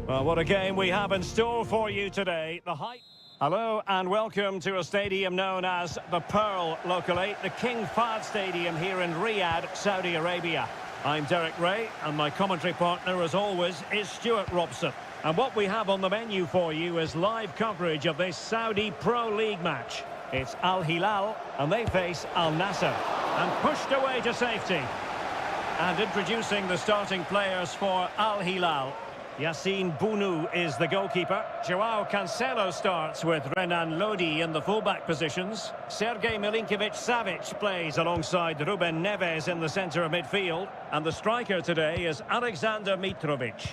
Well, what a game we have in store for you today. Hello and welcome to a stadium known as the Pearl locally, the King Fahd Stadium here in Riyadh, Saudi Arabia. I'm Derek Ray and my commentary partner as always is Stuart Robson. And what we have on the menu for you is live coverage of this Saudi Pro League match. It's Al Hilal and they face Al Nassr and pushed away to safety. And introducing the starting players for Al Hilal. Yassine Bounou is the goalkeeper. Joao Cancelo starts with Renan Lodi in the fullback positions. Sergej Milinkovic-Savic plays alongside Ruben Neves in the centre of midfield. And the striker today is Alexander Mitrovic.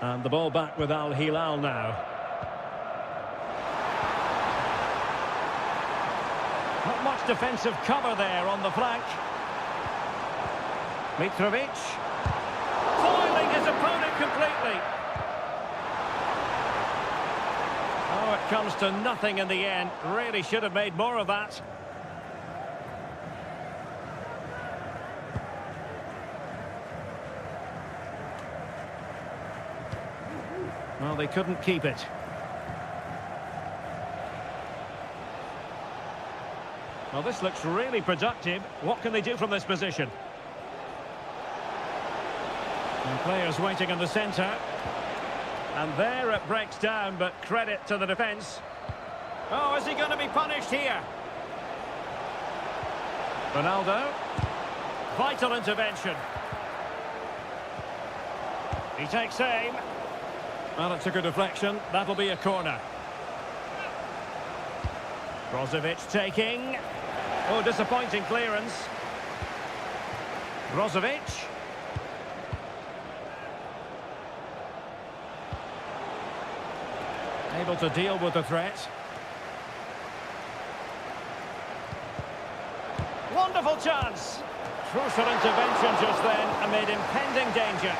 And the ball back with Al Hilal now. Not much defensive cover there on the flank. Mitrovic. Foiling his opponent completely. Oh, it comes to nothing in the end. Really should have made more of that. Well, they couldn't keep it. Well, this looks really productive. What can they do from this position? And players waiting in the centre. And there it breaks down, but credit to the defence. Oh, is he going to be punished here? Ronaldo. Vital intervention. He takes aim. Well, it took a deflection. That'll be a corner. Brozovic taking. Oh, disappointing clearance. Brozovic. Able to deal with the threat. Wonderful chance. Crucial intervention just then amid impending danger.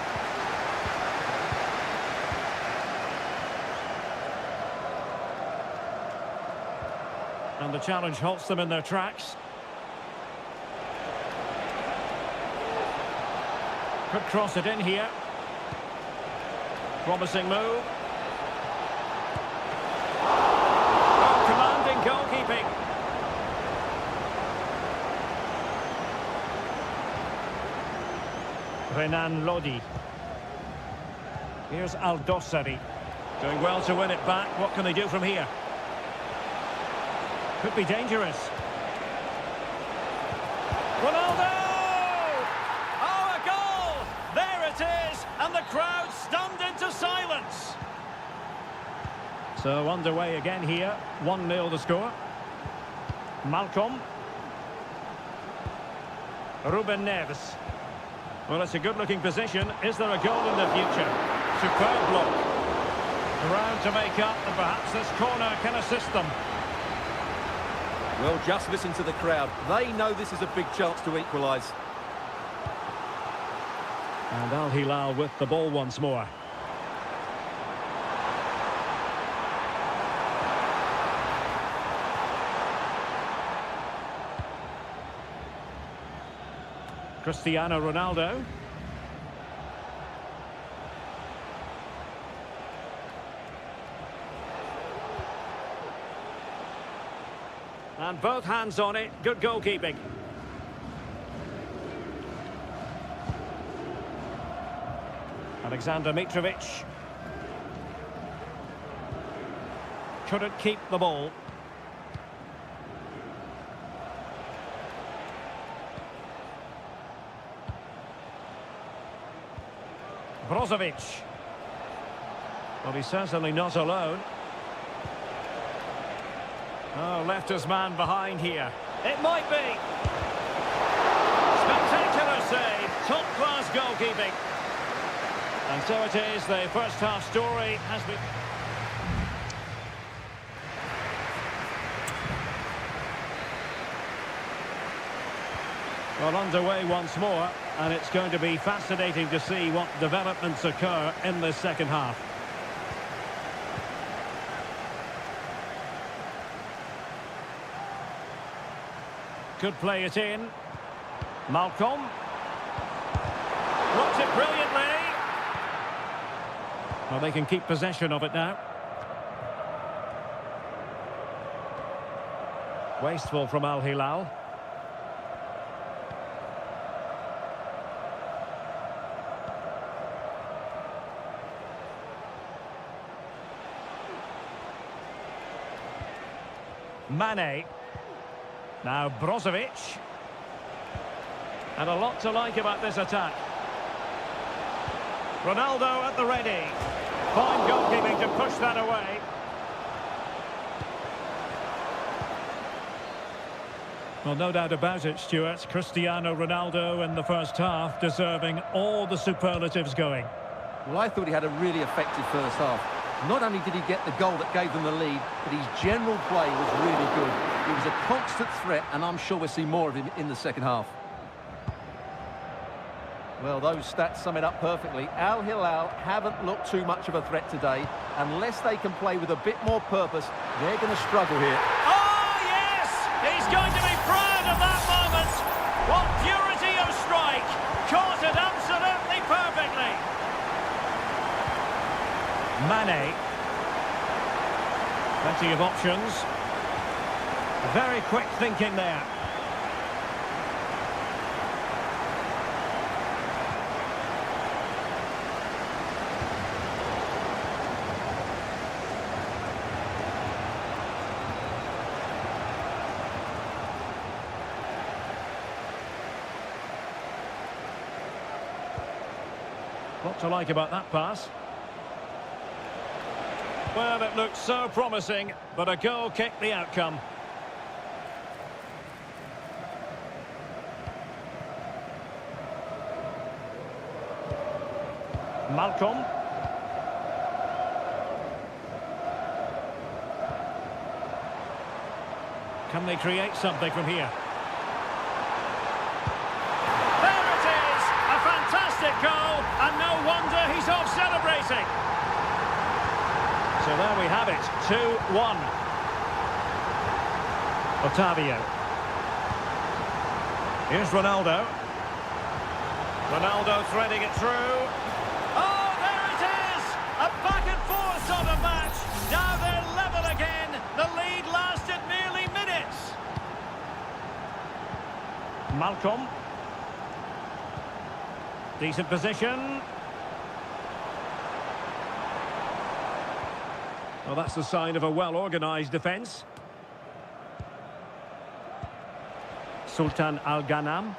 And the challenge halts them in their tracks. Could cross it in here. Promising move. Oh, commanding goalkeeping. Renan Lodi. Here's Al Dossari. Doing well to win it back. What can they do from here? Could be dangerous. Ronaldo! Oh, a goal! There it is! And the crowd stunned into silence. So underway again here. 1-0 the score. Malcolm. Ruben Neves. Well, it's a good-looking position. Is there a goal in the future? Superb block. Ground to make up, and perhaps this corner can assist them. Well, just listen to the crowd. They know this is a big chance to equalise. And Al Hilal with the ball once more. Cristiano Ronaldo. And both hands on it. Good goalkeeping. Alexander Mitrovic. Couldn't keep the ball. Brozovic. Well, he's certainly not alone. Oh, left his man behind here. It might be. Spectacular save. Top-class goalkeeping. And so it is. The first half story has been... Well, underway once more. And it's going to be fascinating to see what developments occur in this second half. Could play it in. Malcolm. Blocked it brilliantly. Well, they can keep possession of it now. Wasteful from Al Hilal. Mane. Now Brozovic. And a lot to like about this attack. Ronaldo at the ready. Fine goalkeeping to push that away. Well, no doubt about it, Stuart. Cristiano Ronaldo in the first half, deserving all the superlatives going. Well, I thought he had a really effective first half. Not only did he get the goal that gave them the lead, but his general play was really good. He was a constant threat, and I'm sure we'll see more of him in the second half. Well, those stats sum it up perfectly. Al Hilal haven't looked too much of a threat today. Unless they can play with a bit more purpose, they're going to struggle here. Oh, yes! He's going to be proud of that moment. What purity of strike. Caught it absolutely perfectly. Mane. Plenty of options. Very quick thinking there. What to like about that pass? Well, it looked so promising, but a goal kicked the outcome. Malcolm. Can they create something from here? There it is! A fantastic goal, and no wonder he's off celebrating. So there we have it, 2-1. Otavio. Here's Ronaldo. Ronaldo threading it through. Oh, there it is! A back and forth sort of match. Now they're level again. The lead lasted merely minutes. Malcolm. Decent position. Well, that's the sign of a well-organised defence. Sultan Al-Ghanam.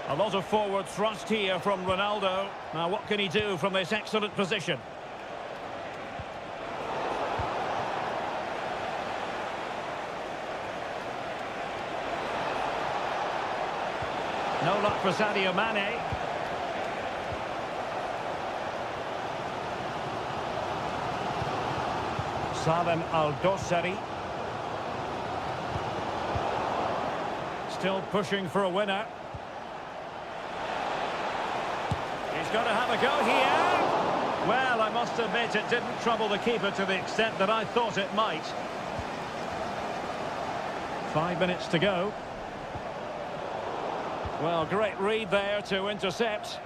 A lot of forward thrust here from Ronaldo. Now, what can he do from this excellent position? No luck for Sadio Mane. Salem Al-Dossari. Still pushing for a winner. He's got to have a go here. Well, I must admit it didn't trouble the keeper to the extent that I thought it might. 5 minutes to go. Well, great read there to intercept.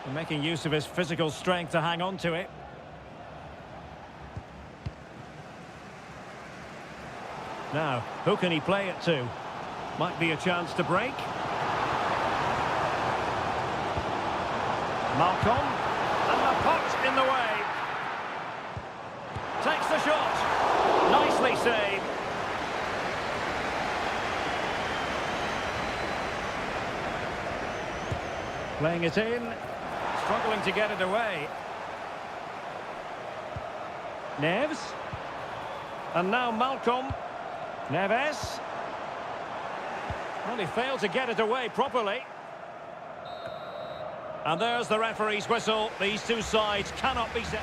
And making use of his physical strength to hang on to it. Now, who can he play it to? Might be a chance to break. Malcolm. And the puck in the way. Takes the shot. Nicely saved. Playing it in. Struggling to get it away. Neves. And now Malcolm. Neves. Well, he failed to get it away properly. And there's the referee's whistle. These two sides cannot be set.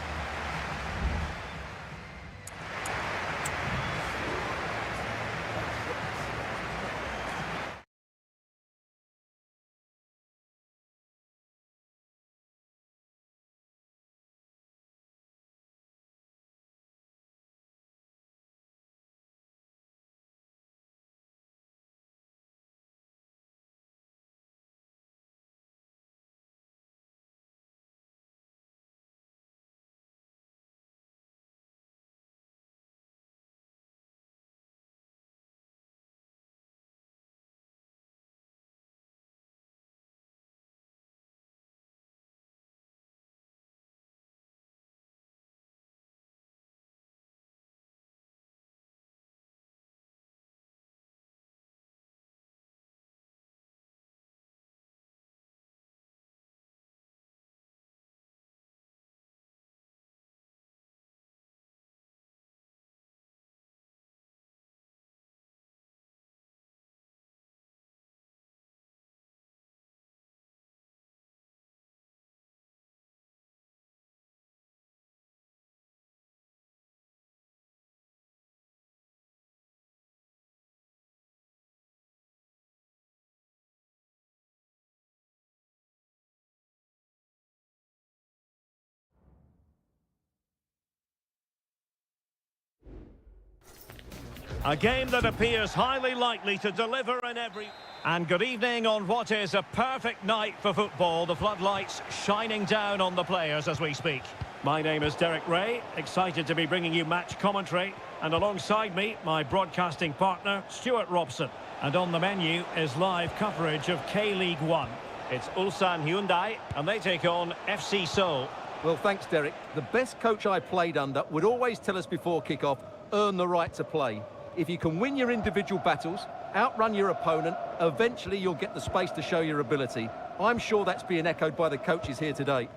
A game that appears highly likely to deliver in every... And good evening on what is a perfect night for football. The floodlights shining down on the players as we speak. My name is Derek Ray, excited to be bringing you match commentary. And alongside me, my broadcasting partner, Stuart Robson. And on the menu is live coverage of K-League 1. It's Ulsan Hyundai, and they take on FC Seoul. Well, thanks, Derek. The best coach I played under would always tell us before kick-off, earn the right to play. If you can win your individual battles, outrun your opponent, eventually you'll get the space to show your ability. I'm sure that's being echoed by the coaches here today.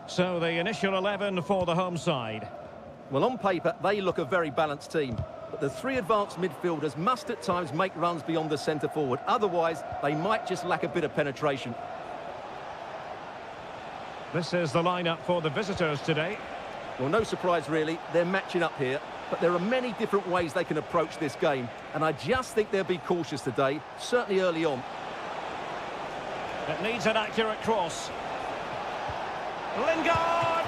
So the initial 11 for the home side. Well, on paper, they look a very balanced team. But the three advanced midfielders must at times make runs beyond the centre-forward. Otherwise, they might just lack a bit of penetration. This is the lineup for the visitors today. Well, no surprise, really. They're matching up here. But there are many different ways they can approach this game. And I just think they'll be cautious today, certainly early on. It needs an accurate cross. Lingard!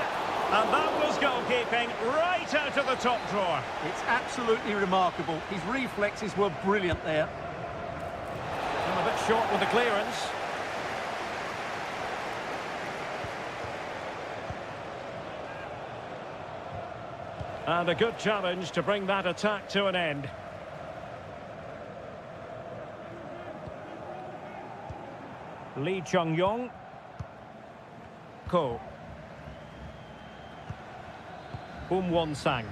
And that was goalkeeping right out of the top drawer. It's absolutely remarkable. His reflexes were brilliant there. And a bit short with the clearance. And a good challenge to bring that attack to an end. Lee Chung-yong. Ko. Won-sang.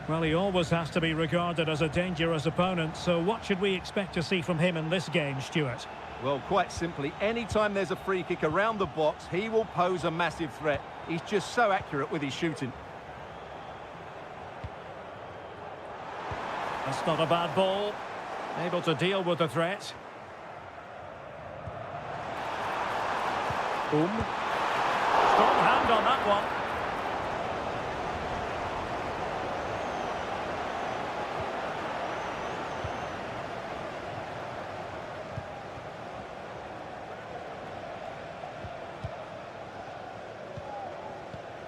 Well, he always has to be regarded as a dangerous opponent, so what should we expect to see from him in this game, Stuart? Well, quite simply, anytime there's a free kick around the box, he will pose a massive threat. He's just so accurate with his shooting. That's not a bad ball. Able to deal with the threat. Strong hand on that one.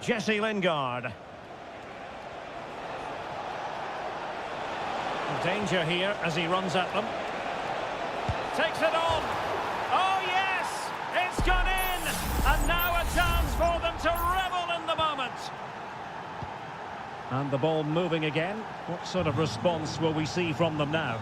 Jesse Lingard. Danger here as he runs at them. Takes it on. Oh, yes! It's gone in! And now a chance for them to revel in the moment. And the ball moving again. What sort of response will we see from them now?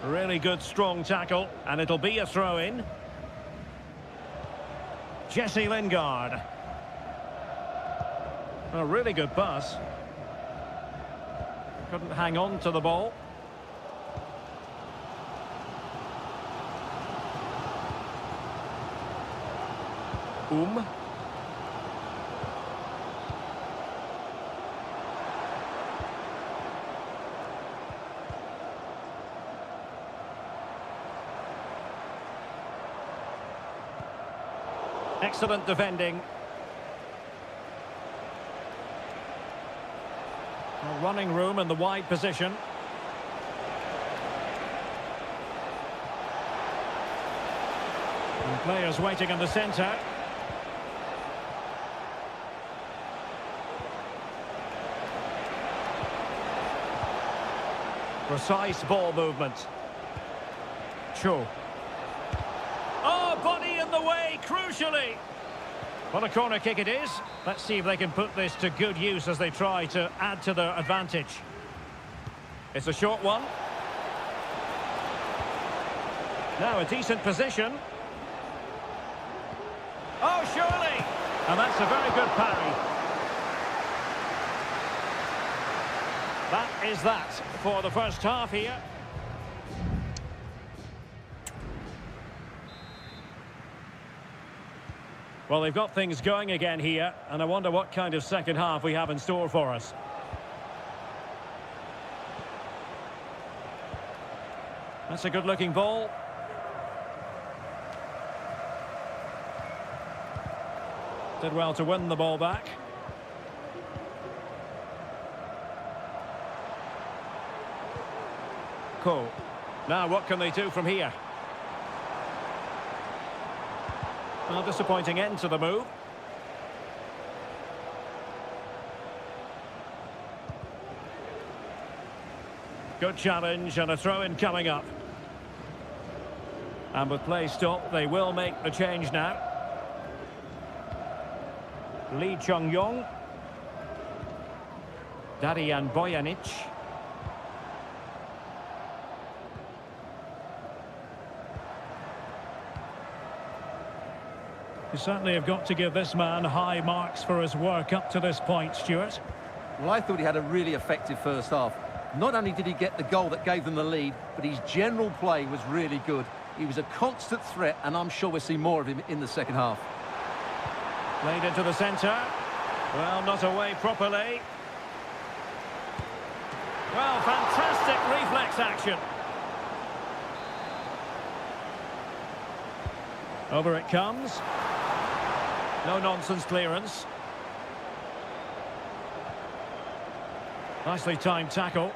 Really good, strong tackle, and it'll be a throw-in. Jesse Lingard. A really good pass. Couldn't hang on to the ball. Excellent defending. Running room in the wide position. And players waiting in the centre. Precise ball movement. Cho. Oh, body in the way, crucially. Well, a corner kick it is. Let's see if they can put this to good use as they try to add to their advantage. It's a short one. Now a decent position. Oh, surely! And that's a very good parry. That is that for the first half here. Well, they've got things going again here, and I wonder what kind of second half we have in store for us. That's a good-looking ball. Did well to win the ball back. Cool. Now what can they do from here? Well, disappointing end to the move. Good challenge and a throw-in coming up. And with play stopped, they will make the change now. Lee Chung-yong. Darijan Bojanic. You certainly have got to give this man high marks for his work up to this point, Stuart. Well, I thought he had a really effective first half. Not only did he get the goal that gave them the lead, but his general play was really good. He was a constant threat, and I'm sure we'll see more of him in the second half. Played into the centre. Well, not away properly. Well, fantastic reflex action. Over it comes. No-nonsense clearance. Nicely timed tackle.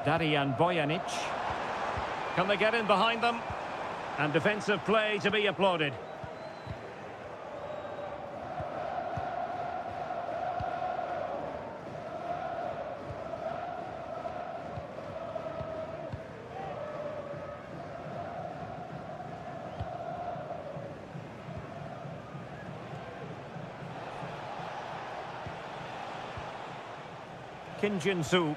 Darijan Bojanic. Can they get in behind them? And defensive play to be applauded. Kim Jin-soo.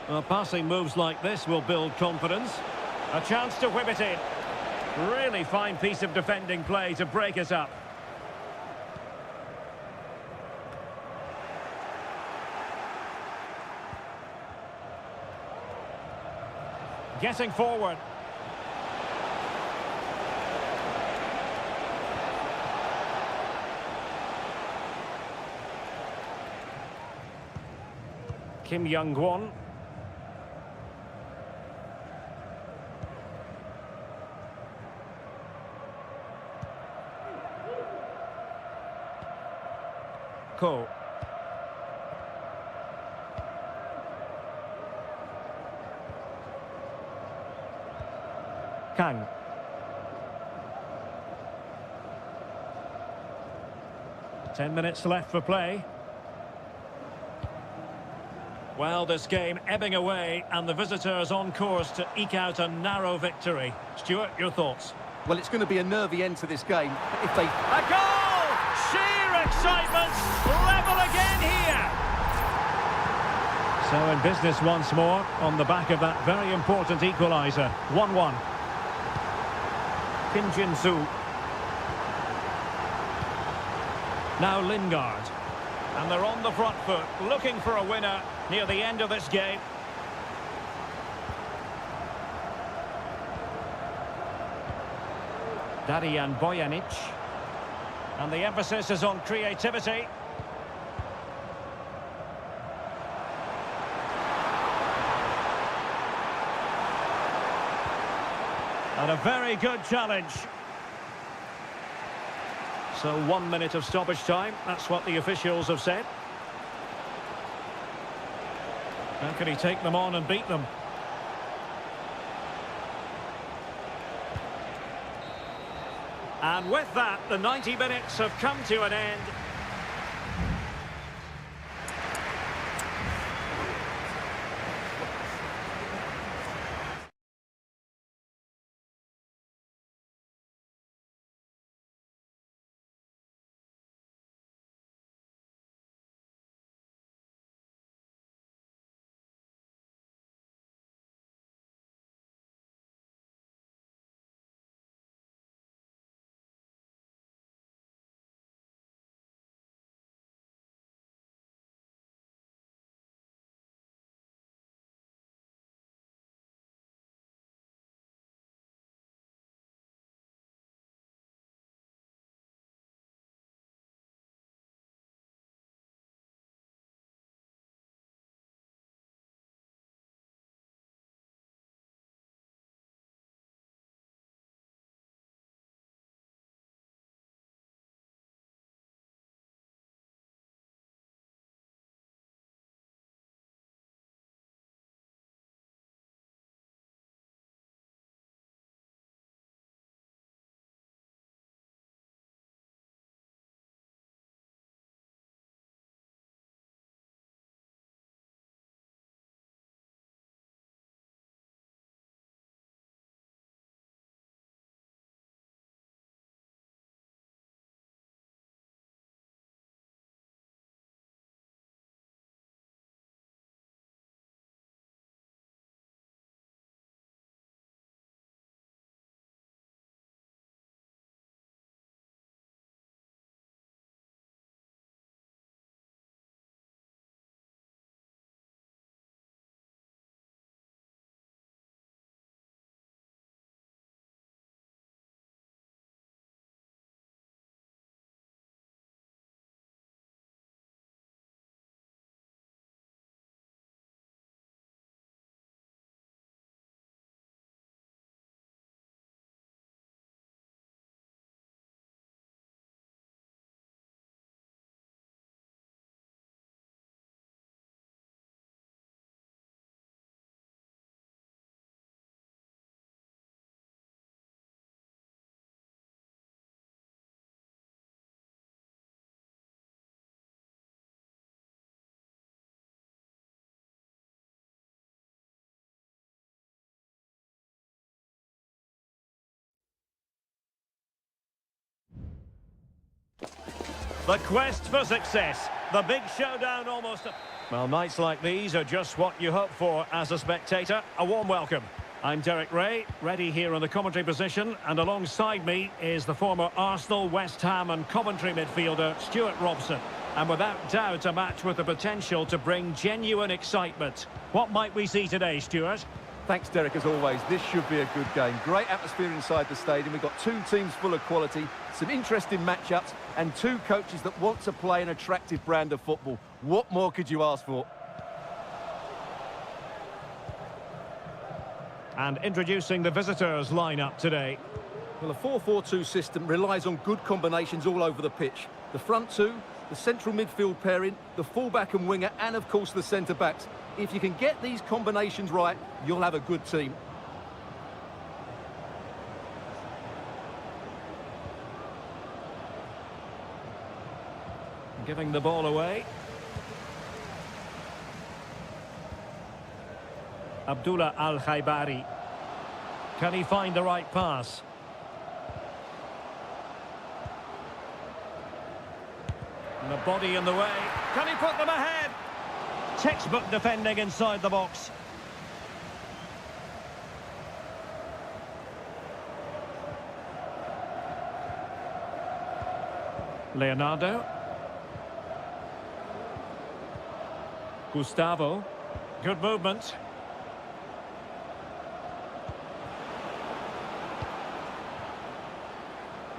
Well, passing moves like this will build confidence. A chance to whip it in. Really fine piece of defending play to break it up. Getting forward. Kim Young-won. Ko. Kang. Ten minutes left for play. Well, this game ebbing away and the visitors on course to eke out a narrow victory. Stuart, your thoughts? Well, it's going to be a nervy end to this game. If they... A goal! Sheer excitement! Level again here! So in business once more on the back of that very important equaliser. 1-1. Kim Jin-soo. Now Lingard. And they're on the front foot, looking for a winner near the end of this game. Darijan Bojanic. And the emphasis is on creativity. And a very good challenge. So 1 minute of stoppage time, that's what the officials have said. How can he take them on and beat them? And with that, the 90 minutes have come to an end. The quest for success. The big showdown almost. Well, nights like these are just what you hope for as a spectator. A warm welcome. I'm Derek Ray, ready here in the commentary position, and alongside me is the former Arsenal, West Ham and Coventry midfielder Stuart Robson. And without doubt, a match with the potential to bring genuine excitement. What might we see today, Stuart? Thanks, Derek, as always. This should be a good game. Great atmosphere inside the stadium. We've got two teams full of quality, some interesting matchups, and two coaches that want to play an attractive brand of football. What more could you ask for? And introducing the visitors' lineup today. Well, a 4-4-2 system relies on good combinations all over the pitch. The front two, the central midfield pairing, the fullback and winger, and of course the centre-backs. If you can get these combinations right, you'll have a good team. Giving the ball away. Abdullah Al-Khaibari. Can he find the right pass? And the body in the way. Can he put them ahead? Textbook defending inside the box. Leonardo. Gustavo. Good movement.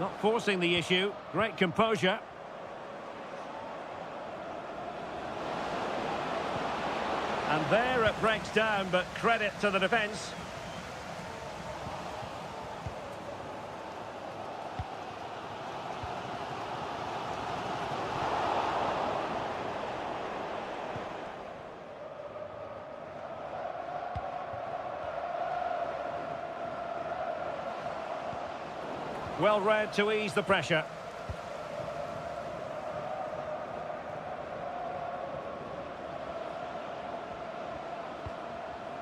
Not forcing the issue. Great composure. And there it breaks down, but credit to the defence. Well read to ease the pressure.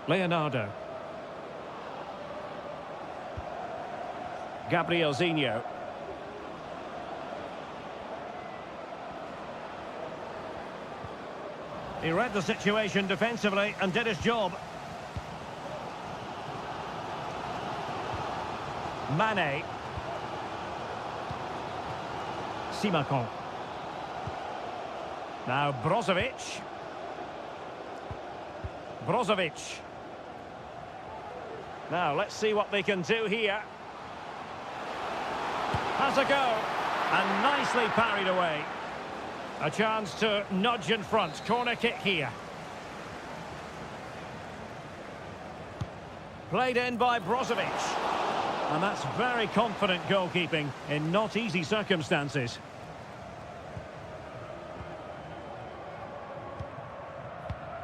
Leonardo. Gabriel Zinho. He read the situation defensively and did his job. Mane. Simakon. Now Brozovic. Brozovic. Now let's see what they can do here. Has a go. And nicely parried away. A chance to nudge in front. Corner kick here. Played in by Brozovic. And that's very confident goalkeeping in not easy circumstances.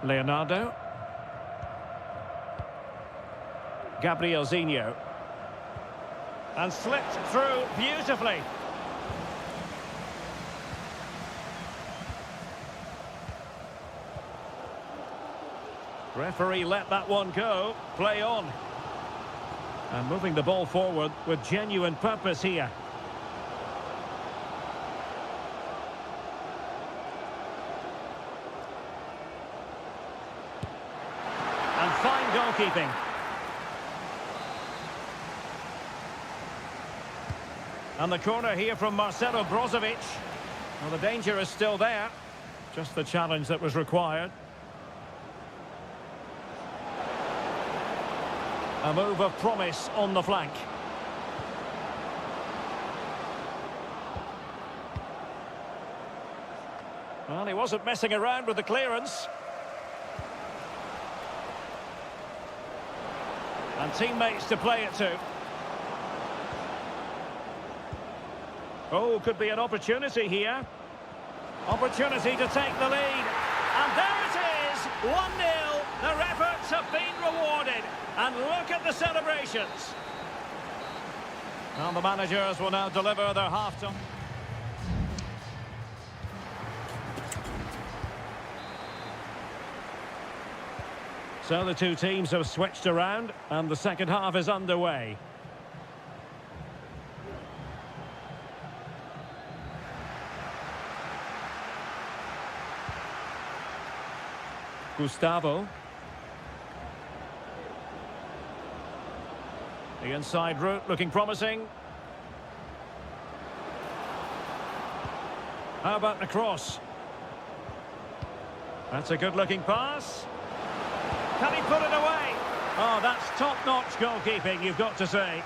Leonardo. Gabriel Zinho. And slipped through beautifully. Referee let that one go. Play on. And moving the ball forward with genuine purpose here. And fine goalkeeping. And the corner here from Marcelo Brozovic. Well, the danger is still there. Just the challenge that was required. A move of promise on the flank. Well, he wasn't messing around with the clearance. And teammates to play it to. Oh, could be an opportunity here. Opportunity to take the lead. And there it is, 1-0. Their efforts have been rewarded. And look at the celebrations. And the managers will now deliver their half-time. So the two teams have switched around, and the second half is underway. Gustavo. The inside route looking promising. How about the cross? That's a good-looking pass. Can he put it away? Oh, that's top-notch goalkeeping, you've got to say.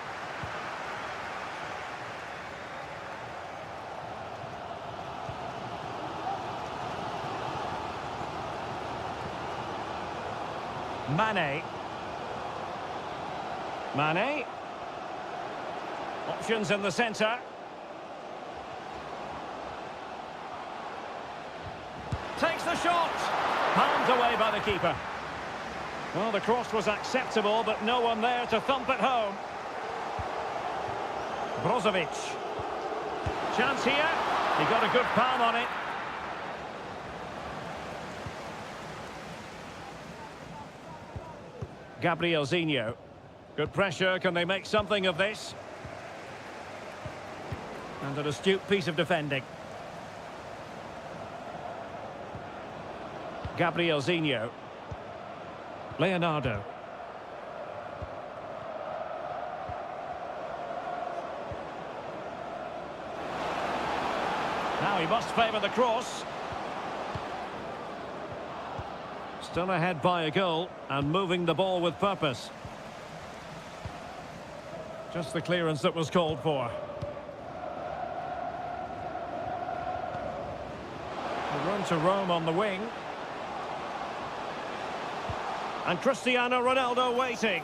Mane. Mane. Options in the centre. Takes the shot. Palmed away by the keeper. Well, the cross was acceptable, but no one there to thump it home. Brozovic. Chance here. He got a good palm on it. Gabrielzinho. Good pressure. Can they make something of this? And an astute piece of defending. Gabrielzinho. Leonardo. Now he must favour the cross. Still ahead by a goal and moving the ball with purpose. Just the clearance that was called for. The run to Rome on the wing. And Cristiano Ronaldo waiting.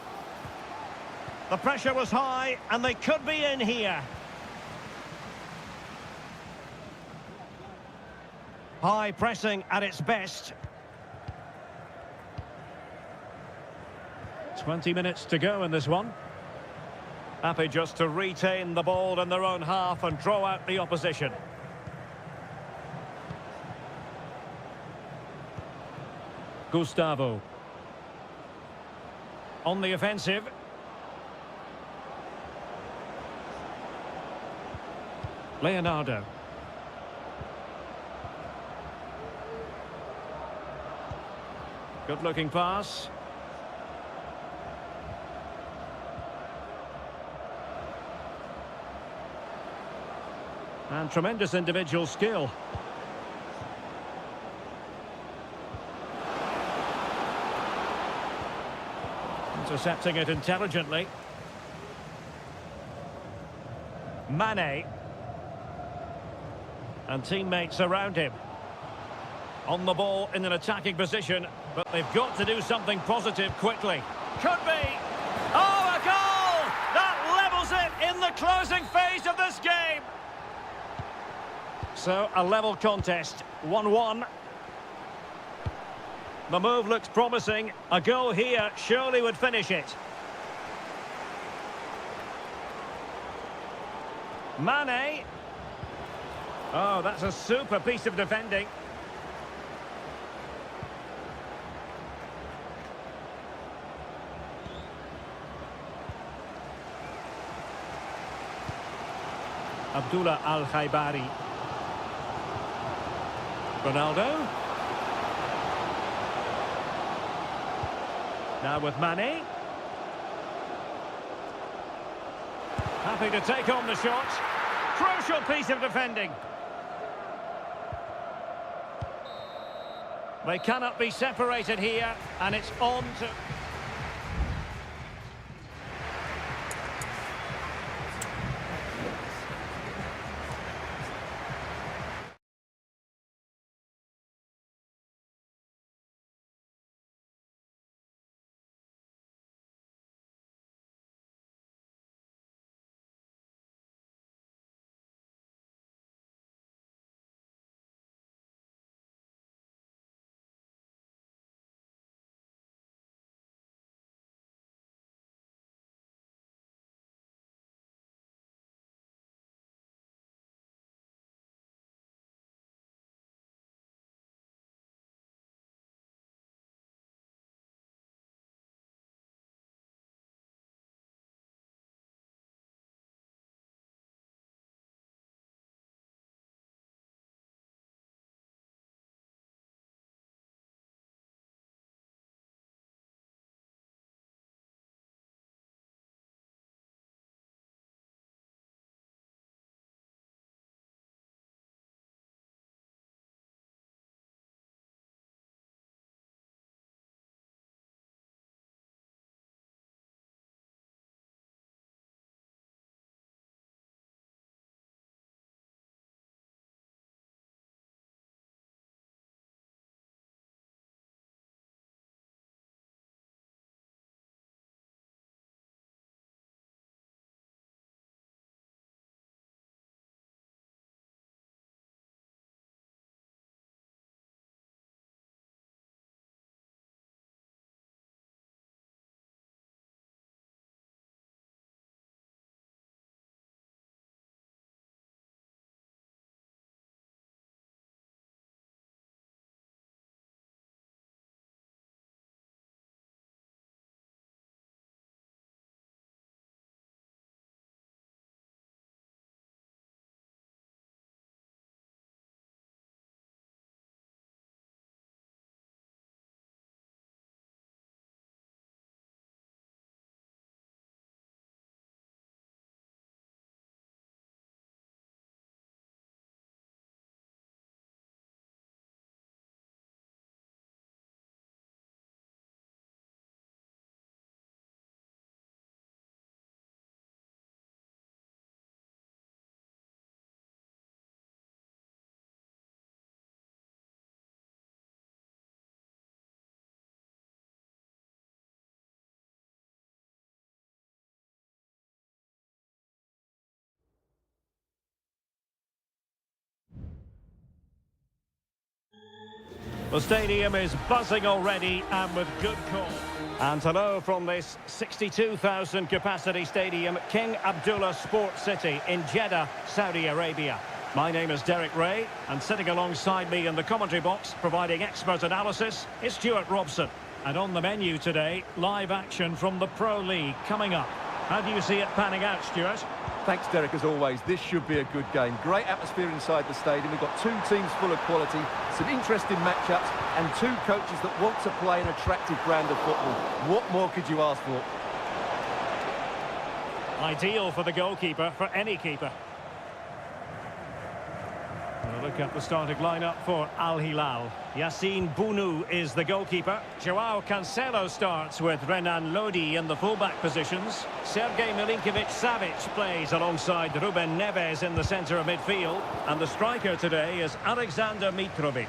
The pressure was high and they could be in here. High pressing at its best. 20 minutes to go in this one. Happy just to retain the ball in their own half and draw out the opposition. Gustavo. On the offensive. Leonardo. Good-looking pass. And tremendous individual skill. Intercepting it intelligently. Mane. And teammates around him. On the ball in an attacking position, but they've got to do something positive quickly. Could be. Oh, a goal! That levels it in the closing phase of this game. So, a level contest, 1-1. The move looks promising. A goal here surely would finish it. Mane. Oh, that's a super piece of defending. Abdullah Al-Khaibari. Ronaldo. Now with Mane. Happy to take on the shot. Crucial piece of defending. They cannot be separated here, and it's on to... The stadium is buzzing already and with good call. And hello from this 62,000 capacity stadium, King Abdullah Sports City in Jeddah, Saudi Arabia. My name is Derek Ray, and sitting alongside me in the commentary box, providing expert analysis, is Stuart Robson. And on the menu today, live action from the Pro League coming up. How do you see it panning out, Stuart? Thanks, Derek, as always. This should be a good game. Great atmosphere inside the stadium. We've got two teams full of quality, some interesting matchups, and two coaches that want to play an attractive brand of football. What more could you ask for? Ideal for the goalkeeper, for any keeper. We'll look at the starting lineup for Al Hilal. Yassine Bounou is the goalkeeper. Joao Cancelo starts with Renan Lodi in the fullback positions. Sergej Milinkovic-Savic plays alongside Ruben Neves in the centre of midfield. And the striker today is Alexander Mitrovic.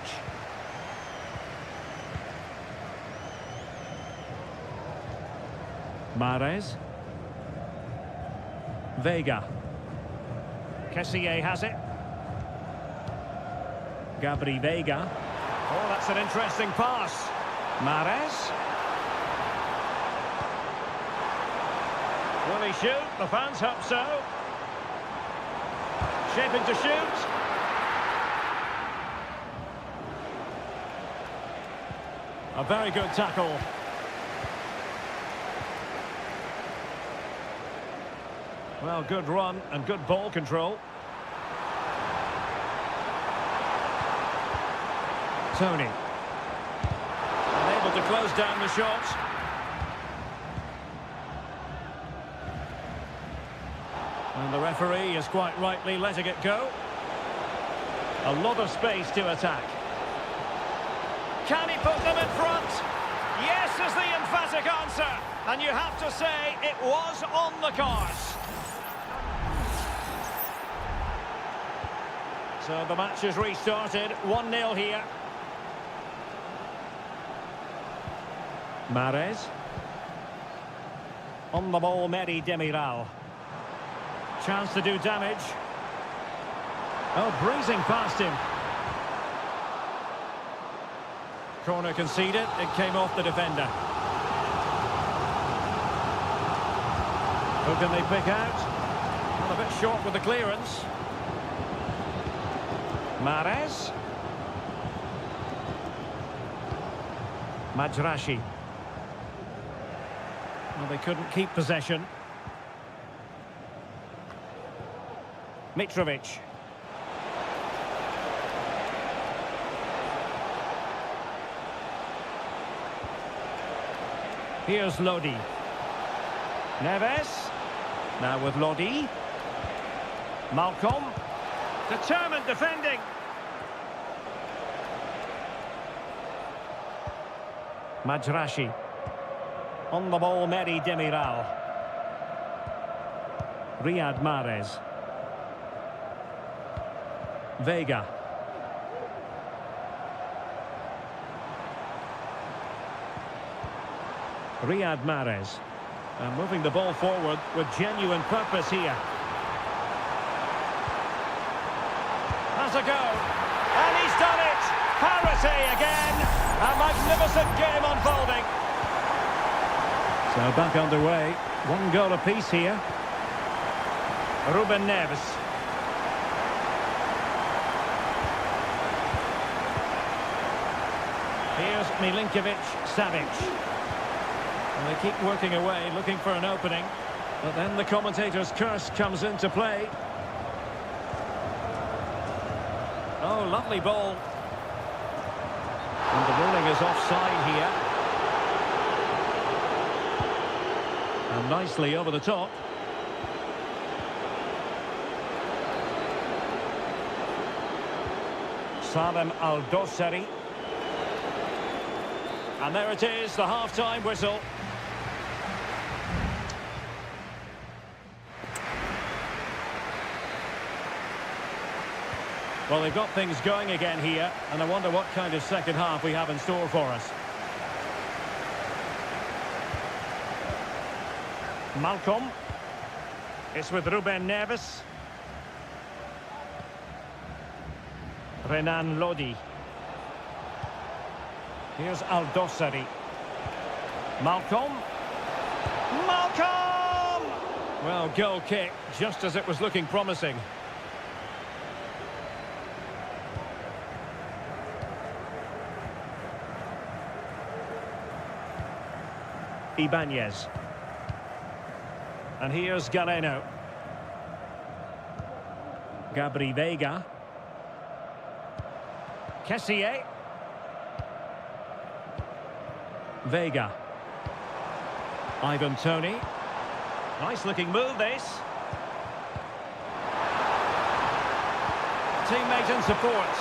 Mahrez. Vega. Kessié has it. Gabri Vega. Oh, that's an interesting pass. Mahrez. Will he shoot? The fans hope so. Shaping to shoot. A very good tackle. Well, good run and good ball control. Tony. Unable to close down the shot. And the referee is quite rightly letting it go. A lot of space to attack. Can he put them in front? Yes is the emphatic answer. And you have to say it was on the cards. So the match is restarted. 1-0 here. Mahrez. On the ball, Mehdi Demiral. Chance to do damage. Oh, breezing past him. Corner conceded. It came off the defender. Who can they pick out? Well, a bit short with the clearance. Mahrez. Majrashi. Well, they couldn't keep possession. Mitrovic. Here's Lodi. Neves. Now with Lodi. Malcolm. Determined defending. Majrashi. On the ball, Mehdi Demiral. Riyad Mahrez. Vega. Riyad Mahrez. And moving the ball forward with genuine purpose here. Has a go. And he's done it. Parity again. A magnificent game unfolding. So back underway. 1 goal apiece here. Ruben Neves. Here's Milinkovic-Savic. And they keep working away, looking for an opening. But then the commentator's curse comes into play. Oh, lovely ball. And the ruling is offside here. And nicely over the top. Salem Al-Dossari. And there it is, the half-time whistle. Well, they've got things going again here, and I wonder what kind of second half we have in store for us. Malcolm. It's with Ruben Neves. Renan Lodi. Here's Aldosari. Malcolm. Malcolm! Well, goal kick, just as it was looking promising. Ibanez. And here's Galeno. Gabri Vega. Kessié. Vega. Ivan Toney. Nice looking move this. Teammate and support.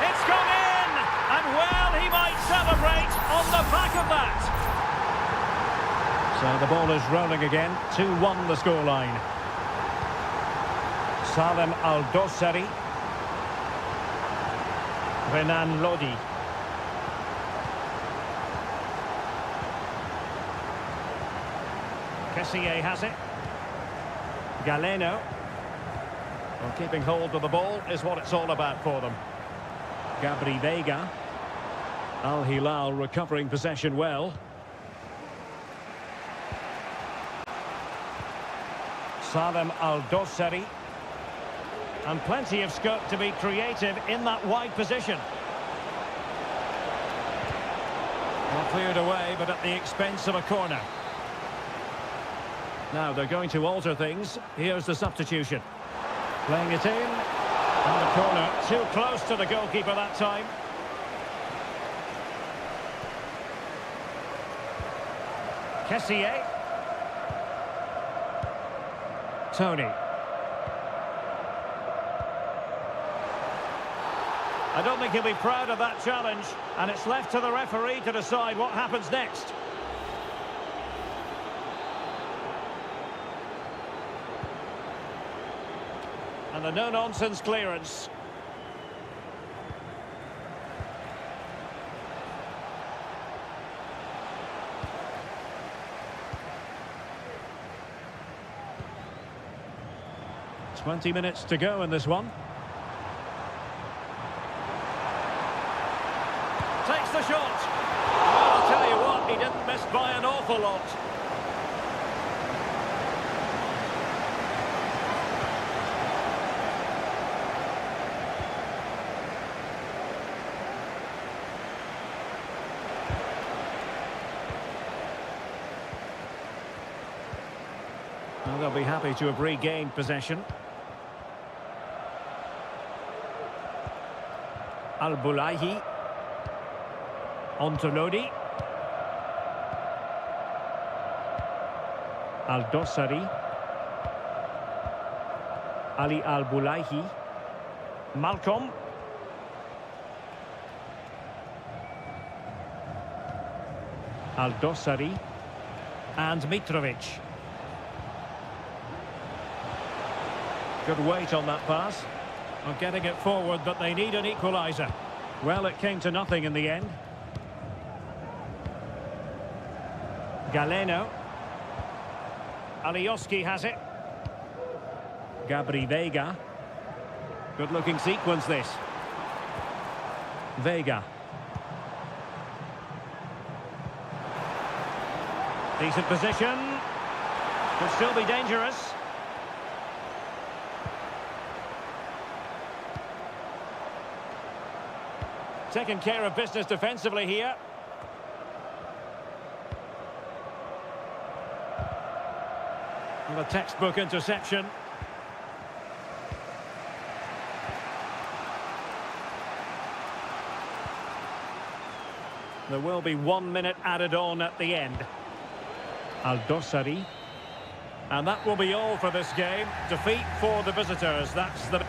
It's gone in! And well, he might celebrate on the back of that. So the ball is rolling again. 2-1 the scoreline. Salem Aldosari. Renan Lodi. Kessié has it. Galeno. Well, keeping hold of the ball is what it's all about for them. Gabri Vega. Al Hilal recovering possession well. Salem Aldosari. And plenty of scope to be creative in that wide position. Well, cleared away, but at the expense of a corner. Now they're going to alter things. Here's the substitution. Playing it in. And the corner too close to the goalkeeper that time. Kessié. Toney. I don't think he'll be proud of that challenge, and it's left to the referee to decide what happens next. And a no-nonsense clearance. "20 minutes to go in this one. Takes the shot. Well, I'll tell you what, he didn't miss by an awful lot. Well, they'll be happy to have regained possession. Al-Bulaihi. Ontonodi. Aldosari. Ali Al-Bulaihi. Malcolm. Aldosari. And Mitrovic. Good weight on that pass. Well, getting it forward, but they need an equaliser. Well, it came to nothing in the end. Galeno. Alioski has it. Gabri Vega. Good looking sequence this. Vega. Decent position. Could still be dangerous. Taking care of business defensively here. And a textbook interception. There will be 1 minute added on at the end. Aldosari. And that will be all for this game. Defeat for the visitors. That's the...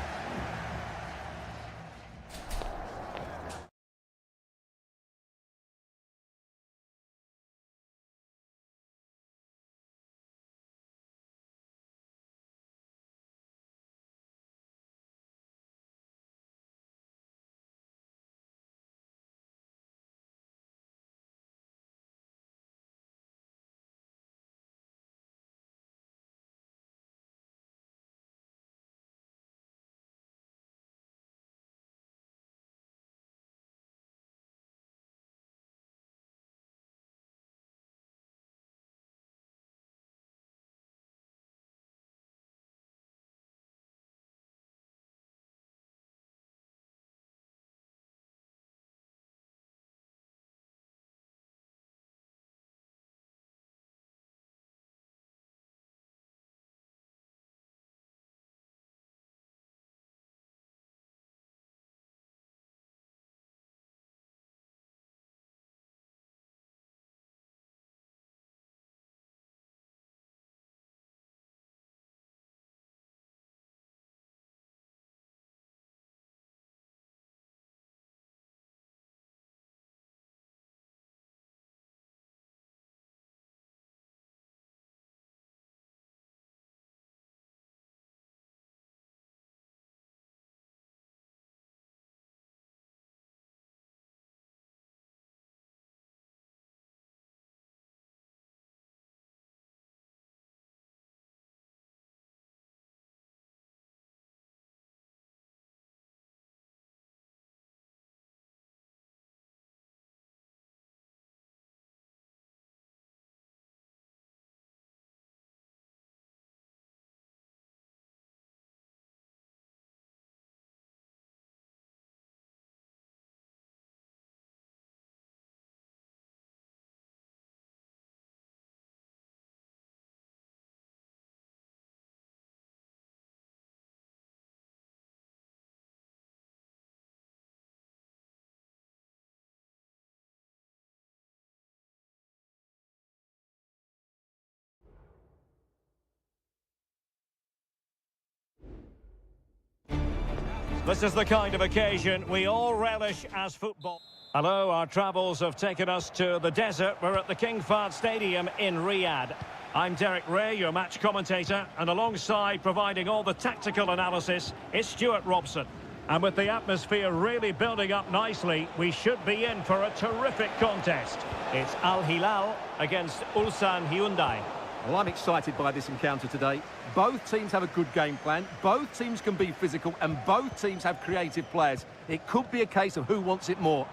This is the kind of occasion we all relish as football. Hello, our travels have taken us to the desert. We're at the King Fahd Stadium in Riyadh. I'm Derek Ray, your match commentator, and alongside providing all the tactical analysis is Stuart Robson. And with the atmosphere really building up nicely, we should be in for a terrific contest. It's Al Hilal against Ulsan Hyundai. Well, I'm excited by this encounter today. Both teams have a good game plan, both teams can be physical, and both teams have creative players. It could be a case of who wants it more.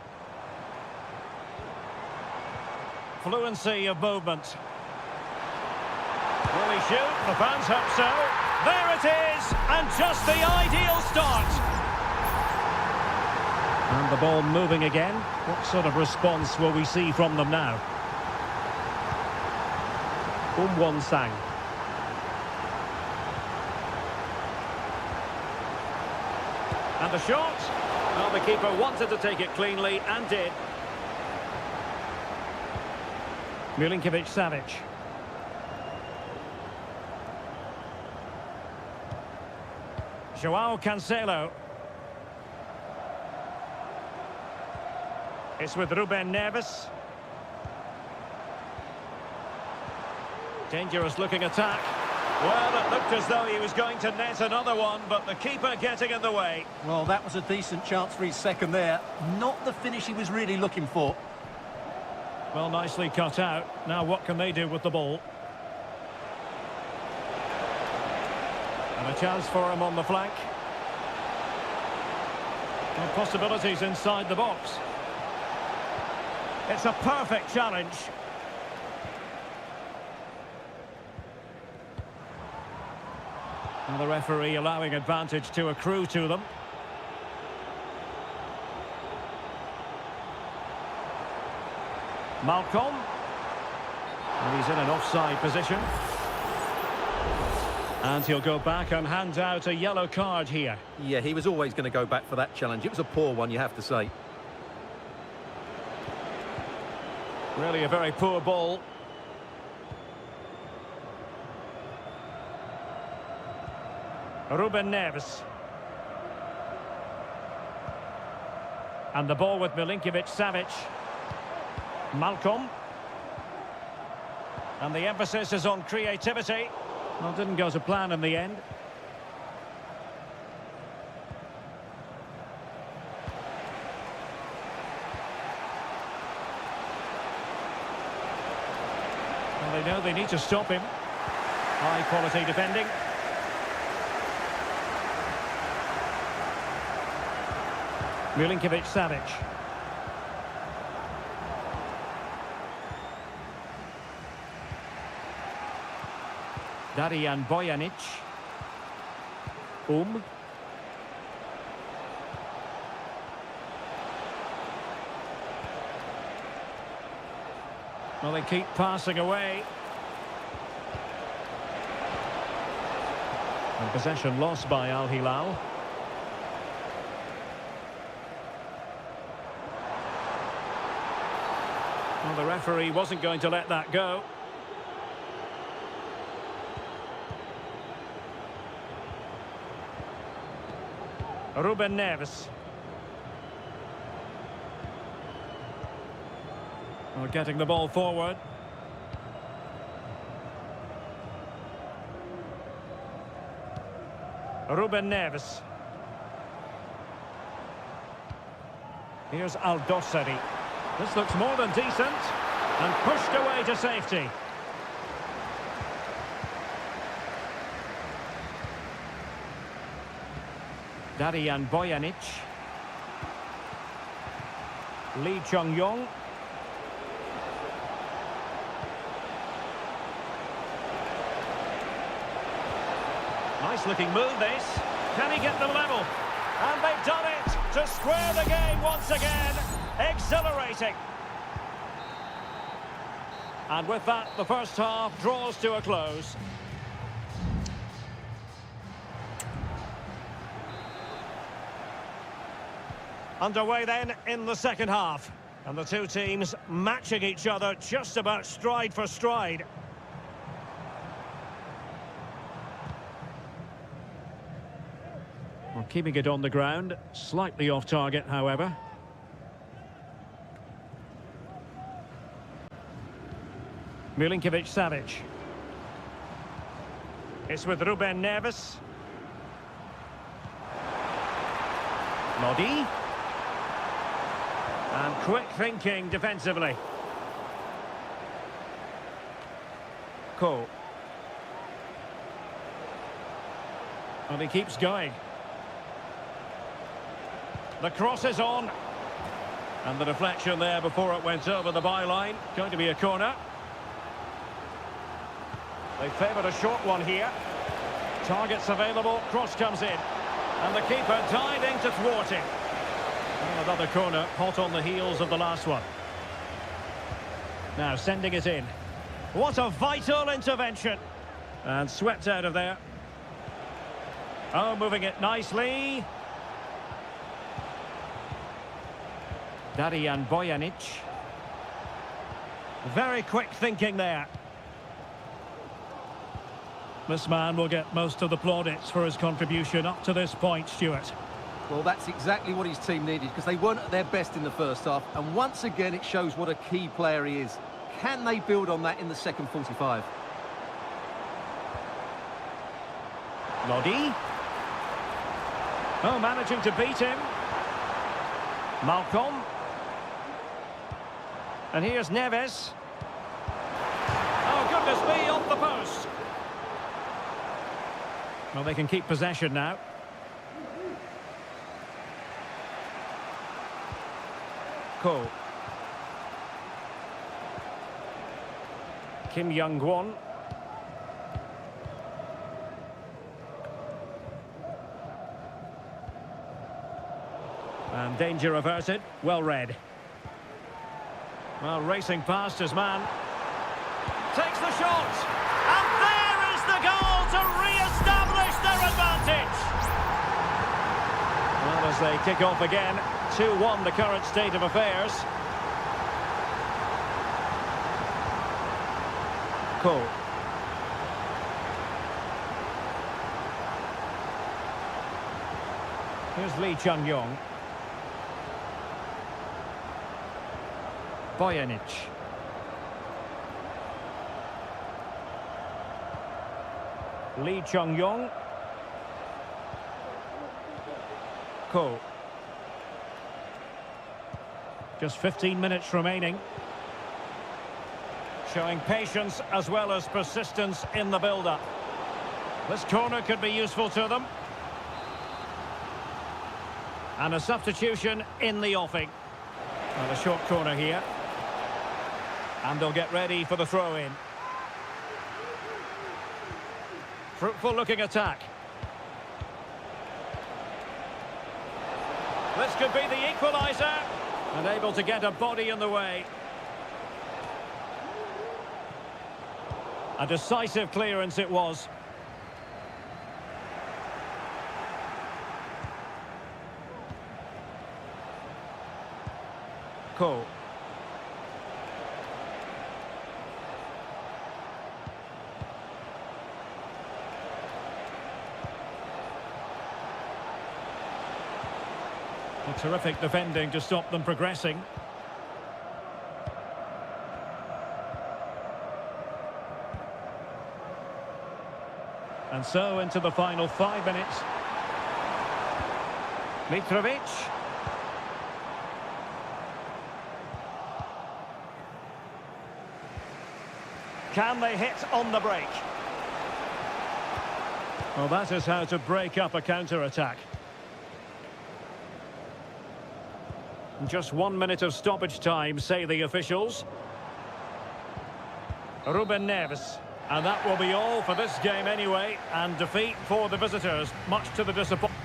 Fluency of movement. Will he shoot? The fans hope so. There it is! And just the ideal start! And the ball moving again. What sort of response will we see from them now? Won-sang. And the shot. Well, the keeper wanted to take it cleanly and did. Milinkovic-Savic. Joao Cancelo. It's with Ruben Neves. Dangerous looking attack. Well, it looked as though he was going to net another one, but the keeper getting in the way. Well, that was a decent chance for his second there. Not the finish he was really looking for. Well, nicely cut out. Now what can they do with the ball? And a chance for him on the flank. Well, possibilities inside the box. It's a perfect challenge. And the referee allowing advantage to accrue to them. Malcolm. And he's in an offside position. And he'll go back and hand out a yellow card here. Yeah, he was always going to go back for that challenge. It was a poor one, you have to say. Really a very poor ball. Ruben Neves. And the ball with Milinkovic-Savic. Malcolm. And the emphasis is on creativity. Well, didn't go to plan in the end. Well, they know they need to stop him. High quality defending. Milinkovic-Savic. Darijan Bojanic. Well, they keep passing away. And possession lost by Al Hilal. Well, the referee wasn't going to let that go. Ruben Neves. Well, getting the ball forward. Ruben Neves. Here's Al-Dossari. This looks more than decent. And pushed away to safety. Darijan Bojanic. Lee Chung-yong. Nice looking move this. Can he get them level? And they've done it to square the game once again. Exhilarating. And with that, the first half draws to a close. Underway then in the second half. And the two teams matching each other just about stride for stride. Well, Keeping it on the ground, slightly off target, however. Milinkovic-Savic. It's with Ruben Neves. Lodi. And quick thinking defensively. Cole. And he keeps going. The cross is on. And the deflection there before it went over the byline. Going to be a corner. They favoured a short one here. Targets available, cross comes in. And the keeper diving to thwart it. And another corner, hot on the heels of the last one. Now sending it in. What a vital intervention. And swept out of there. Oh, moving it nicely. Darijan Bojanic. Very quick thinking there. This man will get most of the plaudits for his contribution up to this point, Stuart. Well, that's exactly what his team needed, because they weren't at their best in the first half. And once again, it shows what a key player he is. Can they build on that in the second 45? Lodi. Oh, managing to beat him. Malcolm. And here's Neves. Oh, goodness me, off the post. Well, they can keep possession now. Cole. Kim Young-won. And danger averted. Well read. Well, racing past his man. Takes the shot. And there is the goal to re-establish their advantage. Well, as they kick off again, 2-1 the current state of affairs. Cole. Here's Lee Chung-yong. Bojanic. Lee Chung-yong. Cole. Just 15 minutes remaining. Showing patience as well as persistence in the build-up. This corner could be useful to them. And a substitution in the offing. Well, a short corner here. And they'll get ready for the throw-in. Fruitful-looking attack. This could be the equaliser. And able to get a body in the way. A decisive clearance it was. Cole. A terrific defending to stop them progressing. And so into the final 5 minutes. Mitrovic. Can they hit on the break? Well, that is how to break up a counter-attack. Just 1 minute of stoppage time, say the officials. Ruben Neves. And that will be all for this game anyway. And defeat for the visitors, much to the disappointment.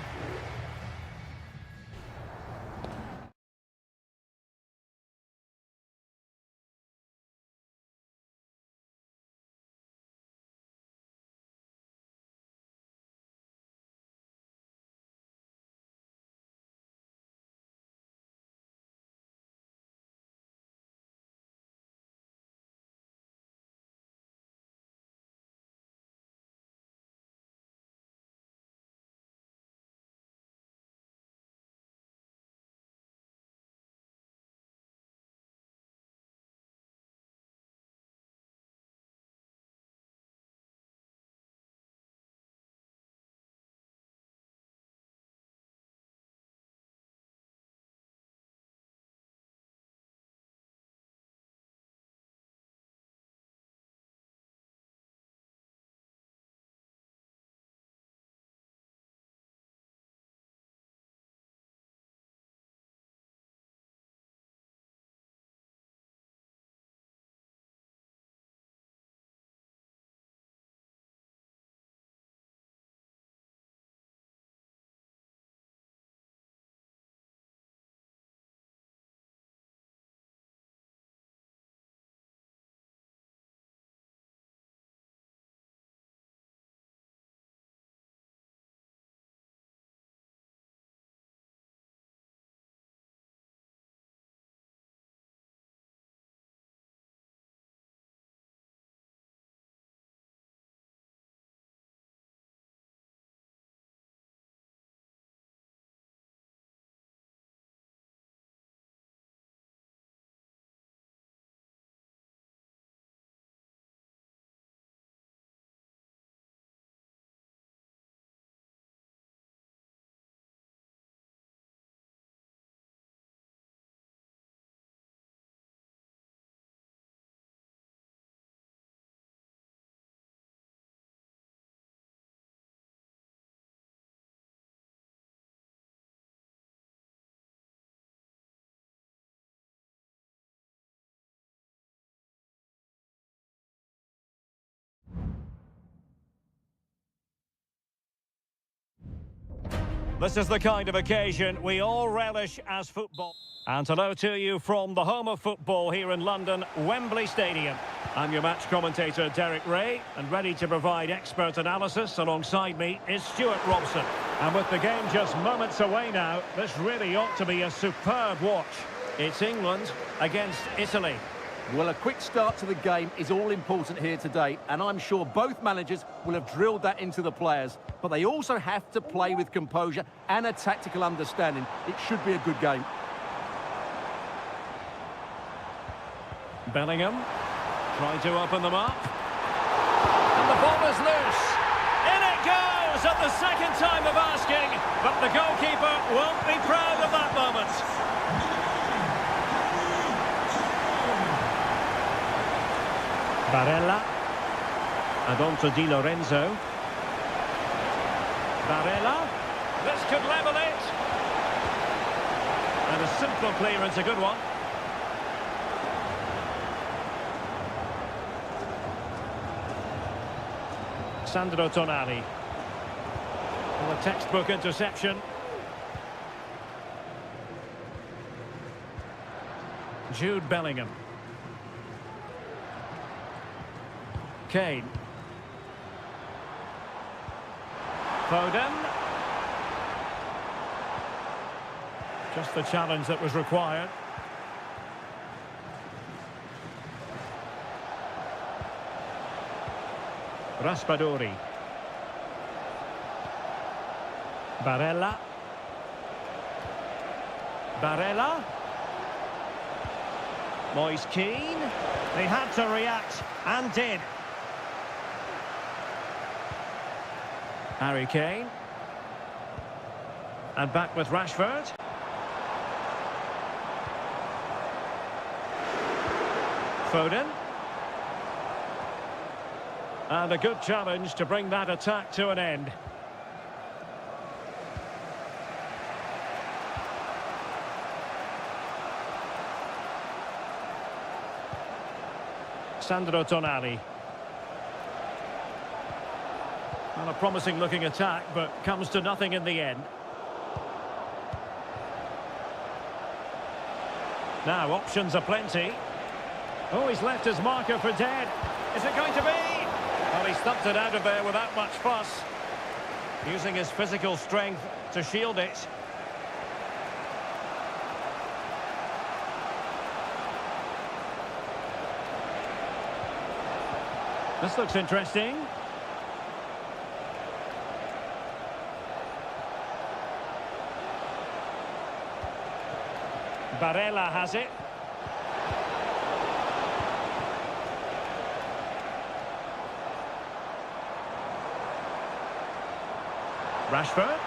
This is the kind of occasion we all relish as football. And hello to you from the home of football here in London, Wembley Stadium. I'm your match commentator, Derek Ray, and ready to provide expert analysis alongside me is Stuart Robson. And with the game just moments away now, this really ought to be a superb watch. It's England against Italy. Well, a quick start to the game is all important here today, and I'm sure both managers will have drilled that into the players. But they also have to play with composure and a tactical understanding. It should be a good game. Bellingham trying to open them up. And the ball is loose. In it goes at the second time of asking, but the goalkeeper won't be proud of that moment. Barella. And on to Di Lorenzo. Barella. This could level it. And a simple clearance, a good one. Sandro Tonali. Well, a textbook interception. Jude Bellingham. Kane. Foden. Just the challenge that was required. Raspadori. Barella. Barella. Moise Keane. They had to react and did. Harry Kane. And back with Rashford. Foden. And a good challenge to bring that attack to an end. Sandro Tonali. Well, a promising looking attack, but comes to nothing in the end. Now, options are plenty. Oh, he's left his marker for dead. Is it going to be? Well, he stumped it out of there without much fuss. Using his physical strength to shield it. This looks interesting. Barella has it. Rashford.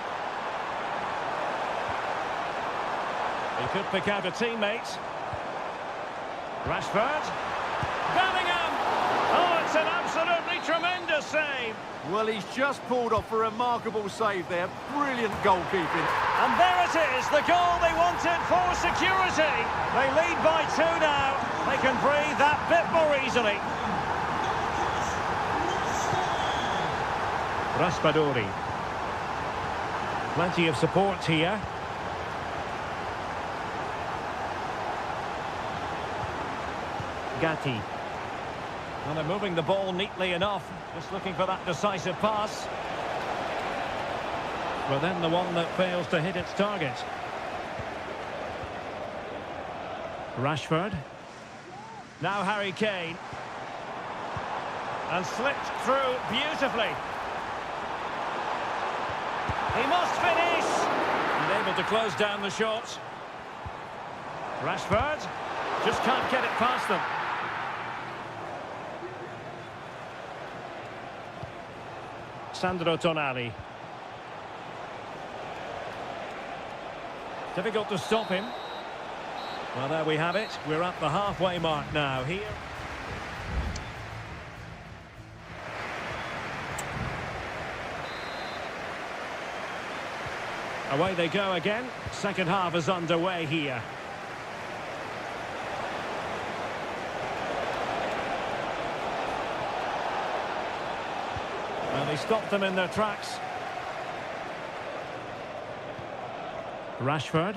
He could pick out a teammate. Rashford. Bellingham! Oh, it's an absolutely tremendous save. Well, he's just pulled off a remarkable save there. Brilliant goalkeeping. And there it is, the goal they wanted for security. They lead by 2 now. They can breathe that bit more easily. Raspadori. Plenty of support here. Gatti. Well, they're moving the ball neatly enough. Just looking for that decisive pass. But then the one that fails to hit its target. Rashford. Now Harry Kane. And slipped through beautifully. He must finish! And able to close down the shot. Rashford just can't get it past them. Sandro Tonali. Difficult to stop him. Well, there we have it. We're at the halfway mark now here. Away they go again. Second half is underway here. Well, they stopped them in their tracks. Rashford.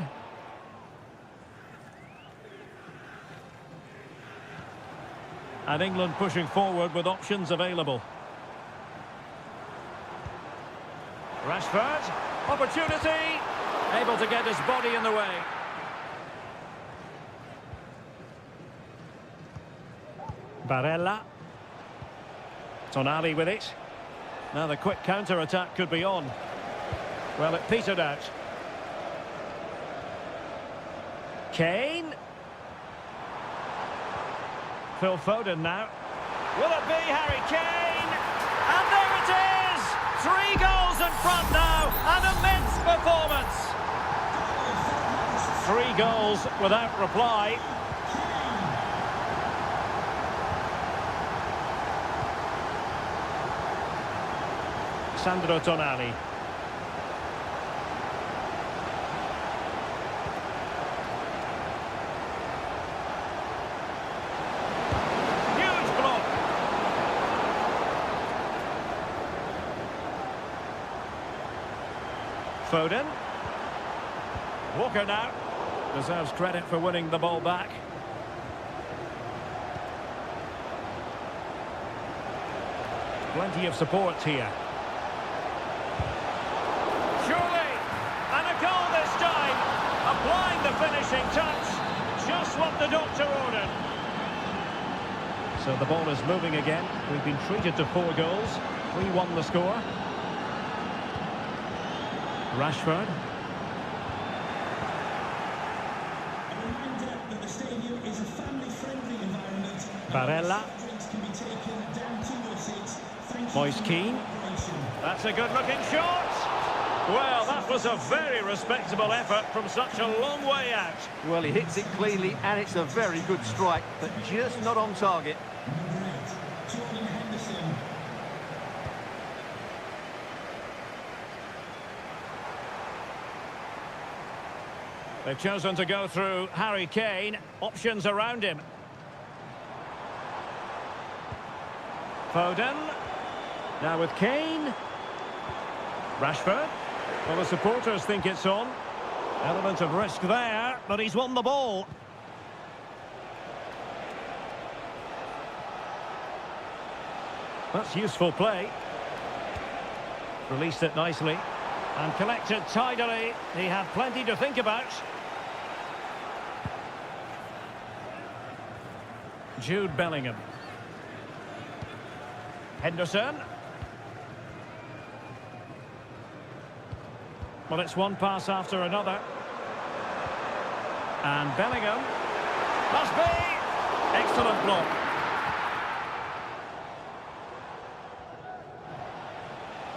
And England pushing forward with options available. Rashford. Opportunity. Able to get his body in the way. Barella. Tonali with it. Now the quick counter-attack could be on. Well, it petered out. Kane. Phil Foden now. Will it be Harry Kane? And there it is! 3 goals in front now. An immense performance. 3 goals without reply. Sandro Tonali. Huge block. Foden. Walker now. Deserves credit for winning the ball back. Plenty of support here. Surely, and a goal this time, applying the finishing touch, just what the doctor ordered. So the ball is moving again. We've been treated to 4 goals, 3-1 the score. Rashford. Barella. Moise Keane. That's a good-looking shot. Well, that was a very respectable effort from such a long way out. Well, he hits it cleanly, and it's a very good strike, but just not on target. They've chosen to go through Harry Kane. Options around him. Foden. Now with Kane. Rashford. Well, the supporters think it's on. Element of risk there, but he's won the ball. That's useful play. Released it nicely. And collected tidily. He had plenty to think about. Jude Bellingham. Henderson. Well, it's one pass after another. And Bellingham. Must be! Excellent block.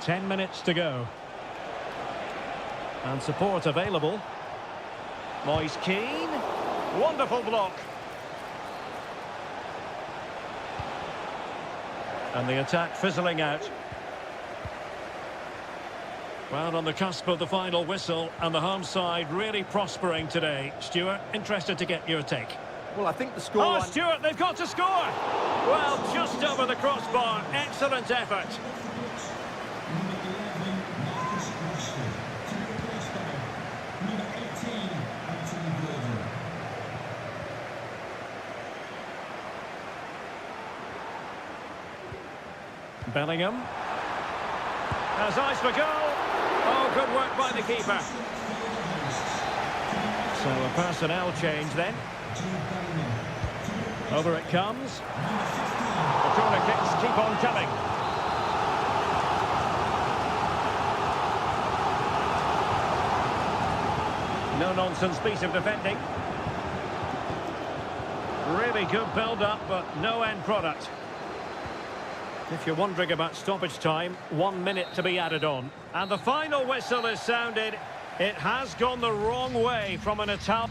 Ten minutes to go. And support available. Moise Keane. Wonderful block. And the attack fizzling out. Well, on the cusp of the final whistle, and the home side really prospering today. Stuart, interested to get your take. Well, I think the score... Oh, Stuart, they've got to score! Well, just over the crossbar. Excellent effort. Bellingham. Has eyes for goal. Oh, good work by the keeper. So a personnel change then. Over it comes. The corner kicks keep on coming. No-nonsense piece of defending. Really good build-up, but no end product. If you're wondering about stoppage time, 1 minute to be added on. And the final whistle is sounded. It has gone the wrong way from an Italian...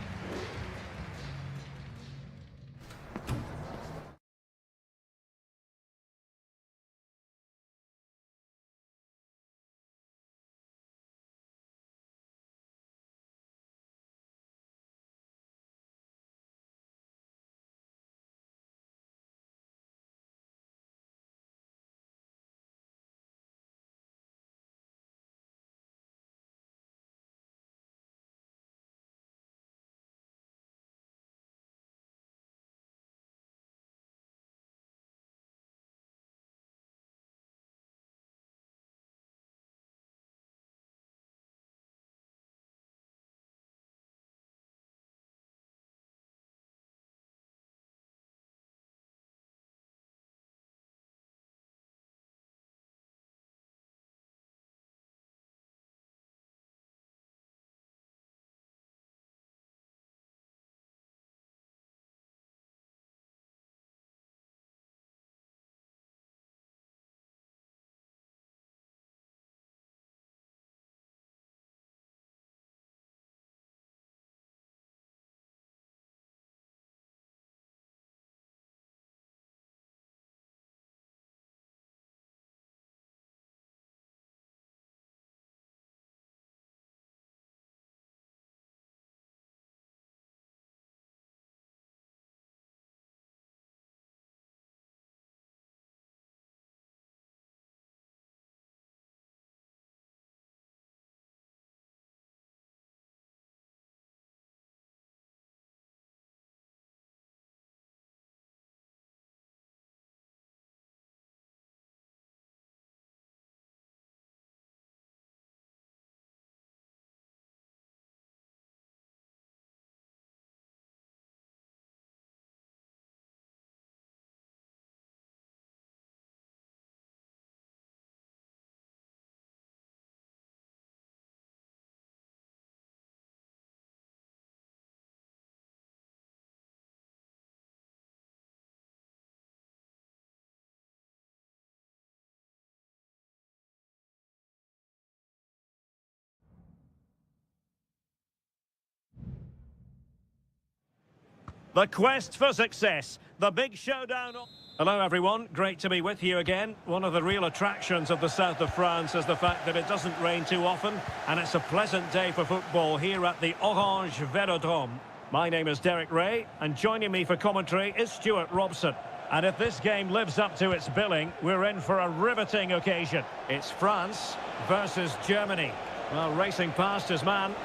The quest for success, the big showdown. Hello everyone, great to be with you again. One of the real attractions of the south of France is the fact that it doesn't rain too often, and it's a pleasant day for football here at the Orange Velodrome. My name is Derek Ray, and joining me for commentary is Stuart Robson. And if this game lives up to its billing, we're in for a riveting occasion. It's France versus Germany. Well, racing past his man.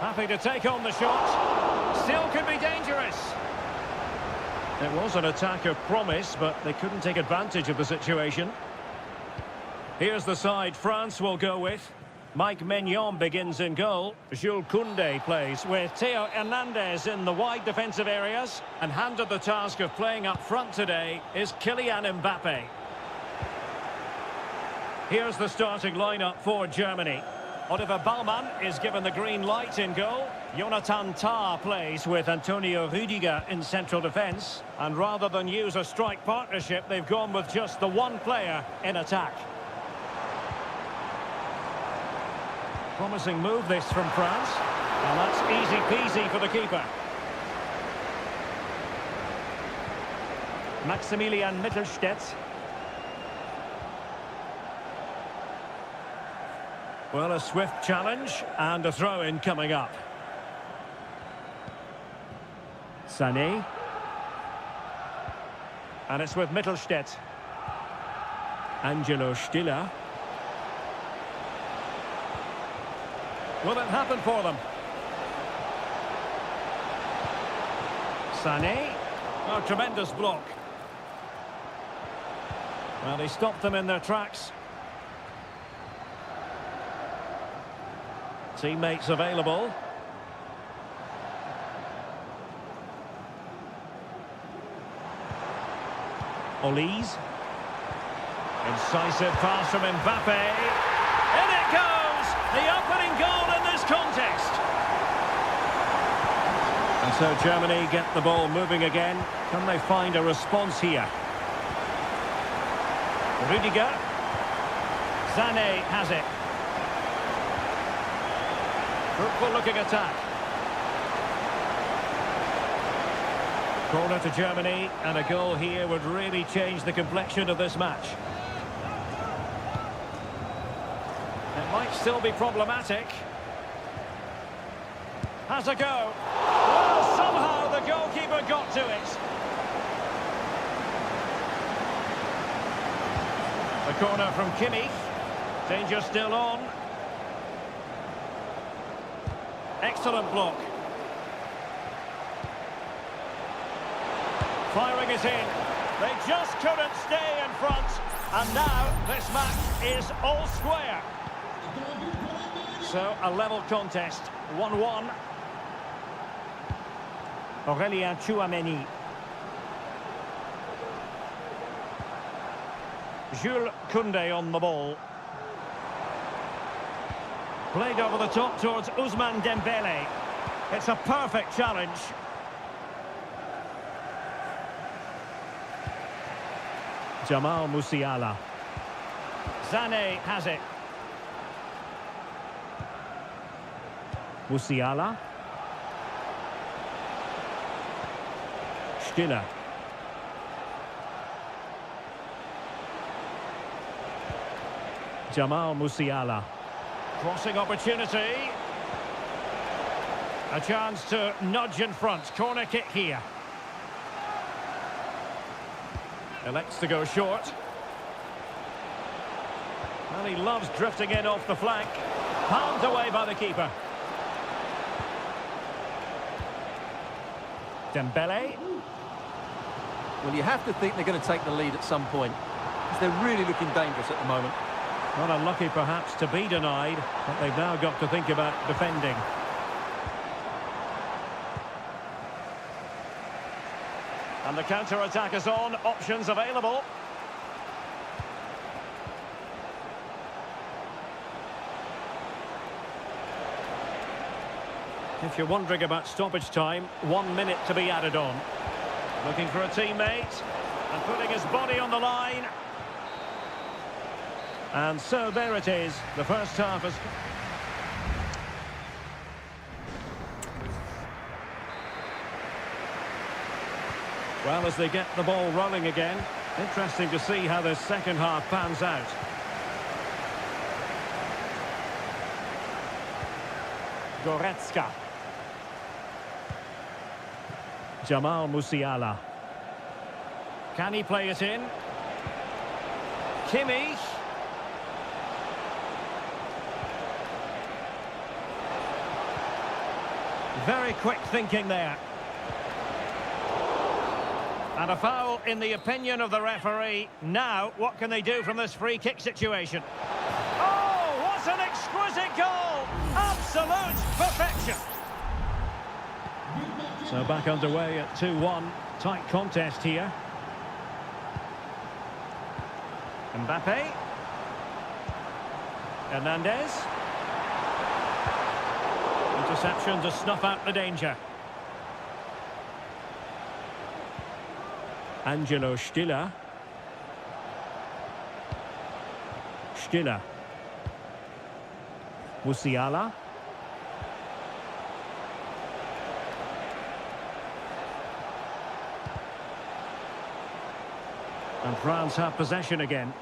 Happy to take on the shot. Still could be dangerous. It was an attack of promise, but they couldn't take advantage of the situation. Here's the side France will go with. Mike Maignan begins in goal. Jules Koundé plays with Theo Hernandez in the wide defensive areas. And handed the task of playing up front today is Kylian Mbappe. Here's the starting lineup for Germany. Oliver Baumann is given the green light in goal. Jonathan Tah plays with Antonio Rüdiger in central defence. And rather than use a strike partnership, they've gone with just the one player in attack. Promising move this from France. And that's easy peasy for the keeper. Maximilian Mittelstädt. Well, a swift challenge and a throw-in coming up. Sané. And it's with Mittelstädt. Angelo Stiller. Will it happen for them? Sané. Oh, tremendous block. Well, he stopped them in their tracks. Teammates available. Olise. Incisive pass from Mbappe. In it goes! The opening goal in this contest. And so Germany get the ball moving again. Can they find a response here? Rüdiger. Sané has it. Fruitful looking attack. Corner to Germany, and a goal here would really change the complexion of this match. It might still be problematic. Has a go. Well, somehow the goalkeeper got to it. The corner from Kimmich. Danger still on. Excellent block. Firing it in. They just couldn't stay in front. And now this match is all square. So a level contest. 1-1. Aurélien Tchouameni. Jules Koundé on the ball. Played over the top towards Ousmane Dembélé. It's a perfect challenge. Jamal Musiala. Sané has it. Musiala. Stiller. Jamal Musiala. Crossing opportunity. A chance to nudge in front. Corner kick here. Elects to go short. And he loves drifting in off the flank. Palmed away by the keeper. Dembélé. Well, you have to think they're going to take the lead at some point, because they're really looking dangerous at the moment. Not unlucky perhaps to be denied, but they've now got to think about defending. And the counter-attack is on, options available. If you're wondering about stoppage time, 1 minute to be added on. Looking for a teammate and putting his body on the line. And so there it is. The first half is... Well, as they get the ball rolling again, interesting to see how this second half pans out. Goretzka. Jamal Musiala. Can he play it in? Kimmich. Very quick thinking there. And a foul in the opinion of the referee. Now, what can they do from this free kick situation? Oh, what an exquisite goal! Absolute perfection! So back underway at 2-1. Tight contest here. Mbappe. Hernandez. Interception to snuff out the danger. Angelo Stiller. Stiller. Musiala. And France have possession again.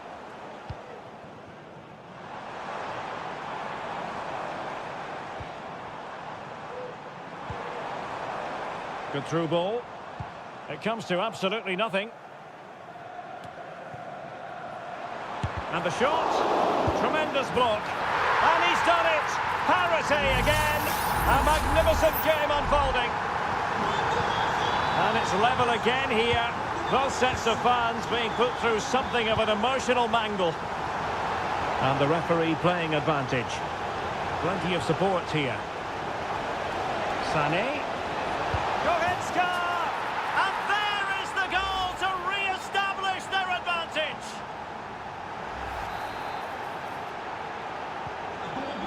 Good through ball. It comes to absolutely nothing. And the shot. Tremendous block. And he's done it. Parity again. A magnificent game unfolding. And it's level again here. Both sets of fans being put through something of an emotional mangle. And the referee playing advantage. Plenty of support here. Sané. Goretzka! And there is the goal to re-establish their advantage.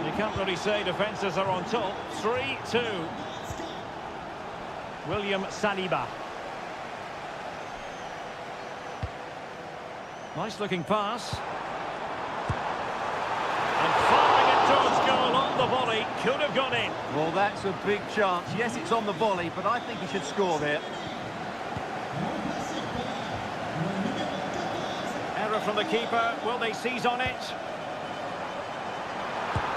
You can't really say defences are on top. 3-2. William Saliba. Nice looking pass. And firing it towards goal on the volley. Could have gone in. Well, that's a big chance. Yes, it's on the volley, but I think he should score there. Error from the keeper. Will they seize on it?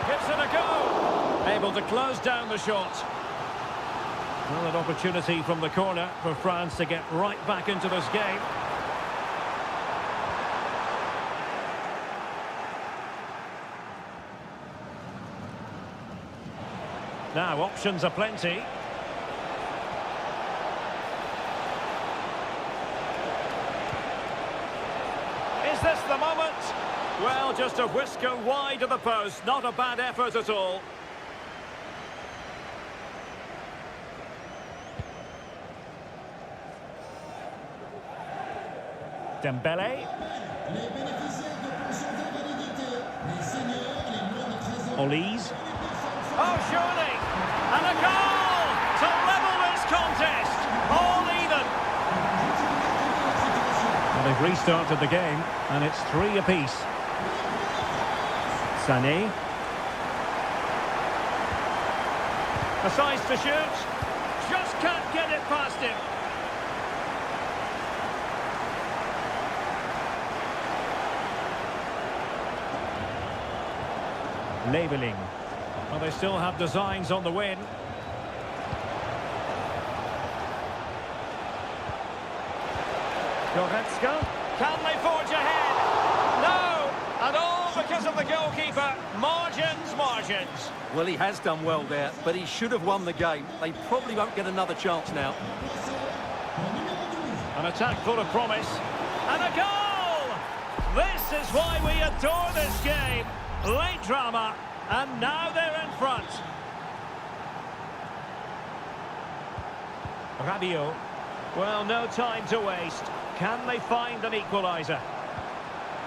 Gives it a go. Able to close down the shot. Well, an opportunity from the corner for France to get right back into this game. Now, options are plenty. Is this the moment? Well, just a whisker wide of the post. Not a bad effort at all. Dembele. Olise. Oh, surely! And a goal to level this contest. All even. Well, they've restarted the game, and it's 3 apiece. Sané. A size to shoot. Just can't get it past him. Labelling. Well, they still have designs on the win. Goretzka. Can they forge ahead? No! And all because of the goalkeeper. Margins, margins. Well, he has done well there, but he should have won the game. They probably won't get another chance now. An attack full of promise. And a goal! This is why we adore this game. Late drama. And now they're in front. Rabiot. Well, no time to waste. Can they find an equaliser?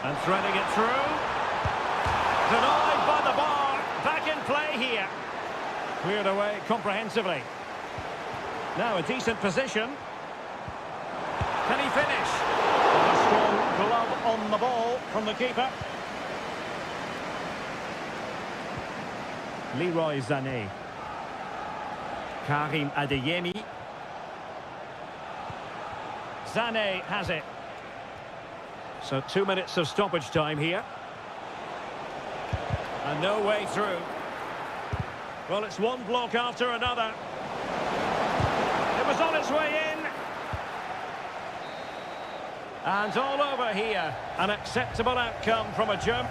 And threading it through. Denied by the bar. Back in play here. Cleared away comprehensively. Now a decent position. Can he finish? A strong glove on the ball from the keeper. Leroy Sané. Karim Adeyemi. Zane has it. So 2 minutes of stoppage time here. And no way through. Well, it's one block after another. It was on its way in. And all over here. An acceptable outcome from a jump.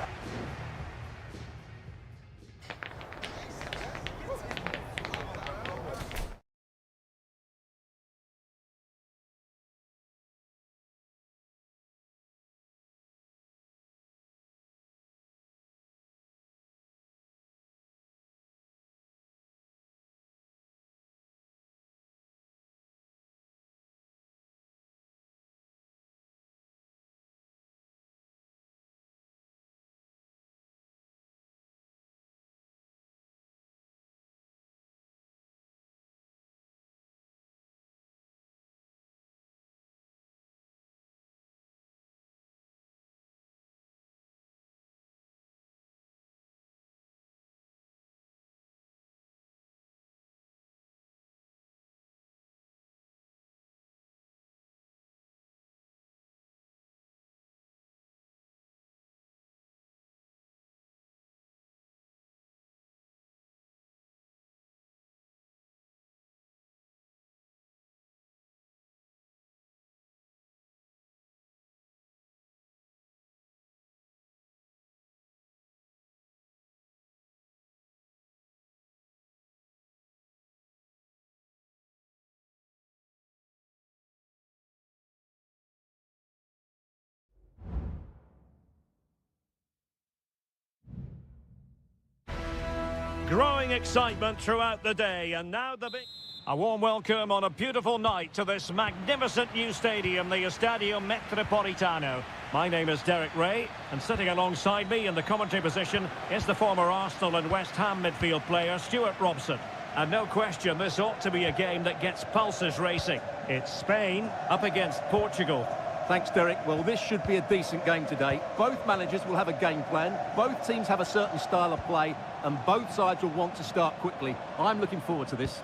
Growing excitement throughout the day, and now the big... A warm welcome on a beautiful night to this magnificent new stadium, the Estadio Metropolitano. My name is Derek Ray, and sitting alongside me in the commentary position is the former Arsenal and West Ham midfield player, Stuart Robson. And no question, this ought to be a game that gets pulses racing. It's Spain up against Portugal. Thanks, Derek. Well, this should be a decent game today. Both managers will have a game plan. Both teams have a certain style of play, and both sides will want to start quickly. I'm looking forward to this.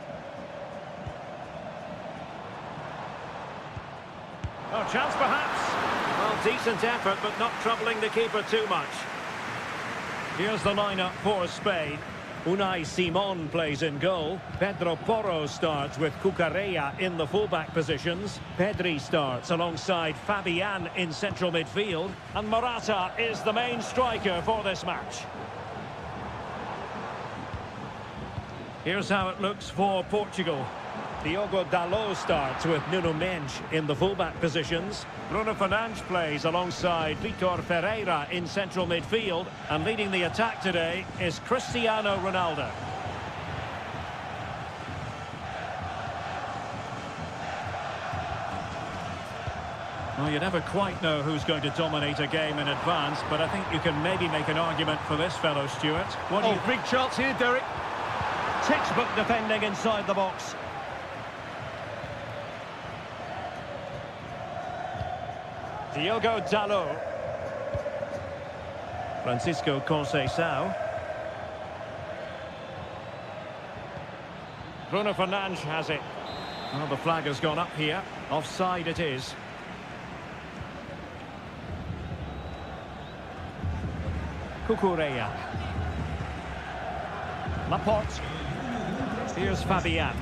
Oh, chance perhaps. Well, decent effort, but not troubling the keeper too much. Here's the lineup for Spain. Unai Simon plays in goal. Pedro Porro starts with Cucurella in the fullback positions. Pedri starts alongside Fabian in central midfield. And Morata is the main striker for this match. Here's how it looks for Portugal. Diogo Dalot starts with Nuno Mendes in the fullback positions. Bruno Fernandes plays alongside Vitor Ferreira in central midfield. And leading the attack today is Cristiano Ronaldo. Well, you never quite know who's going to dominate a game in advance, but I think you can maybe make an argument for this fellow, Stuart. What do you... big chance here, Derek. Textbook defending inside the box. Diogo Dalot. Francisco Conceição. Bruno Fernandes has it. Well, the flag has gone up here. Offside it is. Cucurella. Laporte. Here's Fabian.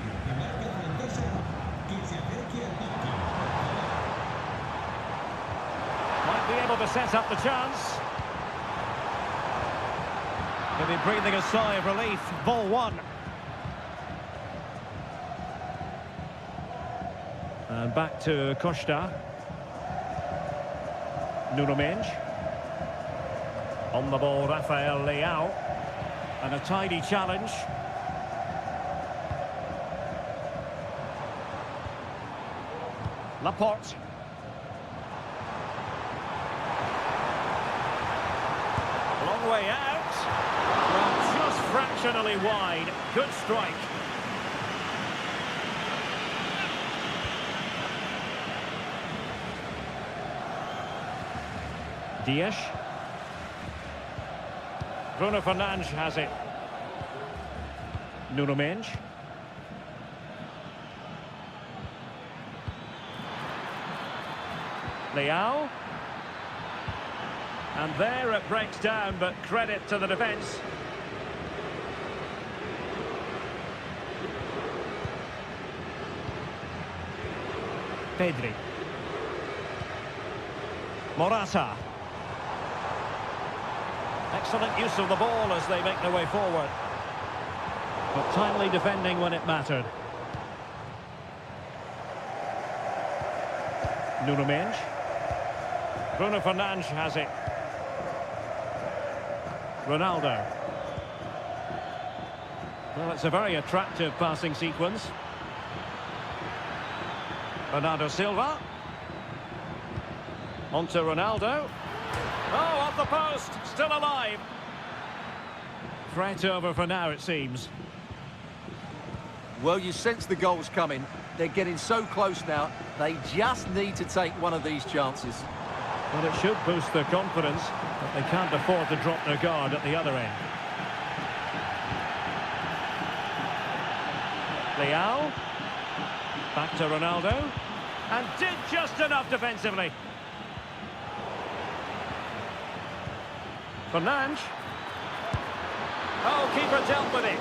Might be able to set up the chance. Maybe breathing a sigh of relief. Ball one. And back to Costa. Nuno Mendes. On the ball, Rafael Leao. And a tidy challenge. Laporte. Long way out. Well, just fractionally wide. Good strike. Dias. Bruno Fernandes has it. Nuno Mendes. Leao. And there it breaks down, but credit to the defence. Pedri. Morata. Excellent use of the ball as they make their way forward. But timely defending when it mattered. Nuno Mendes. Bruno Fernandes has it. Ronaldo. Well, it's a very attractive passing sequence. Bernardo Silva. On to Ronaldo. Oh, off the post. Still alive. Threat over for now, it seems. Well, you sense the goal's coming. They're getting so close now. They just need to take one of these chances. Well, it should boost their confidence, but they can't afford to drop their guard at the other end. Leao. Back to Ronaldo. And did just enough defensively. Fernandes. Oh, keeper dealt with it.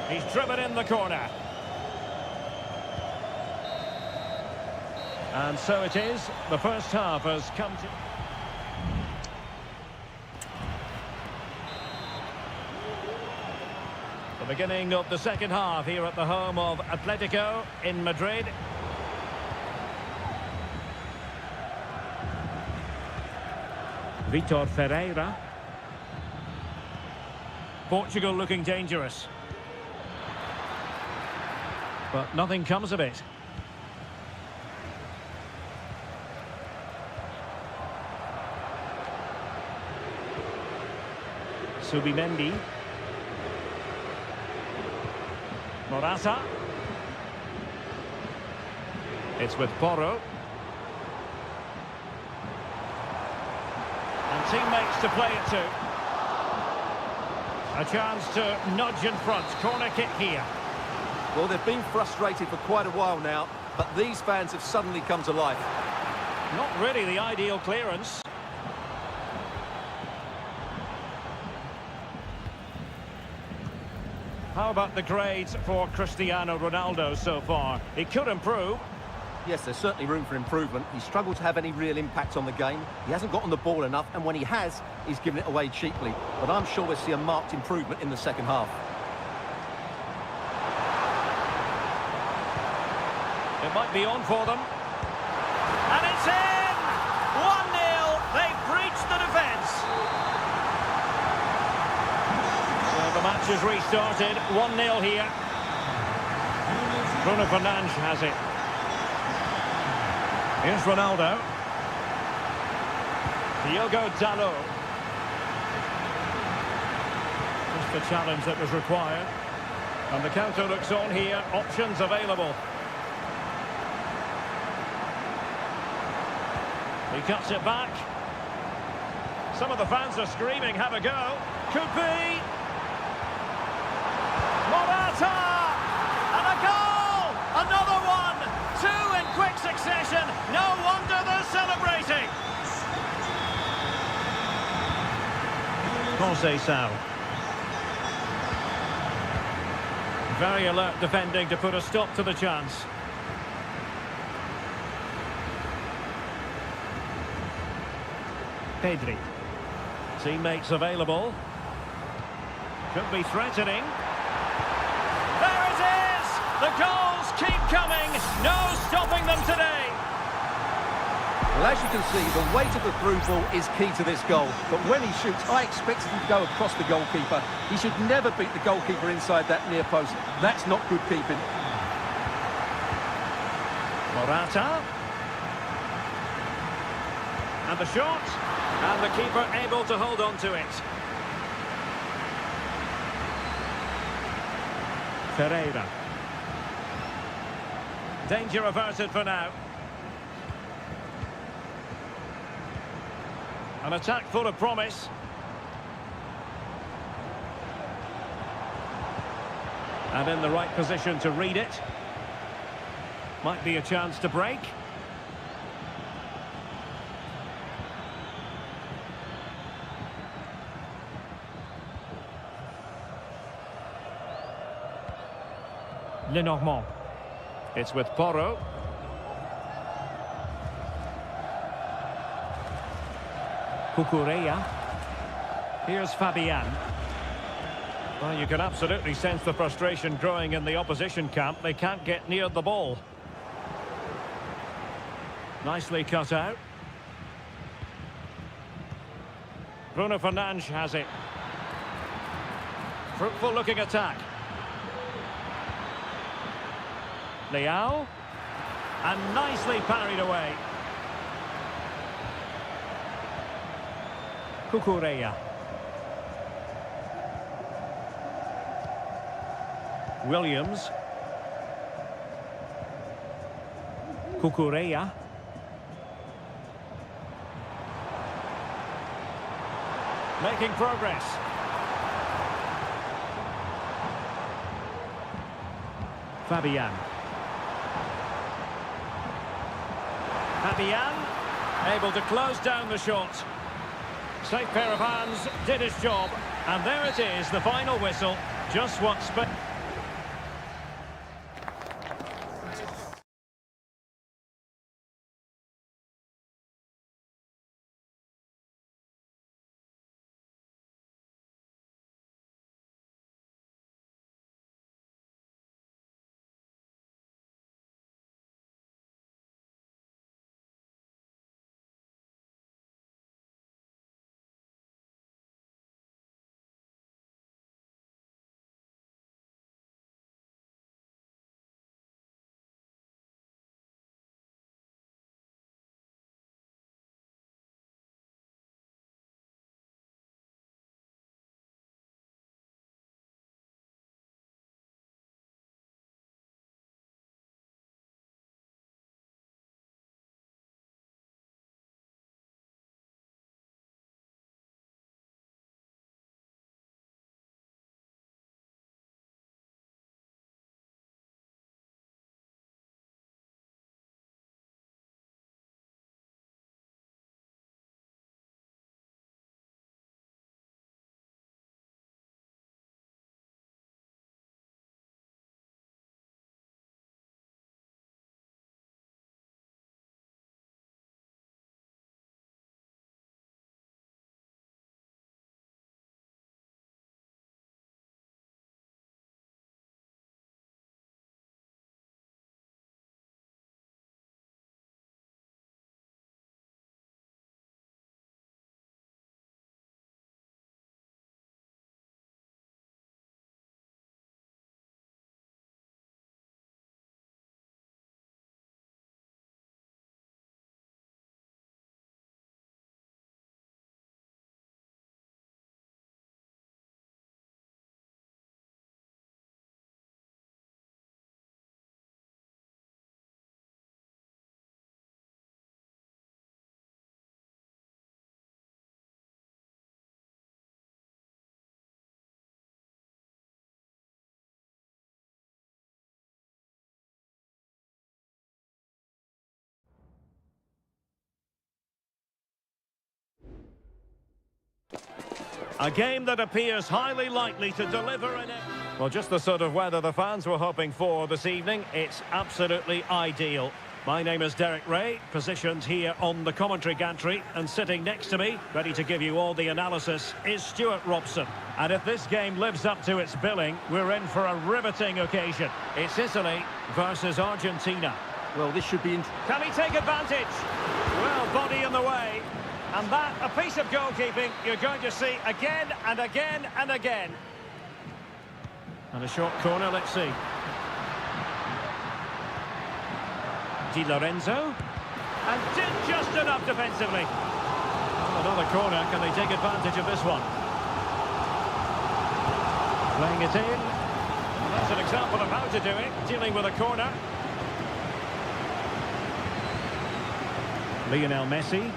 He's driven in the corner. And so it is. The first half has come to... The beginning of the second half here at the home of Atletico in Madrid. Vitor Ferreira. Portugal looking dangerous. But nothing comes of it. Subimendi. Morata. It's with Porro. And teammates to play it to. A chance to nudge in front. Corner kick here. Well, they've been frustrated for quite a while now, but these fans have suddenly come to life. Not really the ideal clearance. How about the grades for Cristiano Ronaldo so far? He could improve. Yes, there's certainly room for improvement. He's struggled to have any real impact on the game. He hasn't gotten the ball enough, and when he has, he's given it away cheaply. But I'm sure we'll see a marked improvement in the second half. It might be on for them. And it's in! 1-0. They've breached the defence. So the match has restarted. 1-0 here. Bruno Fernandes has it. Here's Ronaldo. Diogo Dalot. Just the challenge that was required. And the counter looks on here. Options available. He cuts it back. Some of the fans are screaming, have a go. Could be. Morata! And a goal! Another one! Two in quick succession. No wonder they're celebrating. Conceição. Very alert defending to put a stop to the chance. Pedri. Teammates available. Could be threatening. There it is! The goals keep coming. No stopping them today. Well, as you can see, the weight of the through ball is key to this goal. But when he shoots, I expected him to go across the goalkeeper. He should never beat the goalkeeper inside that near post. That's not good keeping. Morata. And the shot. And the keeper able to hold on to it. Ferreira. Danger averted for now. An attack full of promise. And in the right position to read it. Might be a chance to break. Lenormand. It's with Porro. Cucurella. Here's Fabian. Well, you can absolutely sense the frustration growing in the opposition camp. They can't get near the ball. Nicely cut out. Bruno Fernandes has it. Fruitful looking attack. Leao. And nicely parried away. Cucurella. Williams. Cucurella. Making progress. Fabian. Fabian, able to close down the shot. Safe pair of hands, did his job. And there it is, the final whistle. Just what a game that appears highly likely to deliver an... Well, just the sort of weather the fans were hoping for this evening. It's absolutely ideal. My name is Derek Ray, positioned here on the commentary gantry, and sitting next to me, ready to give you all the analysis, is Stuart Robson. And if this game lives up to its billing, we're in for a riveting occasion. It's Italy versus Argentina. Well, this should be... Can he take advantage? Well, body in the way. And that, a piece of goalkeeping you're going to see again and again and again. And a short corner, let's see. Di Lorenzo. And did just enough defensively. Another corner, can they take advantage of this one? Playing it in. And that's an example of how to do it, dealing with a corner. Lionel Messi.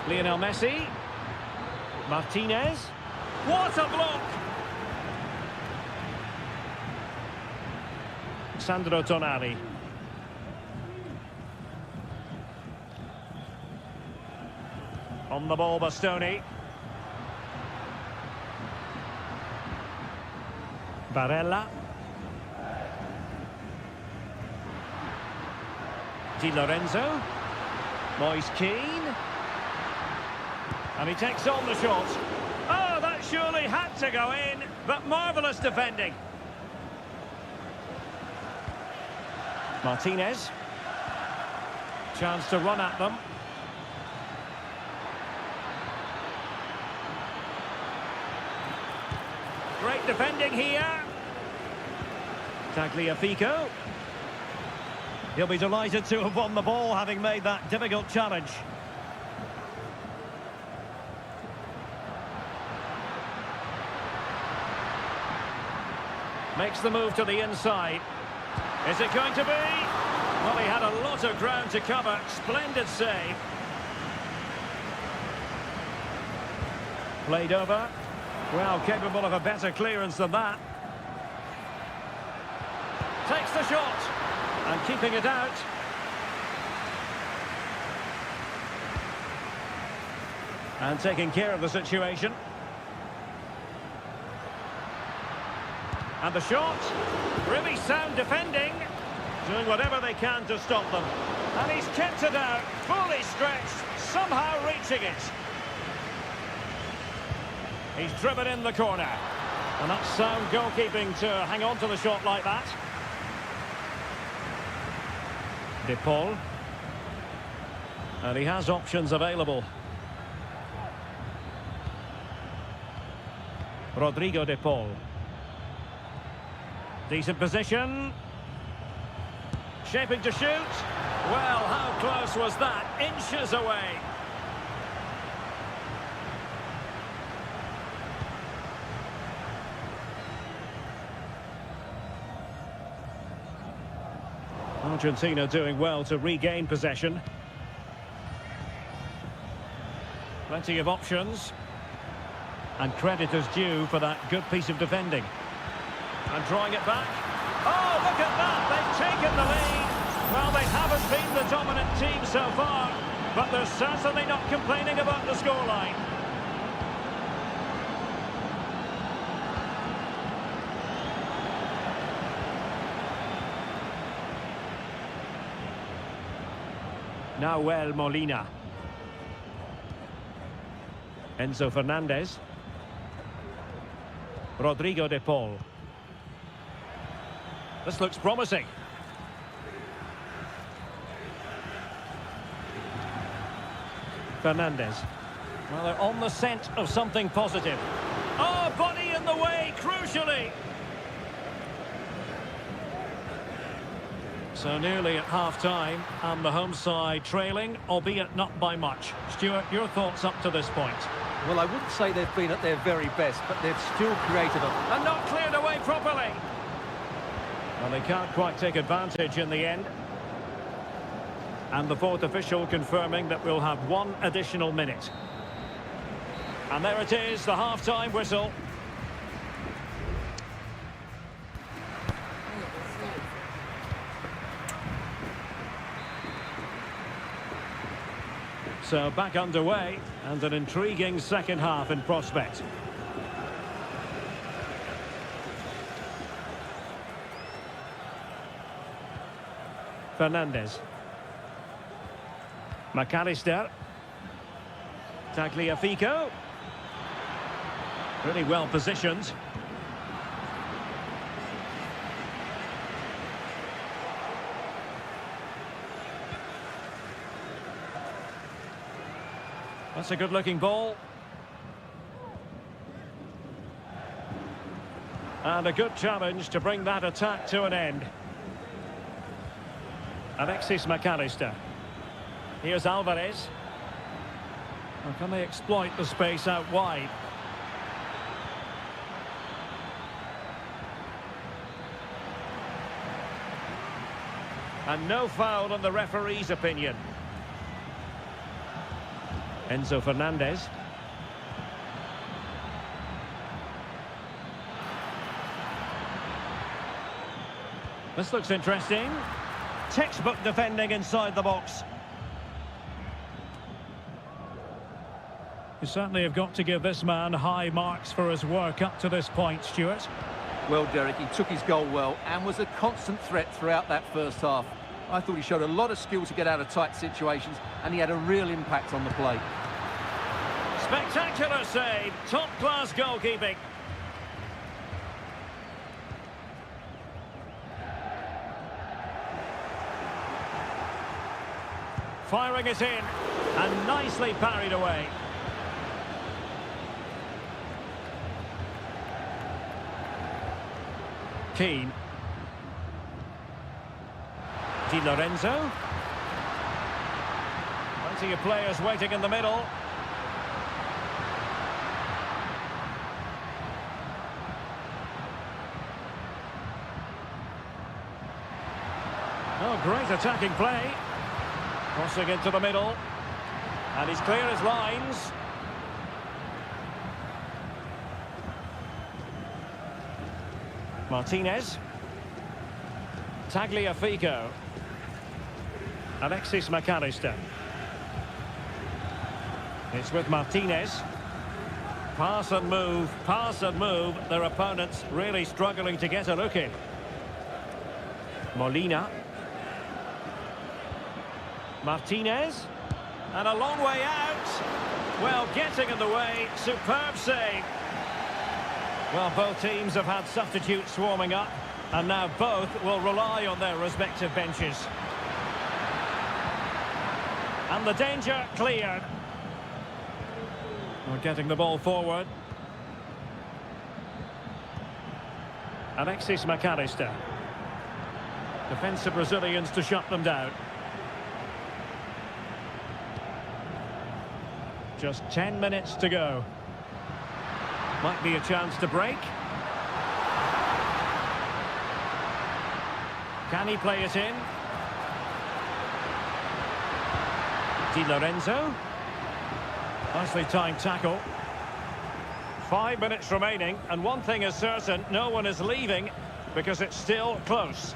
Lionel Messi. Martinez. What a block! Sandro Tonali. On the ball, Bastoni. Barella. Di Lorenzo. Moise Keane. And he takes on the shot. Oh, that surely had to go in, but marvellous defending. Martinez. Chance to run at them. Great defending here. Tagliafico. He'll be delighted to have won the ball, having made that difficult challenge. Makes the move to the inside. Is it going to be? Well, he had a lot of ground to cover. Splendid save. Played over. Well, capable of a better clearance than that. Takes the shot. And keeping it out. And taking care of the situation. And the shot. Really sound defending. Doing whatever they can to stop them. And he's kept it out. Fully stretched. Somehow reaching it. He's driven in the corner. And that's sound goalkeeping to hang on to the shot like that. De Paul. And he has options available. Rodrigo De Paul. Decent position. Shaping to shoot. Well, how close was that? Inches away. Argentina doing well to regain possession. Plenty of options. And credit is due for that good piece of defending. And drawing it back. Oh, look at that! They've taken the lead. Well, they haven't been the dominant team so far, but they're certainly not complaining about the scoreline. Nahuel Molina. Enzo Fernandez. Rodrigo De Paul. This looks promising. Fernandez. Well, they're on the scent of something positive. Oh, body in the way, crucially. So nearly at half-time, and the home side trailing, albeit not by much. Stuart, your thoughts up to this point? Well, I wouldn't say they've been at their very best, but they've still created a... And not cleared away properly. Well, they can't quite take advantage in the end. And the fourth official confirming that we'll have one additional minute. And there it is, the half-time whistle. So back underway, and an intriguing second half in prospect. Fernandez. McAllister. Tagliafico. Really well positioned. That's a good-looking ball. And a good challenge to bring that attack to an end. Alexis McAllister. Here's Alvarez. Well, can they exploit the space out wide? And no foul in the referee's opinion. Enzo Fernandez. This looks interesting. Textbook defending inside the box. You certainly have got to give this man high marks for his work up to this point, Stuart. Well, Derek, he took his goal well and was a constant threat throughout that first half. I thought he showed a lot of skill to get out of tight situations, and he had a real impact on the play. Spectacular save, top-class goalkeeping. Firing it in, and nicely parried away. Keane. Di Lorenzo. Plenty of players waiting in the middle. Oh, great attacking play. Crossing into the middle. And he's clear as lines. Martinez. Tagliafico. Alexis McAllister. It's with Martinez. Pass and move, pass and move. Their opponents really struggling to get a look in. Molina. Martinez. And a long way out. Well, getting in the way. Superb save. Well, both teams have had substitutes swarming up, and now both will rely on their respective benches. And the danger cleared. We're getting the ball forward. Alexis McAllister. Defensive Brazilians to shut them down. Just 10 minutes to go. Might be a chance to break. Can he play it in? Di Lorenzo. Nicely timed tackle. 5 minutes remaining, and one thing is certain, no one is leaving because it's still close.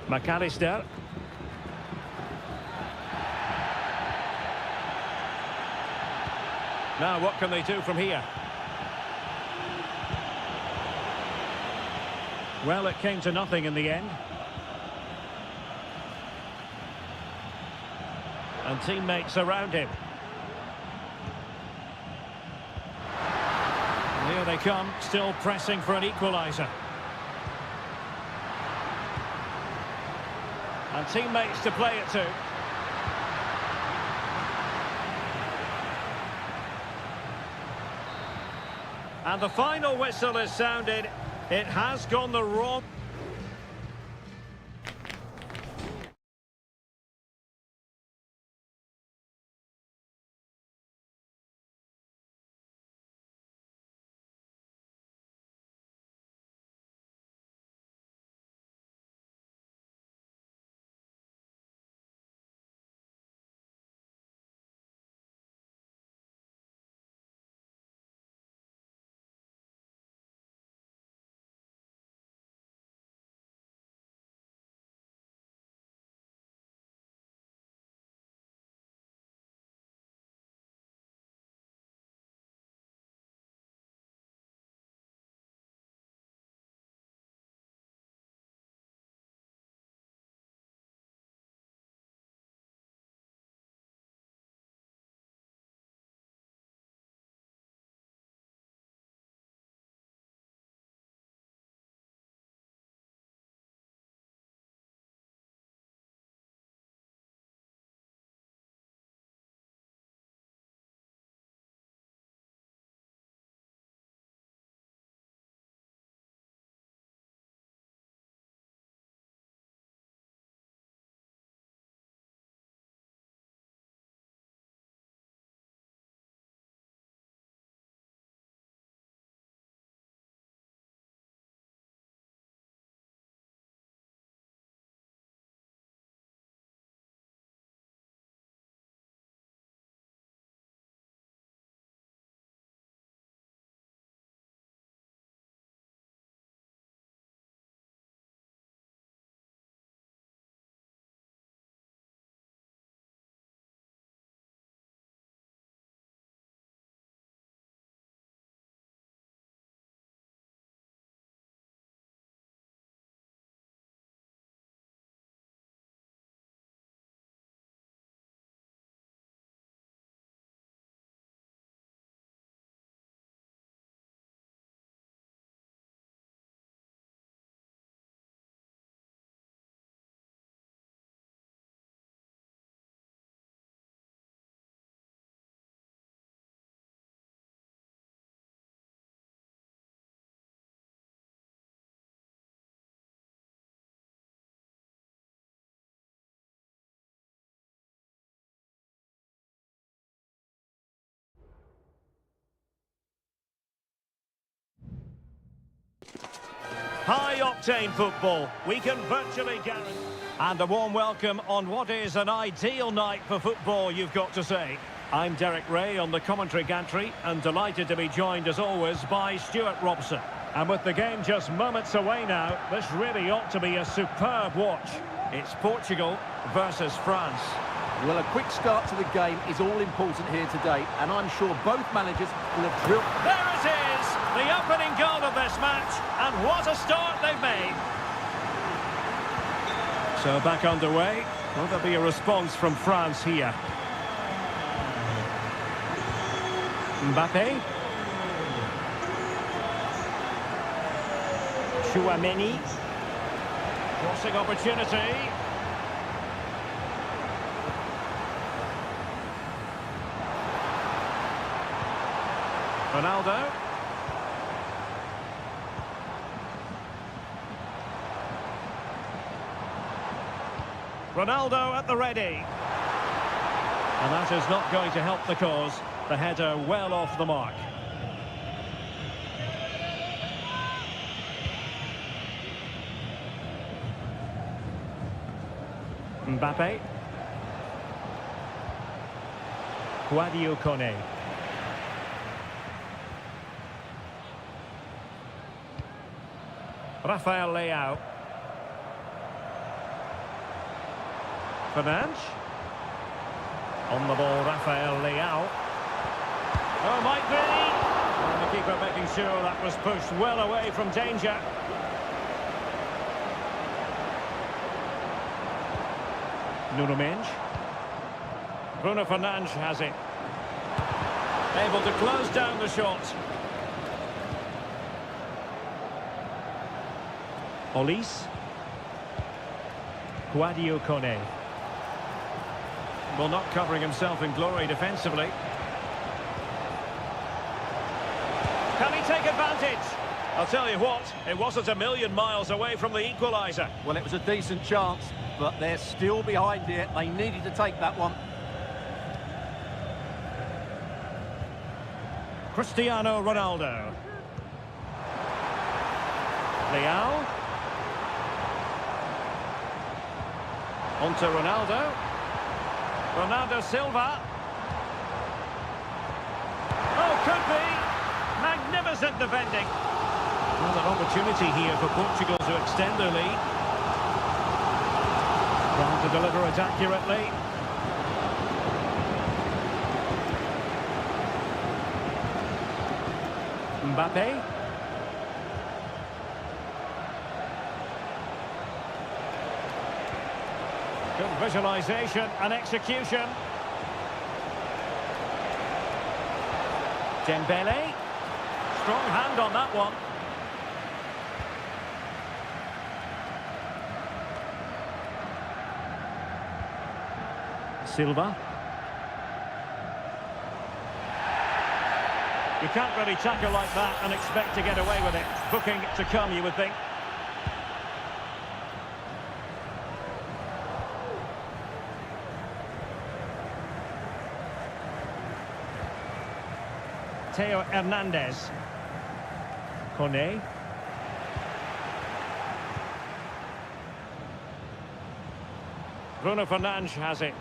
McAllister. Now what can they do from here? Well, it came to nothing in the end. And teammates around him. Here they come, still pressing for an equaliser. And teammates to play it to. And the final whistle is sounded. It has gone the wrong... High-octane football. We can virtually guarantee. And a warm welcome on what is an ideal night for football, you've got to say. I'm Derek Ray on the commentary gantry and delighted to be joined as always by Stuart Robson. And with the game just moments away now, this really ought to be a superb watch. It's Portugal versus France. Well, a quick start to the game is all important here today, and I'm sure both managers will have drilled. There it is, the opening goal of this match, and what a start they've made. So back underway. Will there be a response from France here? Mbappe. Chouameni. Crossing opportunity. Ronaldo. Ronaldo at the ready. And that is not going to help the cause. The header well off the mark. Mbappe. Kone. Rafael Leao. Fernandes. On the ball, Rafael Leao. Oh, might be. And the keeper making sure that was pushed well away from danger. Nuno Mendes. Bruno Fernandes has it. Able to close down the shot. Olise. Kone. Well, not covering himself in glory defensively. Can he take advantage? I'll tell you what, it wasn't a million miles away from the equaliser. Well, it was a decent chance, but they're still behind here. They needed to take that one. Cristiano Ronaldo. Leao. Onto Ronaldo. Ronaldo Silva. Oh, could be. Magnificent defending. Well, an opportunity here for Portugal to extend their lead. Trying to deliver it accurately. Mbappe. Good visualisation and execution. Dembele. Strong hand on that one. Silva. You can't really tackle like that and expect to get away with it. Booking to come, you would think. Theo Hernandez. Kone. Bruno Fernandes has it.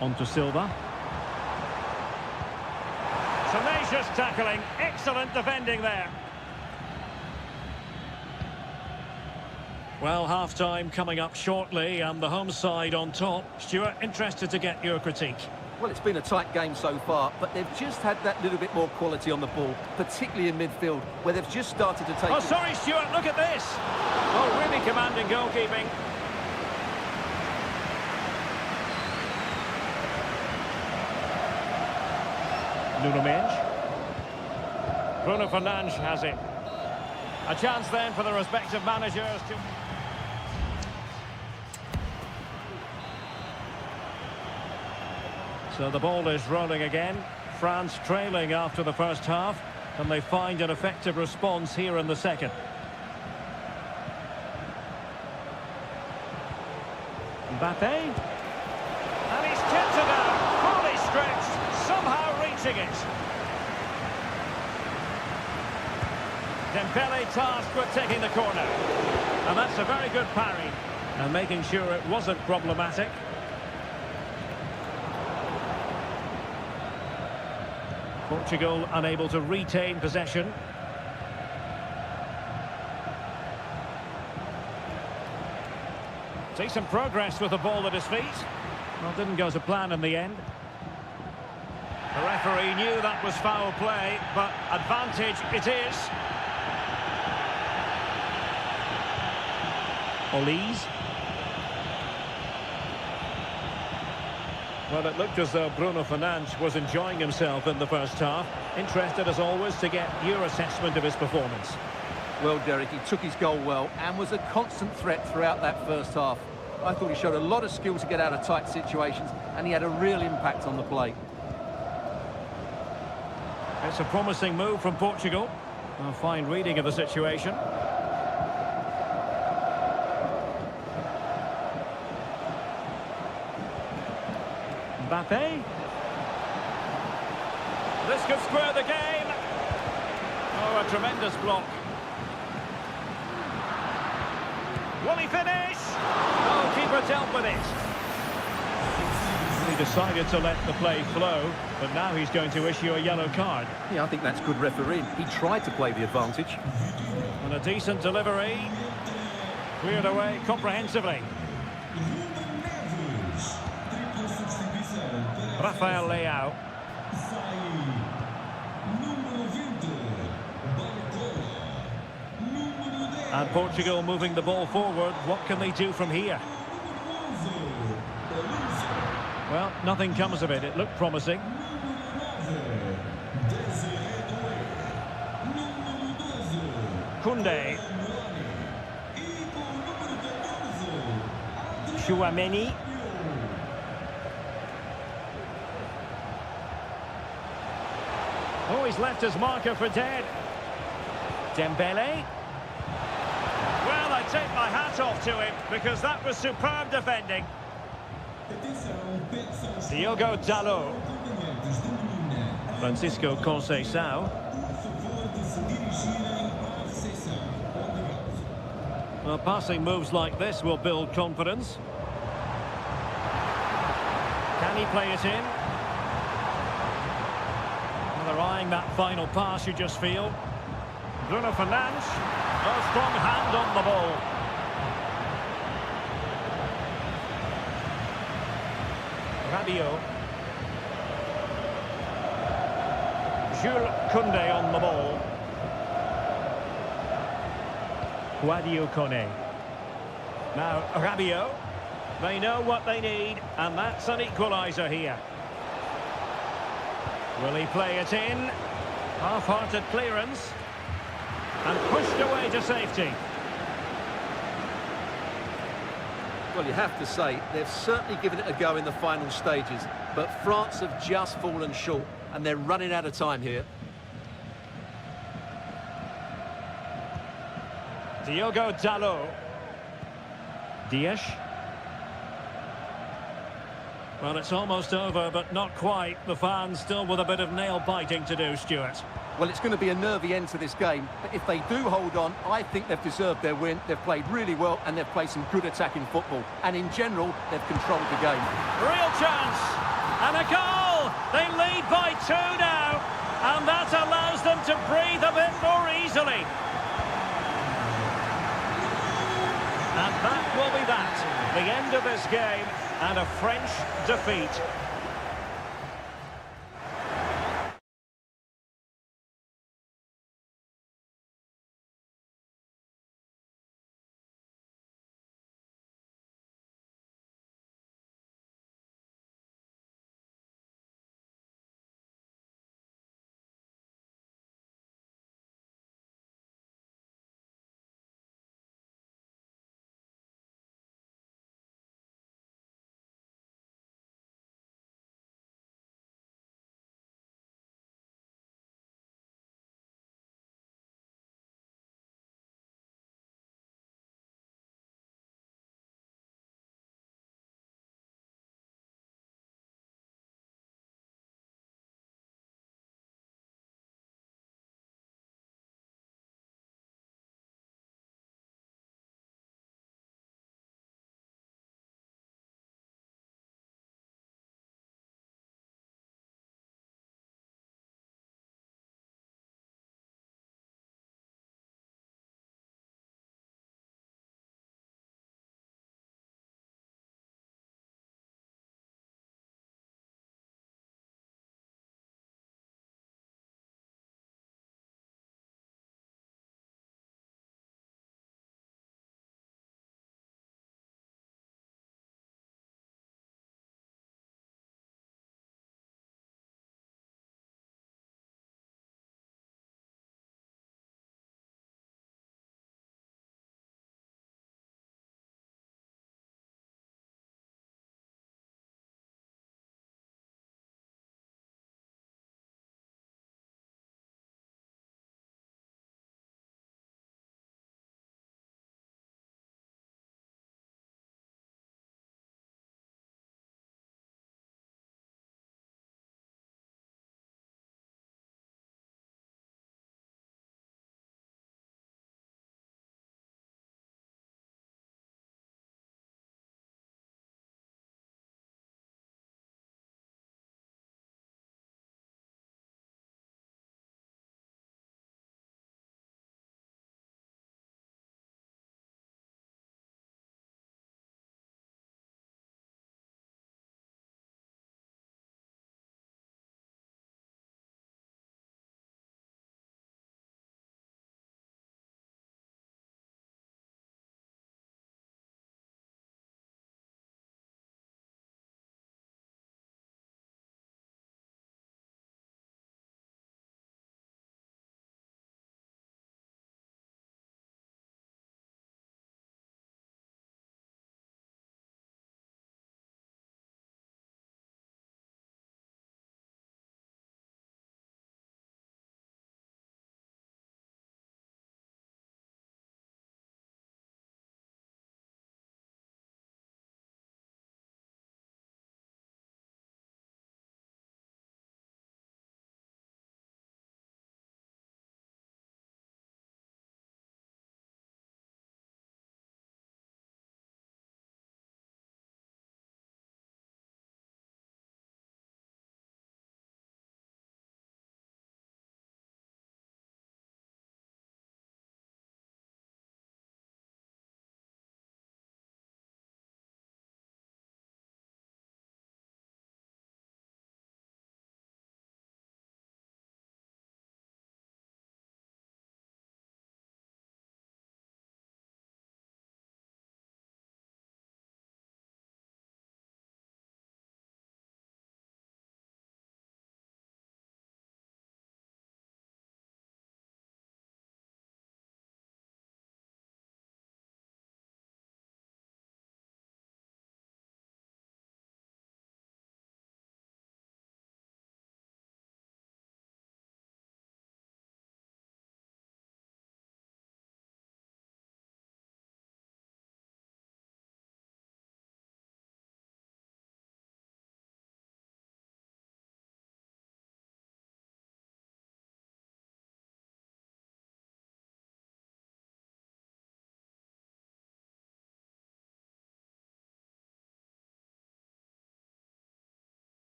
On to Silva. Tenacious tackling. Excellent defending there. Well, half-time coming up shortly and the home side on top. Stuart, interested to get your critique. Well, it's been a tight game so far, but they've just had that little bit more quality on the ball, particularly in midfield, where they've just started to take... Oh, sorry, Stuart, look at this. Oh, really commanding goalkeeping. Nuno Mendes. Bruno Fernandes has it. A chance then for the respective managers to... So the ball is rolling again. France trailing after the first half. Can they find an effective response here in the second? Mbappe. And he's kept it out. reaching it. Dembele tasked with taking the corner. And that's a very good parry. And making sure it wasn't problematic. Portugal unable to retain possession. Decent progress with the ball at his feet. Well, didn't go to plan in the end. The referee knew that was foul play, but advantage it is. Olise. Well, it looked as though Bruno Fernandes was enjoying himself in the first half. Interested, as always, to get your assessment of his performance. Well, Derek, he took his goal well and was a constant threat throughout that first half. I thought he showed a lot of skill to get out of tight situations, and he had a real impact on the play. It's a promising move from Portugal. A fine reading of the situation. Mbappe. This could square the game. Oh, a tremendous block. Will he finish? Oh, keeper dealt with it. He decided to let the play flow, but now he's going to issue a yellow card. Yeah, I think that's good refereeing. He tried to play the advantage. And a decent delivery. Cleared away comprehensively. Rafael Leao. And Portugal moving the ball forward. What can they do from here? Well, nothing comes of it. It looked promising. Koundé. Chouameni. Oh, he's left his marker for dead. Dembele. Well, I take my hat off to him because that was superb defending. Diogo Dalot. Francisco Conceição. Well, passing moves like this will build confidence. Can he play it in? Well, they're eyeing that final pass, you just feel. Bruno Fernandes. A strong hand on the ball. Rabiot. Jules Koundé on the ball. Sadio Kone. Now Rabiot. They know what they need, and that's an equaliser here. Will he play it in? Half-hearted clearance. And pushed away to safety. Well, you have to say, they've certainly given it a go in the final stages, but France have just fallen short, and they're running out of time here. Diogo Dalot. Dias. Well, it's almost over, but not quite. The fans still with a bit of nail-biting to do, Stuart. Well, it's going to be a nervy end to this game, but if they do hold on, I think they've deserved their win. They've played really well, and they've played some good attacking football. And in general, they've controlled the game. Real chance! And a goal! They lead by 2 now, and that allows them to breathe a bit more easily. And that will be that. The end of this game, and a French defeat.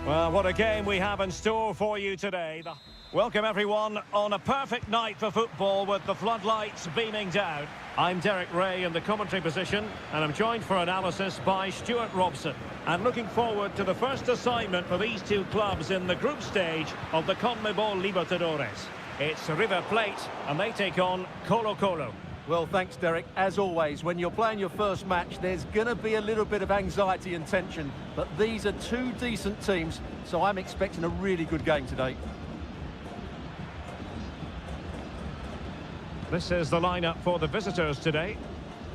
Well, what a game we have in store for you today. Welcome everyone on a perfect night for football with the floodlights beaming down. I'm Derek Ray in the commentary position and I'm joined for analysis by Stuart Robson. And looking forward to the first assignment for these two clubs in the group stage of the CONMEBOL Libertadores. It's River Plate and they take on Colo-Colo. Well, thanks, Derek. As always, when you're playing your first match, there's going to be a little bit of anxiety and tension. But these are two decent teams, so I'm expecting a really good game today. This is the lineup for the visitors today.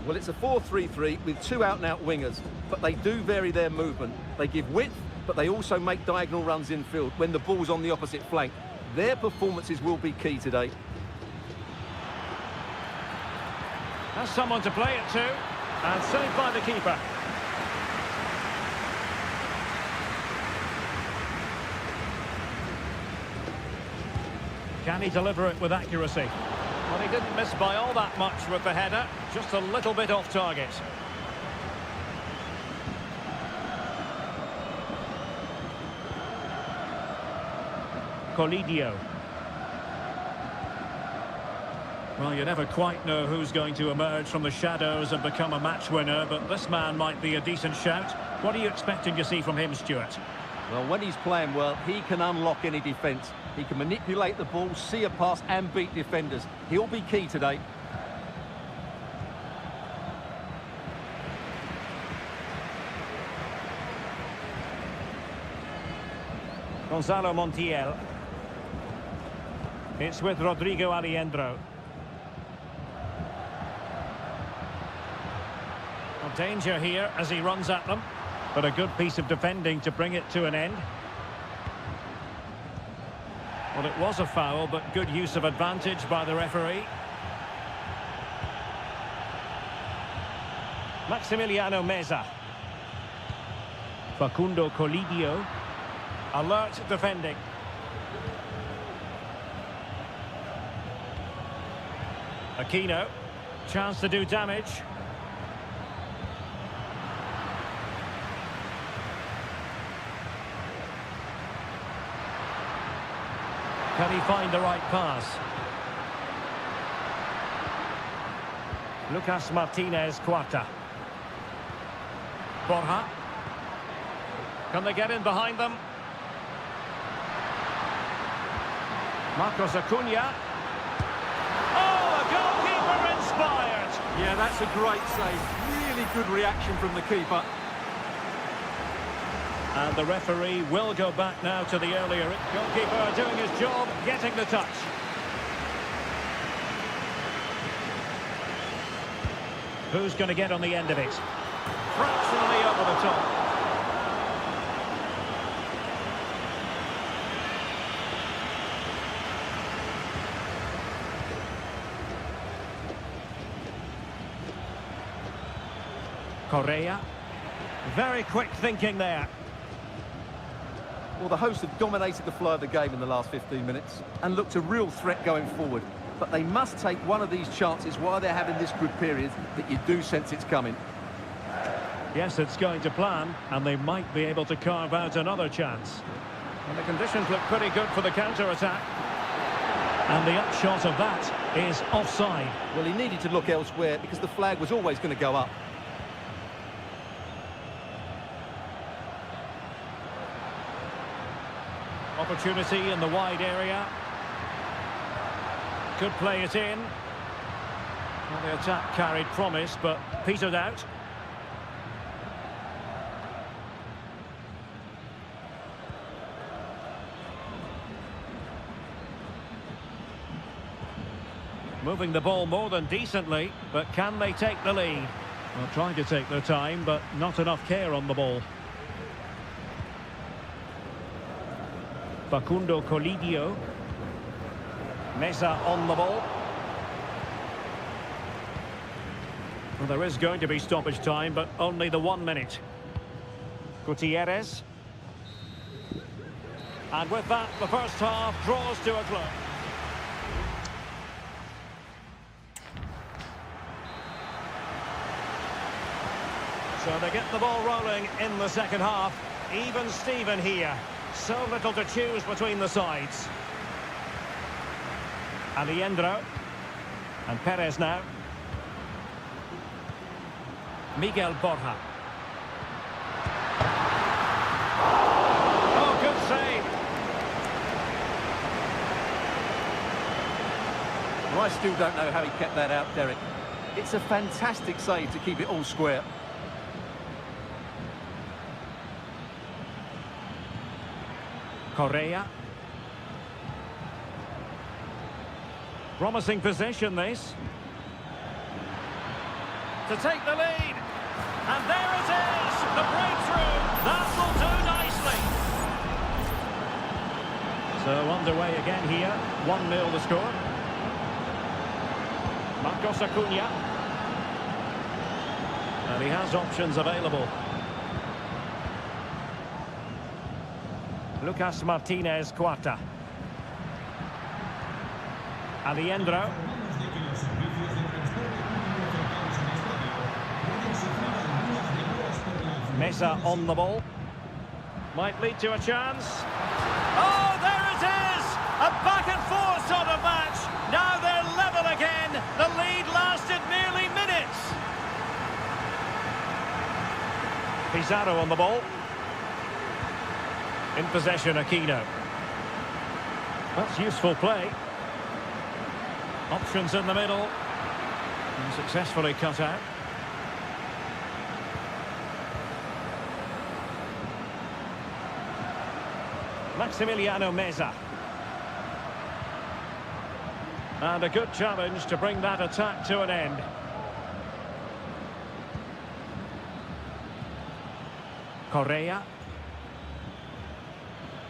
Well, it's a 4-3-3 with two out-and-out wingers, but they do vary their movement. They give width, but they also make diagonal runs infield when the ball's on the opposite flank. Their performances will be key today. Has someone to play it to, and saved by the keeper. Can he deliver it with accuracy? Well, he didn't miss by all that much with the header, just a little bit off target. Colidio. Well, you never quite know who's going to emerge from the shadows and become a match winner, but this man might be a decent shout. What are you expecting to see from him, Stuart? Well, when he's playing well, he can unlock any defence. He can manipulate the ball, see a pass and beat defenders. He'll be key today. Gonzalo Montiel. It's with Rodrigo Alejandro. Danger here as he runs at them, but a good piece of defending to bring it to an end. Well, it was a foul, but good use of advantage by the referee. Maximiliano Meza. Facundo Colidio. Alert defending. Aquino. Chance to do damage. Can he find the right pass? Lucas Martinez Cuarta. Borja. Can they get in behind them? Marcos Acuna. Oh, the goalkeeper inspired! Yeah, that's a great save. Really good reaction from the keeper. And the referee will go back now to the earlier. Goalkeeper doing his job, getting the touch. Who's going to get on the end of it? Fractionally over the top. Correa. Very quick thinking there. Well, the hosts have dominated the flow of the game in the last 15 minutes and looked a real threat going forward. But they must take one of these chances while they're having this good period that you do sense it's coming. Yes, it's going to plan, and they might be able to carve out another chance. And the conditions look pretty good for the counter-attack. And the upshot of that is offside. Well, he needed to look elsewhere because the flag was always going to go up. Opportunity in the wide area. Could play it in. Well, the attack carried promise, but petered out. Moving the ball more than decently, but can they take the lead? Well, trying to take their time, but not enough care on the ball. Facundo Colidio. Meza on the ball. Well, there is going to be stoppage time, but only the 1 minute. Gutierrez. And with that, the first half draws to a close. So they get the ball rolling in the second half. Even Steven here. So little to choose between the sides. Aliendro. And Perez now. Miguel Borja. Oh, good save. Well, I still don't know how he kept that out, Derek. It's a fantastic save to keep it all square. Correa. Promising possession, this. To take the lead. And there it is! The breakthrough! That will do nicely. So underway again here. 1-0 the score. Marcos Acuna. And he has options available. Lucas Martinez Cuarta. Aliendro. Mesa on the ball. Might lead to a chance. Oh, there it is! A back and forth sort of match. Now they're level again. The lead lasted merely minutes. Pizarro on the ball. In possession, Aquino. That's useful play. Options in the middle. And successfully cut out. Maximiliano Meza. And a good challenge to bring that attack to an end. Correa.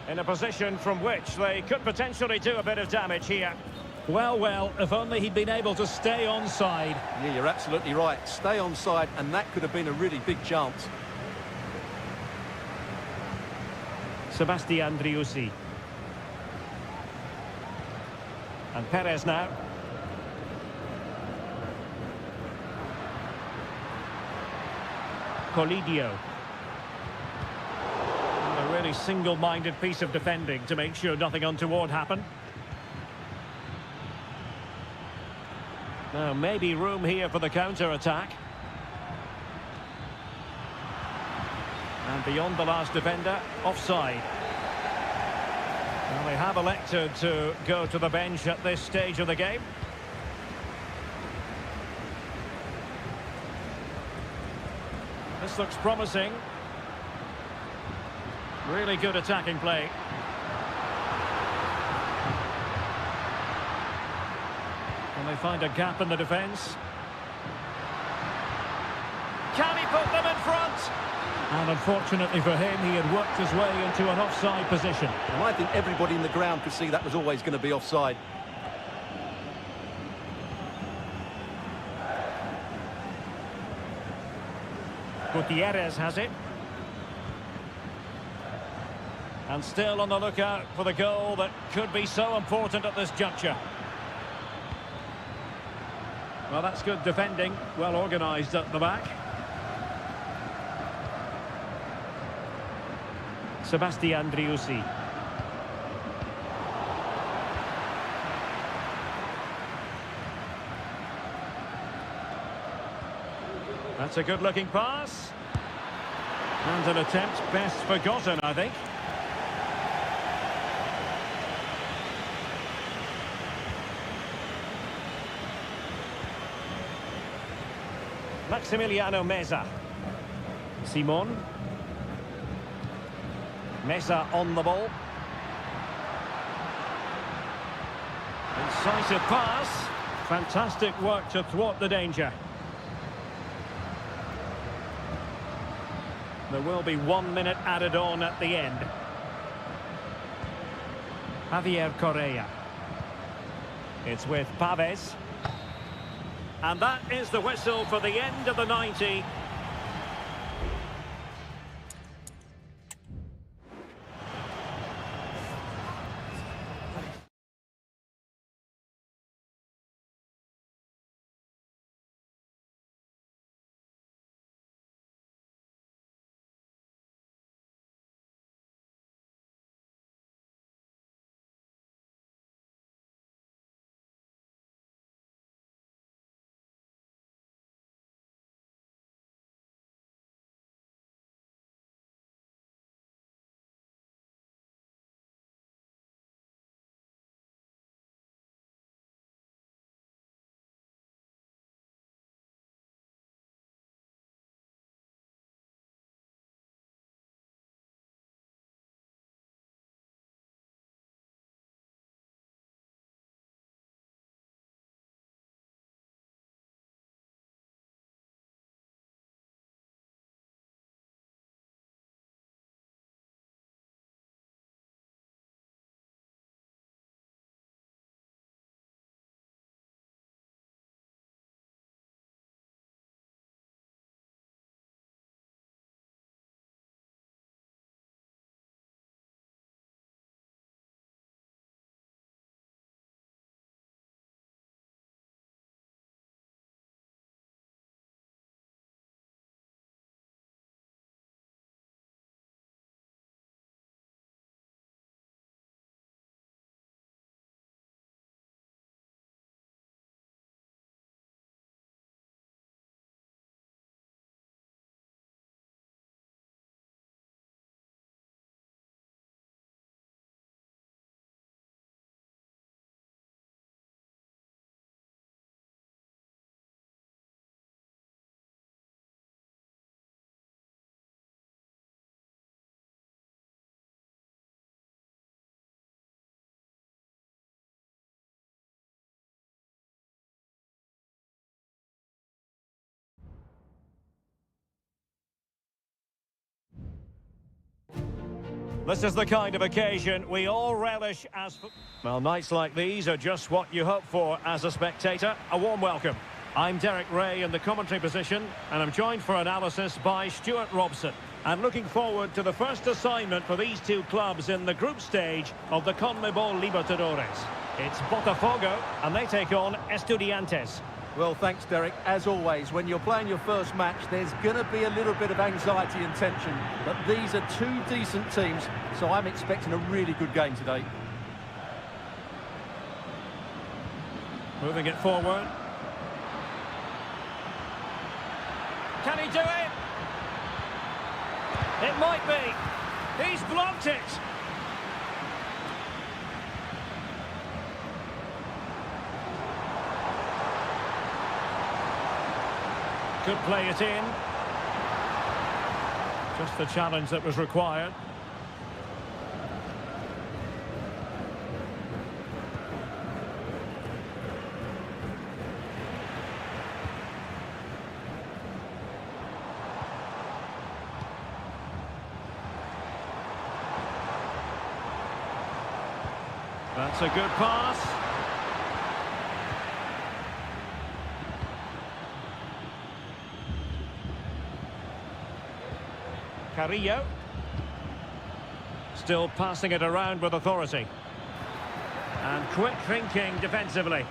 In a position from which they could potentially do a bit of damage here. Well, if only he'd been able to stay onside. Yeah, you're absolutely right. Stay onside, and that could have been a really big chance. Sebastian Driussi. And Perez now. Colidio. A really single-minded piece of defending to make sure nothing untoward happened. Now, maybe room here for the counter-attack. And beyond the last defender, offside. Well, they have elected to go to the bench at this stage of the game. This looks promising. Really good attacking play. And they find a gap in the defence. Can he put them in front? And unfortunately for him, he had worked his way into an offside position. And I think everybody in the ground could see that was always going to be offside. Gutierrez has it. And still on the lookout for the goal that could be so important at this juncture. Well, that's good defending, well organised at the back. Sebastian Driussi. That's a good-looking pass. And an attempt best forgotten, I think. Maximiliano Meza. Simon. Meza on the ball. Incisive pass. Fantastic work to thwart the danger. There will be 1 minute added on at the end. Javier Correa. It's with Pavez. And that is the whistle for the end of the 90. This is the kind of occasion we all relish as... Well, nights like these are just what you hope for as a spectator. A warm welcome. I'm Derek Ray in the commentary position, and I'm joined for analysis by Stuart Robson. And looking forward to the first assignment for these two clubs in the group stage of the CONMEBOL Libertadores. It's Botafogo, and they take on Estudiantes. Well, thanks, Derek. As always, when you're playing your first match, there's going to be a little bit of anxiety and tension. But these are two decent teams, so I'm expecting a really good game today. Moving it forward. Can he do it? It might be. He's blocked it. Could play it in. Just the challenge that was required. That's a good pass. Carrillo. Still passing it around with authority. And quick thinking defensively.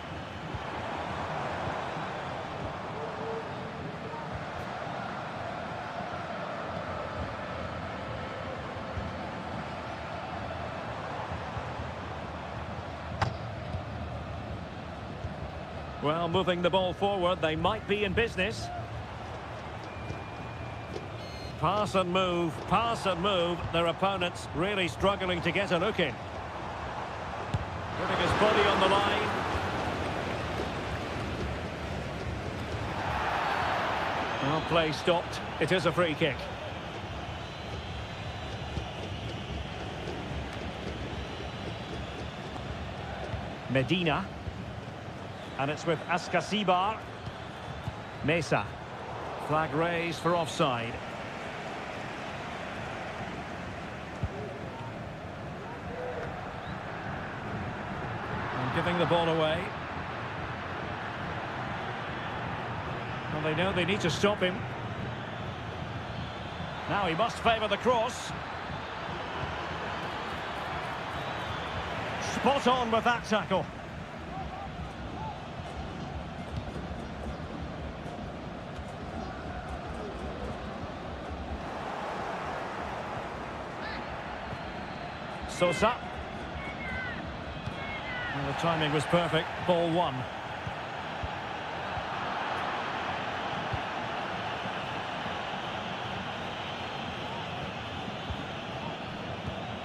Well, moving the ball forward, they might be in business. Pass and move, pass and move. Their opponents really struggling to get a look in. Putting his body on the line. Well, play stopped. It is a free kick. Medina. And it's with Ascasibar. Mesa. Flag raised for offside. Giving the ball away. Well, they know they need to stop him. Now he must favour the cross. Spot on with that tackle. Sosa. Well, the timing was perfect. Ball one.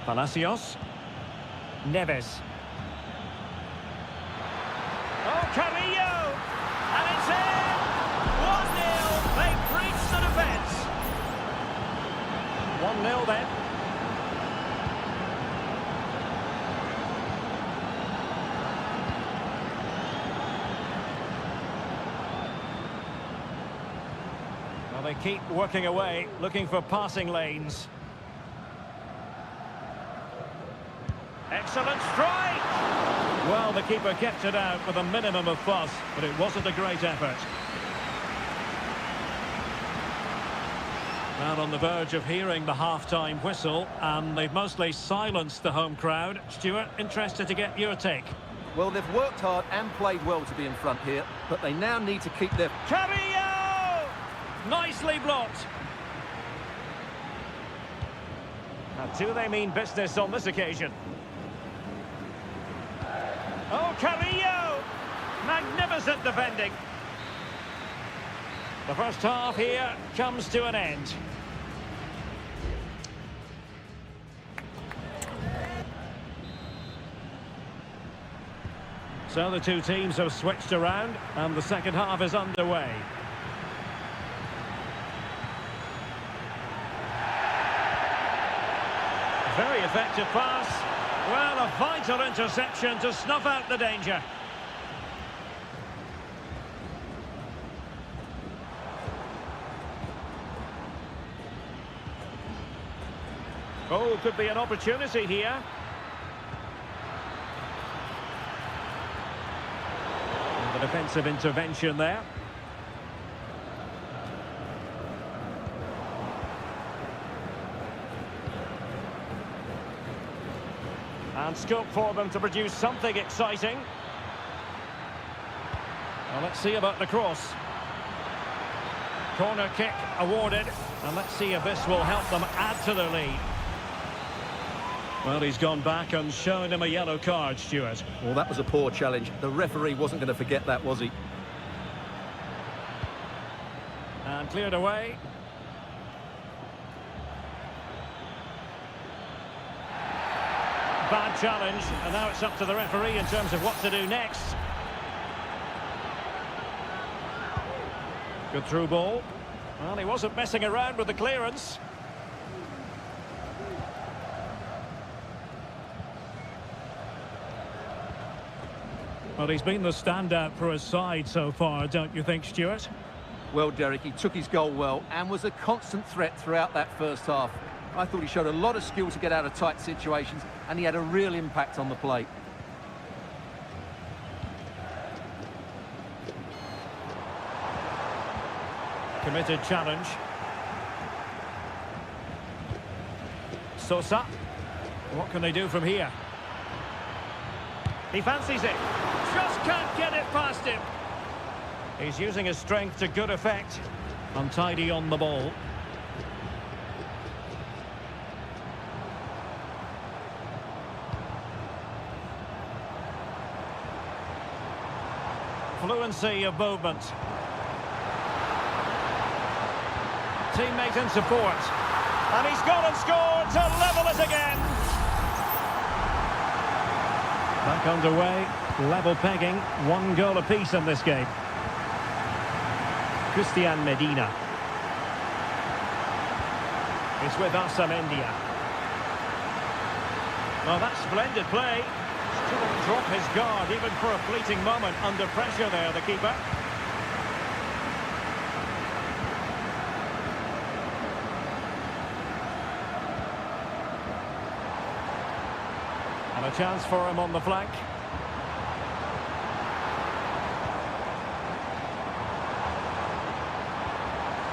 Palacios. Neves. Oh, Carrillo! And it's in! 1-0. They breached the defence. 1-0 then. They keep working away, looking for passing lanes. Excellent strike! Well, the keeper kept it out with a minimum of fuss, but it wasn't a great effort. Now on the verge of hearing the half-time whistle, and they've mostly silenced the home crowd. Stuart, interested to get your take. Well, they've worked hard and played well to be in front here, but they now need to keep their... Carrillo! Nicely blocked. And do they mean business on this occasion? Oh, Carrillo! Magnificent defending. The first half here comes to an end. So the two teams have switched around, and the second half is underway. Very effective pass. Well, a vital interception to snuff out the danger. Oh, could be an opportunity here. And the defensive intervention there. And scope for them to produce something exciting. Well, let's see about the cross. Corner kick awarded. And let's see if this will help them add to their lead. Well, he's gone back and shown him a yellow card, Stuart. Well, that was a poor challenge. The referee wasn't going to forget that, was he? And cleared away. Bad challenge, and now it's up to the referee in terms of what to do next. Good through ball. Well, he wasn't messing around with the clearance. Well, he's been the standout for his side so far, don't you think, Stuart? Well, Derek, he took his goal well and was a constant threat throughout that first half. I thought he showed a lot of skill to get out of tight situations, and he had a real impact on the play. Committed challenge. Sosa. What can they do from here? He fancies it. Just can't get it past him. He's using his strength to good effect. Untidy on the ball. Fluency of movement. Teammate in support. And he's gone and scored to level it again. Back underway, level pegging, 1 goal apiece in this game. Christian Medina. It's with Asamendia. Well, that's splendid play. Couldn't drop his guard even for a fleeting moment under pressure there, the keeper. And a chance for him on the flank.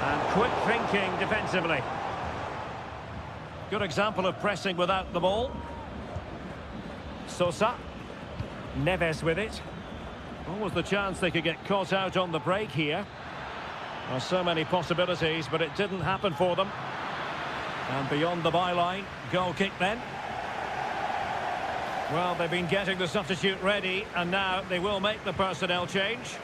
And quick thinking defensively. Good example of pressing without the ball. Sosa. Neves with it. What was the chance they could get caught out on the break here? Well, so many possibilities, but it didn't happen for them. And beyond the byline, goal kick then. Well, they've been getting the substitute ready, and now they will make the personnel change.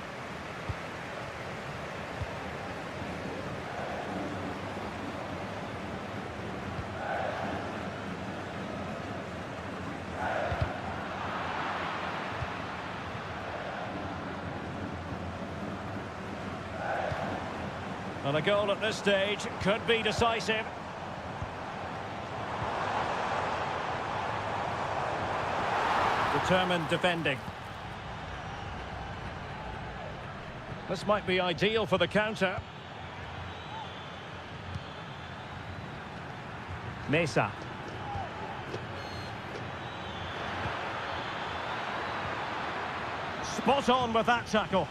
And a goal at this stage could be decisive. Determined defending. This might be ideal for the counter. Mesa. Spot on with that tackle.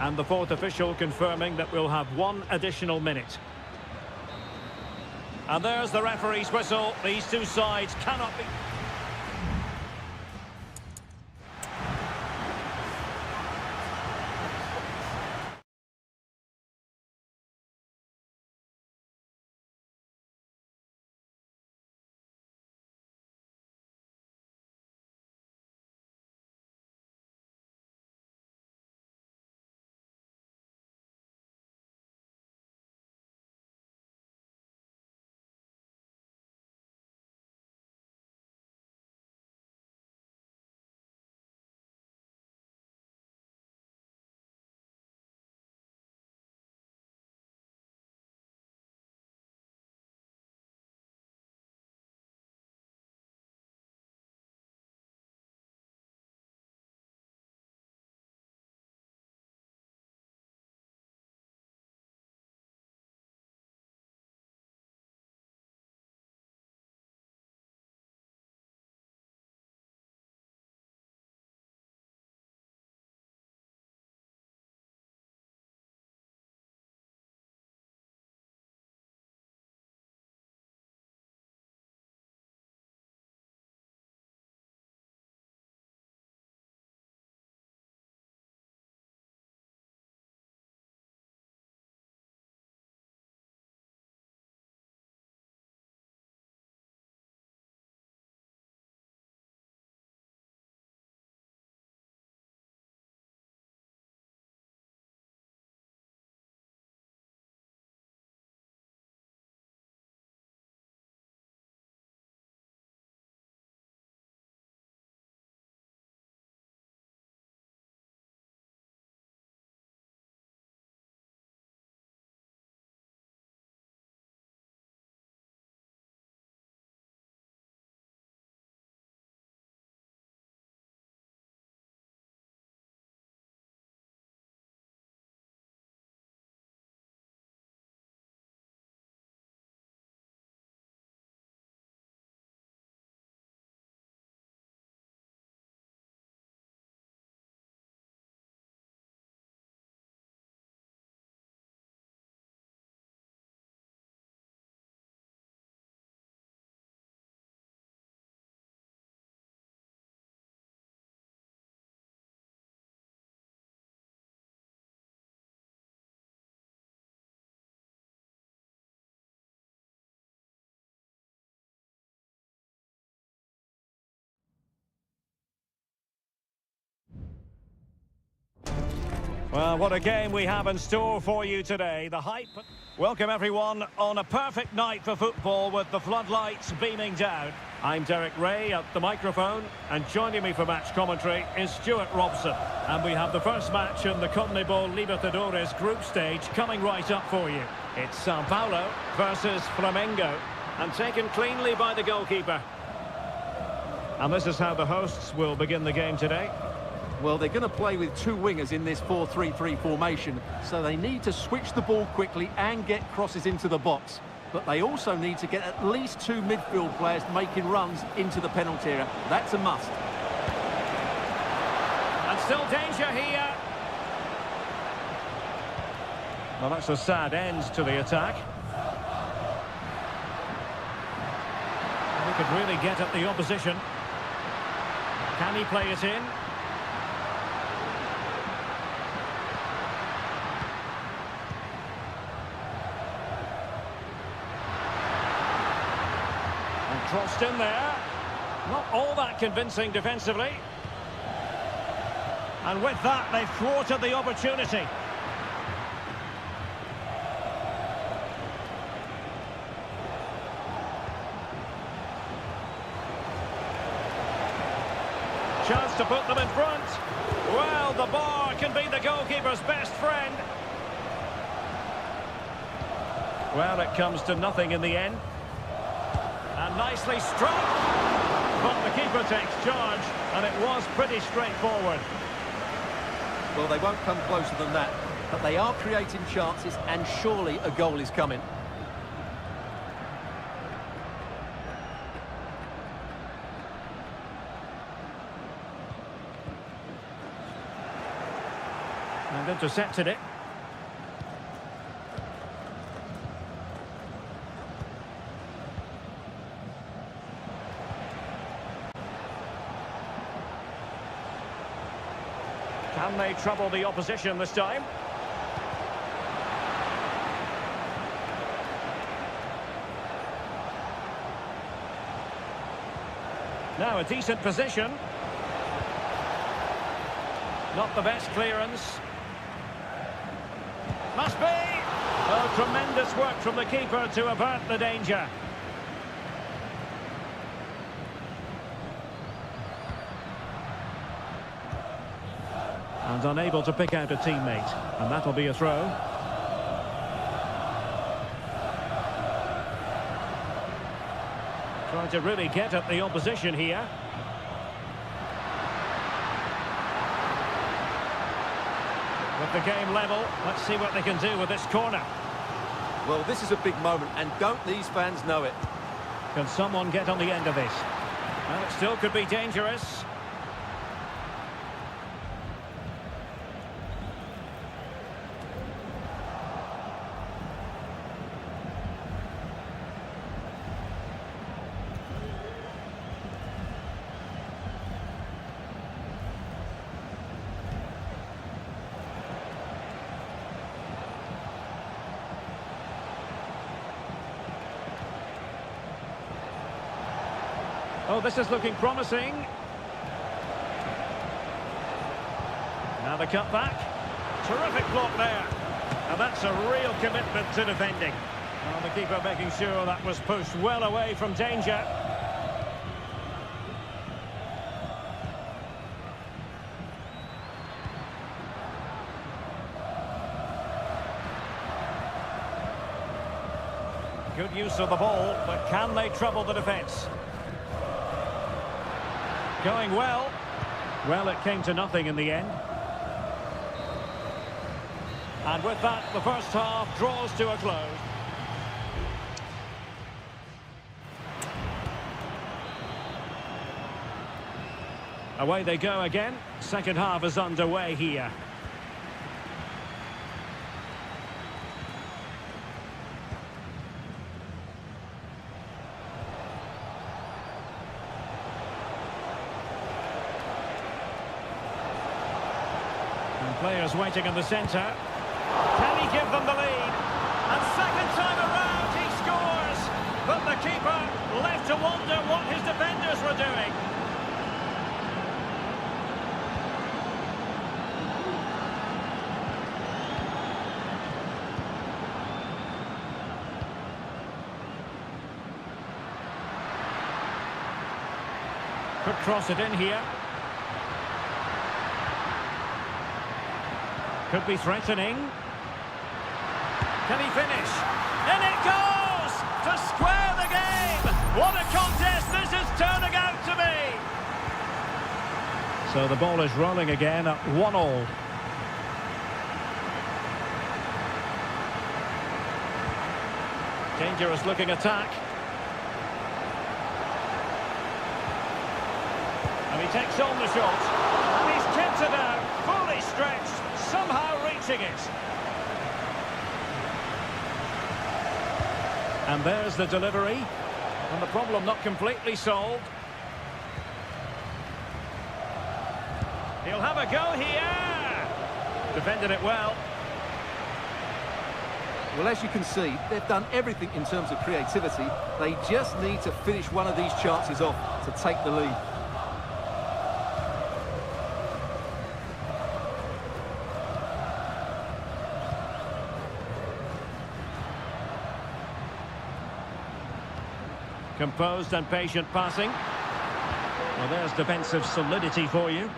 And the fourth official confirming that we'll have 1 additional minute. And there's the referee's whistle. These two sides cannot be... Well, what a game we have in store for you today. The hype. Welcome everyone on a perfect night for football with the floodlights beaming down. I'm Derek Ray at the microphone, and joining me for match commentary is Stuart Robson. And we have the first match in the CONMEBOL Libertadores group stage coming right up for you. It's Sao Paulo versus Flamengo, and taken cleanly by the goalkeeper. And this is how the hosts will begin the game today. Well, they're going to play with two wingers in this 4-3-3 formation, so they need to switch the ball quickly and get crosses into the box. But they also need to get at least two midfield players making runs into the penalty area. That's a must. And still danger here. Well, that's a sad end to the attack. He could really get at the opposition. Can he play it in? Crossed in there. Not all that convincing defensively. And with that, they've thwarted the opportunity. Chance to put them in front. Well, the bar can be the goalkeeper's best friend. Well, it comes to nothing in the end. And nicely struck. But the keeper takes charge, and it was pretty straightforward. Well, they won't come closer than that, but they are creating chances, and surely a goal is coming. And intercepted it. Can they trouble the opposition this time? Now a decent position. Not the best clearance. Must be! Oh, tremendous work from the keeper to avert the danger. And unable to pick out a teammate. And that'll be a throw. Trying to really get at the opposition here. With the game level, let's see what they can do with this corner. Well, this is a big moment, and don't these fans know it? Can someone get on the end of this? Well, it still could be dangerous. Oh, this is looking promising. Now the cutback. Terrific block there. And that's a real commitment to defending. Well, the keeper making sure that was pushed well away from danger. Good use of the ball, but can they trouble the defence? Going well. Well, it came to nothing in the end. And with that, the first half draws to a close. Away they go again. Second half is underway here. Players waiting in the centre. Can he give them the lead? And second time around he scores! But the keeper left to wonder what his defenders were doing. Could cross it in here. Could be threatening. Can he finish? In it goes! To square the game! What a contest this is turning out to be! So the ball is rolling again at 1-1. Dangerous looking attack. And he takes on the shot. And he's kept it out, fully stretched, somehow reaching it. And there's the delivery. And the problem not completely solved. He'll have a go here. Defended it well. Well, as you can see, they've done everything in terms of creativity. They just need to finish one of these chances off to take the lead. Composed and patient passing. Well, there's defensive solidity for you.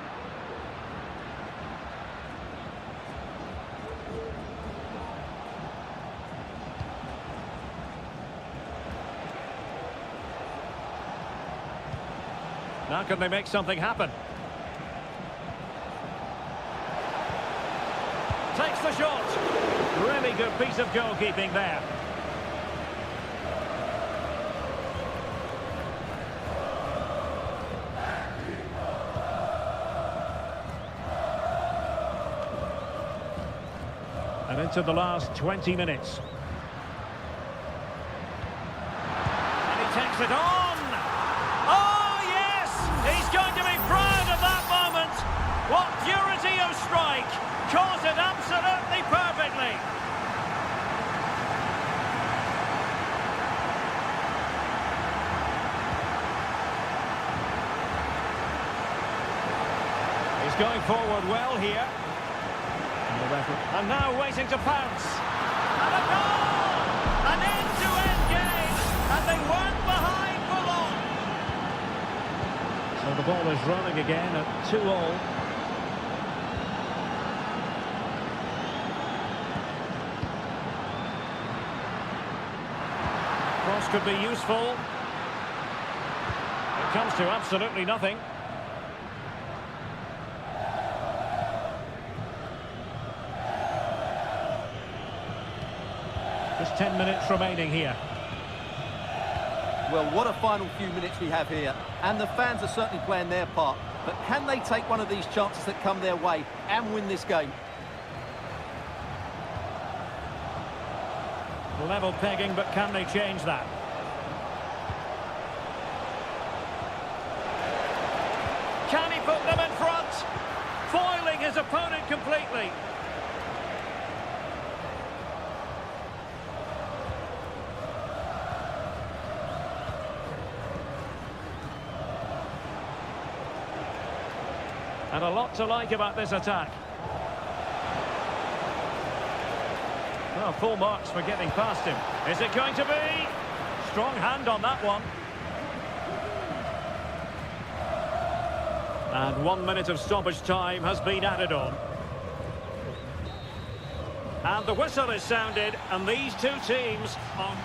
Now can they make something happen? Takes the shot. Really good piece of goalkeeping there. And into the last 20 minutes. And he takes it on. Oh, yes! He's going to be proud of that moment. What purity of strike. Caught it absolutely perfectly. He's going forward well here. And now waiting to pounce. And a goal! An end-to-end game. And they weren't behind for long. So the ball is rolling again at 2-2. Cross could be useful. It comes to absolutely nothing. Just 10 minutes remaining here. Well, what a final few minutes we have here. And the fans are certainly playing their part. But can they take one of these chances that come their way and win this game? Level pegging, but can they change that? Can he put them in front? Foiling his opponent completely. And a lot to like about this attack. Well, full marks for getting past him. Is it going to be? Strong hand on that one. And 1 minute of stoppage time has been added on. And the whistle is sounded, and these two teams are...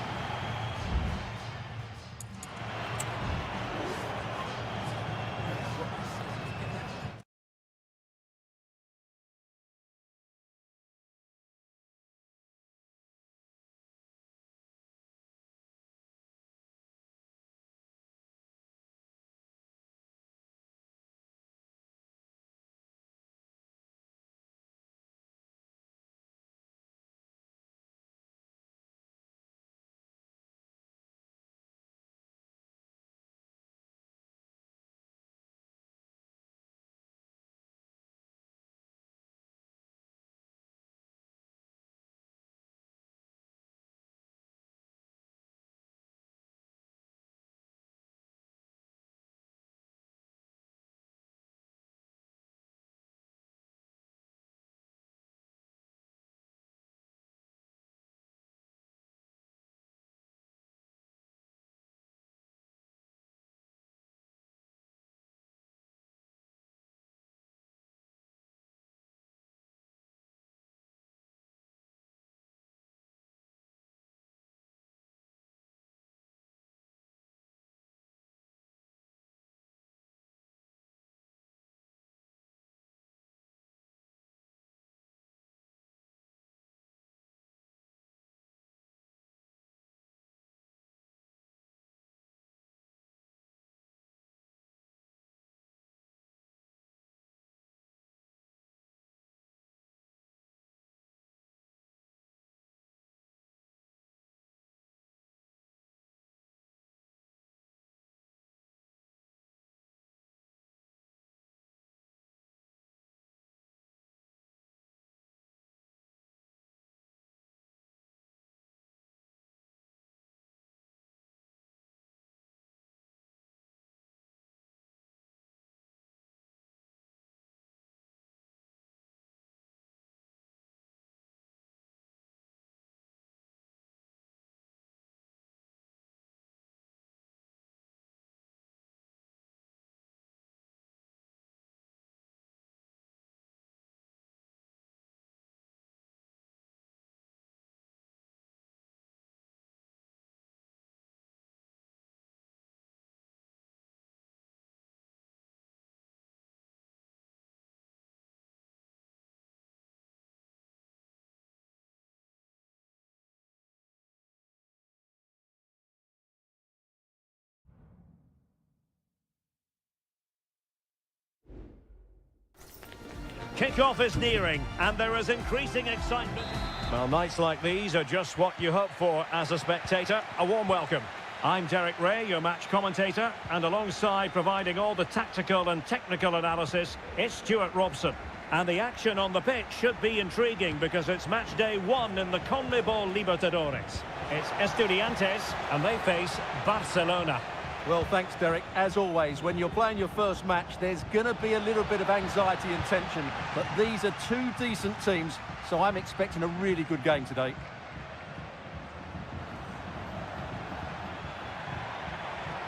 Kick-off is nearing, and there is increasing excitement. Well, nights like these are just what you hope for as a spectator. A warm welcome. I'm Derek Ray, your match commentator, and alongside providing all the tactical and technical analysis, it's Stuart Robson. And the action on the pitch should be intriguing because it's match day 1 in the CONMEBOL Libertadores. It's Estudiantes, and they face Barcelona. Well, thanks, Derek. As always, when you're playing your first match, there's going to be a little bit of anxiety and tension. But these are two decent teams, so I'm expecting a really good game today.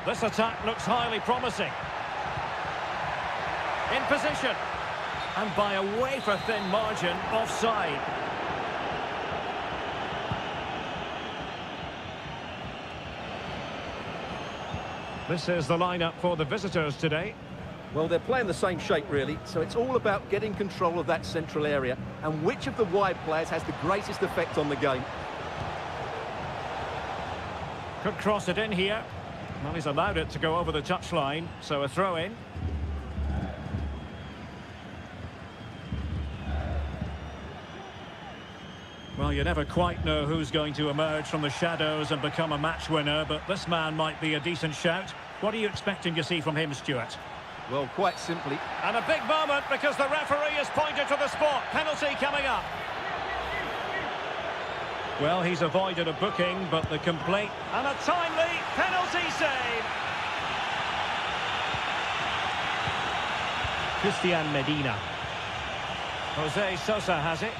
This attack looks highly promising. In position. And by a wafer-thin margin, offside. This is the lineup for the visitors today. Well, they're playing the same shape, really, so it's all about getting control of that central area and which of the wide players has the greatest effect on the game. Could cross it in here. Well, he's allowed it to go over the touchline, so a throw-in. Well, you never quite know who's going to emerge from the shadows and become a match winner, but this man might be a decent shout. What are you expecting to see from him, Stuart? Well, quite simply. And a big moment because the referee has pointed to the spot. Penalty coming up. Well, he's avoided a booking, but the complaint... And a timely penalty save! Christian Medina. Jose Sosa has it.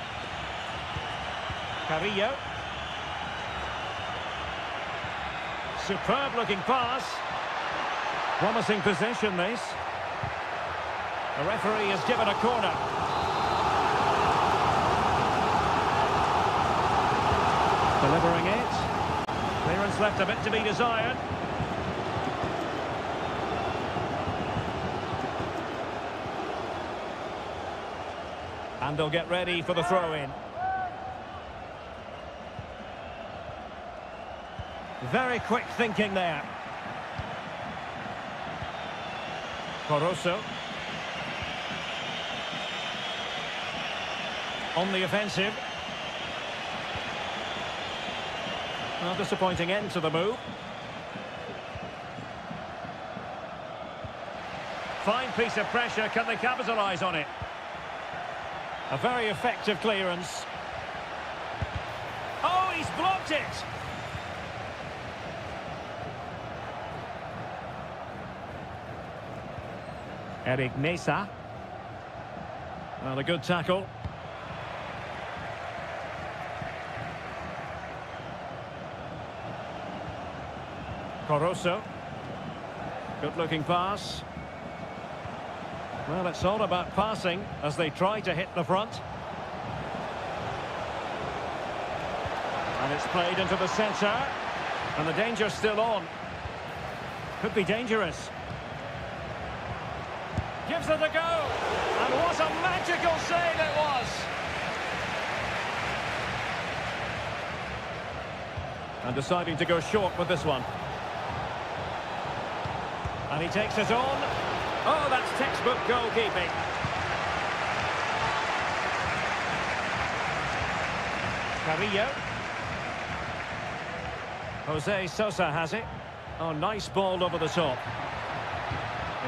Carrillo. Superb looking pass. Promising possession, this. The referee has given a corner. Delivering it. Clearance left a bit to be desired. And they'll get ready for the throw-in. Very quick thinking there. Coroso. On the offensive. Well, disappointing end to the move. Fine piece of pressure. Can they capitalise on it? A very effective clearance. Oh, he's blocked it! Eric Mesa. Well, a good tackle. Coroso. Good-looking pass. Well, it's all about passing as they try to hit the front. And it's played into the centre. And the danger's still on. Could be dangerous. Gives it a go. And what a magical save it was. And deciding to go short with this one. And he takes it on. Oh, that's textbook goalkeeping. Carrillo. Jose Sosa has it. Oh, nice ball over the top.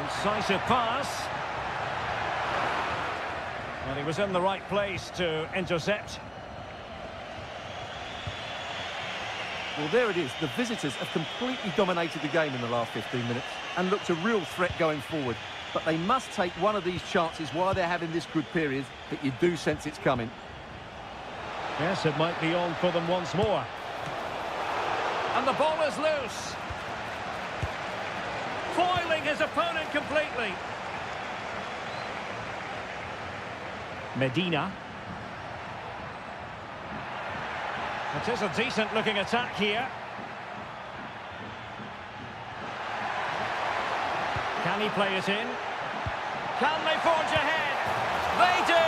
Incisive pass. Well, he was in the right place to intercept. Well, there it is. The visitors have completely dominated the game in the last 15 minutes and looked a real threat going forward. But they must take one of these chances while they're having this good period, but you do sense it's coming. Yes, it might be on for them once more. And the ball is loose. Foiling his opponent completely. Medina. It is a decent-looking attack here. Can he play it in? Can they forge ahead? They do!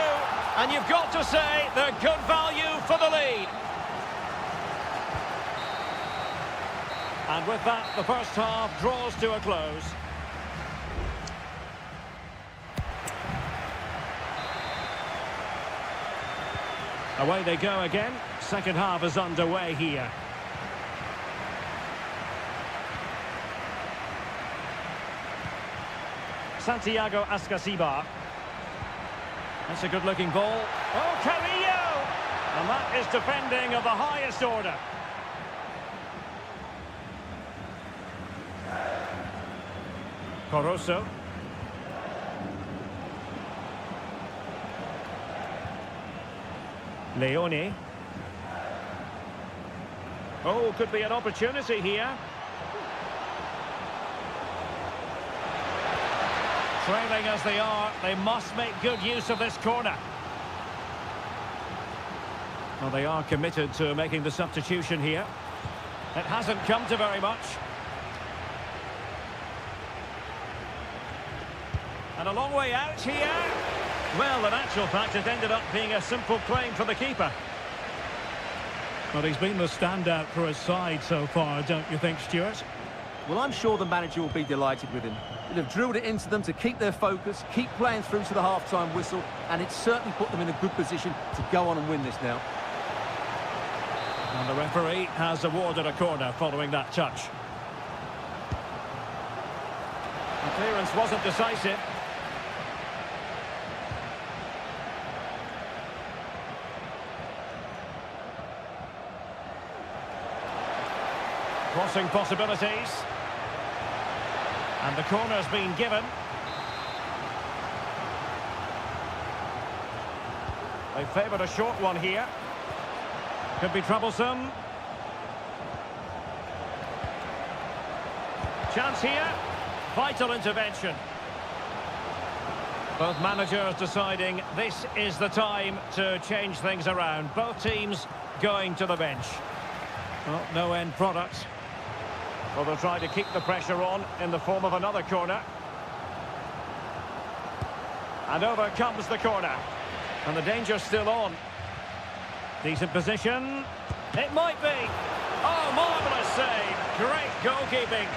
And you've got to say they're good value for the lead. And with that, the first half draws to a close. Away they go again. Second half is underway here. Santiago Ascasibar. That's a good-looking ball. Oh, Carrillo! And that is defending of the highest order. Coroso. Leone. Oh, could be an opportunity here. Trailing as they are, they must make good use of this corner. Well, they are committed to making the substitution here. It hasn't come to very much. And a long way out here. Well, in actual fact, it ended up being a simple claim for the keeper. Well, he's been the standout for his side so far, don't you think, Stuart? Well, I'm sure the manager will be delighted with him. He'll have drilled it into them to keep their focus, keep playing through to the half-time whistle, and it's certainly put them in a good position to go on and win this now. And the referee has awarded a corner following that touch. The clearance wasn't decisive. Crossing possibilities. And the corner's been given. They favoured a short one here. Could be troublesome. Chance here. Vital intervention. Both managers deciding this is the time to change things around. Both teams going to the bench. Well, no end product. Well, they'll try to keep the pressure on in the form of another corner. And over comes the corner. And the danger's still on. Decent position. It might be. Oh, marvellous save. Great goalkeeping.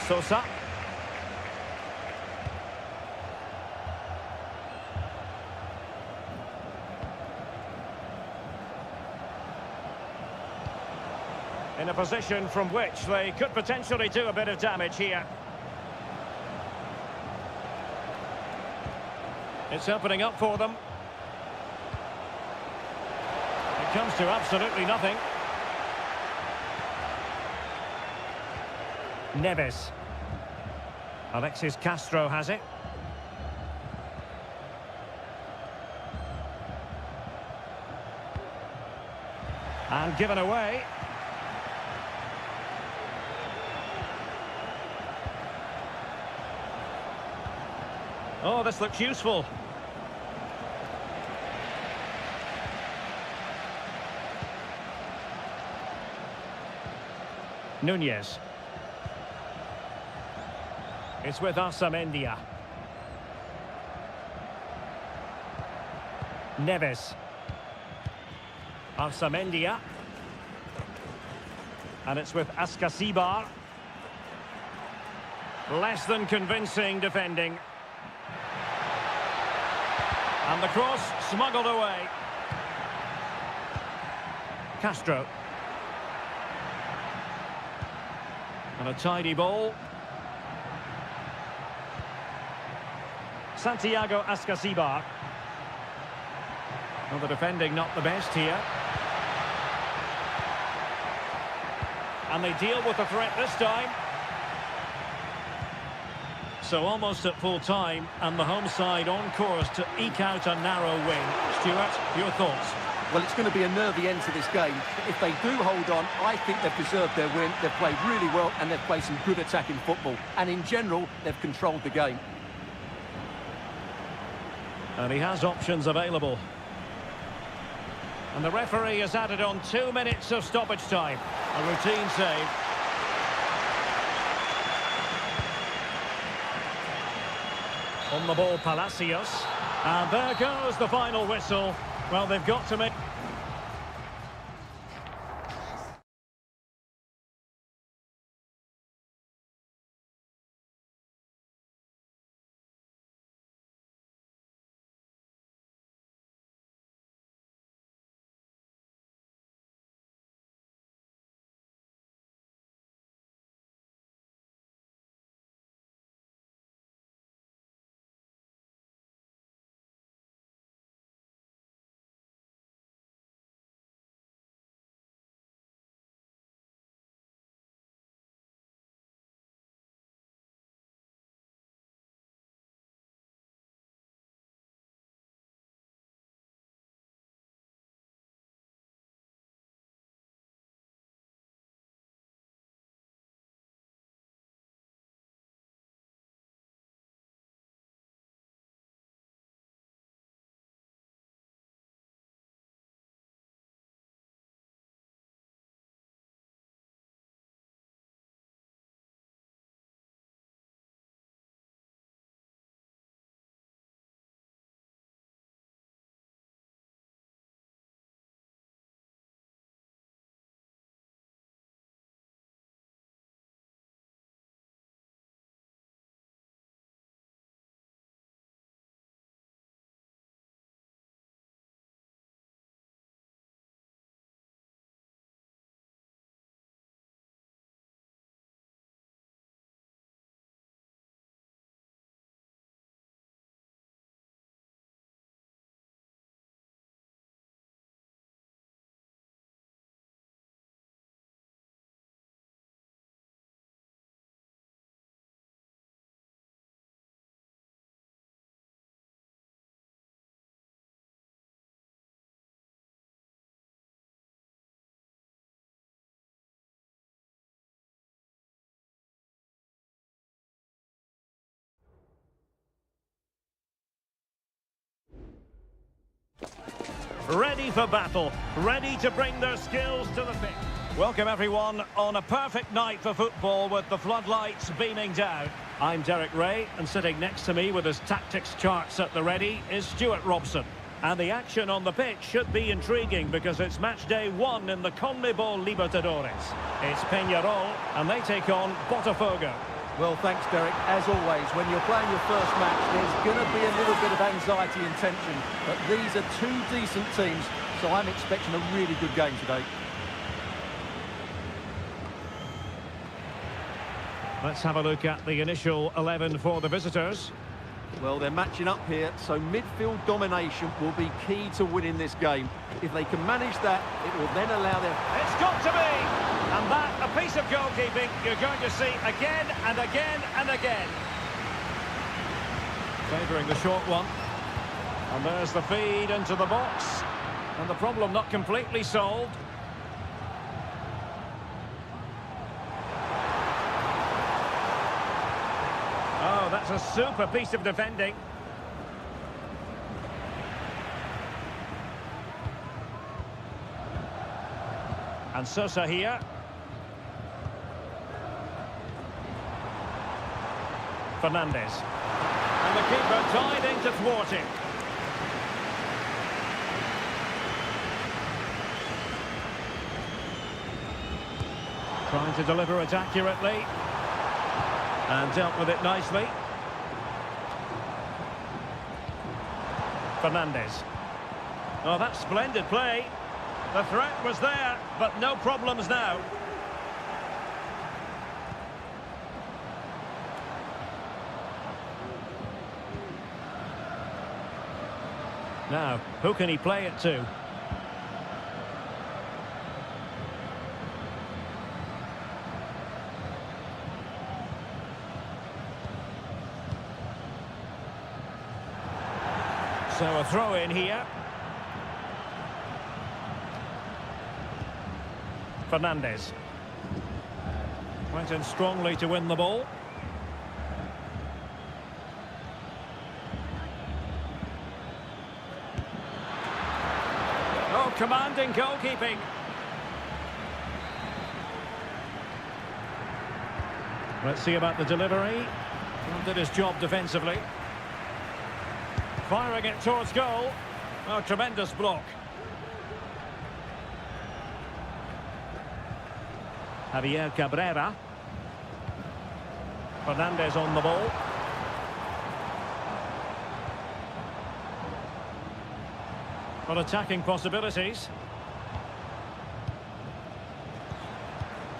Sosa. In a position from which they could potentially do a bit of damage here. It's opening up for them. It comes to absolutely nothing. Neves. Alexis Castro has it. And given away. Oh, this looks useful. Nunez. It's with Amendia. Neves. Amendia. And it's with Ascasibar. Less than convincing defending. And the cross smuggled away. Castro. And a tidy ball. Santiago Ascasibar. Well, the defending not the best here. And they deal with the threat this time. So almost at full time, and the home side on course to eke out a narrow win. Stuart, your thoughts? Well, it's going to be a nervy end to this game. If they do hold on, I think they've deserved their win. They've played really well, and they've played some good attacking football. And in general, they've controlled the game. And he has options available. And the referee has added on 2 minutes of stoppage time. A routine save. On the ball, Palacios. And there goes the final whistle. Well, they've got to make... ready for battle, ready to bring their skills to the pitch. Welcome everyone on a perfect night for football with the floodlights beaming down. I'm Derek Ray, and sitting next to me with his tactics charts at the ready is Stuart Robson. And the action on the pitch should be intriguing because it's match day 1 in the CONMEBOL Libertadores. It's Peñarol, and they take on Botafogo. Well, thanks, Derek. As always, when you're playing your first match, there's going to be a little bit of anxiety and tension. But these are two decent teams, so I'm expecting a really good game today. Let's have a look at the initial 11 for the visitors. Well, they're matching up here, so midfield domination will be key to winning this game. If they can manage that, it will then allow them... It's got to be! And that, a piece of goalkeeping you're going to see again and again and again. Favouring the short one. And there's the feed into the box. And the problem not completely solved. Oh, that's a super piece of defending. And Sosa here. Fernandez. And the keeper diving to thwart him. Trying to deliver it accurately. And dealt with it nicely. Fernandez. Oh, that's splendid play. The threat was there, but no problems now. Now, who can he play it to? So a throw in here. Fernandez. Went in strongly to win the ball. Oh, commanding goalkeeping. Let's see about the delivery. Well, did his job defensively. Firing it towards goal. Oh, tremendous block. Javier Cabrera. Fernandez on the ball. Well, attacking possibilities.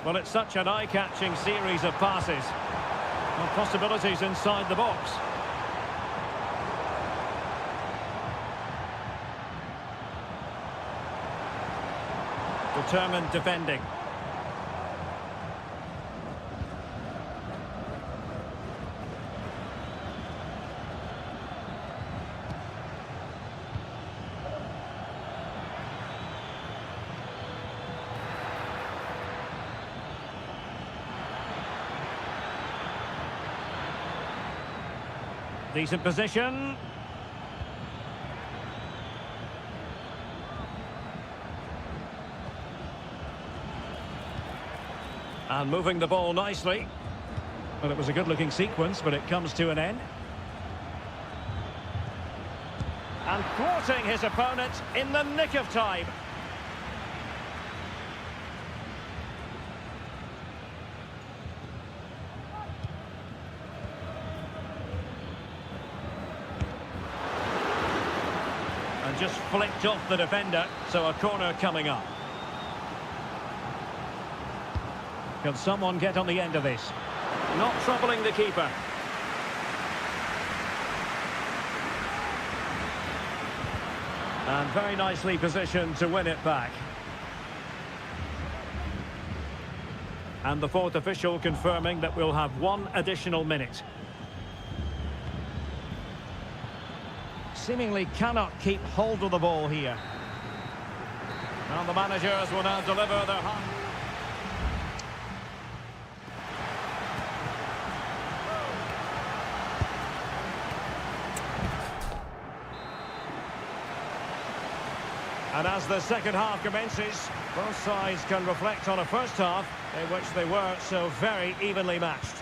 Well, it's such an eye-catching series of passes. Well, possibilities inside the box. Determined defending. Decent position. And moving the ball nicely. Well, it was a good-looking sequence, but it comes to an end. And thwarting his opponent in the nick of time. And just flicked off the defender, so a corner coming up. Can someone get on the end of this? Not troubling the keeper. And very nicely positioned to win it back. And the fourth official confirming that we'll have 1 additional minute. Seemingly cannot keep hold of the ball here. Now the managers will now deliver their... And as the second half commences, both sides can reflect on a first half in which they were so very evenly matched.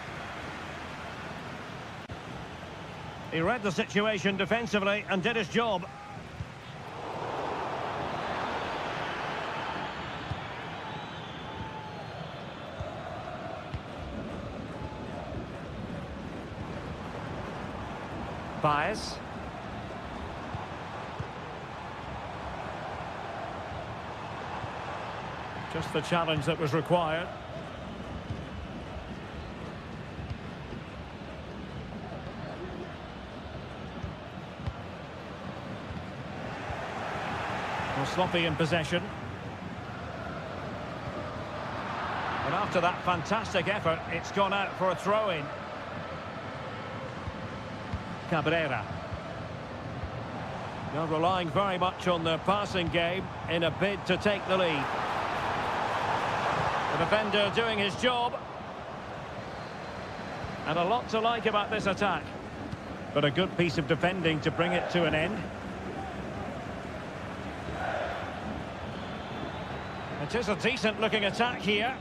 He read the situation defensively and did his job. Bias. Just the challenge that was required. Well, sloppy in possession. And after that fantastic effort, it's gone out for a throw-in. Cabrera. They're relying very much on their passing game in a bid to take the lead. The defender doing his job. And a lot to like about this attack. But a good piece of defending to bring it to an end. It is a decent-looking attack here.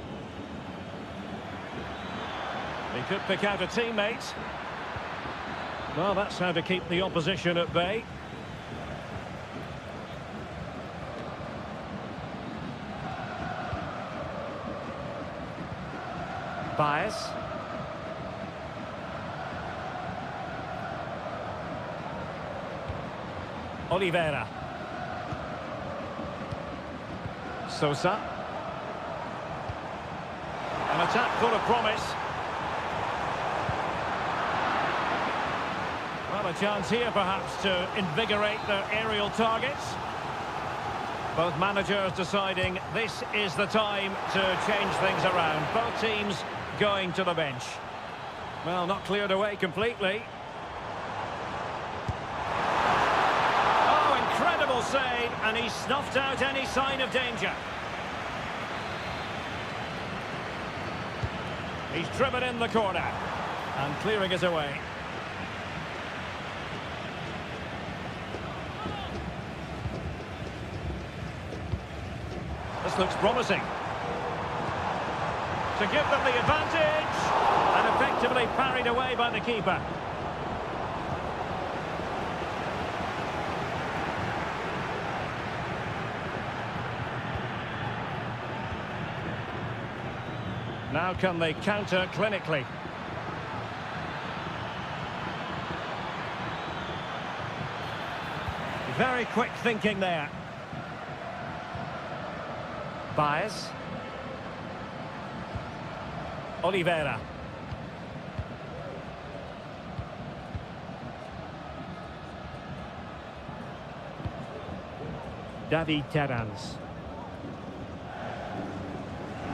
He could pick out a teammate. Well, that's how to keep the opposition at bay. Bias. Oliveira. Sosa. An attack full of promise. Well, a chance here perhaps to invigorate their aerial targets. Both managers deciding this is the time to change things around. Both teams going to the bench. Well, not cleared away completely. Oh, incredible save, and he snuffed out any sign of danger. He's driven in the corner and clearing it away. This looks promising. To give them the advantage, and effectively parried away by the keeper. Now can they counter clinically? Very quick thinking there. Bias. Oliveira. David Terrans.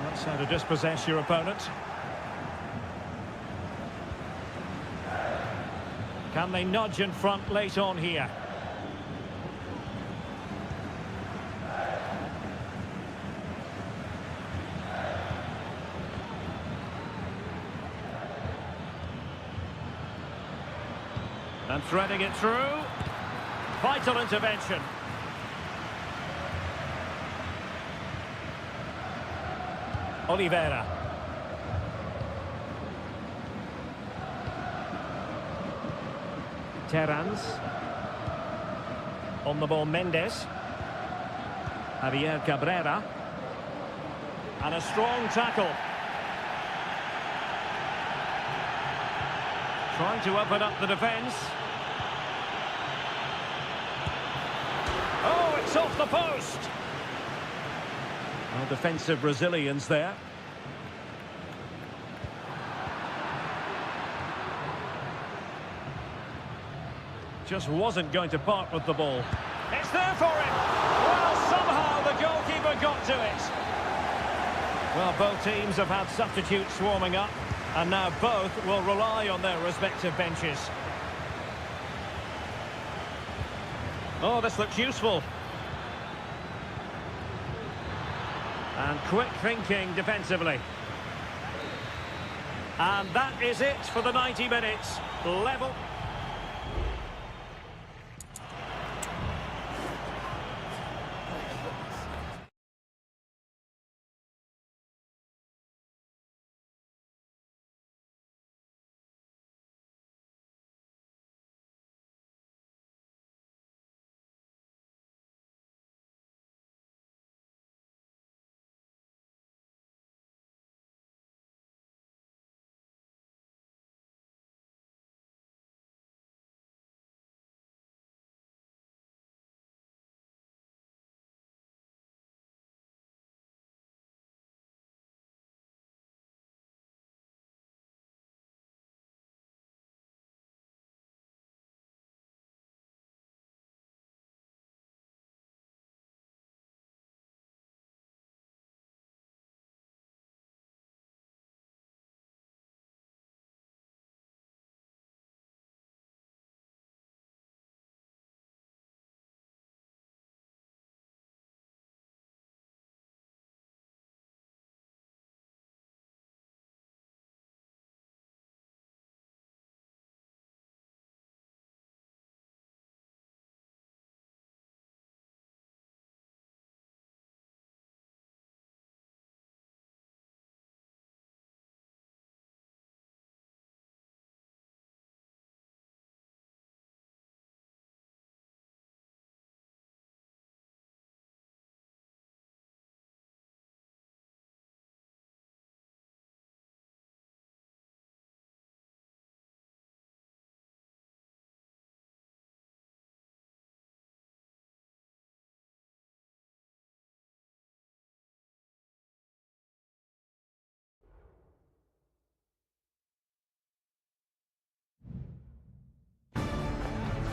That's how to dispossess your opponent. Can they nudge in front late on here? And threading it through. Vital intervention. Oliveira. Terrans. On the ball, Mendes. Javier Cabrera. And a strong tackle. Trying to open up the defence. Oh, it's off the post. Well, defensive resilience there. Just wasn't going to part with the ball. It's there for him. Well, somehow the goalkeeper got to it. Well, both teams have had substitutes warming up, and now both will rely on their respective benches. Oh, this looks useful. And quick thinking defensively. And that is it for the 90 minutes. Level.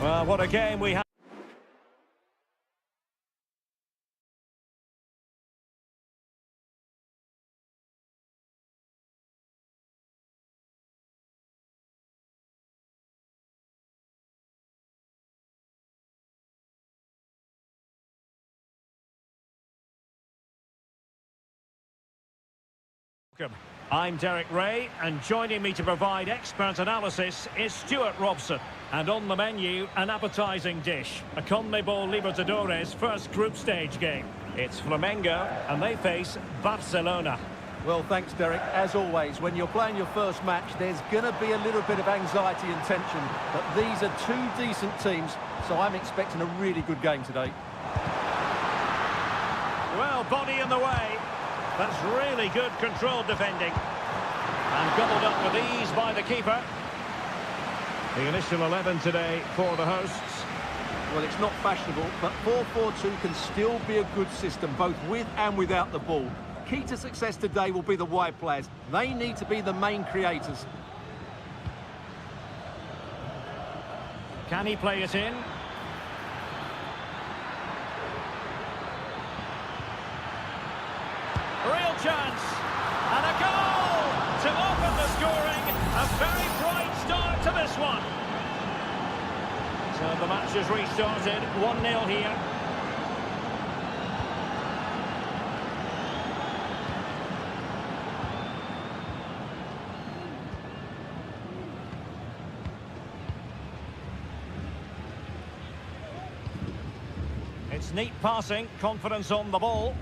Well, what a game we have. I'm Derek Ray, and joining me to provide expert analysis is Stuart Robson. And on the menu, an appetising dish, a CONMEBOL Libertadores first group stage game. It's Flamengo, and they face Barcelona. Well, thanks, Derek. As always, when you're playing your first match, there's going to be a little bit of anxiety and tension. But these are two decent teams, so I'm expecting a really good game today. Well, body in the way. That's really good controlled defending. And gobbled up with ease by the keeper. The initial 11 today for the hosts. Well, it's not fashionable, but 4-4-2 can still be a good system, both with and without the ball. Key to success today will be the wide players. They need to be the main creators. Can he play it in? Real chance, and a goal to open the scoring. A very bright start to this one. So the match has restarted, 1-0 here. It's neat passing, confidence on the ball.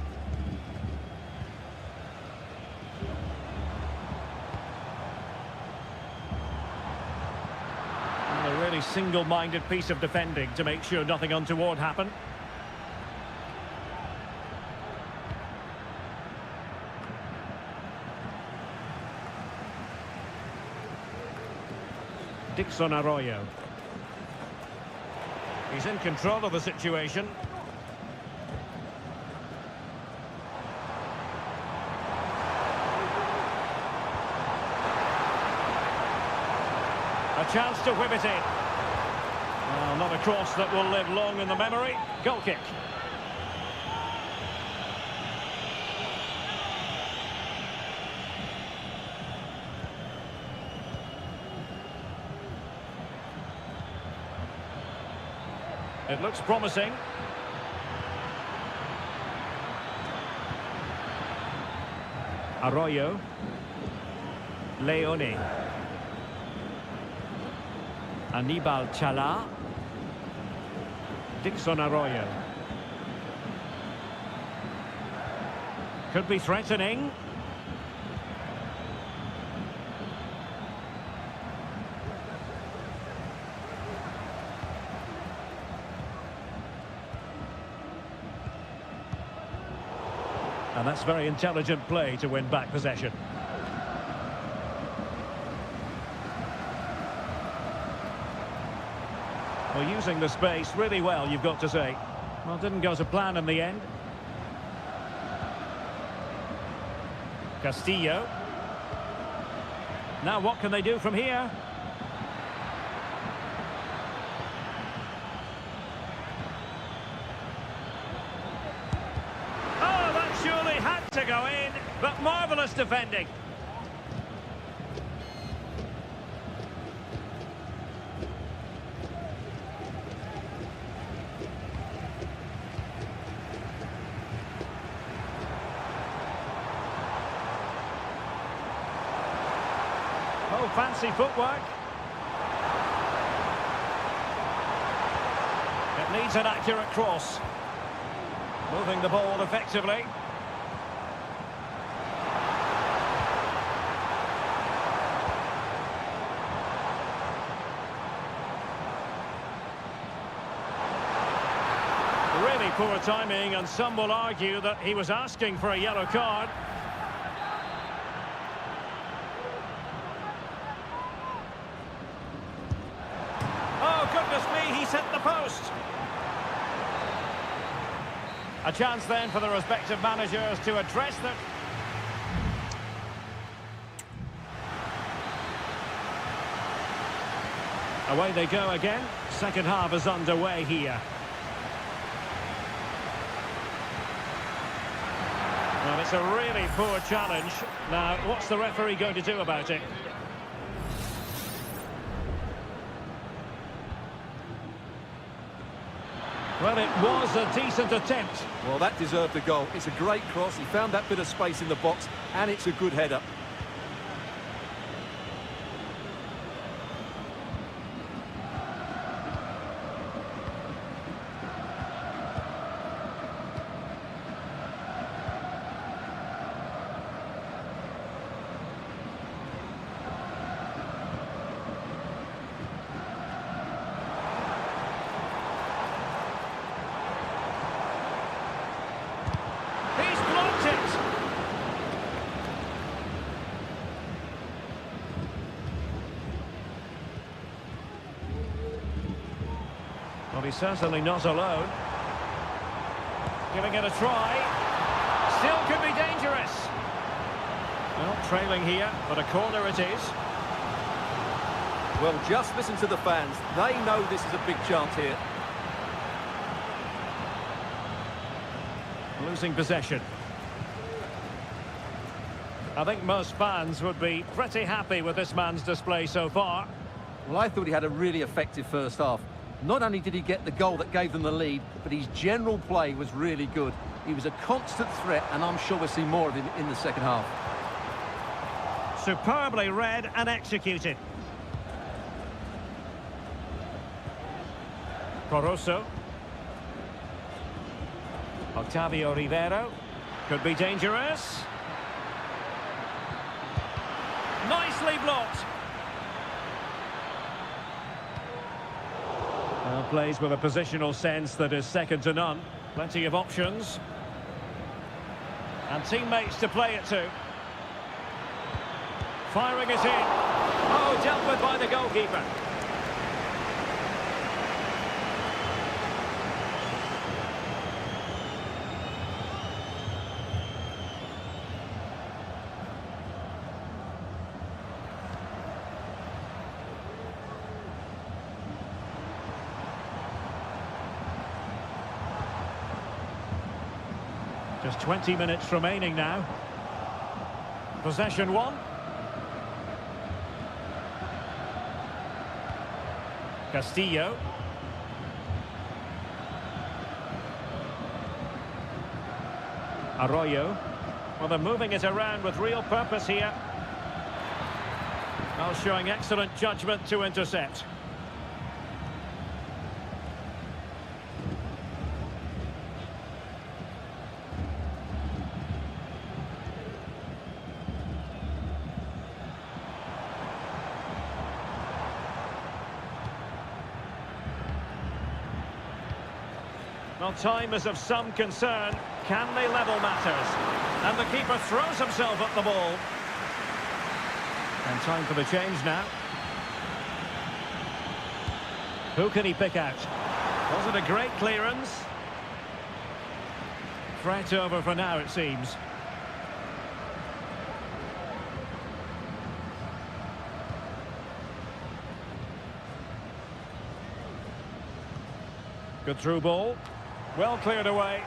Really single-minded piece of defending to make sure nothing untoward happened. Dixon Arroyo. He's in control of the situation. A chance to whip it in. Well, not a cross that will live long in the memory. Goal kick. It looks promising. Arroyo. Leone. Anibal Chala. Dixon Arroyo. Could be threatening. And that's very intelligent play to win back possession. Well, using the space really well, you've got to say. Well, didn't go to plan in the end. Castillo. Now what can they do from here? Oh, that surely had to go in, but marvellous defending. Oh, fancy footwork. It needs an accurate cross. Moving the ball effectively. Really poor timing, and some will argue that he was asking for a yellow card. Oh, goodness me, he's hit the post. A chance then for the respective managers to address them. Away they go again. Second half is underway here. Well, it's a really poor challenge. Now, what's the referee going to do about it? Well, it was a decent attempt. Well, that deserved a goal. It's a great cross. He found that bit of space in the box, and it's a good header. Well, he's certainly not alone. Giving it a try. Still could be dangerous. Well, trailing here, but a corner it is. Well, just listen to the fans. They know this is a big chance here. Losing possession. I think most fans would be pretty happy with this man's display so far. Well, I thought he had a really effective first half. Not only did he get the goal that gave them the lead, but his general play was really good. He was a constant threat, and I'm sure we'll see more of him in the second half. Superbly read and executed. Coroso. Octavio Rivero. Could be dangerous. Nicely blocked. Well, plays with a positional sense that is second to none. Plenty of options. And teammates to play it to. Firing it in. Oh, dealt with by the goalkeeper. Just 20 minutes remaining now. Possession one. Castillo. Arroyo. Well, they're moving it around with real purpose here. Well, showing excellent judgment to intercept. Well, time is of some concern. Can they level matters? And the keeper throws himself at the ball. And time for the change now. Who can he pick out? Was it a great clearance? Threat over for now, it seems. Good through ball. Well cleared away.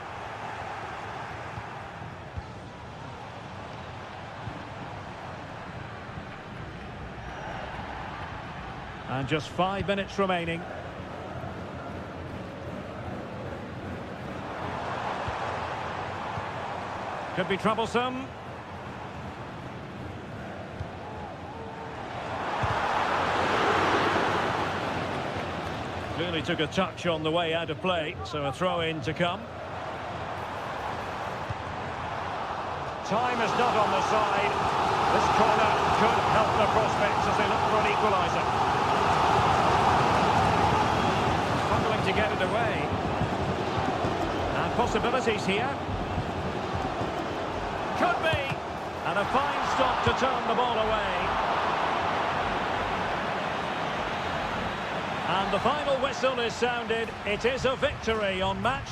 And just 5 minutes remaining. Could be troublesome. Clearly took a touch on the way out of play, so a throw-in to come. Time is not on the side. This corner could help the prospects as they look for an equaliser. Struggling to get it away. And possibilities here. Could be! And a fine stop to turn the ball away. And the final whistle is sounded. It is a victory on match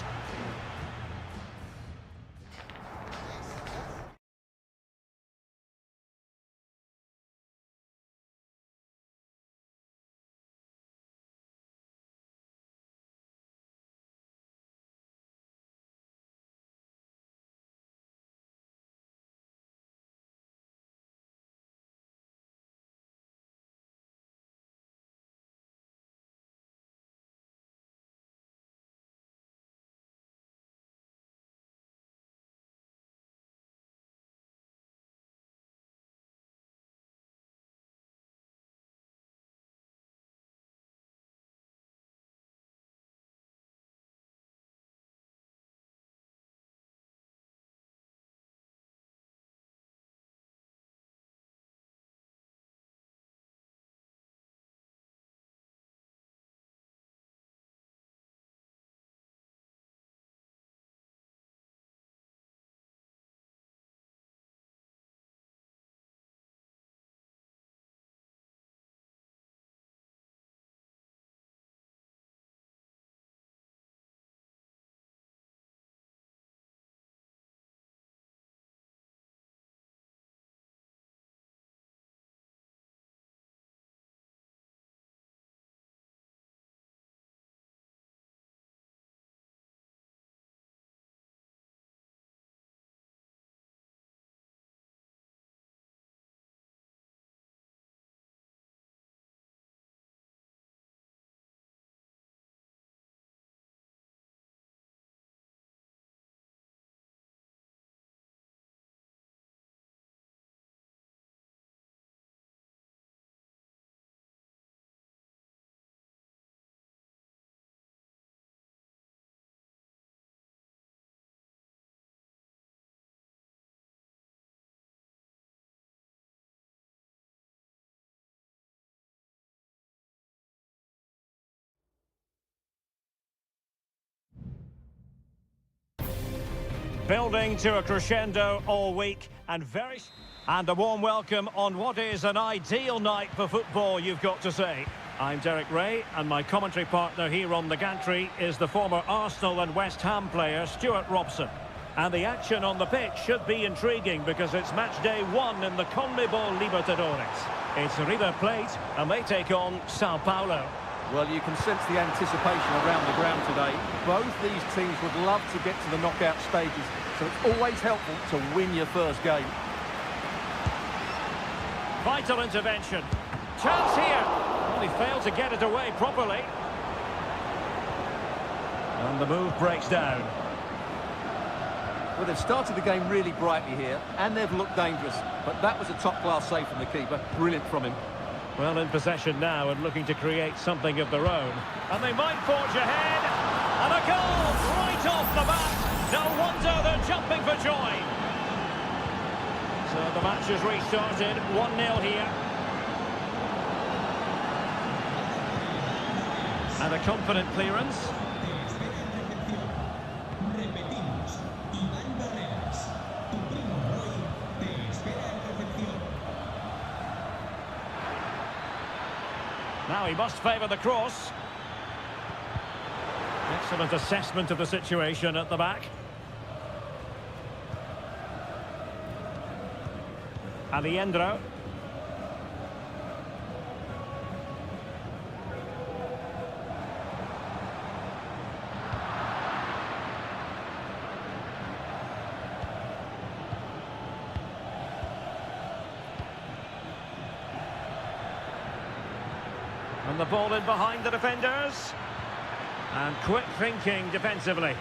Building to a crescendo all week and a warm welcome on what is an ideal night for football, you've got to say. I'm Derek Ray, and my commentary partner here on the gantry is the former Arsenal and West Ham player Stuart Robson. And the action on the pitch should be intriguing because it's match day 1 in the CONMEBOL Libertadores. It's River Plate, and they take on Sao Paulo. Well, you can sense the anticipation around the ground today. Both these teams would love to get to the knockout stages, so it's always helpful to win your first game. Vital intervention. Chance here. Well, he failed to get it away properly. And the move breaks down. Well, they've started the game really brightly here, and they've looked dangerous. But that was a top-class save from the keeper. Brilliant from him. Well, in possession now and looking to create something of their own. And they might forge ahead. And a goal right off the bat. No wonder they're jumping for joy. So the match has restarted. 1-0 here. And a confident clearance. Now he must favour the cross. Excellent assessment of the situation at the back. Alejandro. And the ball in behind the defenders. And quick thinking defensively.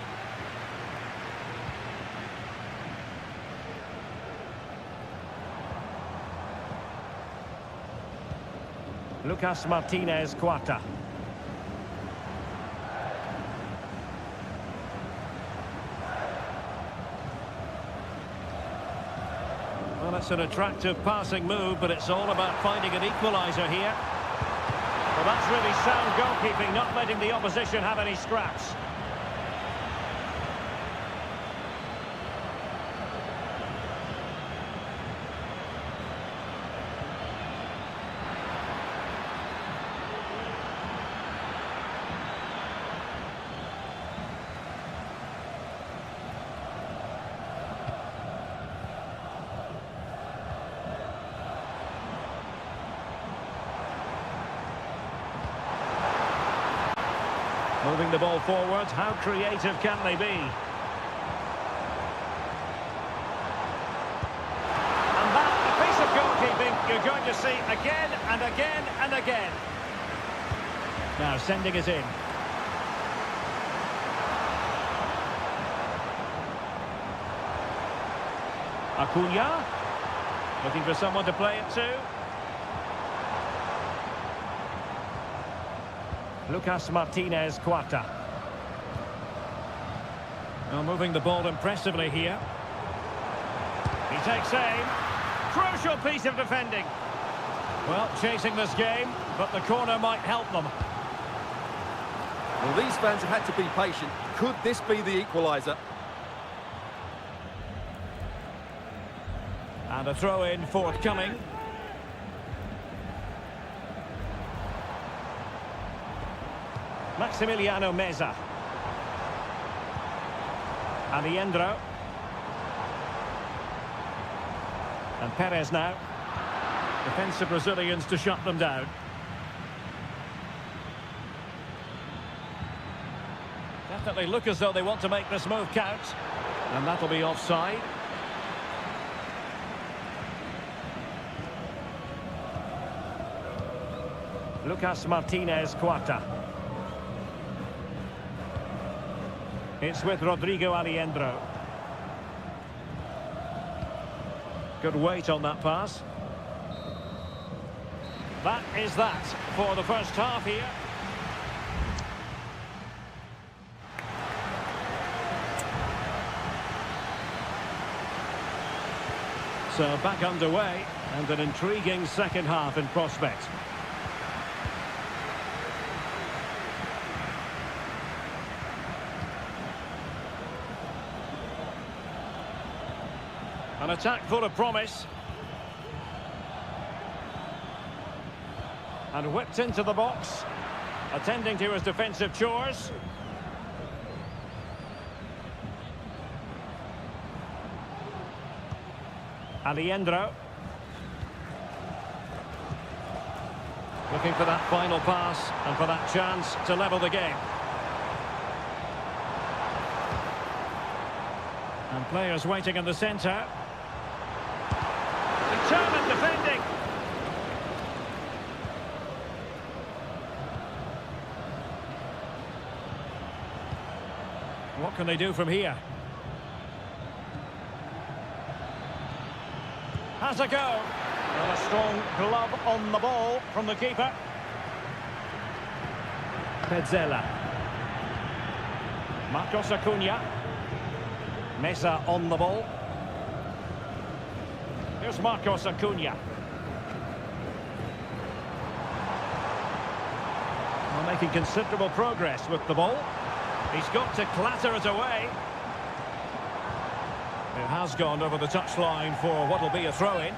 Lucas Martinez Quarta. Well, it's an attractive passing move, but it's all about finding an equaliser here. Well, that's really sound goalkeeping, not letting the opposition have any scraps. Moving the ball forward, how creative can they be? And that, a piece of goalkeeping you're going to see again and again and again. Now sending it in. Acuna, looking for someone to play it to. Lucas Martinez Quarta. Now moving the ball impressively here. He takes aim. Crucial piece of defending. Well, chasing this game, but the corner might help them. Well, these fans have had to be patient. Could this be the equaliser? And a throw-in forthcoming. Maximiliano Meza. Alejandro. And Perez now. Defensive Brazilians to shut them down. Definitely look as though they want to make this move count. And that'll be offside. Lucas Martinez Quarta. It's with Rodrigo Alejandro. Good weight on that pass. That is that for the first half here. So back underway and an intriguing second half in prospect. An attack full of promise. And whipped into the box. Attending to his defensive chores. Alejandro. Looking for that final pass and for that chance to level the game. And players waiting in the centre. Determined defending. What can they do from here? Has a go. Well, a strong glove on the ball from the keeper. Petzela. Marcos Acuna. Mesa on the ball. Here's Marcos Acuna. Well, making considerable progress with the ball. He's got to clatter it away. It has gone over the touchline for what will be a throw-in.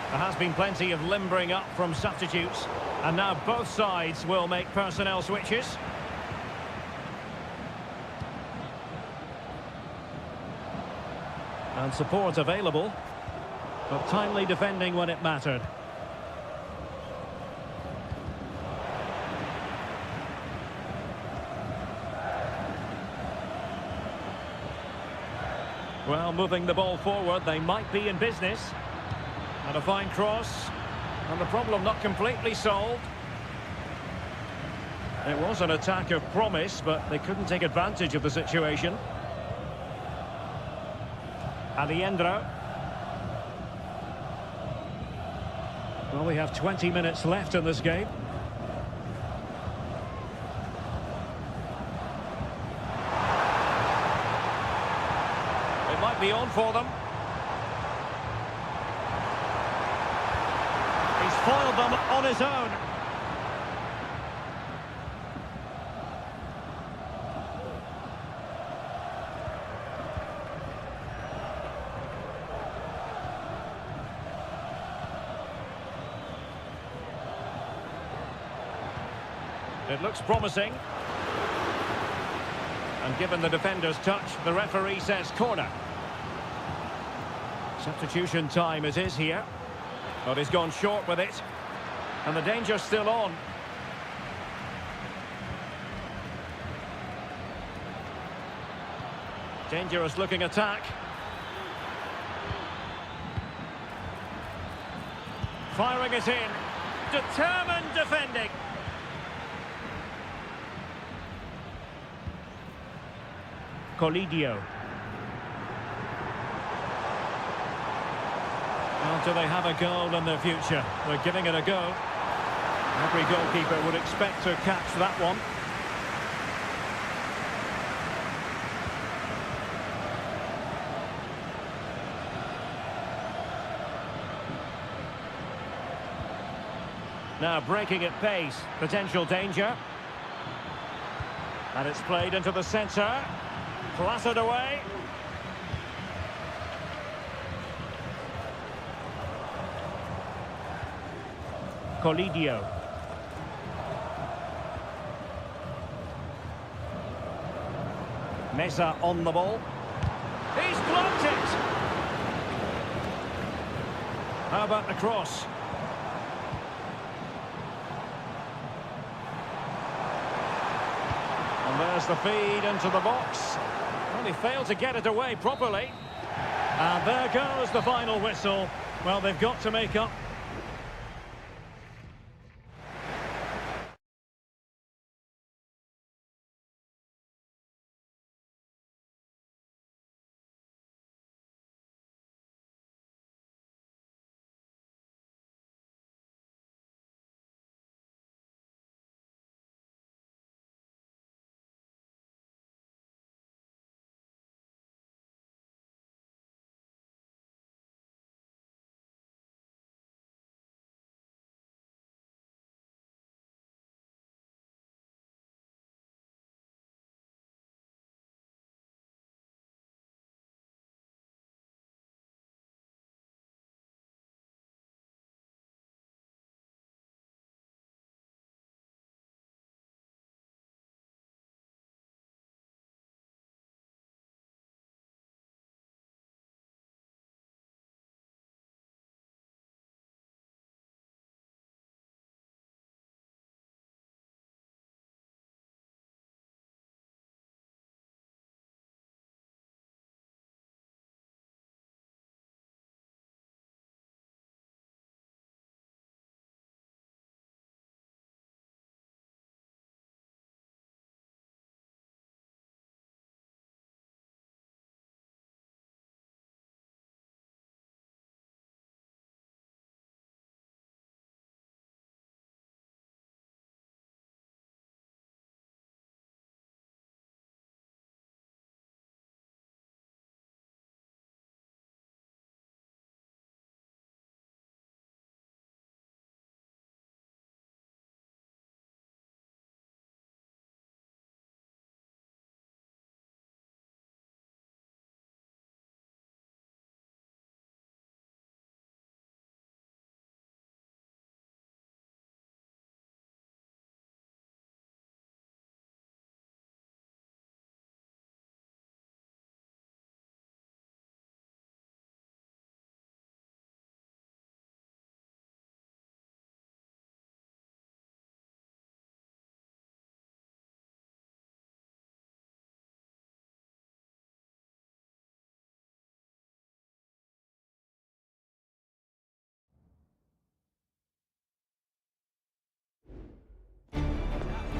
There has been plenty of limbering up from substitutes, and now both sides will make personnel switches. And support available, but timely defending when it mattered. Well, moving the ball forward, they might be in business. And a fine cross. And the problem not completely solved. It was an attack of promise, but they couldn't take advantage of the situation. Alejandro. Well, we have 20 minutes left in this game. It might be on for them. He's foiled them on his own. It looks promising. And given the defender's touch, the referee says corner. Substitution time it is here. But he's gone short with it. And the danger's still on. Dangerous looking attack. Firing it in. Determined defending. Colidio. Well, do they have a goal in their future? They're giving it a go. Every goalkeeper would expect to catch that one. Now breaking at pace, potential danger. And it's played into the centre. Clattered away. Colidio. Mesa on the ball. He's blocked it. How about the cross? And there's the feed into the box. Well, he failed to get it away properly. And there goes the final whistle. Well, they've got to make up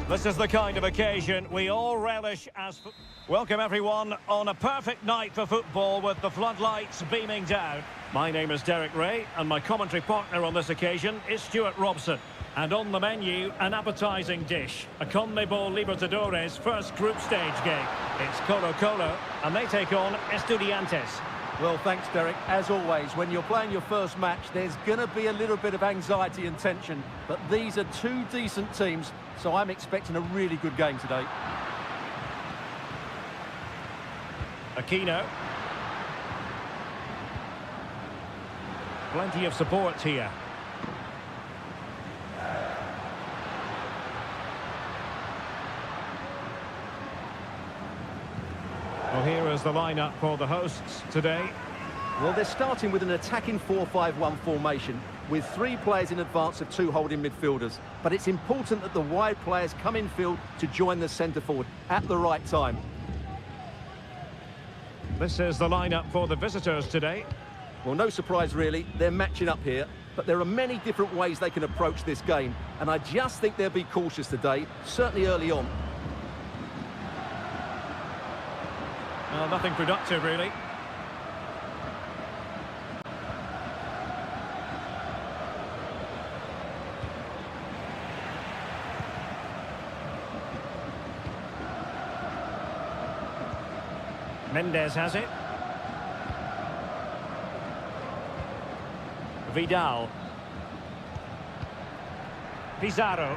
This is the kind of occasion we all relish as... Welcome everyone on a perfect night for football with the floodlights beaming down. My name is Derek Ray and my commentary partner on this occasion is Stuart Robson. And on the menu, an appetising dish, a CONMEBOL Libertadores first group stage game. It's Colo-Colo and they take on Estudiantes. Well, thanks, Derek. As always, when you're playing your first match, there's going to be a little bit of anxiety and tension. But these are two decent teams, so I'm expecting a really good game today. Aquino. Plenty of support here. Well, here is the lineup for the hosts today. Well, they're starting with an attacking 4-5-1 formation with 3 players in advance of 2 holding midfielders. But it's important that the wide players come in field to join the centre forward at the right time. This is the lineup for the visitors today. Well, no surprise really, they're matching up here, but there are many different ways they can approach this game, and I just think they'll be cautious today, certainly early on. Well, nothing productive really. Mendes has it. Vidal. Pizarro.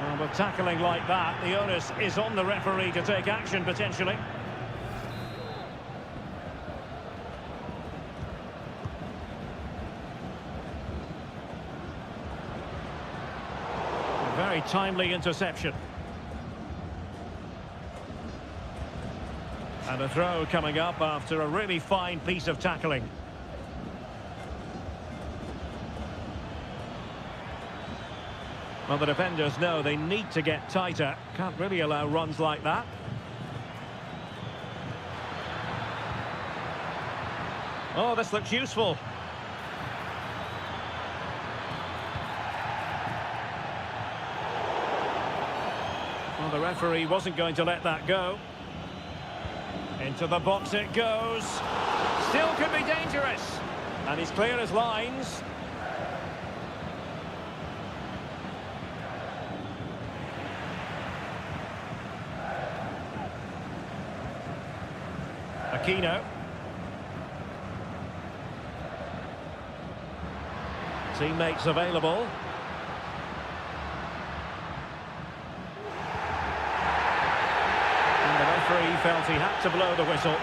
Well, with tackling like that, the onus is on the referee to take action potentially. A very timely interception. And a throw coming up after a really fine piece of tackling. Well, the defenders know they need to get tighter. Can't really allow runs like that. Oh, this looks useful. Well, the referee wasn't going to let that go. Into the box it goes. Still could be dangerous. And he's clear as lines. Aquino. Teammates available. And the referee felt he had to blow the whistle.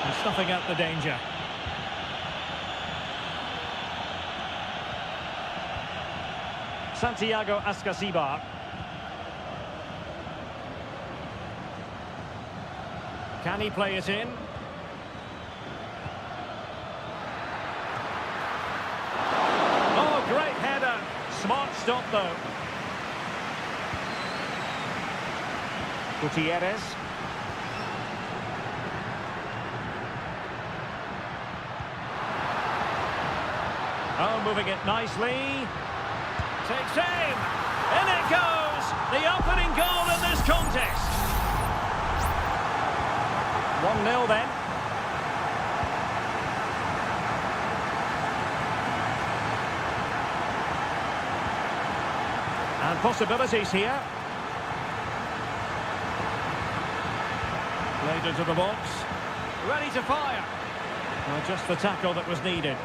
And snuffing out the danger. Santiago Ascasibar. Can he play it in? Oh, great header. Smart stop, though. Gutierrez. Oh, moving it nicely. Takes aim. In it goes. The opening goal in this contest. 1-0 then. And possibilities here. Played into the box. Ready to fire. Well, just the tackle that was needed.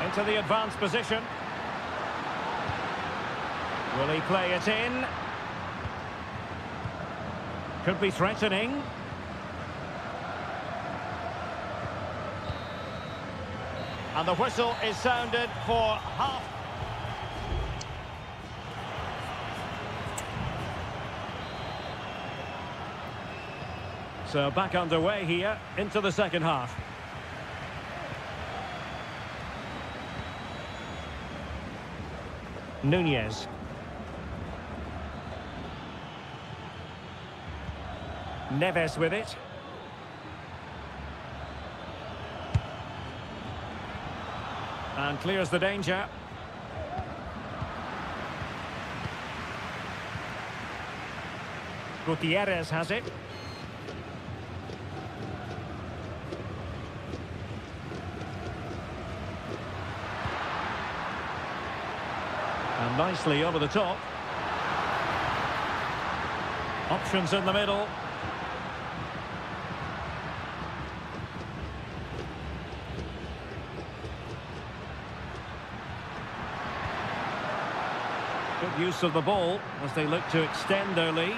Into the advanced position. Will he play it in? Could be threatening. And the whistle is sounded for half. So back underway here into the second half. Nunez. Neves with it. And clears the danger. Gutierrez has it. And nicely over the top. Options in the middle. Good use of the ball as they look to extend their lead.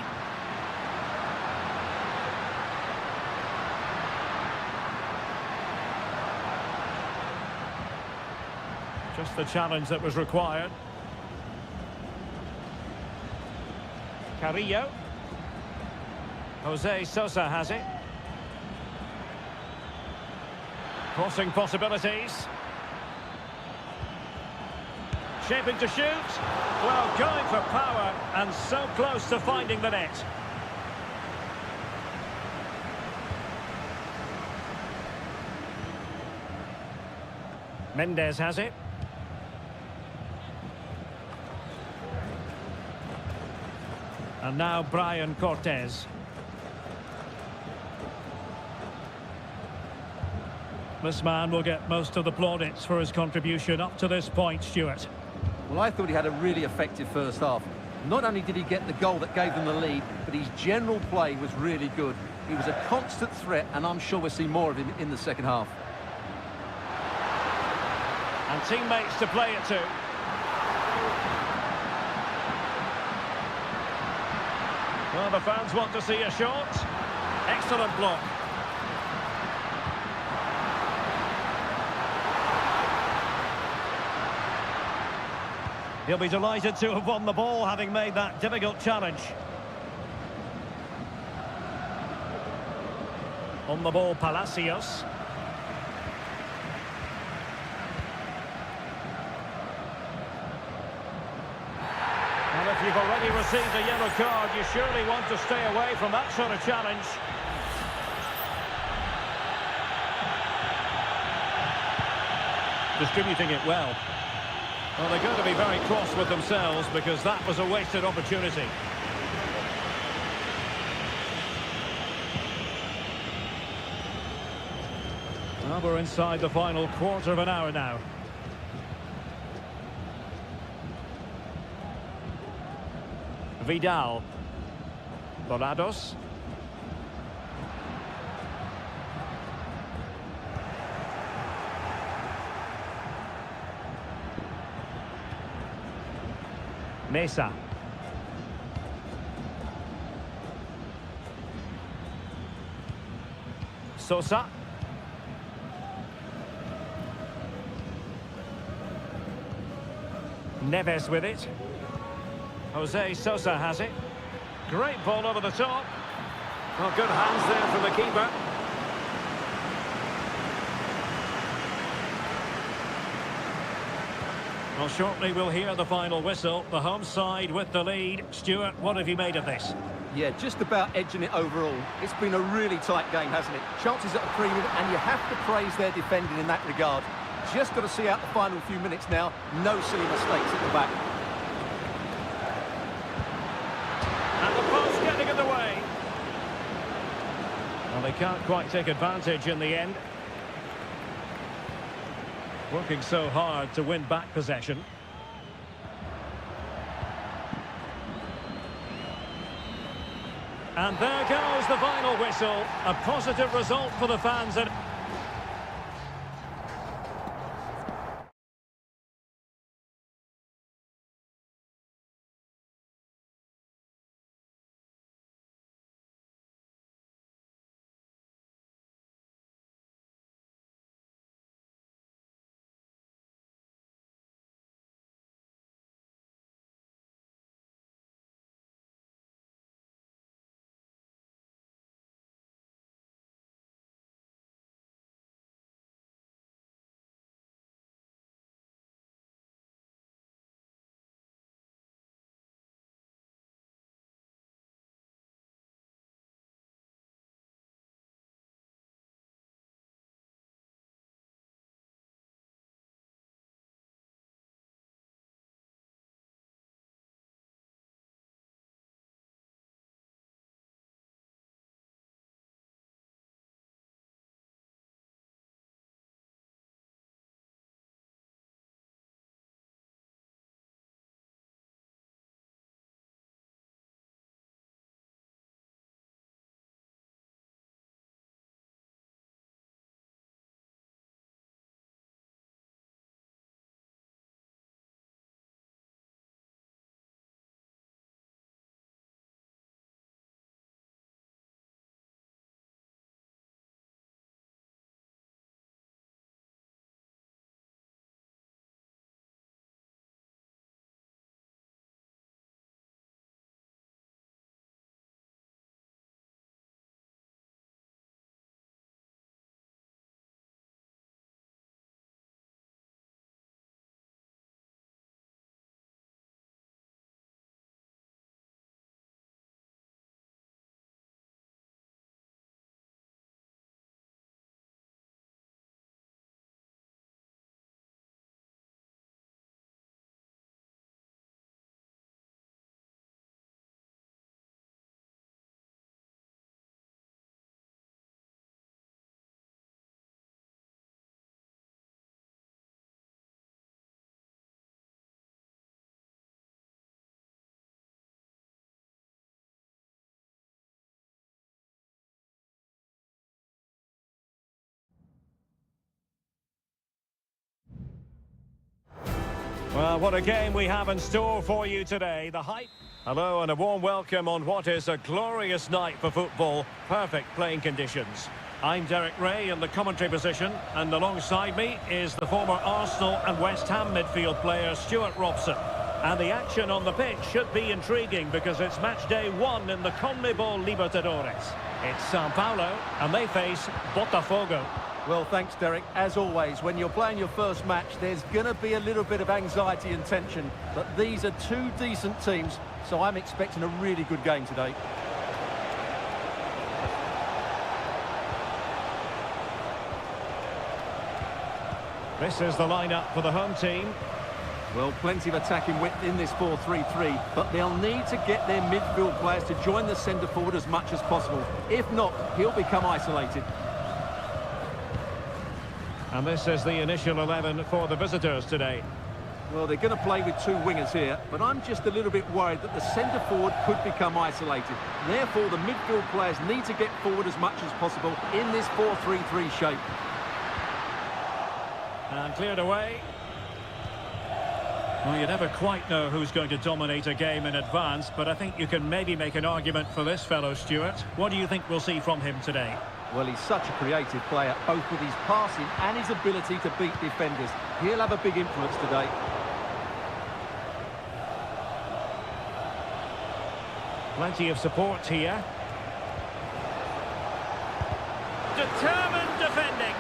Just the challenge that was required. Carrillo. Jose Sosa has it. Crossing possibilities. Shaping to shoot. Well, going for power and so close to finding the net. Mendes has it. And now Brian Cortez. This man will get most of the plaudits for his contribution up to this point, Stuart. Well, I thought he had a really effective first half. Not only did he get the goal that gave them the lead, but his general play was really good. He was a constant threat, and I'm sure we'll see more of him in the second half. And teammates to play it to. Well, the fans want to see a shot. Excellent block. He'll be delighted to have won the ball, having made that difficult challenge. On the ball, Palacios. And if you've already received a yellow card, you surely want to stay away from that sort of challenge. Distributing it well. Well, they're going to be very cross with themselves because that was a wasted opportunity. Well, we're inside the final quarter of an hour now. Vidal. Dorados. Mesa. Sosa. Neves with it. Jose Sosa has it. Great ball over the top. Well, good hands there from the keeper. Well, shortly we'll hear the final whistle. The home side with the lead. Stuart, what have you made of this? Yeah, just about edging it overall. It's been a really tight game, hasn't it? Chances at a premium, and you have to praise their defending in that regard. Just got to see out the final few minutes now. No silly mistakes at the back. And the post getting in the way. Well, they can't quite take advantage in the end. Working so hard to win back possession. And there goes the final whistle. A positive result for the fans. And Well, what a game we have in store for you today. The hype. Hello and a warm welcome on what is a glorious night for football. Perfect playing conditions. I'm Derek Ray in the commentary position, and alongside me is the former Arsenal and West Ham midfield player Stuart Robson. And the action on the pitch should be intriguing because it's match day 1 in the CONMEBOL Libertadores. It's Sao Paulo and they face Botafogo. Well, thanks, Derek. As always, when you're playing your first match, there's going to be a little bit of anxiety and tension. But these are two decent teams, so I'm expecting a really good game today. This is the lineup for the home team. Well, plenty of attacking width in this 4-3-3, but they'll need to get their midfield players to join the centre forward as much as possible. If not, he'll become isolated. And this is the initial 11 for the visitors today. Well, they're going to play with two wingers here, but I'm just a little bit worried that the centre forward could become isolated. Therefore, the midfield players need to get forward as much as possible in this 4-3-3 shape. And cleared away. Well, you never quite know who's going to dominate a game in advance, but I think you can maybe make an argument for this fellow, Stuart. What do you think we'll see from him today? Well, he's such a creative player, both with his passing and his ability to beat defenders. He'll have a big influence today. Plenty of support here. Determined defending.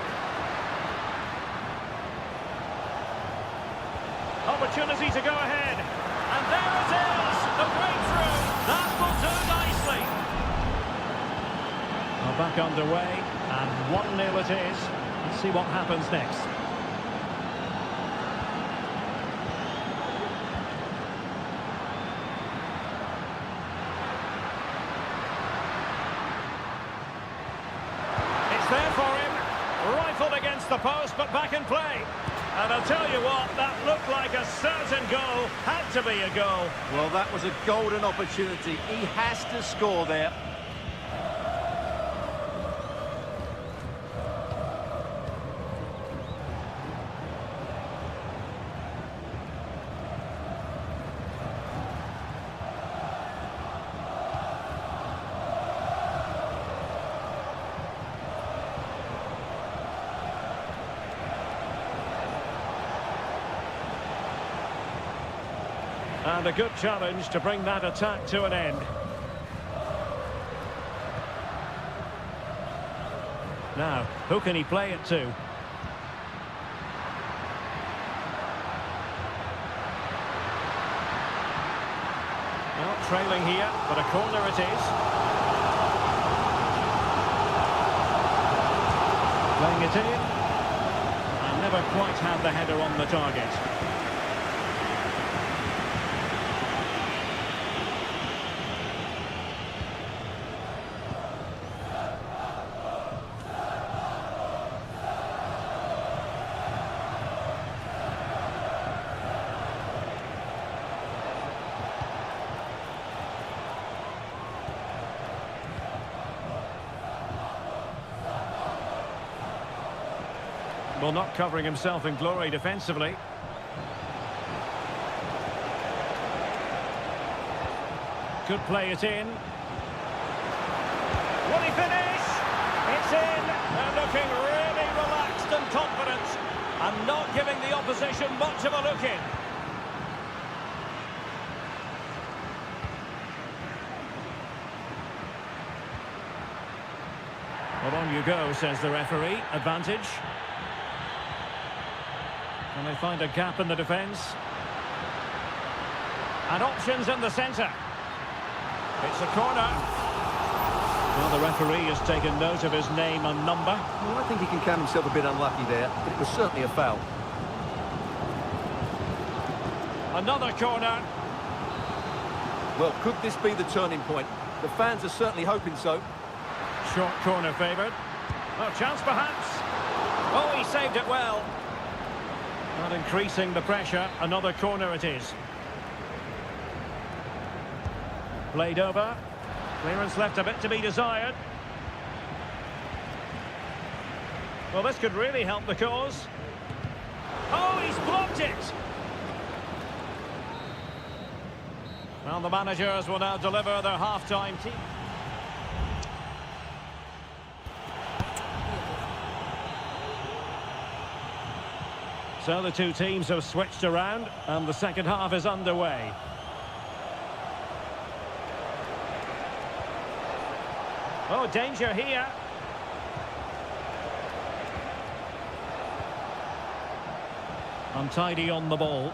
Opportunity to go ahead. And there it is, the breakthrough. That will do nicely. Well, back underway, and 1-0 it is. Let's see what happens next. It's there for him. Rifled against the post, but back in play. And I'll tell you what, that looked like a certain goal. Had to be a goal. Well, that was a golden opportunity. He has to score there. And a good challenge to bring that attack to an end. Now, who can he play it to? Well, trailing here, but a corner it is. Playing it in. And never quite had the header on the target. Well, not covering himself in glory defensively. Could play it in. Will he finish? It's in. They're looking really relaxed and confident, and not giving the opposition much of a look in. Well, on you go, says the referee. Advantage. And they find a gap in the defence. And options in the centre. It's a corner. Well, the referee has taken note of his name and number. Well, I think he can count himself a bit unlucky there, but it was certainly a foul. Another corner. Well, could this be the turning point? The fans are certainly hoping so. Short corner favoured. Oh, chance perhaps. Oh, he saved it well. Not increasing the pressure. Another corner it is. Played over. Clearance left a bit to be desired. Well, this could really help the cause. Oh, he's blocked it. Well, the managers will now deliver their half-time team. So the two teams have switched around and the second half is underway. Oh, danger here. Untidy on the ball.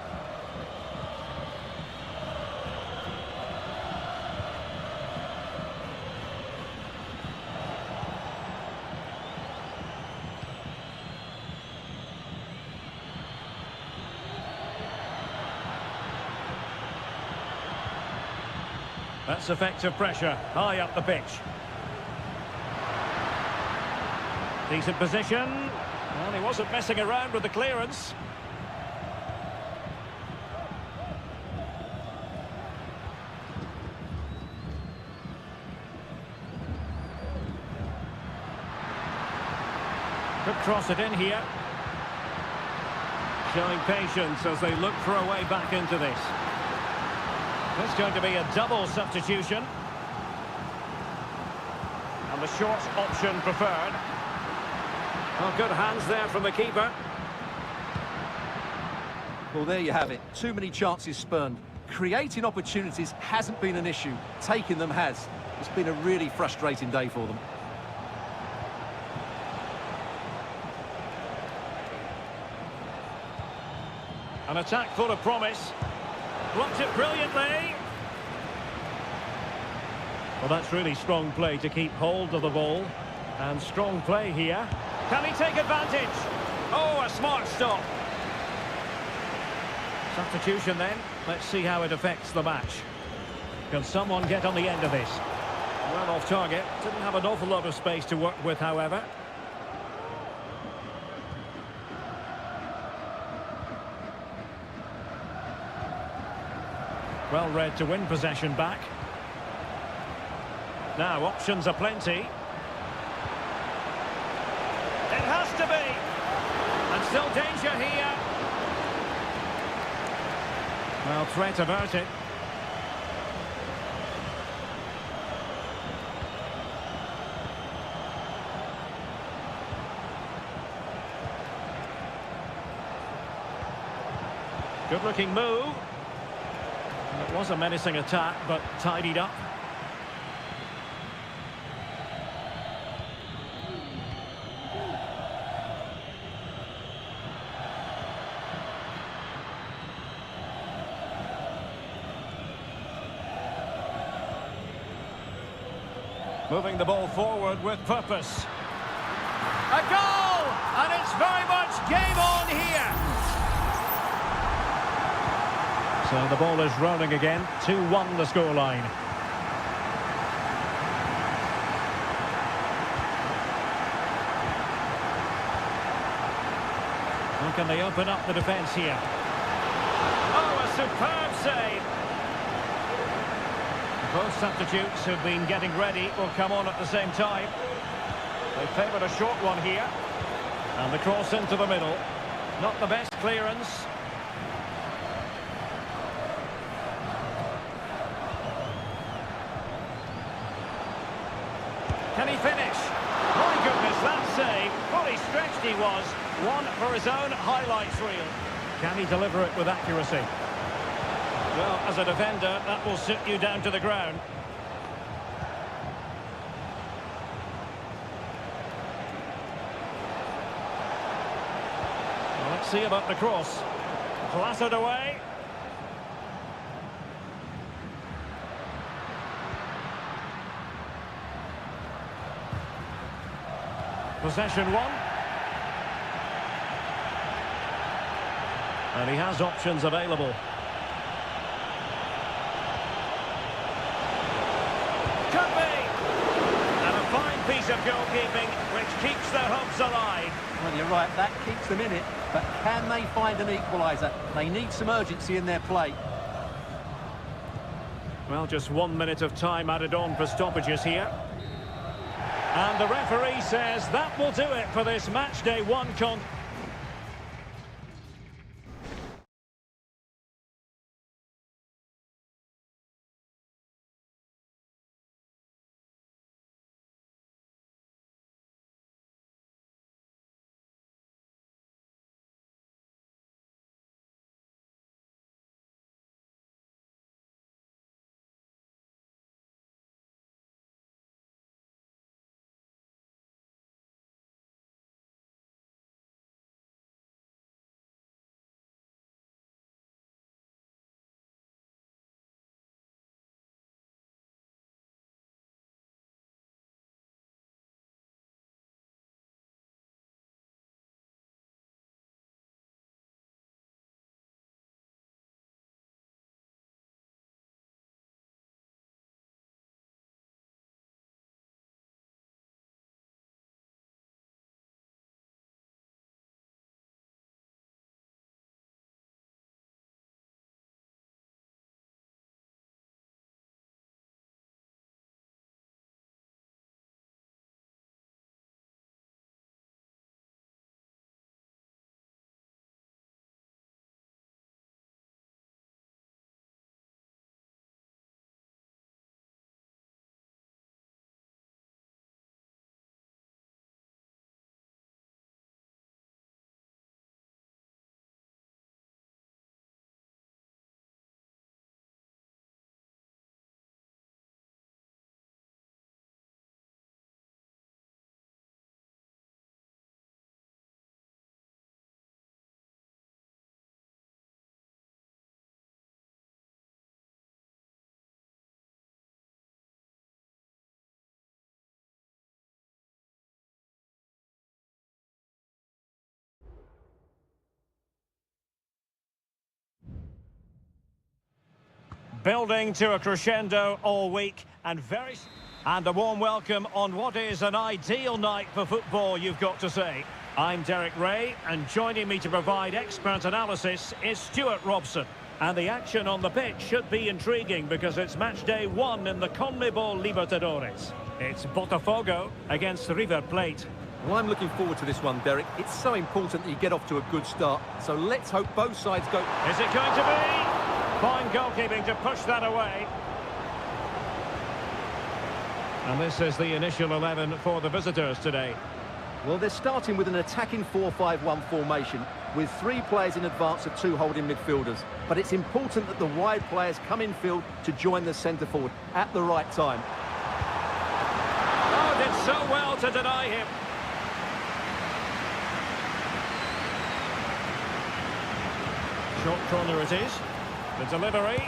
That's effective pressure, high up the pitch. Decent position. Well, he wasn't messing around with the clearance. Could cross it in here. Showing patience as they look for a way back into this. It's going to be a double substitution. And the short option preferred. Oh, good hands there from the keeper. Well, there you have it. Too many chances spurned. Creating opportunities hasn't been an issue. Taking them has. It's been a really frustrating day for them. An attack full of promise. Blocked it brilliantly. Well, that's really strong play to keep hold of the ball. And strong play here. Can he take advantage? Oh, a smart stop. Substitution then. Let's see how it affects the match. Can someone get on the end of this? Well off target. Didn't have an awful lot of space to work with, however. Well read to win possession back. Now, options are plenty. It has to be. And still danger here. Well, threat averted. Good-looking move. It was a menacing attack, but tidied up. Moving the ball forward with purpose. A goal! And it's very much game on here. So the ball is rolling again. 2-1 the scoreline. How can they open up the defence here? Oh, a superb save. Both substitutes who've been getting ready will come on at the same time. They favoured a short one here. And the cross into the middle. Not the best clearance. Can he finish? My goodness, that save. Fully stretched he was. One for his own highlights reel. Can he deliver it with accuracy? Well, as a defender, that will sit you down to the ground. Well, let's see about the cross. Clattered away. Possession one. And he has options available. Could be! And a fine piece of goalkeeping which keeps their hopes alive. Well, you're right, that keeps them in it. But can they find an equaliser? They need some urgency in their play. Well, just 1 minute of time added on for stoppages here. And the referee says that will do it for this match day one Building to a crescendo all week and a warm welcome on what is an ideal night for football, you've got to say. I'm Derek Ray, and joining me to provide expert analysis is Stuart Robson. And the action on the pitch should be intriguing because it's match day 1 in the CONMEBOL Libertadores. It's Botafogo against River Plate. Well, I'm looking forward to this one, Derek. It's so important that you get off to a good start. So let's hope both sides go... Is it going to be? Fine goalkeeping to push that away. And this is the initial 11 for the visitors today. Well, they're starting with an attacking 4-5-1 formation with 3 players in advance of 2 holding midfielders. But it's important that the wide players come in field to join the centre forward at the right time. Oh, did so well to deny him. Short corner it is. The delivery.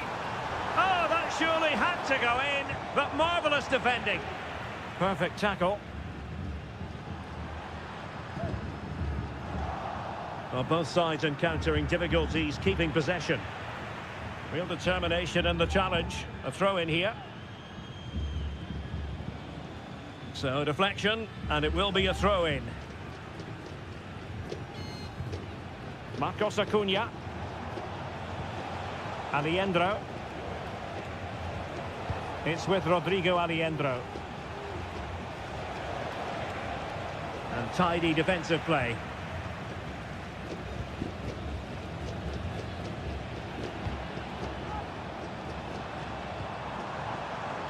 Oh, that surely had to go in, but marvellous defending. Perfect tackle. Well, both sides encountering difficulties keeping possession. Real determination in the challenge. A throw in here. So deflection, and it will be a throw in. Marcos Acuna. Aliendro. It's with Rodrigo Aliendro. And tidy defensive play.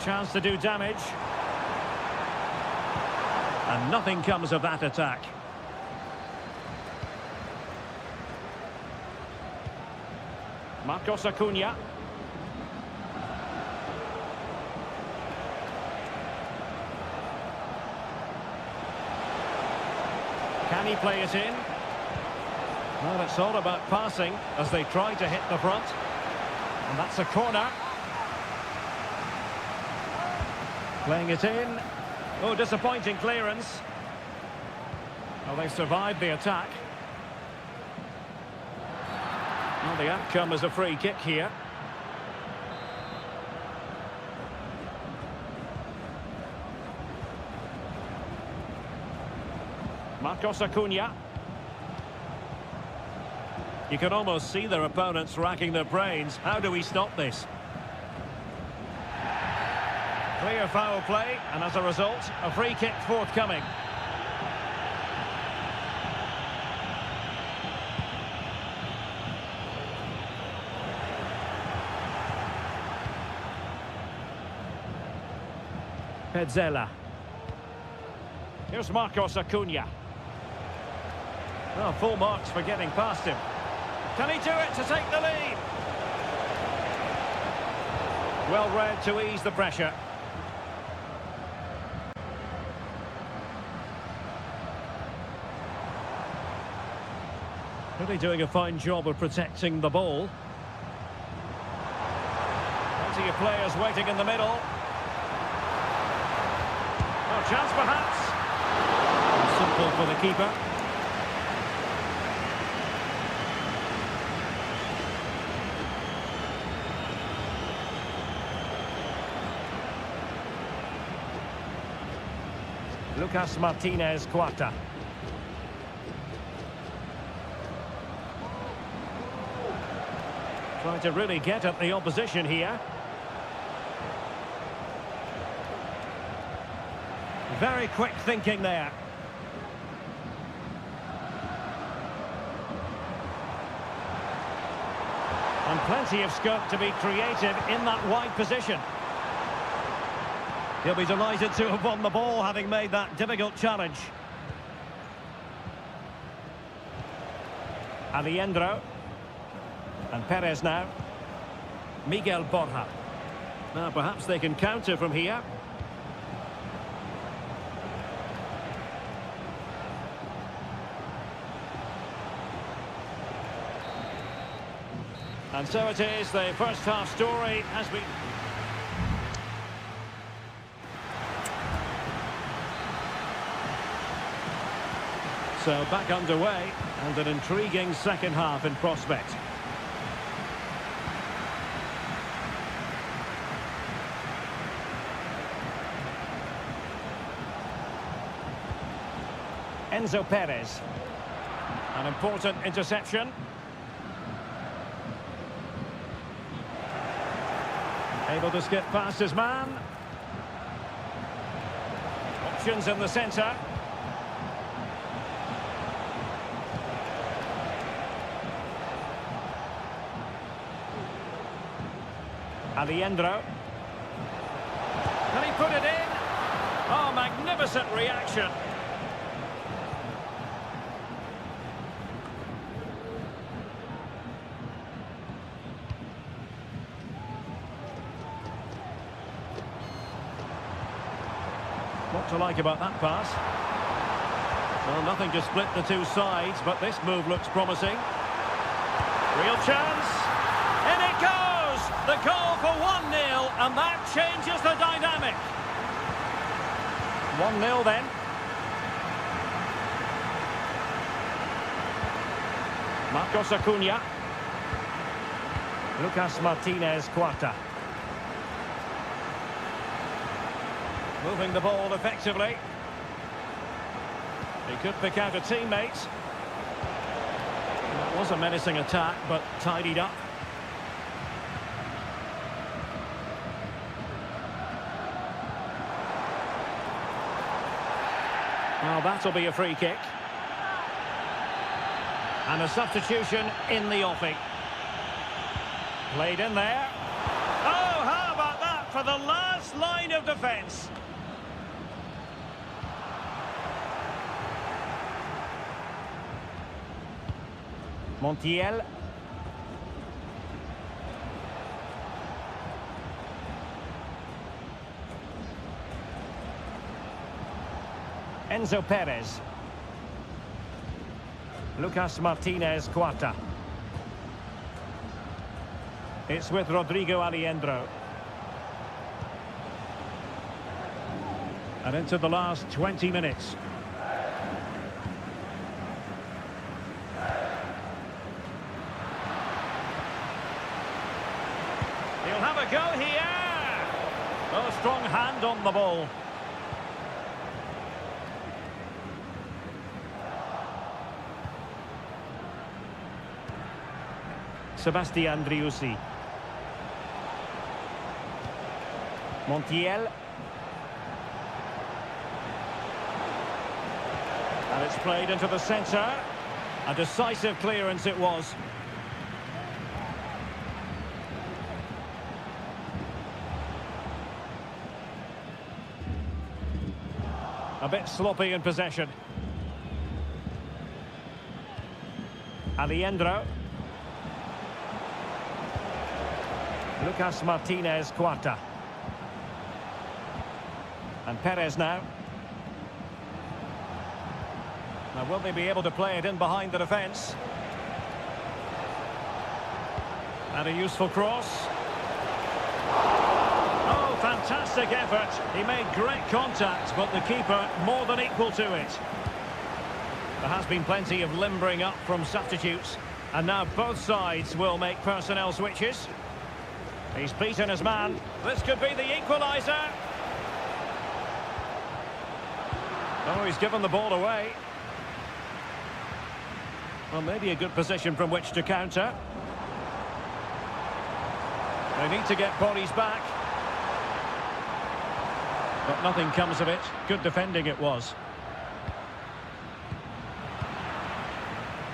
Chance to do damage. And nothing comes of that attack. Marcos Acuna. Can he play it in? Well, it's all about passing as they try to hit the front. And that's a corner. Playing it in. Oh, disappointing clearance. Well, they survived the attack. Well, the outcome is a free kick here. Marcos Acuna. You can almost see their opponents racking their brains. How do we stop this? Clear foul play, and as a result, a free kick forthcoming. Petzela. Here's Marcos Acuna. Well, full marks for getting past him. Can he do it to take the lead? Well read to ease the pressure. Really doing a fine job of protecting the ball. Plenty of players waiting in the middle. Oh, chance perhaps. Simple for the keeper. Lucas Martinez Quarta. Trying to really get at the opposition here. Very quick thinking there. And plenty of scope to be creative in that wide position. He'll be delighted to have won the ball, having made that difficult challenge. Aliendro. And Perez now. Miguel Borja. Now perhaps they can counter from here. And so it is, the first half story as we... So back underway, and an intriguing second half in prospect. Enzo Perez. An important interception. Able to skip past his man. Options in the centre. Alejandro. Can he put it in? Oh, magnificent reaction. What to like about that pass? Well, nothing to split the two sides, but this move looks promising. Real chance. In it goes! The goal for 1-0, and that changes the dynamic. 1-0 then. Marcos Acuna. Lucas Martinez Cuarta. Moving the ball effectively. He could pick out a teammate. That was a menacing attack, but tidied up. Well, that'll be a free kick. And a substitution in the offing. Played in there. Oh, how about that for the last line of defence? Montiel. Enzo Perez. Lucas Martinez Cuarta. It's with Rodrigo Alejandro. And into the last 20 minutes. He'll have a go here. Oh, strong hand on the ball. Sebastian Driussi. Montiel. And it's played into the centre. A decisive clearance it was. A bit sloppy in possession. Alejandro. Lucas Martinez Cuarta. And Perez now. Now, will they be able to play it in behind the defence? And a useful cross. Oh, fantastic effort. He made great contact, but the keeper more than equal to it. There has been plenty of limbering up from substitutes. And now both sides will make personnel switches. He's beaten his man. This could be the equaliser. Oh, he's given the ball away. Well, maybe a good position from which to counter. They need to get bodies back. But nothing comes of it. Good defending it was.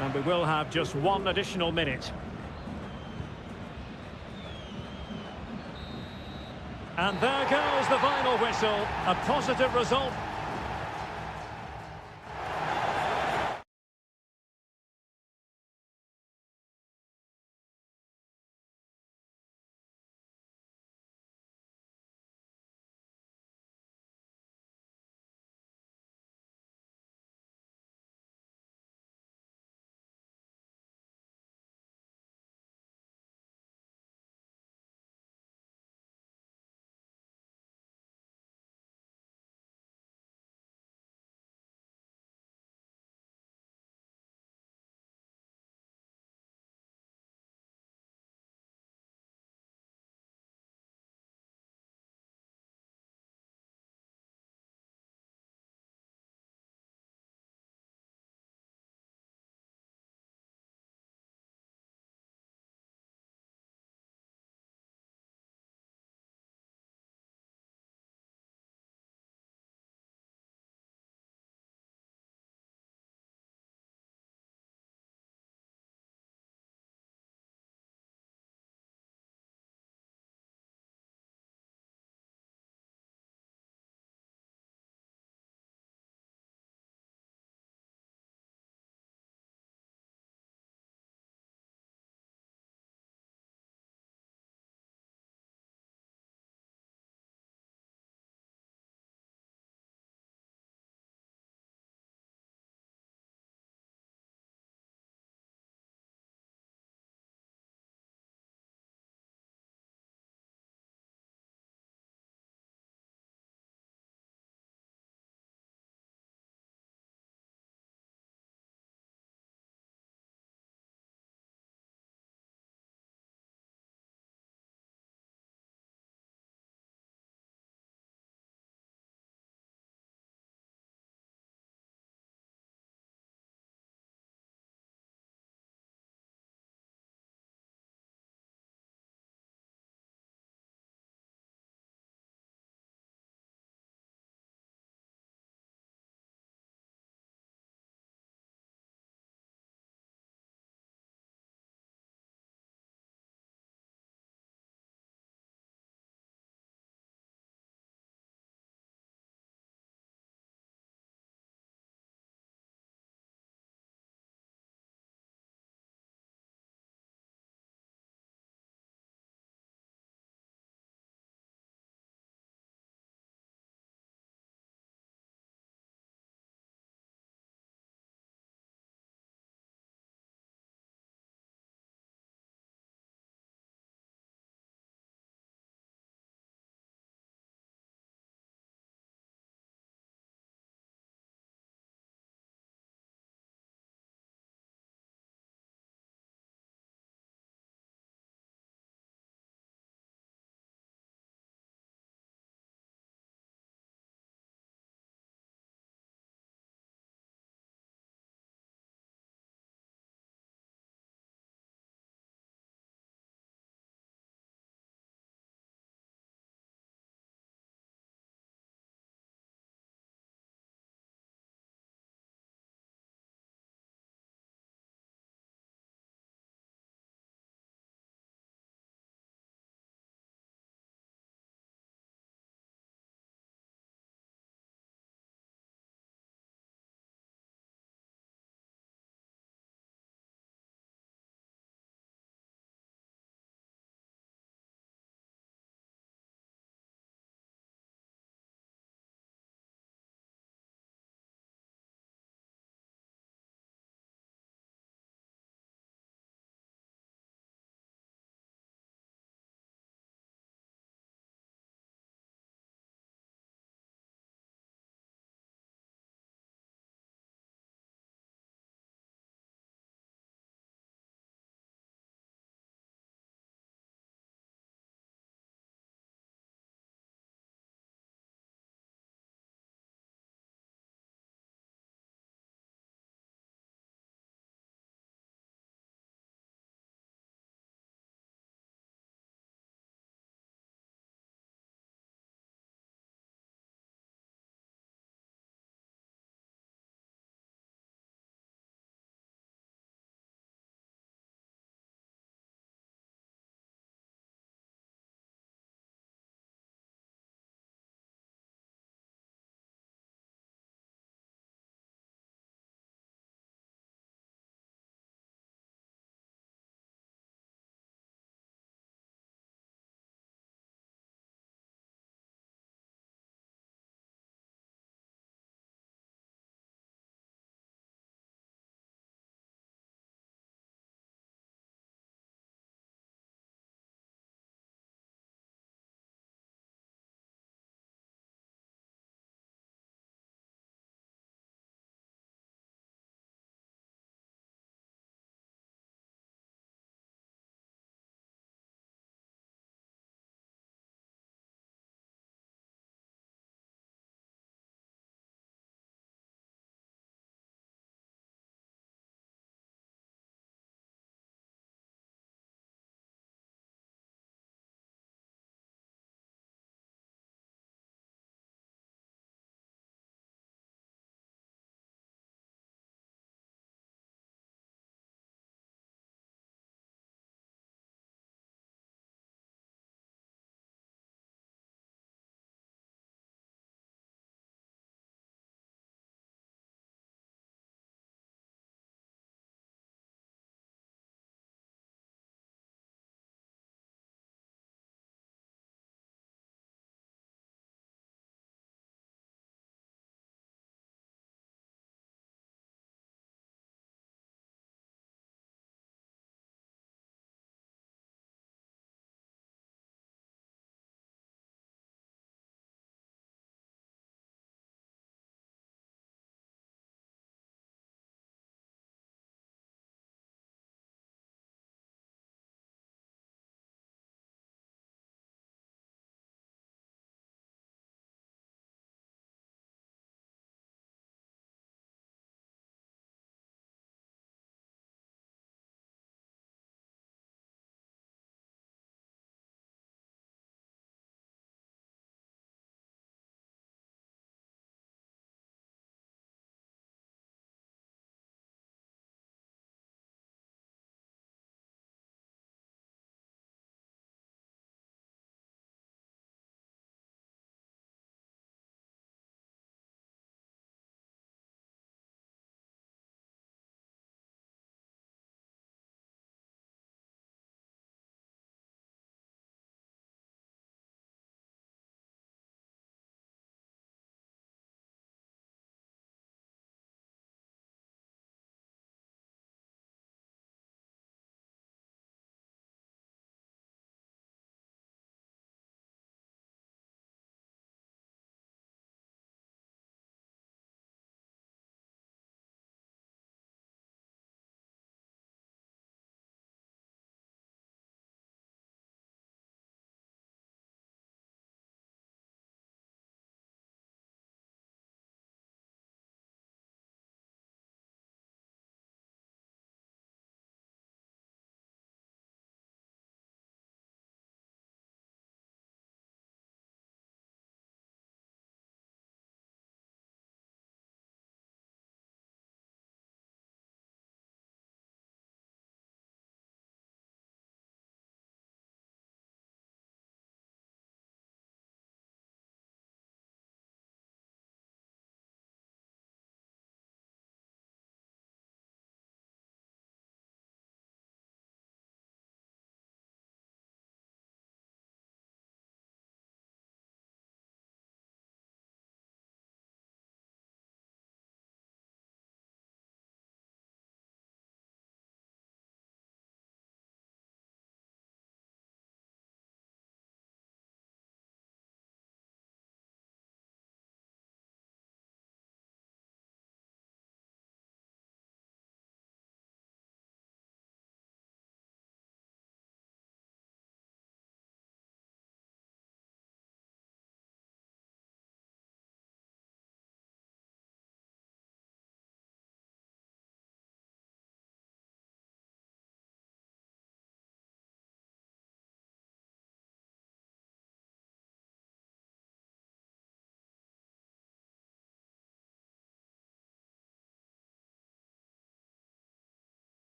And we will have just one additional minute. And there goes the final whistle. A positive result.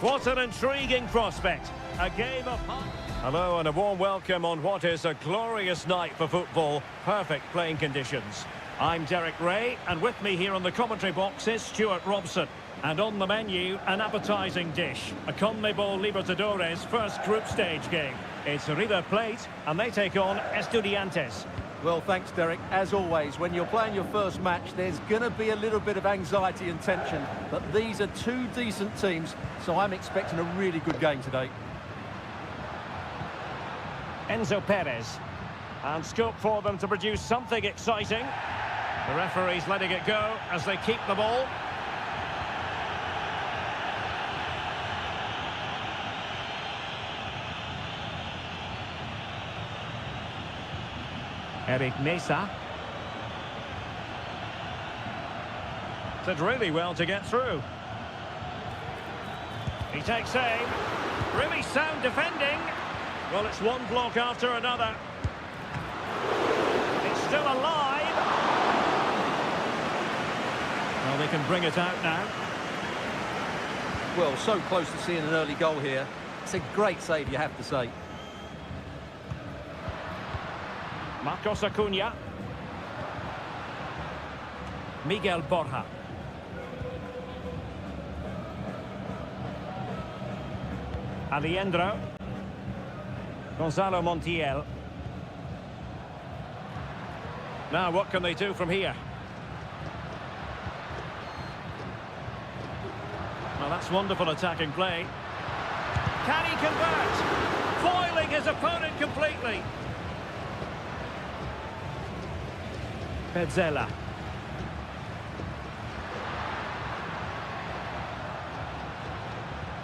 What an intriguing prospect. A game of... Hello and a warm welcome on what is a glorious night for football. Perfect playing conditions. I'm Derek Ray, and with me here on the commentary box is Stuart Robson. And on the menu, an appetising dish. A CONMEBOL Libertadores first group stage game. It's River Plate, and they take on Estudiantes. Well, thanks, Derek. As always, when you're playing your first match, there's going to be a little bit of anxiety and tension. But these are two decent teams, so I'm expecting a really good game today. Enzo Perez. And scope for them to produce something exciting. The referee's letting it go as they keep the ball. Eric Mesa. Did really well to get through. He takes aim. Really sound defending. Well, it's one block after another. It's still alive. Well, they can bring it out now. Well, so close to seeing an early goal here. It's a great save, you have to say. Marcos Acuna. Miguel Borja. Alejandro. Gonzalo Montiel. Now, what can they do from here? Well, that's wonderful attacking play. Can he convert? Foiling his opponent completely. Petzela.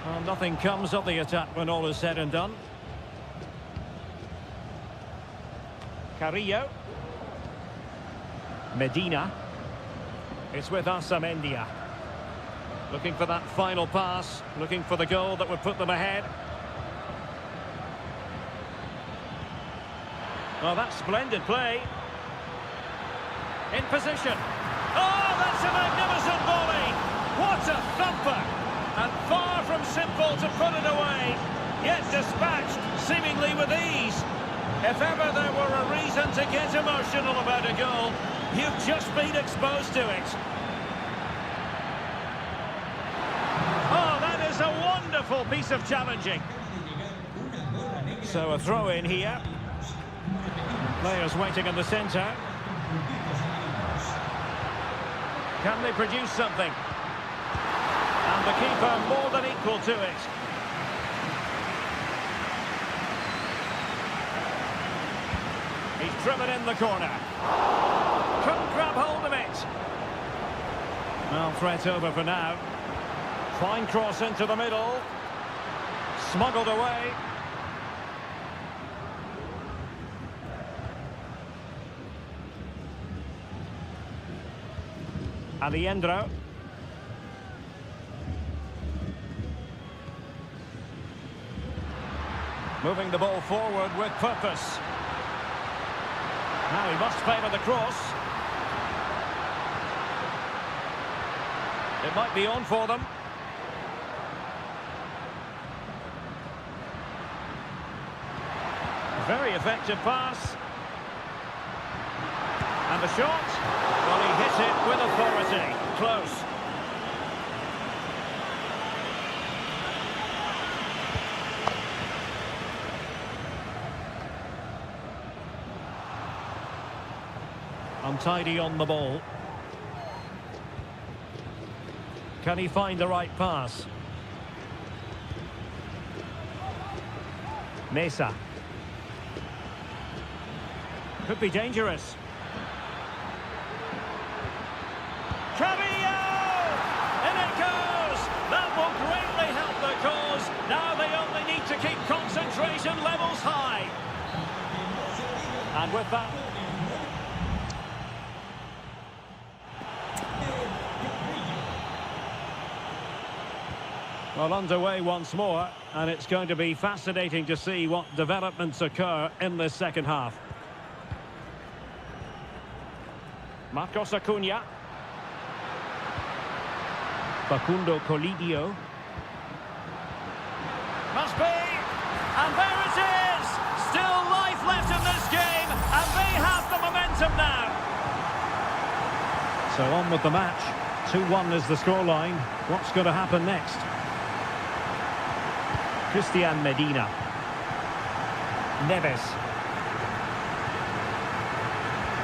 Well, nothing comes of the attack when all is said and done. Carrillo. Medina. It's with Asamendia. Looking for that final pass. Looking for the goal that would put them ahead. Well, that's splendid play. In position. Oh, that's a magnificent volley. What a thumper. And far from simple to put it away. Yet dispatched, seemingly with ease. If ever there were a reason to get emotional about a goal, you've just been exposed to it. Oh, that is a wonderful piece of challenging. So a throw in here. Players waiting in the centre. Can they produce something? And the keeper more than equal to it. He's driven in the corner. Couldn't grab hold of it. Well, threat over for now. Fine cross into the middle. Smuggled away. Alejandro. Moving the ball forward with purpose. Now he must favour the cross. It might be on for them. Very effective pass. And the shot. Well, he hit it with authority. Close. Untidy on the ball. Can he find the right pass? Mesa. Could be dangerous. Carrillo! In it goes! That will greatly help the cause. Now they only need to keep concentration levels high. And with that... Well, underway once more, and it's going to be fascinating to see what developments occur in this second half. Marcos Acuna. Facundo Colidio. Must be. And there it is. Still life left in this game. And they have the momentum now. So on with the match. 2-1 is the scoreline. What's going to happen next? Christian Medina. Neves.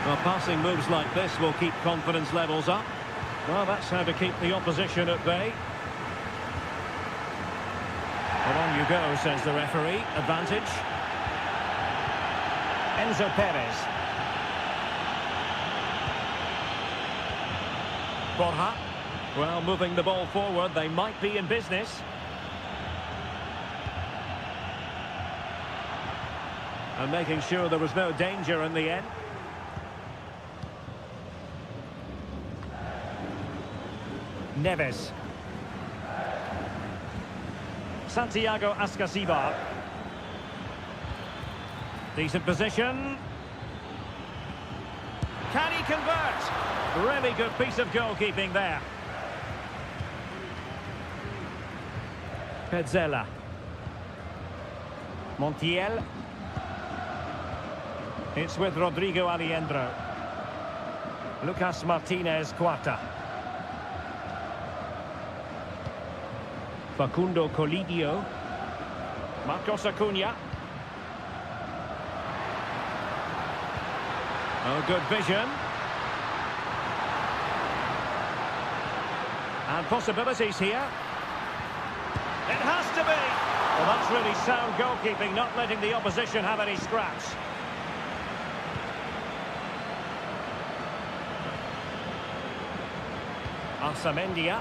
Well, passing moves like this will keep confidence levels up. Well, that's how to keep the opposition at bay. Well, on you go, says the referee. Advantage. Enzo Perez. Borja. Well, moving the ball forward, they might be in business. And making sure there was no danger in the end. Neves. Santiago Ascasibar. Decent position. Can he convert? Really good piece of goalkeeping there. Petzela. Montiel. It's with Rodrigo Aliendro. Lucas Martinez Quarta. Facundo Colidio. Marcos Acuna. Oh, good vision. And possibilities here. It has to be. Well, that's really sound goalkeeping, not letting the opposition have any scraps. Arsamendia.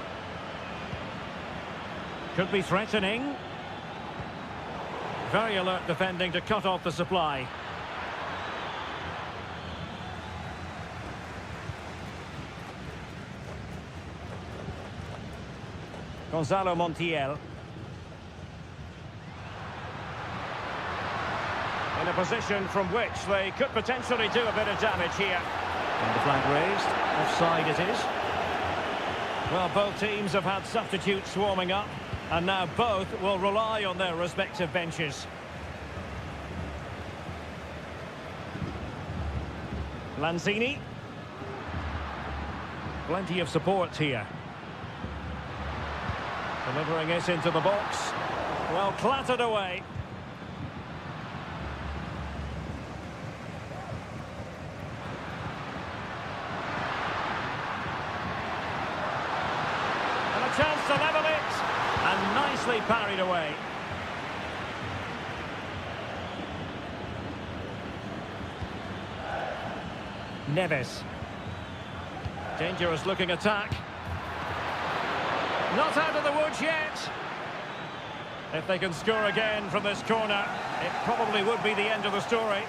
Could be threatening. Very alert defending to cut off the supply. Gonzalo Montiel. In a position from which they could potentially do a bit of damage here. And the flag raised. Offside it is. Well, both teams have had substitutes warming up, and now both will rely on their respective benches. Lanzini. Plenty of support here. Delivering it into the box. Well, clattered away. And a chance to level it. And nicely parried away. Neves. Dangerous looking attack. Not out of the woods yet. If they can score again from this corner, it probably would be the end of the story.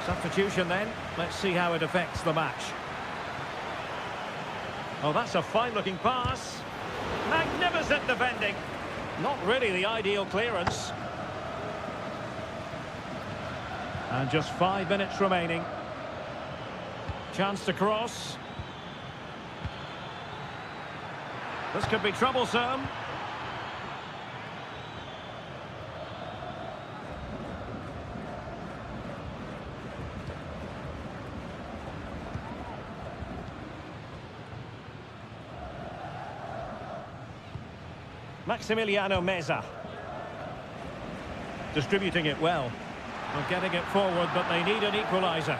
Substitution then. Let's see how it affects the match. Oh, that's a fine-looking pass. Magnificent defending. Not really the ideal clearance. And just 5 minutes remaining. Chance to cross. This could be troublesome. Maximiliano Meza. Distributing it well. They're getting it forward, but they need an equaliser.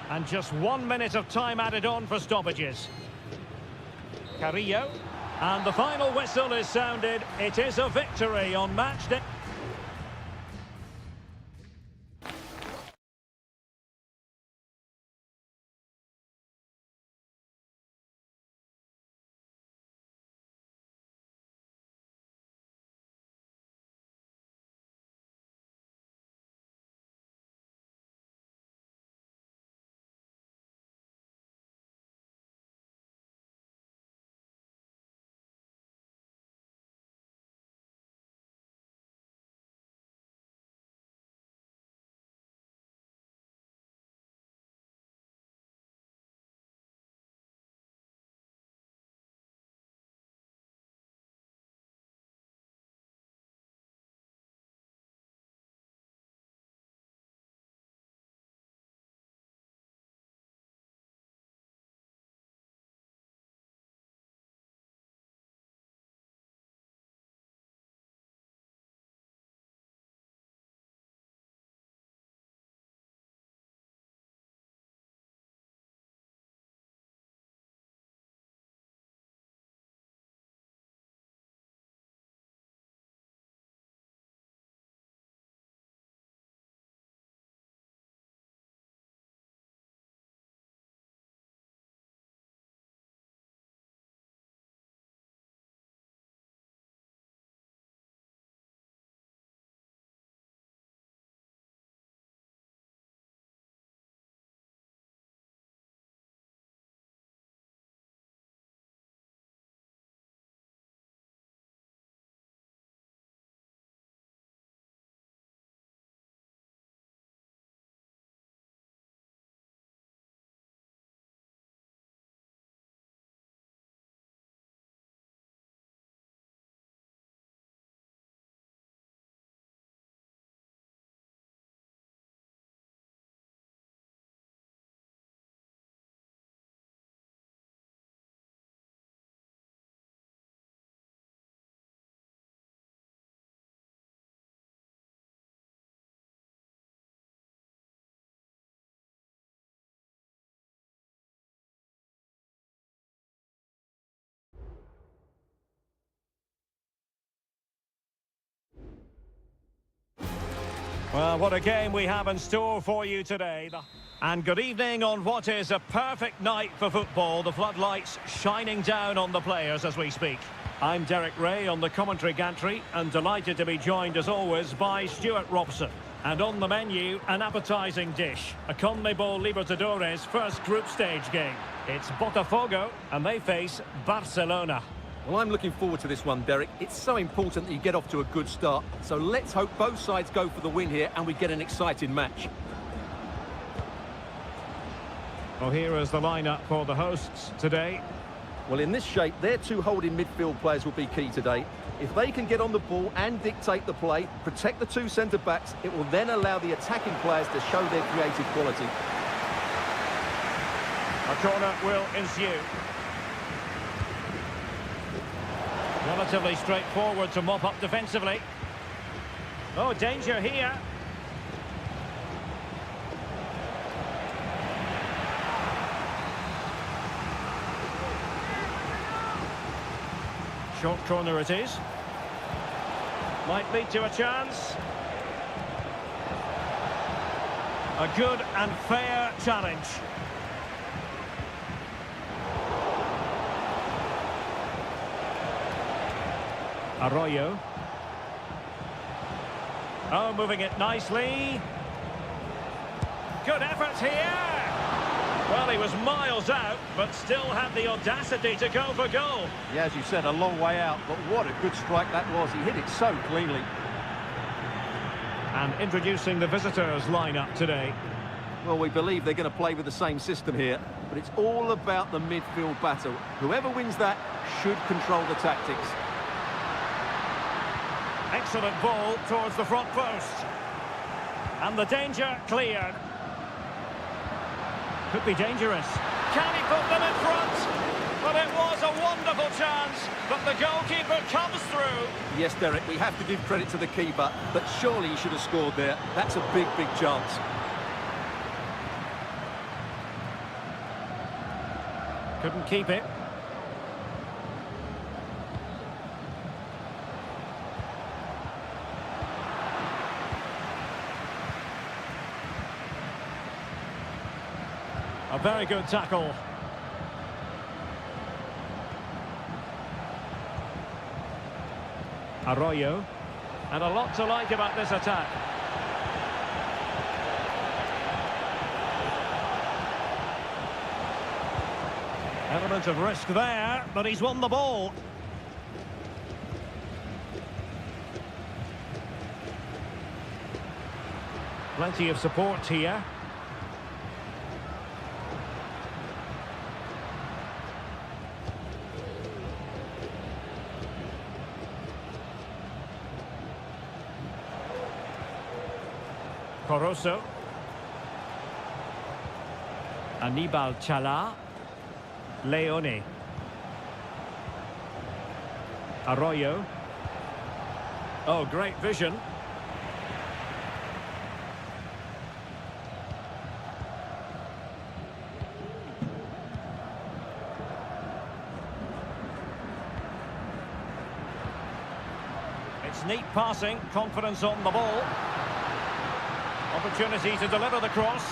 And just 1 minute of time added on for stoppages. Carrillo. And the final whistle is sounded. It is a victory on match day. Well, what a game we have in store for you today. And good evening on what is a perfect night for football. The floodlights shining down on the players as we speak. I'm Derek Ray on the commentary gantry and delighted to be joined as always by Stuart Robson. And on the menu, an appetising dish. A CONMEBOL Libertadores first group stage game. It's Botafogo and they face Barcelona. Well, I'm looking forward to this one, Derek. It's so important that you get off to a good start. So let's hope both sides go for the win here and we get an exciting match. Well, here is the lineup for the hosts today. Well, in this shape, their two holding midfield players will be key today. If they can get on the ball and dictate the play, protect the two centre-backs, it will then allow the attacking players to show their creative quality. A corner will ensue. Relatively straightforward to mop up defensively. Oh, danger here. Short corner it is. Might lead to a chance. A good and fair challenge. Arroyo. Oh, moving it nicely. Good effort here. Well, he was miles out, but still had the audacity to go for goal. Yeah, as you said, a long way out, but what a good strike that was. He hit it so cleanly. And introducing the visitors' lineup today. Well, we believe they're going to play with the same system here, but it's all about the midfield battle. Whoever wins that should control the tactics. Excellent ball towards the front post. And the danger cleared. Could be dangerous. Can he put them in front? Well, it was a wonderful chance, but the goalkeeper comes through. Yes, Derek, we have to give credit to the keeper, but surely he should have scored there. That's a big, big chance. Couldn't keep it. A very good tackle. Arroyo. And a lot to like about this attack. Element of risk there, but he's won the ball. Plenty of support here. Coroso. Aníbal Chalá. Leone. Arroyo. Oh, great vision. It's neat passing, confidence on the ball. Opportunity to deliver the cross.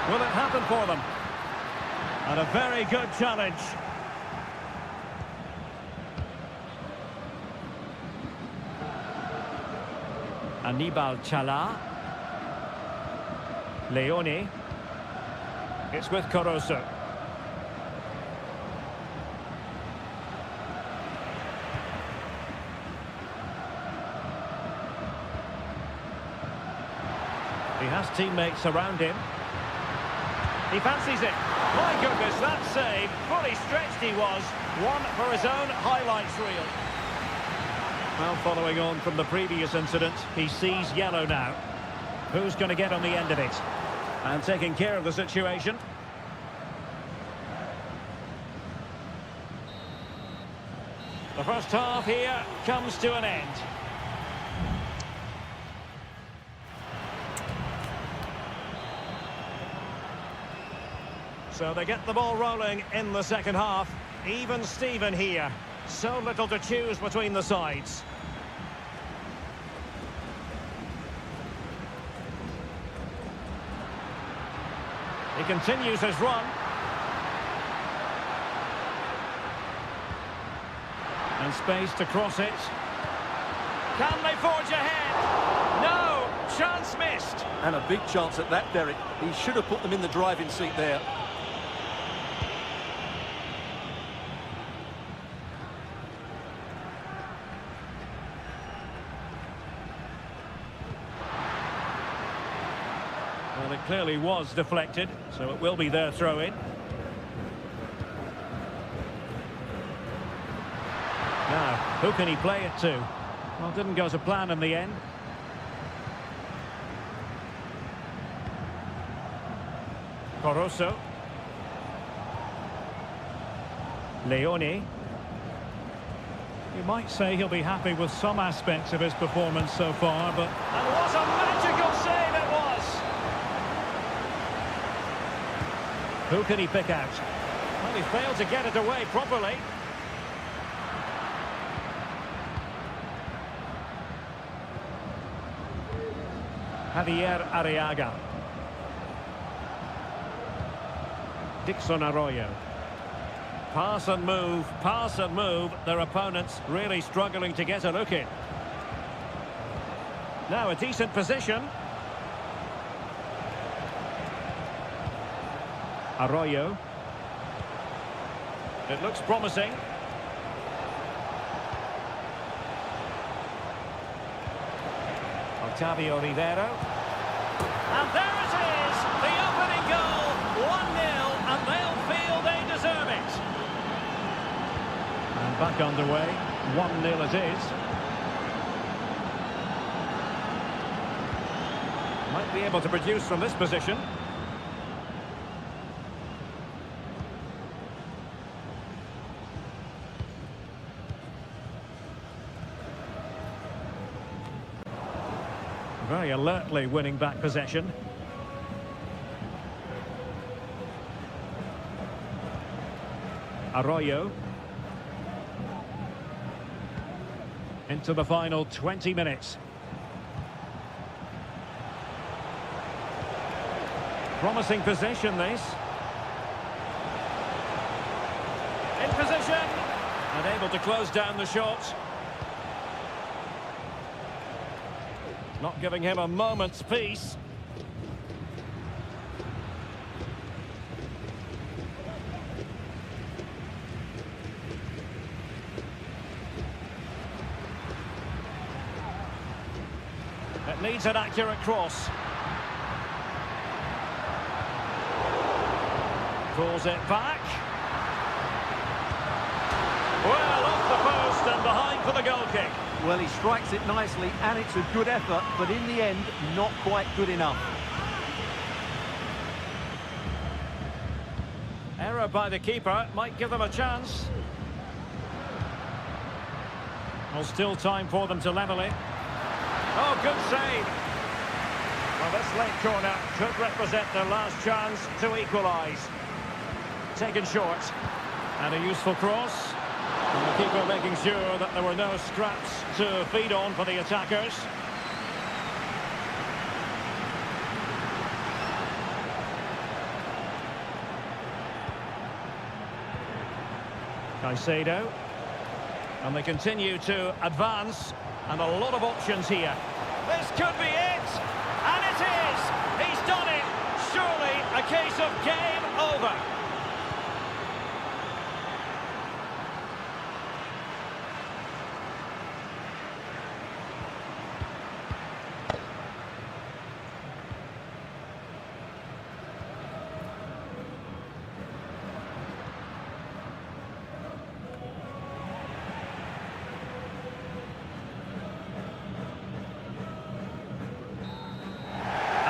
Will it happen for them? And a very good challenge. Aníbal Chalá. Leone. It's with Coroso. He has teammates around him. He fancies it. My goodness, that save. Fully stretched he was. One for his own highlights reel. Well, following on from the previous incident, he sees yellow now. Who's going to get on the end of it? And taking care of the situation. The first half here comes to an end. So they get the ball rolling in the second half. Even Steven here. So little to choose between the sides. He continues his run. And space to cross it. Can they forge ahead? No! Chance missed. And a big chance at that, Derek. He should have put them in the driving seat there. Well, it clearly was deflected, so it will be their throw-in. Now, who can he play it to? Well, didn't go to plan in the end. Corosso. Leone. You might say he'll be happy with some aspects of his performance so far, but... And what a magical save it was! Who can he pick out? Well, he failed to get it away properly. Javier Arriaga. Dixon Arroyo. Pass and move, pass and move. Their opponents really struggling to get a look in. Now a decent position. Arroyo. It looks promising. Octavio Rivero. And there it is! The opening goal! 1-0, and they'll feel they deserve it. And back underway. 1-0 it is. Might be able to produce from this position. Very alertly winning back possession. Arroyo. Into the final 20 minutes. Promising possession, this. In position. And able to close down the shot. Not giving him a moment's peace. It needs an accurate cross. Pulls it back. Well, off the post and behind for the goal kick. Well, he strikes it nicely, and it's a good effort, but in the end, not quite good enough. Error by the keeper might give them a chance. Well, still time for them to level it. Oh, good save. Well, this late corner could represent their last chance to equalise. Taken short. And a useful cross. And the keeper making sure that there were no scraps to feed on for the attackers. Caicedo. And they continue to advance. And a lot of options here. This could be it! And it is! He's done it! Surely a case of game over.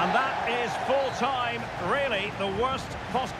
And that is full time, really the worst possible.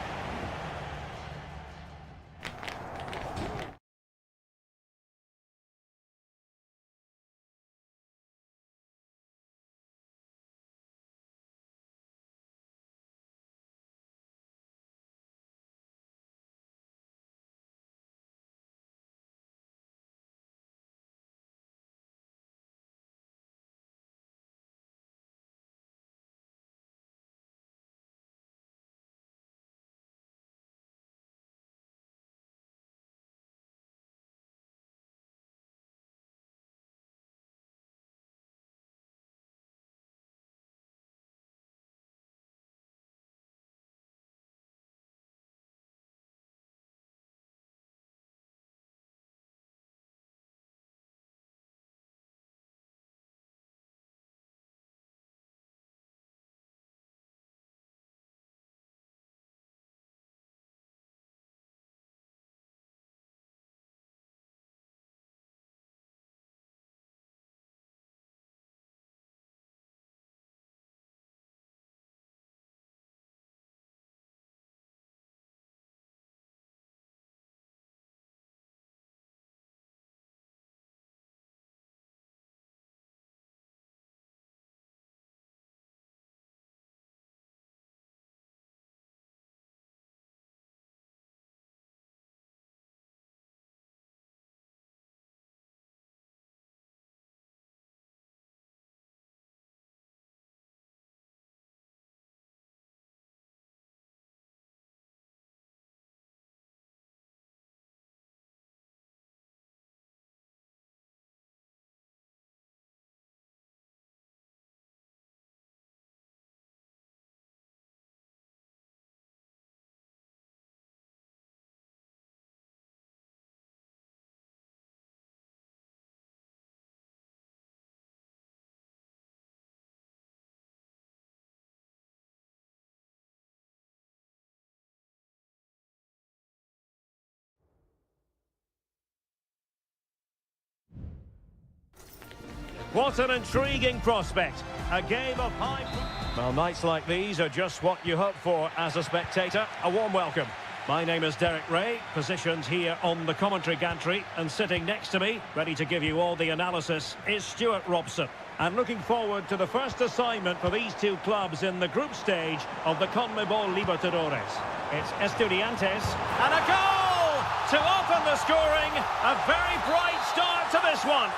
What an intriguing prospect. A game of high... Well, nights like these are just what you hope for as a spectator. A warm welcome. My name is Derek Ray, positioned here on the commentary gantry, and sitting next to me, ready to give you all the analysis, is Stuart Robson. And looking forward to the first assignment for these two clubs in the group stage of the CONMEBOL Libertadores. It's Estudiantes, and a goal to open the scoring. A very bright start to this one.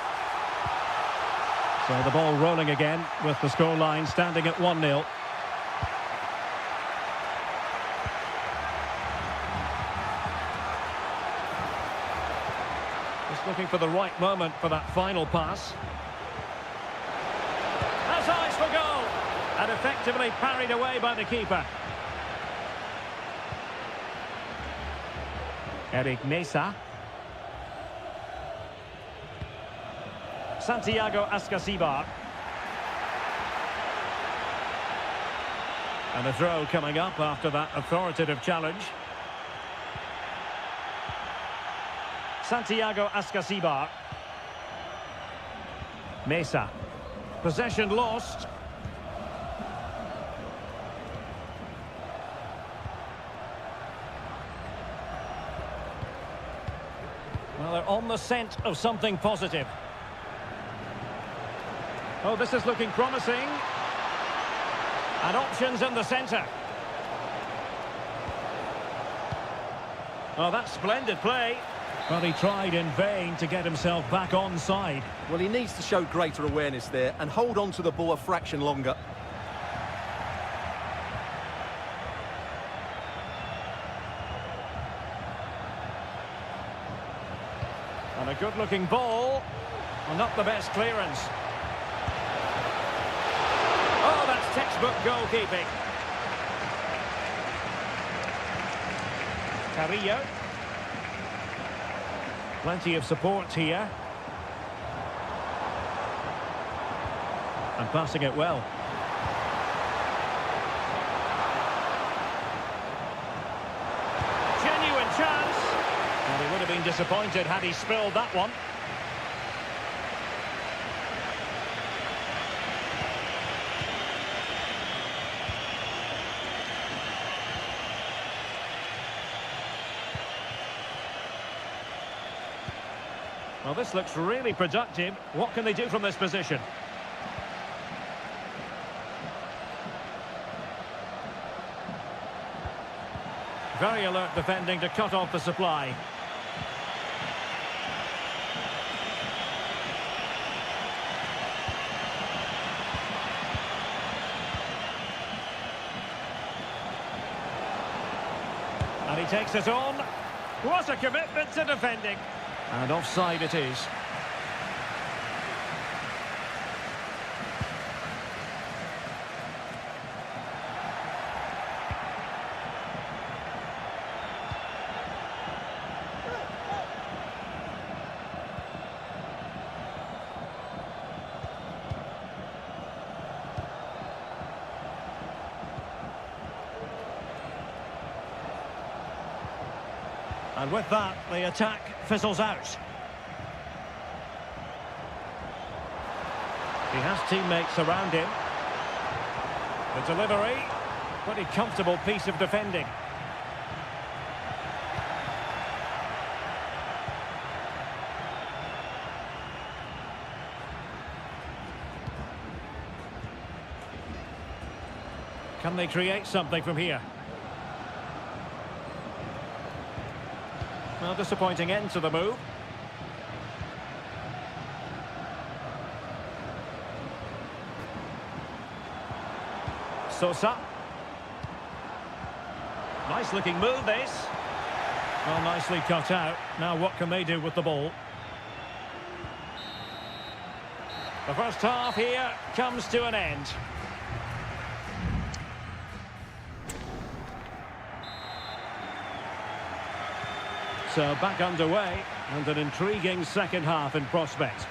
So the ball rolling again with the scoreline standing at 1-0. Just looking for the right moment for that final pass. Has eyes for goal, and effectively parried away by the keeper. Eric Mesa. Santiago Ascasibar. And a throw coming up after that authoritative challenge. Santiago Ascasibar. Mesa. Possession lost. Well, they're on the scent of something positive. Oh, this is looking promising. And options in the centre. Oh, that's splendid play. But he tried in vain to get himself back onside. Well, he needs to show greater awareness there and hold on to the ball a fraction longer. And a good-looking ball. Well, not the best clearance. Oh, that's textbook goalkeeping. Carrillo. Plenty of support here. And passing it well. Genuine chance. And he would have been disappointed had he spilled that one. Well, this looks really productive. What can they do from this position? Very alert defending to cut off the supply. And he takes it on. What a commitment to defending. And offside it is. And with that, the attack fizzles out. He has teammates around him. The delivery, pretty comfortable piece of defending. Can they create something from here? Well, disappointing end to the move. Sosa. Nice looking move this. Well, nicely cut out. Now what can they do with the ball? The first half here comes to an end. So back underway, and an intriguing second half in prospect.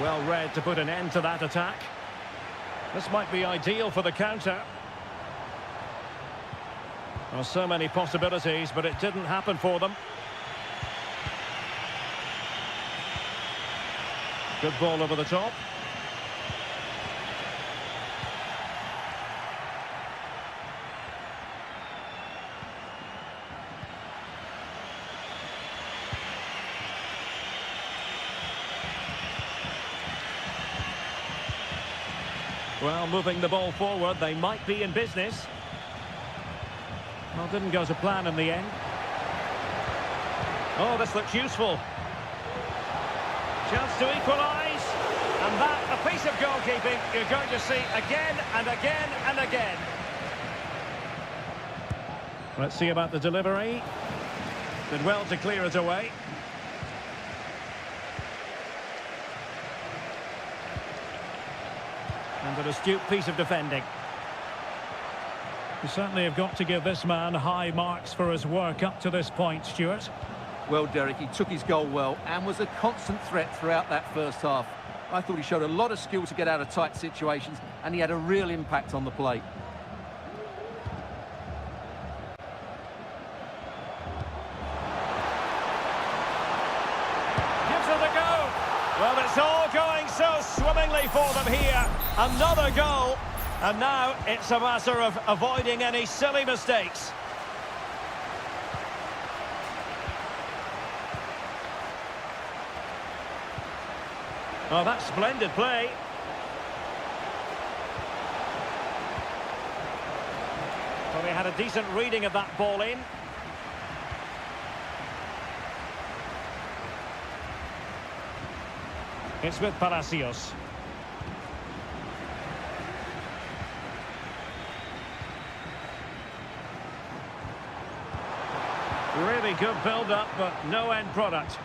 Well read to put an end to that attack. This might be ideal for the counter. Well, so many possibilities, but it didn't happen for them. Good ball over the top. Well, moving the ball forward, they might be in business. Well, didn't go to plan in the end. Oh, this looks useful. Chance to equalise. And that, a piece of goalkeeping you're going to see again and again and again. Let's see about the delivery. Did well to clear it away. And an astute piece of defending. You certainly have got to give this man high marks for his work up to this point, Stuart. Well, Derek, he took his goal well and was a constant threat throughout that first half. I thought he showed a lot of skill to get out of tight situations, and he had a real impact on the plate. Gives it a go. Well, it's all going so swimmingly for them here. Another goal. And now it's a matter of avoiding any silly mistakes. Oh, that's splendid play. Well, he had a decent reading of that ball in. It's with Palacios. Really good build-up, but no end product.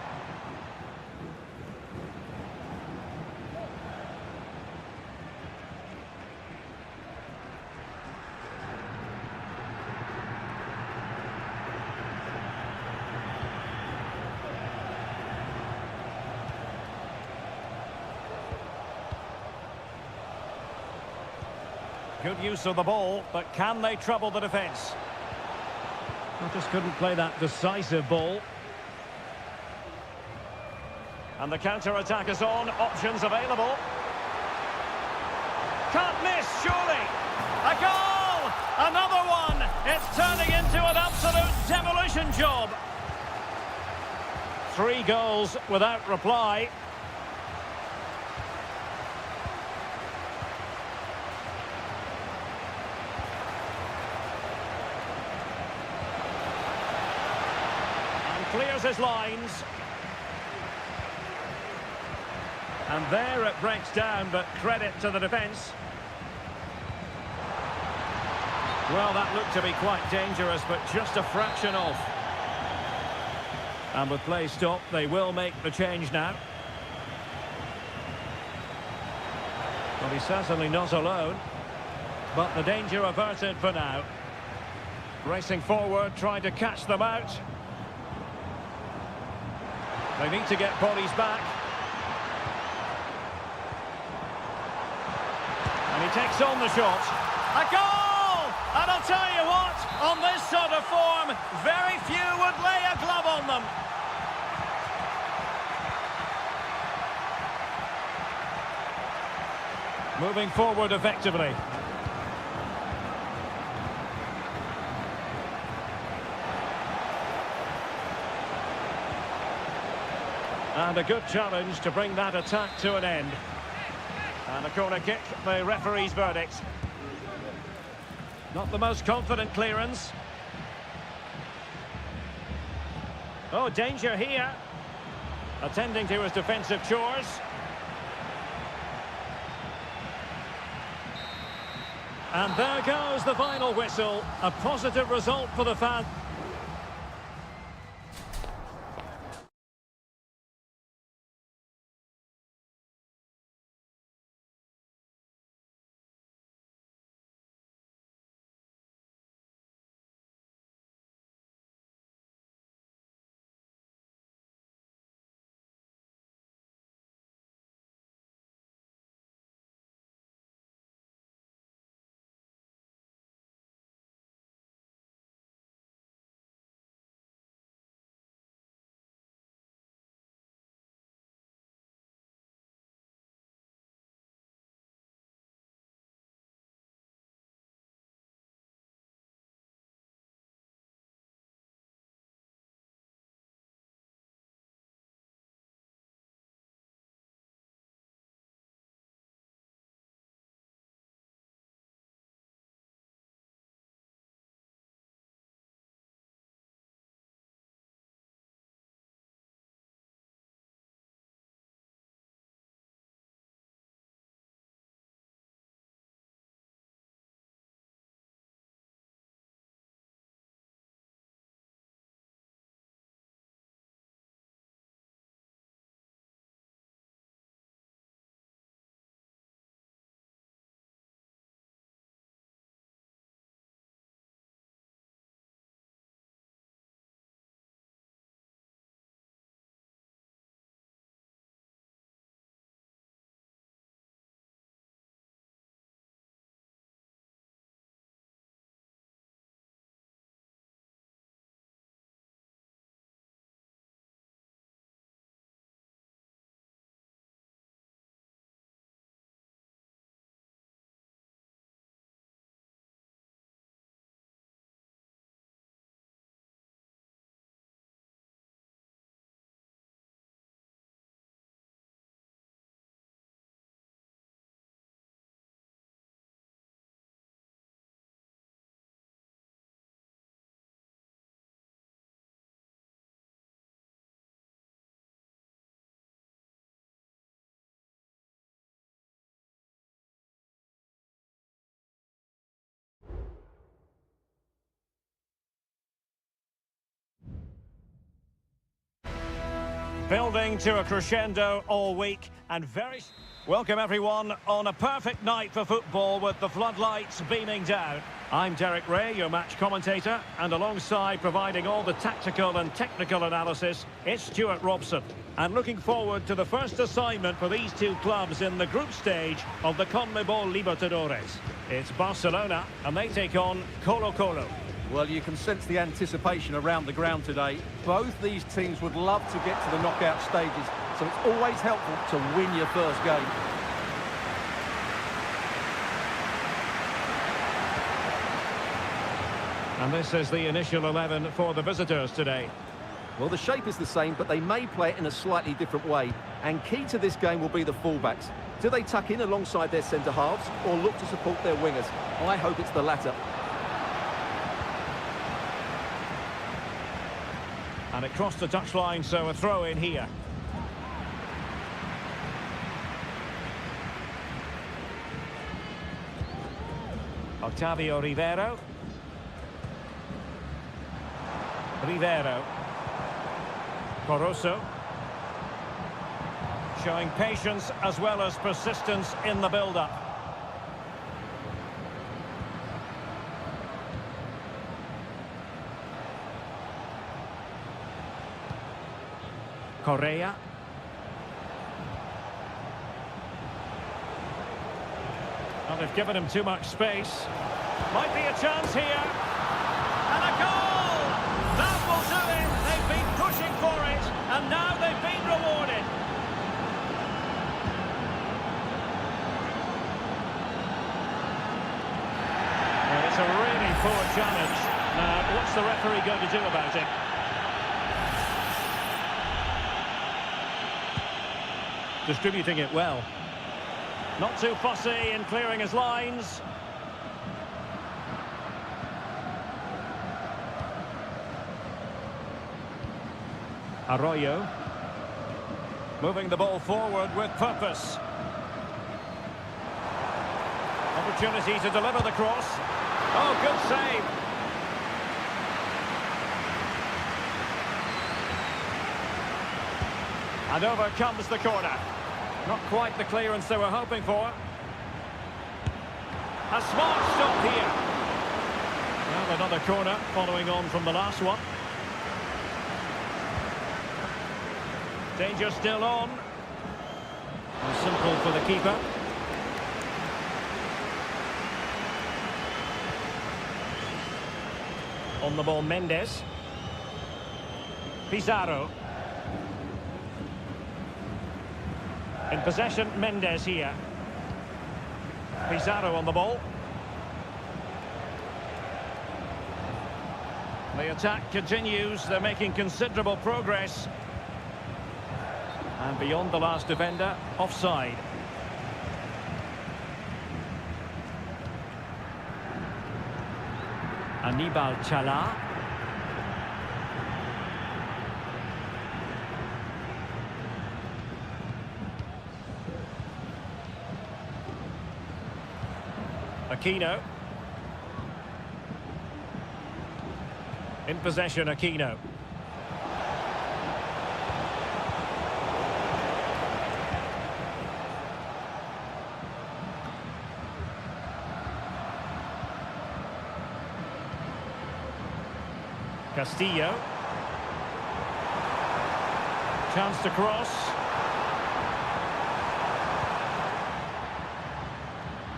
Good use of the ball, but can they trouble the defence? Well, just couldn't play that decisive ball. And the counter-attack is on, options available. Can't miss, surely! A goal! Another one! It's turning into an absolute demolition job. 3 goals without reply. Clears his lines. And there it breaks down, but credit to the defence. Well, that looked to be quite dangerous, but just a fraction off. And with play stopped, they will make the change now. Well, he's certainly not alone, but the danger averted for now. Racing forward, trying to catch them out. They need to get bodies back. And he takes on the shot. A goal! And I'll tell you what, on this sort of form, very few would lay a glove on them. Moving forward effectively. And a good challenge to bring that attack to an end. And a corner kick, the referee's verdict. Not the most confident clearance. Oh, danger here. Attending to his defensive chores. And there goes the final whistle. A positive result for the fans. Building to a crescendo all week and very... Welcome everyone on a perfect night for football with the floodlights beaming down. I'm Derek Ray, your match commentator, and alongside providing all the tactical and technical analysis, it's Stuart Robson. And looking forward to the first assignment for these two clubs in the group stage of the CONMEBOL Libertadores. It's Barcelona, and they take on Colo-Colo. Well, you can sense the anticipation around the ground today. Both these teams would love to get to the knockout stages, so it's always helpful to win your first game. And this is the initial 11 for the visitors today. Well, the shape is the same, but they may play it in a slightly different way. And key to this game will be the fullbacks. Do they tuck in alongside their centre-halves or look to support their wingers? I hope it's the latter. And it crossed the touchline, so a throw in here. Octavio Rivero. Coroso. Showing patience as well as persistence in the build-up. Correa. Well, they've given him too much space. Might be a chance here. And a goal! That will do it. They've been pushing for it, and now they've been rewarded. Well, it's a really poor challenge. Now, what's the referee going to do about it? Distributing it well. Not too fussy in clearing his lines. Arroyo. Moving the ball forward with purpose. Opportunity to deliver the cross. Oh, good save. And over comes the corner. Not quite the clearance they were hoping for. A smart stop here. Well, another corner following on from the last one. Danger still on. And simple for the keeper. On the ball, Mendes. Pizarro. In possession, Mendes here. Pizarro on the ball. The attack continues. They're making considerable progress. And beyond the last defender, offside. Aníbal Chala. Aquino. In possession, Aquino. Castillo. Chance to cross.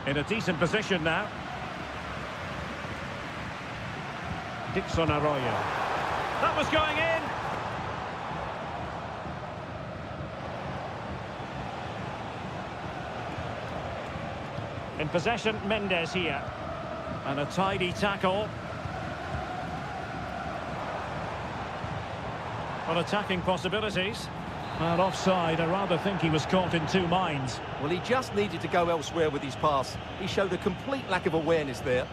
In a decent position now. Dixon Arroyo. That was going in. In possession, Mendes here. And a tidy tackle. Well, attacking possibilities. And offside, I rather think he was caught in two minds. Well, he just needed to go elsewhere with his pass. He showed a complete lack of awareness there.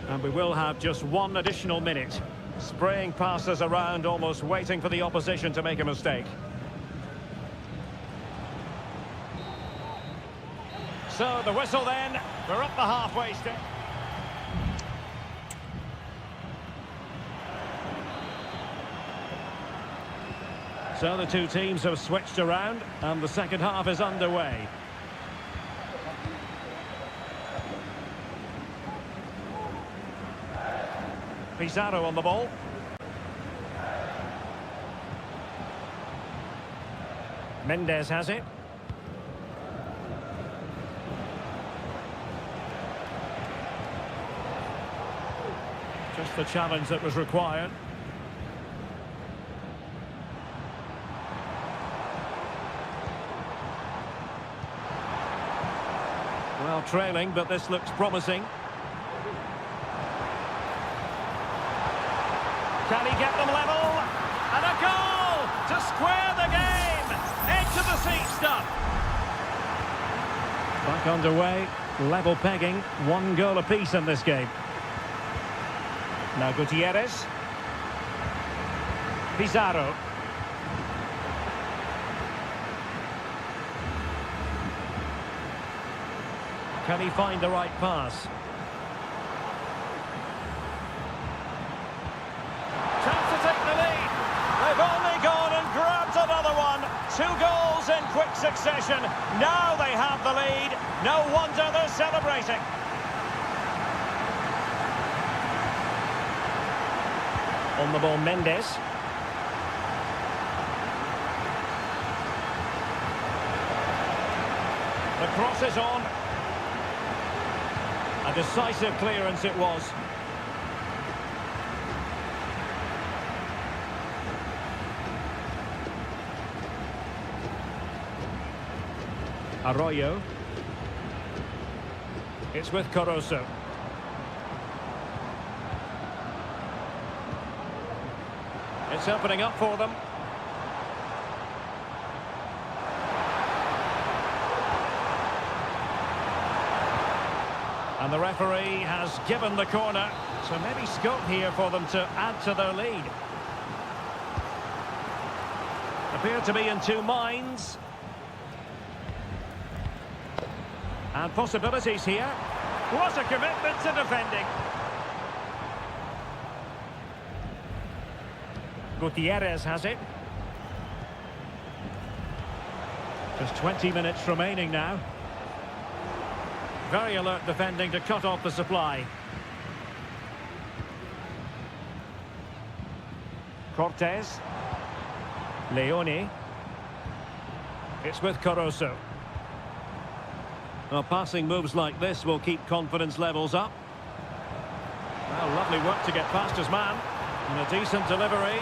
And we will have just one additional minute. Spraying passes around, almost waiting for the opposition to make a mistake. So the whistle then, we're up the halfway step. So the two teams have switched around and the second half is underway. Pizarro on the ball. Mendes has it. Just the challenge that was required. Well, trailing, but this looks promising. Can he get them level? And a goal to square the game. Into the seat stuff. Back underway, level pegging, 1 goal apiece in this game. Now Gutierrez. Pizarro. Can he find the right pass? Chance to take the lead. They've only gone and grabbed another one. 2 goals in quick succession. Now they have the lead. No wonder they're celebrating. On the ball, Mendes. The cross is on. A decisive clearance it was. Arroyo. It's with Caruso. It's opening up for them. And the referee has given the corner, so maybe scope here for them to add to their lead. Appear to be in 2 minds. And possibilities here. What a commitment to defending. Gutierrez has it. Just 20 minutes remaining now. Very alert defending to cut off the supply. Cortez. Leone. It's with Caruso. Well, passing moves like this will keep confidence levels up. Well, lovely work to get past his man. And a decent delivery.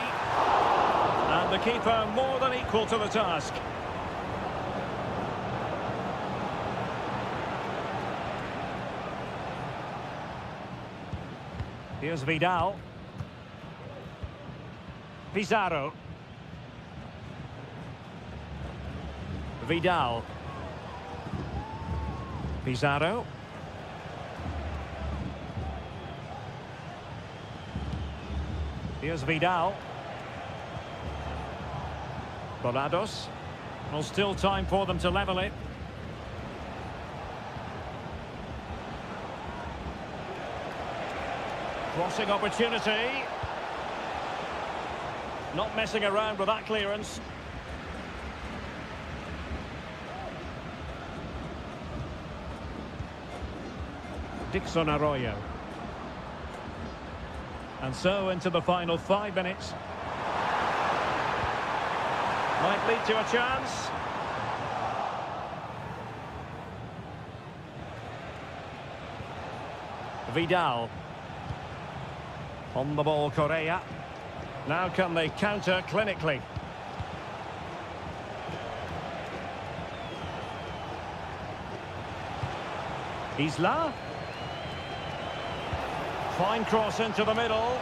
And the keeper more than equal to the task. Here's Vidal. Pizarro. Vidal. Pizarro. Here's Vidal. Bolados. Well, still time for them to level it. Crossing opportunity. Not messing around with that clearance. Dixon Arroyo. And so into the final 5 minutes. Might lead to a chance. Vidal. On the ball, Correa. Now can they counter clinically? Isla. Fine cross into the middle.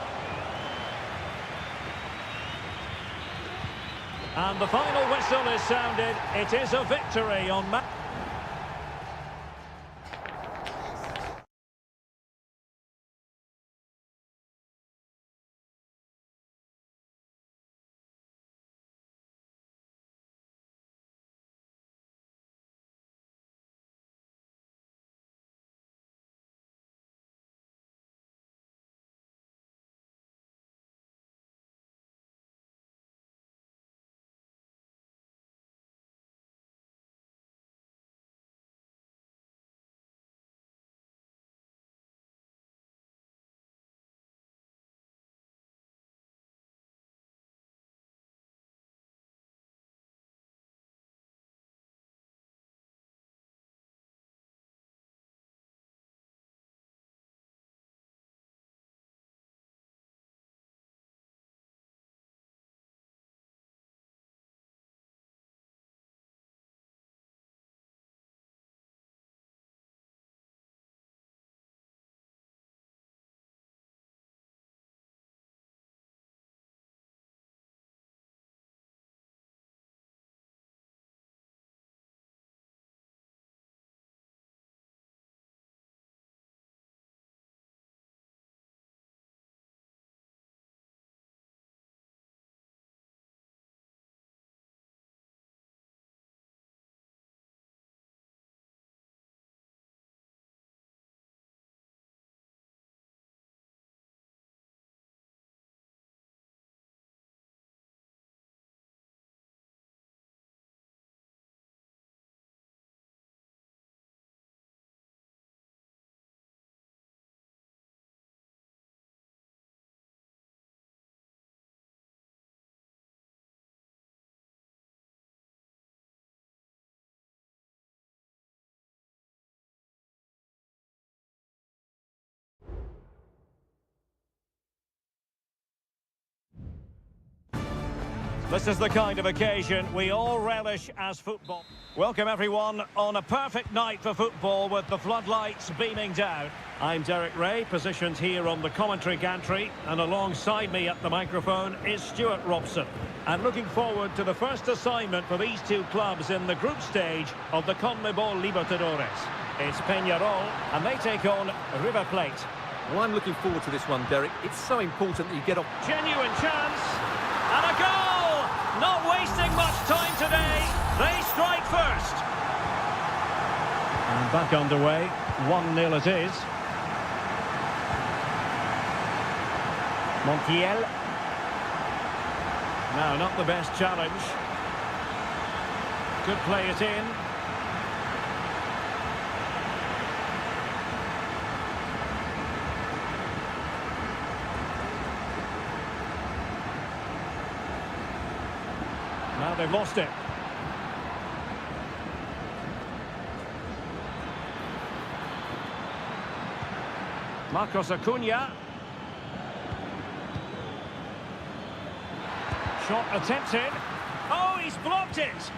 And the final whistle is sounded. It is a victory on This is the kind of occasion we all relish as football. Welcome everyone on a perfect night for football with the floodlights beaming down. I'm Derek Ray, positioned here on the commentary gantry, and alongside me at the microphone is Stuart Robson. And looking forward to the first assignment for these two clubs in the group stage of the CONMEBOL Libertadores. It's Peñarol, and they take on River Plate. Well, I'm looking forward to this one, Derek. It's so important that you get off. Genuine chance, and a goal! Not wasting much time today. They strike first. And back underway, 1-0 it is. Montiel. No, not the best challenge. Could play it in. Now they've lost it. Marcos Acuna. Shot attempted. Oh, he's blocked it.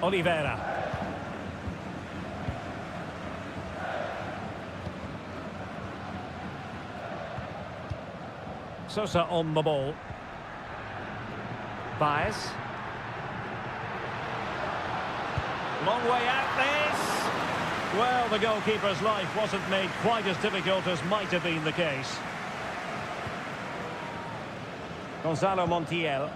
Oliveira. Sosa on the ball. Baez. Long way out this. Well, the goalkeeper's life wasn't made quite as difficult as might have been the case. Gonzalo Montiel.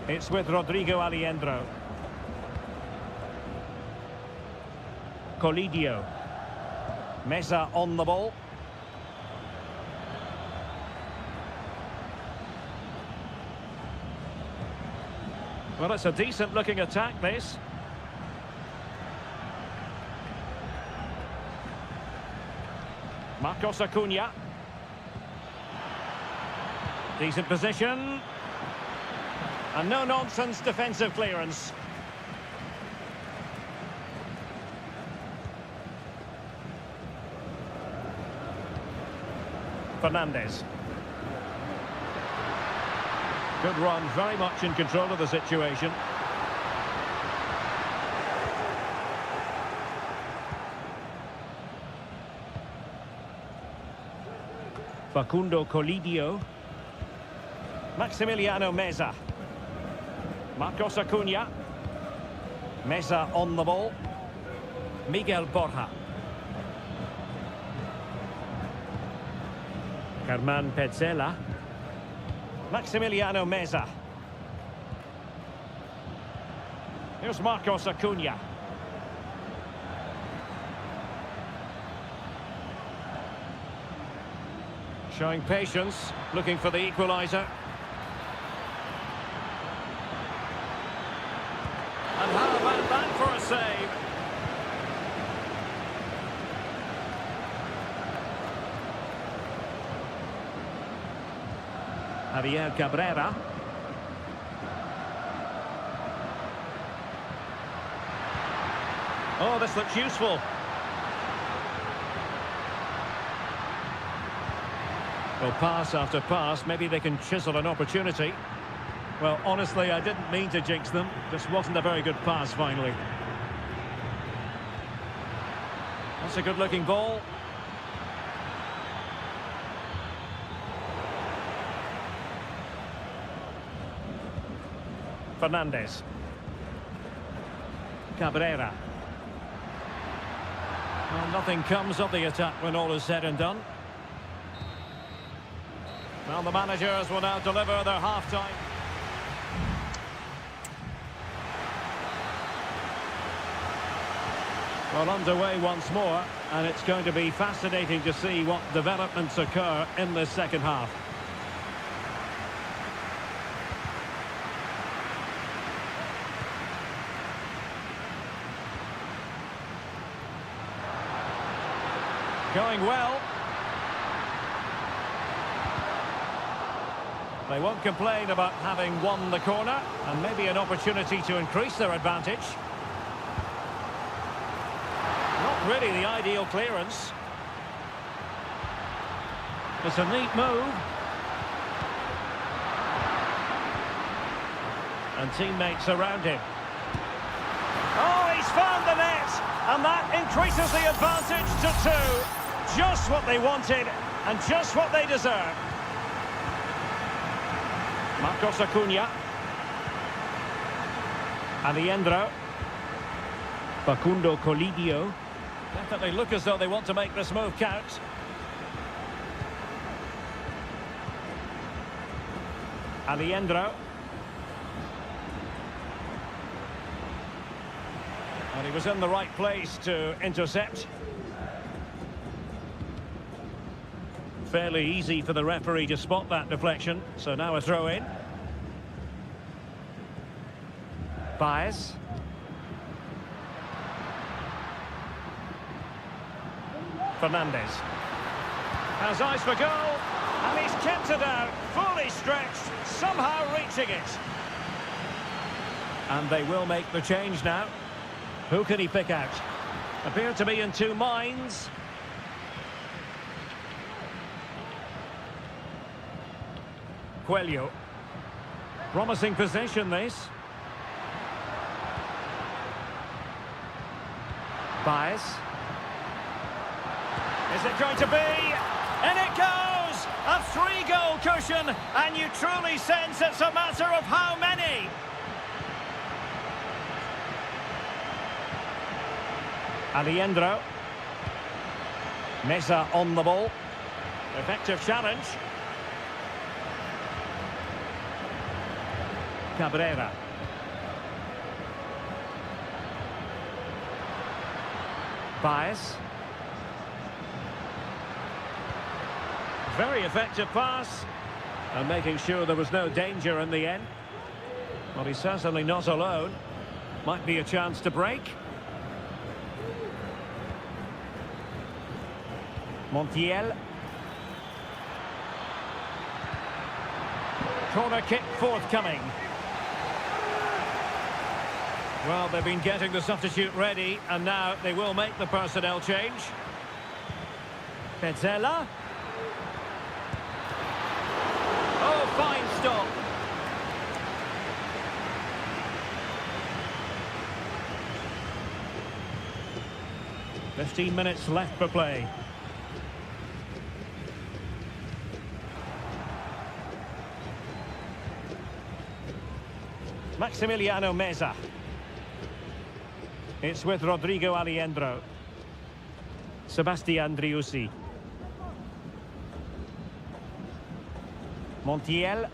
It's with Rodrigo Aliendro. Colidio. Mesa on the ball. Well, it's a decent-looking attack, this. Marcos Acuna. Decent position. And no-nonsense defensive clearance. Fernandez. Good run, very much in control of the situation. Facundo Colidio. Maximiliano Meza. Marcos Acuna. Meza on the ball. Miguel Borja. Germán Petzela. Maximiliano Meza. Here's Marcos Acuna. Showing patience, looking for the equaliser. And how about that for a save? Javier Cabrera. Oh, this looks useful. Well, pass after pass, maybe they can chisel an opportunity. Well, honestly, I didn't mean to jinx them. Just wasn't a very good pass, finally. That's a good-looking ball. Fernandez. Cabrera. Well, nothing comes of the attack when all is said and done. Well, the managers will now deliver their half-time. Well, underway once more, and it's going to be fascinating to see what developments occur in this second half. Going well. They won't complain about having won the corner, and maybe an opportunity to increase their advantage. Not really the ideal clearance. It's a neat move. And teammates around him. Oh, he's found the net! And that increases the advantage to 2. Just what they wanted, and just what they deserve. Marcos Acuna. Aliendro. Facundo Colidio. Definitely look as though they want to make this move count. Aliendro. And he was in the right place to intercept. Fairly easy for the referee to spot that deflection. So now a throw in. Baez. Fernandez. Has eyes for goal. And he's kept it out. Fully stretched. Somehow reaching it. And they will make the change now. Who can he pick out? Appear to be in 2 minds. Coelho. Promising position, this. Baez. Is it going to be? And it goes! A 3-goal cushion, and you truly sense it's a matter of how many. Aliendro. Meza on the ball. Effective challenge. Cabrera. Baez. Very effective pass. And making sure there was no danger in the end. Well, he's certainly not alone. Might be a chance to break. Montiel. Corner kick forthcoming. Well, they've been getting the substitute ready, and now they will make the personnel change. Petzela. Oh, fine stop. "15 minutes left for play. Maximiliano Meza. It's with Rodrigo Aliendro. Sebastian Driussi. Montiel.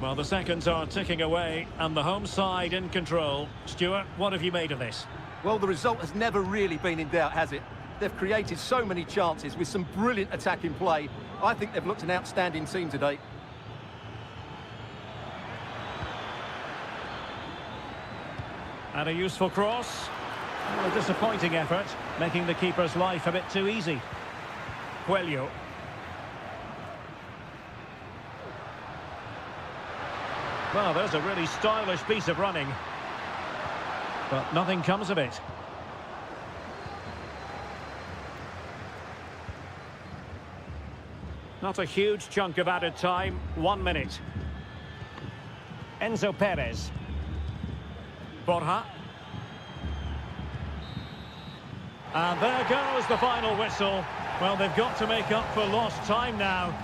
Well, the seconds are ticking away, and the home side in control. Stuart, what have you made of this? Well, the result has never really been in doubt, has it? They've created so many chances with some brilliant attacking play. I think they've looked an outstanding team today. And a useful cross. Well, a disappointing effort, making the keeper's life a bit too easy. Coelho. Well, there's a really stylish piece of running. But nothing comes of it. Not a huge chunk of added time. 1 minute. Enzo Perez. Borja. And there goes the final whistle. Well, they've got to make up for lost time now.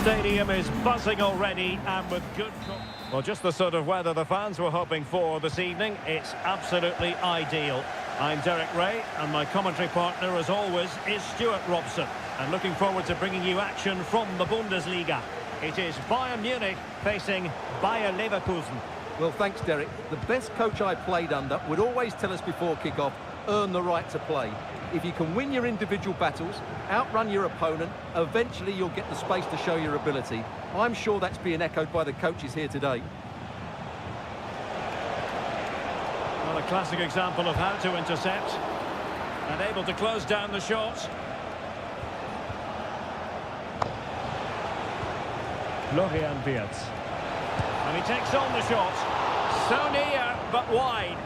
stadium is buzzing already and with good... Well, just the sort of weather the fans were hoping for this evening. It's absolutely ideal. I'm Derek Ray, and my commentary partner, as always, is Stuart Robson. And looking forward to bringing you action from the Bundesliga. It is Bayern Munich facing Bayer Leverkusen. Well, thanks, Derek. The best coach I played under would always tell us before kick-off, earn the right to play. If you can win your individual battles, outrun your opponent, eventually you'll get the space to show your ability. I'm sure that's being echoed by the coaches here today. Well, a classic example of how to intercept and able to close down the shot. Florian Wirtz. And he takes on the shot. So near, but wide.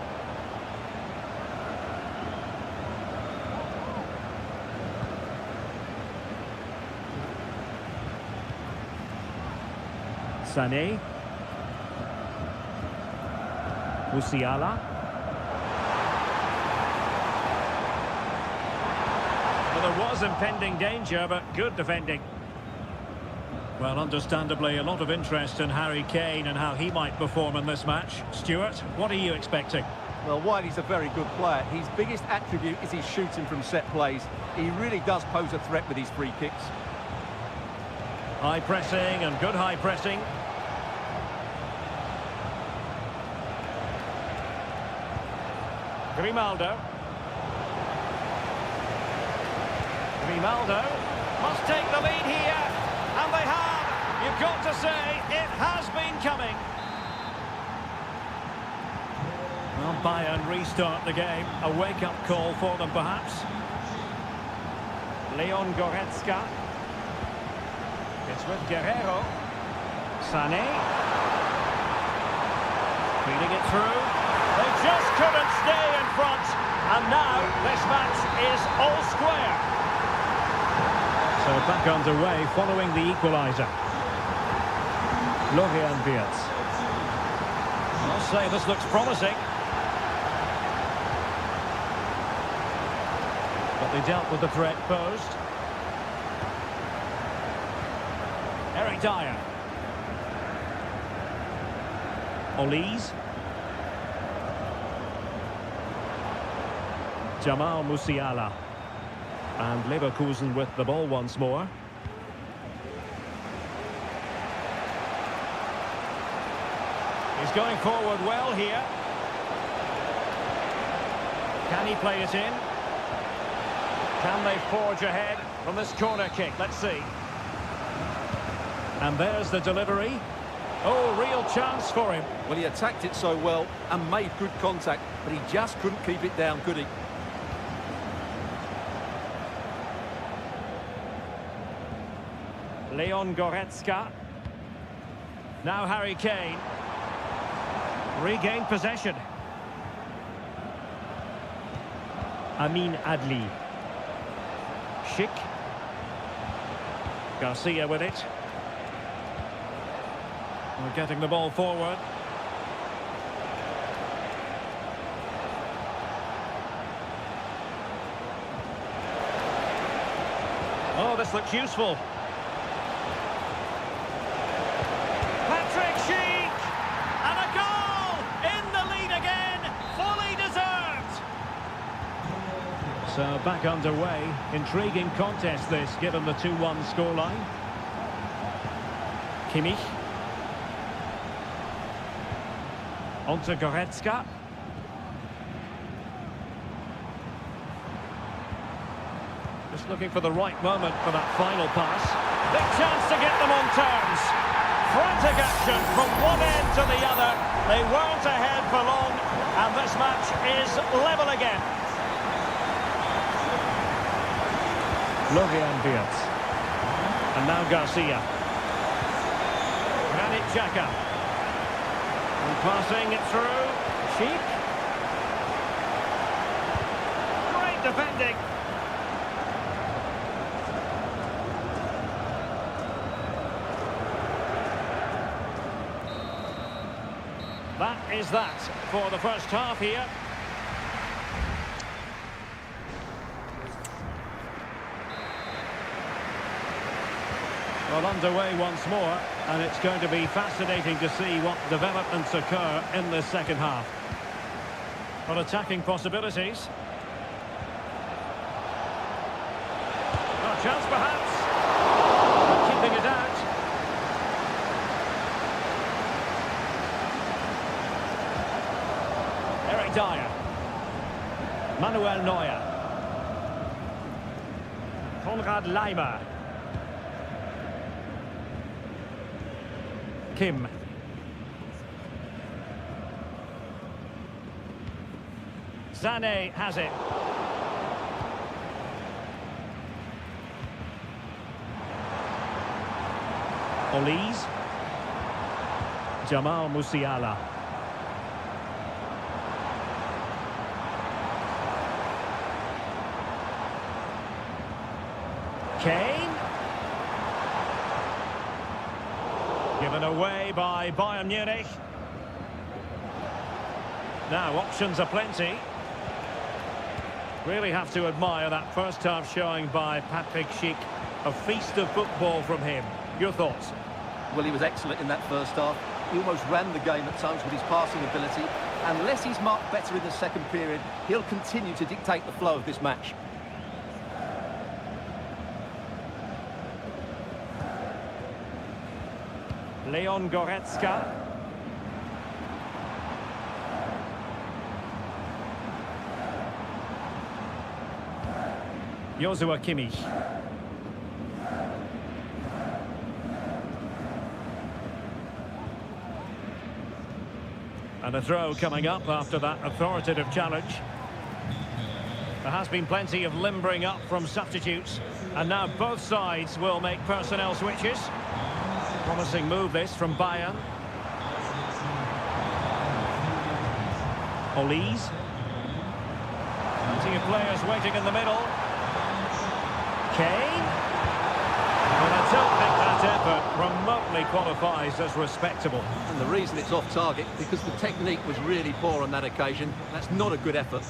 Sané. Musiala. Well, there was impending danger, but good defending. Well, understandably, a lot of interest in Harry Kane and how he might perform in this match. Stuart, what are you expecting? Well, while he's a very good player, his biggest attribute is his shooting from set plays. He really does pose a threat with his free kicks. High pressing and good high pressing. Grimaldo. Grimaldo must take the lead here, and they have. You've got to say, it has been coming. Well, Bayern restart the game. A wake-up call for them, perhaps. Leon Goretzka. It's with Guerrero. Sané. Feeding it through. They just couldn't stay in front. And now this match is all square. So back underway following the equaliser. Florian Wirtz. I'll say this looks promising. But they dealt with the threat posed. Eric Dyer. Olise. Jamal Musiala. And Leverkusen with the ball once more. He's going forward well here. Can he play it in? Can they forge ahead from this corner kick? Let's see. And there's the delivery. Oh, real chance for him. Well, he attacked it so well and made good contact, but he just couldn't keep it down, could he? Leon Goretzka. Now Harry Kane. Regained possession. Amin Adli. Schick. Garcia with it. We're getting the ball forward. Oh, this looks useful. Patrick Schick! And a goal! In the lead again! Fully deserved! So back underway. Intriguing contest this, given the 2-1 scoreline. Kimmich. On to Goretzka. Just looking for the right moment for that final pass. Big chance to get them on terms. Frantic action from one end to the other. They weren't ahead for long, and this match is level again. Florian Wirtz. And now Garcia. Granit Xhaka. And passing it through. Schick. Great defending. That is that for the first half here. Well, underway once more, and it's going to be fascinating to see what developments occur in this second half. But attacking possibilities. A chance perhaps. Keeping it out. Eric Dyer. Manuel Neuer. Konrad Leimer. Kim. Sané has it. Olise. Jamal Musiala. Kane. Given away by Bayern Munich. Now options are plenty. Really have to admire that first half showing by Patrick Schick. A feast of football from him. Your thoughts? Well, he was excellent in that first half. He almost ran the game at times with his passing ability. Unless he's marked better in the second period, he'll continue to dictate the flow of this match. Leon Goretzka. Joshua Kimmich. And a throw coming up after that authoritative challenge. There has been plenty of limbering up from substitutes. And now both sides will make personnel switches. Promising move this from Bayern. Olise. Plenty of players waiting in the middle. Kane. And I don't think that effort remotely qualifies as respectable. And the reason it's off target, because the technique was really poor on that occasion. That's not a good effort.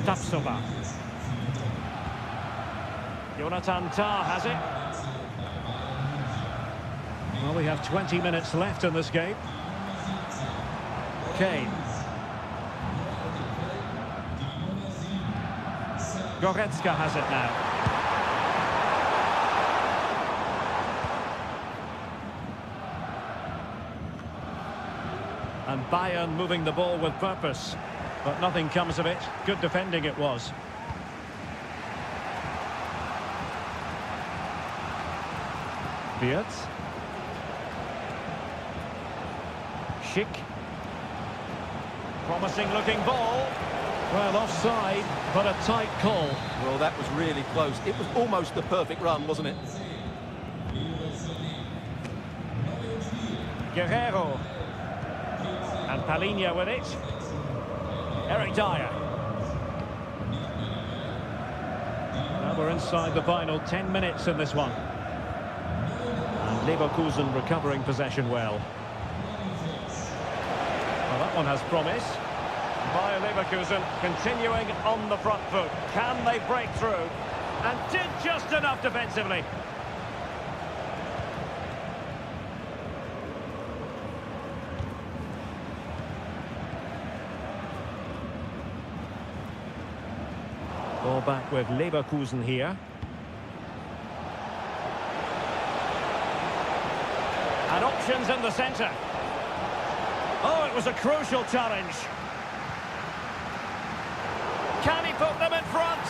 Tapsoba. Jonathan Tah has it. Well, we have 20 minutes left in this game. Kane. Goretzka has it now. And Bayern moving the ball with purpose. But nothing comes of it. Good defending it was. Beerts. Schick. Promising looking ball. Well, offside, but a tight call. Well, that was really close. It was almost the perfect run, wasn't it? Guerrero. And Palinha with it. Eric Dyer. Now we're inside the final 10 minutes in this one. And Leverkusen recovering possession well. Well, that one has promise. Bayer Leverkusen continuing on the front foot. Can they break through? And did just enough defensively. Ball back with Leverkusen here. And options in the centre. Oh, it was a crucial challenge. Can he put them in front?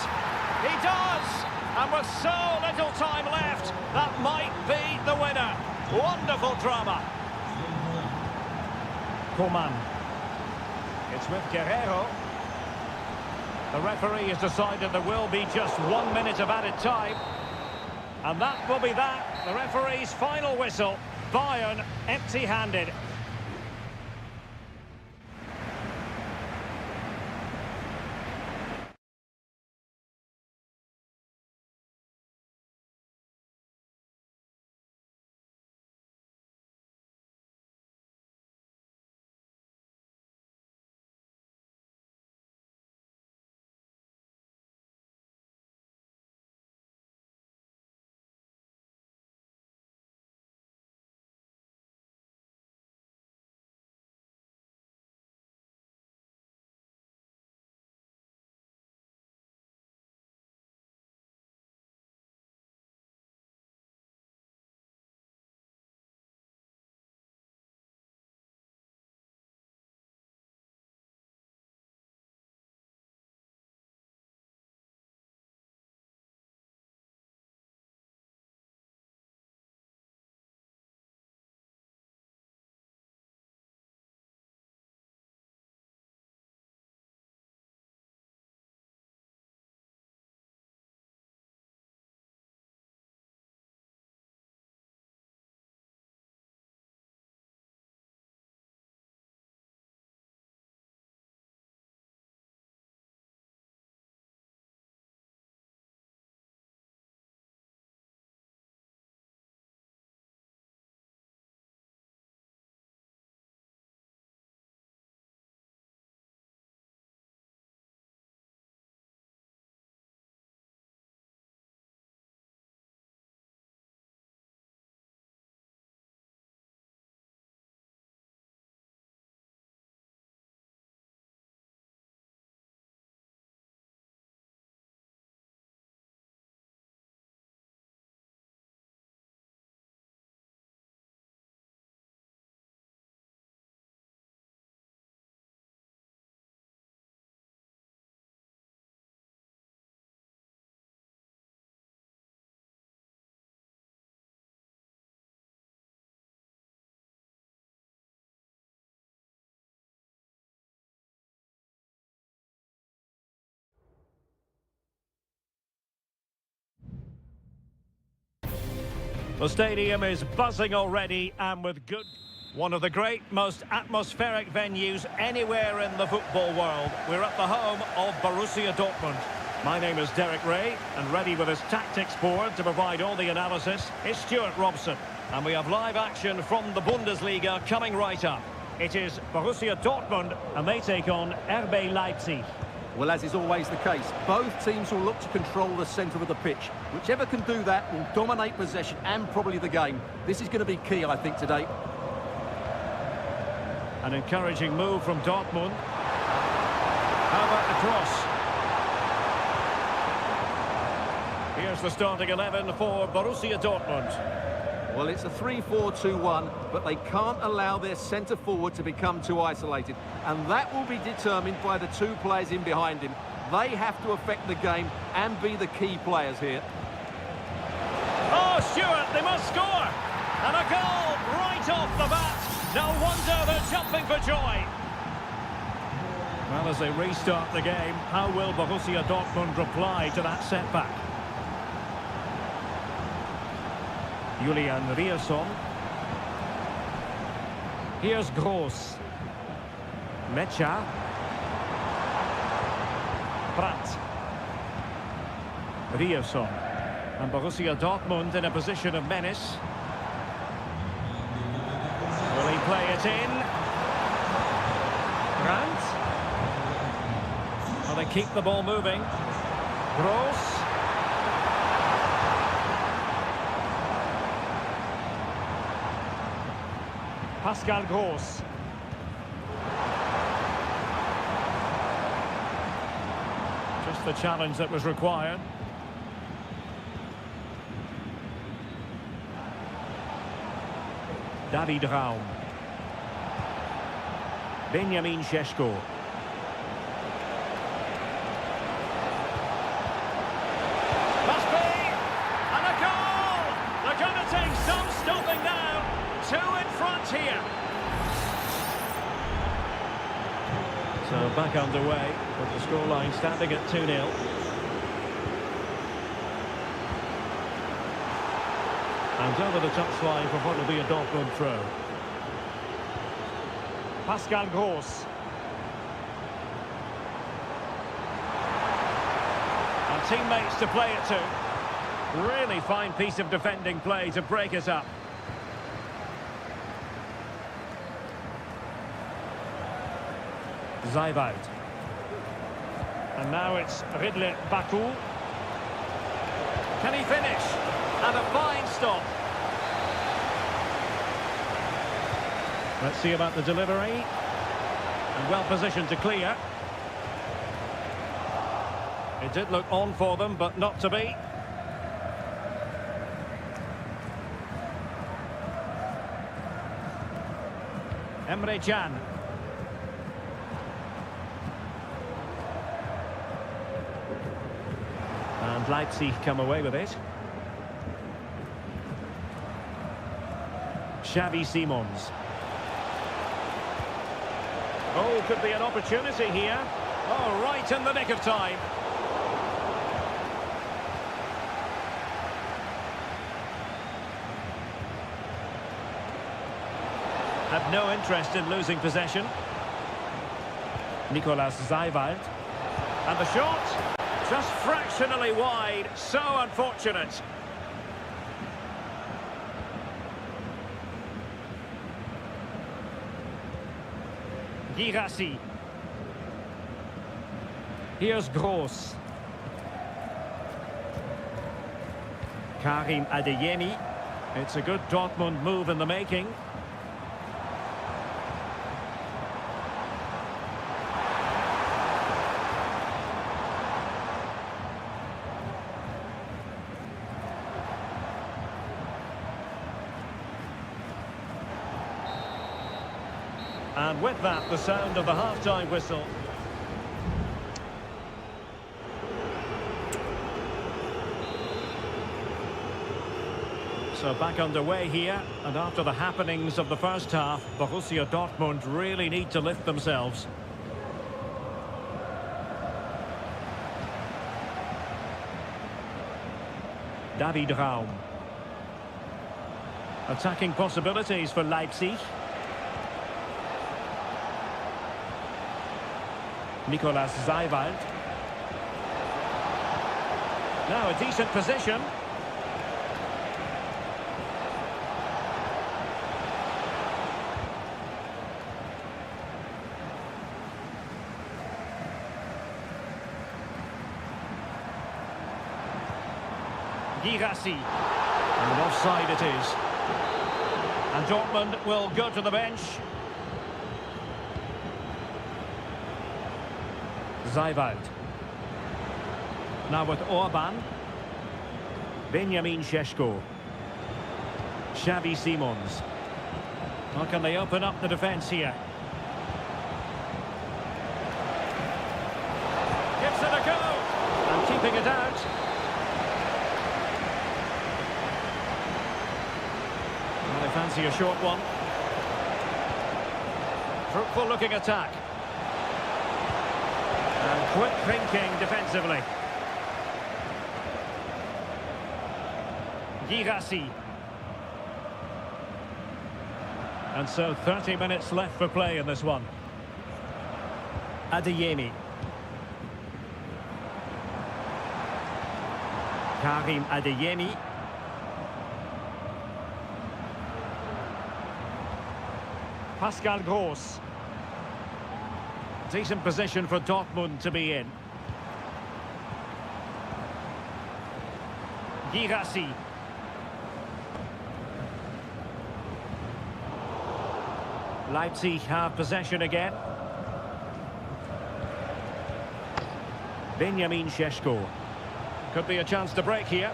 He does! And with so little time left, that might be the winner. Wonderful drama. Coman. It's with Guerrero. The referee has decided there will be just 1 minute of added time. And that will be that. The referee's final whistle. Bayern empty-handed. The stadium is buzzing already and with good... One of the great, most atmospheric venues anywhere in the football world. We're at the home of Borussia Dortmund. My name is Derek Ray, and ready with his tactics board to provide all the analysis is Stuart Robson. And we have live action from the Bundesliga coming right up. It is Borussia Dortmund, and they take on RB Leipzig. Well, as is always the case, both teams will look to control the centre of the pitch. Whichever can do that will dominate possession and probably the game. This is going to be key, I think, today. An encouraging move from Dortmund. How about the cross? Here's the starting 11 for Borussia Dortmund. Well, it's a 3-4-2-1, but they can't allow their centre-forward to become too isolated. And that will be determined by the two players in behind him. They have to affect the game and be the key players here. Oh, Stuart, they must score! And a goal right off the bat. No wonder they're jumping for joy. Well, as they restart the game, how will Borussia Dortmund reply to that setback? Julian Rierson. Here's Gross. Mecha. Pratt. Rierson. And Borussia Dortmund in a position of menace. Will he play it in? Brandt. Well, they keep the ball moving. Gross. Pascal Gross. Just the challenge that was required. David Raum. Benjamin Šeško. Must be! And a goal! They're going to take some stopping now. Two in front here. So back underway with the scoreline standing at 2-0. And over the touchline for what will be a Dortmund throw. Pascal Gross. And teammates to play it to. Really fine piece of defending play to break it up. Zayvalt. And now it's Ridley Baku. Can he finish? And a fine stop. Let's see about the delivery. And well positioned to clear. It did look on for them, but not to be. Emre Can. And Leipzig come away with it. Xavi Simons. Oh, could be an opportunity here. Oh, right in the nick of time. Have no interest in losing possession. Nicolas Zayvalt. And the shot, just fractionally wide. So unfortunate. Girassi. Here's Gross. Karim Adeyemi. It's a good Dortmund move in the making. And with that, the sound of the half-time whistle. So back underway here, and after the happenings of the first half, Borussia Dortmund really need to lift themselves. David Raum. Attacking possibilities for Leipzig. Nicolas Zaiwald. Now a decent position. Girassi. And offside it is. And Dortmund will go to the bench. Zaiwald. Now with Orban. Benjamin Šeško. Xavi Simons. How can they open up the defence here? Gives it a go. And keeping it out. Well, they fancy a short one. Fruitful looking attack. And quick thinking defensively. Girassi. And so 30 minutes left for play in this one. Adeyemi. Karim Adeyemi. Pascal Gross. Decent position for Dortmund to be in. Girassi. Leipzig have possession again. Benjamin Šeško. Could be a chance to break here.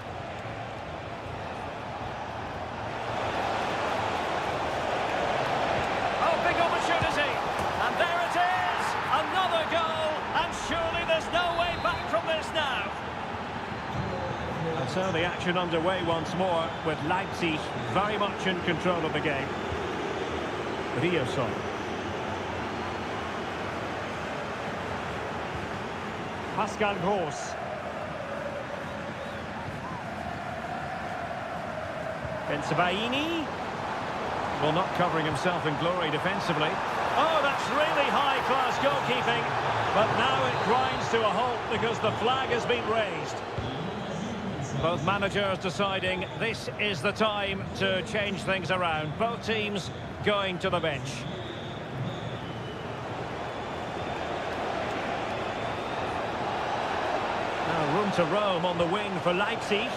Oh, big opportunity. And there it is. Another goal. And surely there's no way back from this now. And so the action underway once more with Leipzig very much in control of the game. Rioson. Pascal Gross. Bensebaini. Well, not covering himself in glory defensively. Oh, that's really high-class goalkeeping. But now it grinds to a halt because the flag has been raised. Both managers deciding this is the time to change things around. Both teams going to the bench. Now room to roam on the wing for Leipzig.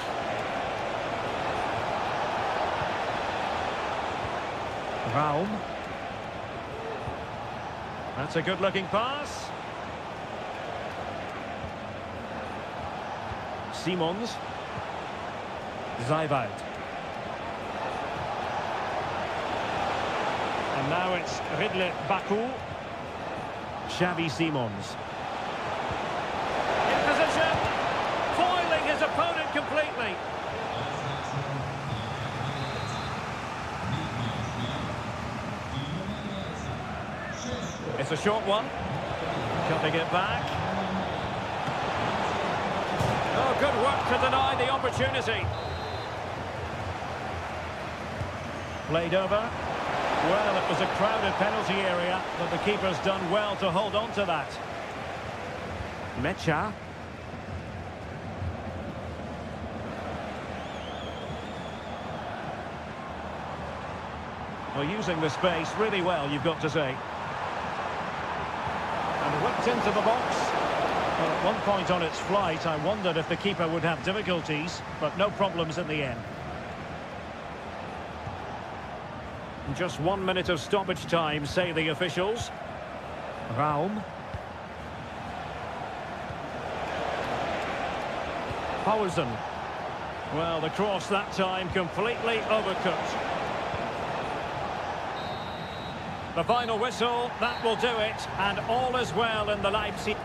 Raum. That's a good-looking pass. Simons. Zaiwald. And now it's Ridley Baku. Xavi Simons. In position. Foiling his opponent completely. It's a short one. Cutting it back. Oh, good work to deny the opportunity. Played over. Well, it was a crowded penalty area, but the keeper's done well to hold on to that. Mecha. Well, using the space really well, you've got to say. And whipped into the box. Well, at one point on its flight, I wondered if the keeper would have difficulties, but no problems in the end. Just 1 minute of stoppage time, say the officials. Raum. Paulsen. Well, the cross that time completely overcooked. The final whistle, that will do it, and all is well in the Leipzig.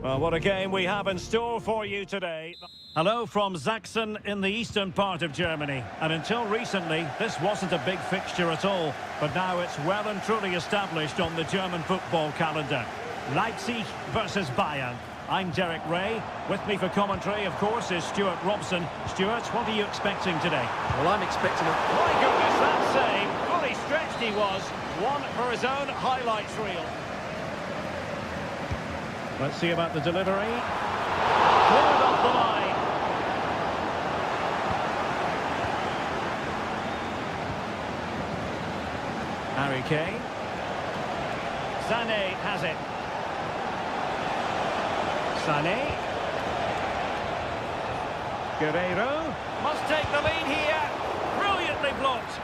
Well, what a game we have in store for you today. Hello from Sachsen in the eastern part of Germany. And until recently, this wasn't a big fixture at all. But now it's well and truly established on the German football calendar. Leipzig versus Bayern. I'm Derek Ray. With me for commentary, of course, is Stuart Robson. Stuart, what are you expecting today? Well, I'm expecting a... My goodness, that save. Fully stretched he was. One for his own highlights reel. Let's see about the delivery. Cleared off the line. Harry Kane. Sané has it. Sané. Guerreiro must take the lead here. Brilliantly blocked.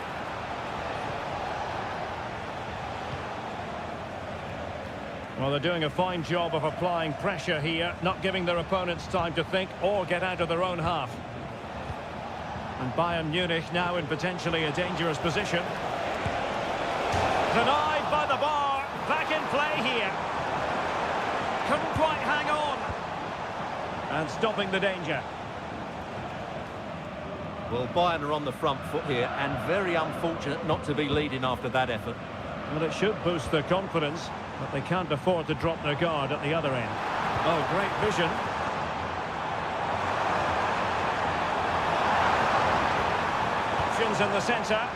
Well, they're doing a fine job of applying pressure here, not giving their opponents time to think or get out of their own half. And Bayern Munich now in potentially a dangerous position. Denied by the bar. Back in play here. Couldn't quite hang on. And stopping the danger. Well, Bayern are on the front foot here and very unfortunate not to be leading after that effort. Well, it should boost their confidence, but they can't afford to drop their guard at the other end. Oh, great vision. Options in the centre.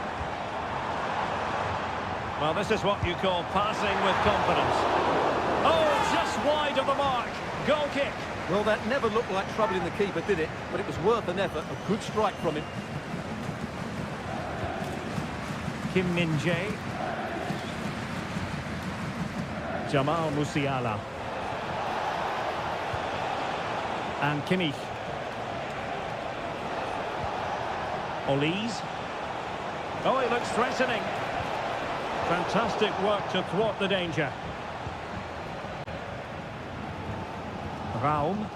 Well, this is what you call passing with confidence. Oh, just wide of the mark. Goal kick. Well, that never looked like troubling the keeper, did it? But it was worth an effort. A good strike from him. Kim Min-jae. Jamal Musiala. And Kimmich. Olise. Oh, he looks threatening. Fantastic work to thwart the danger. Raum.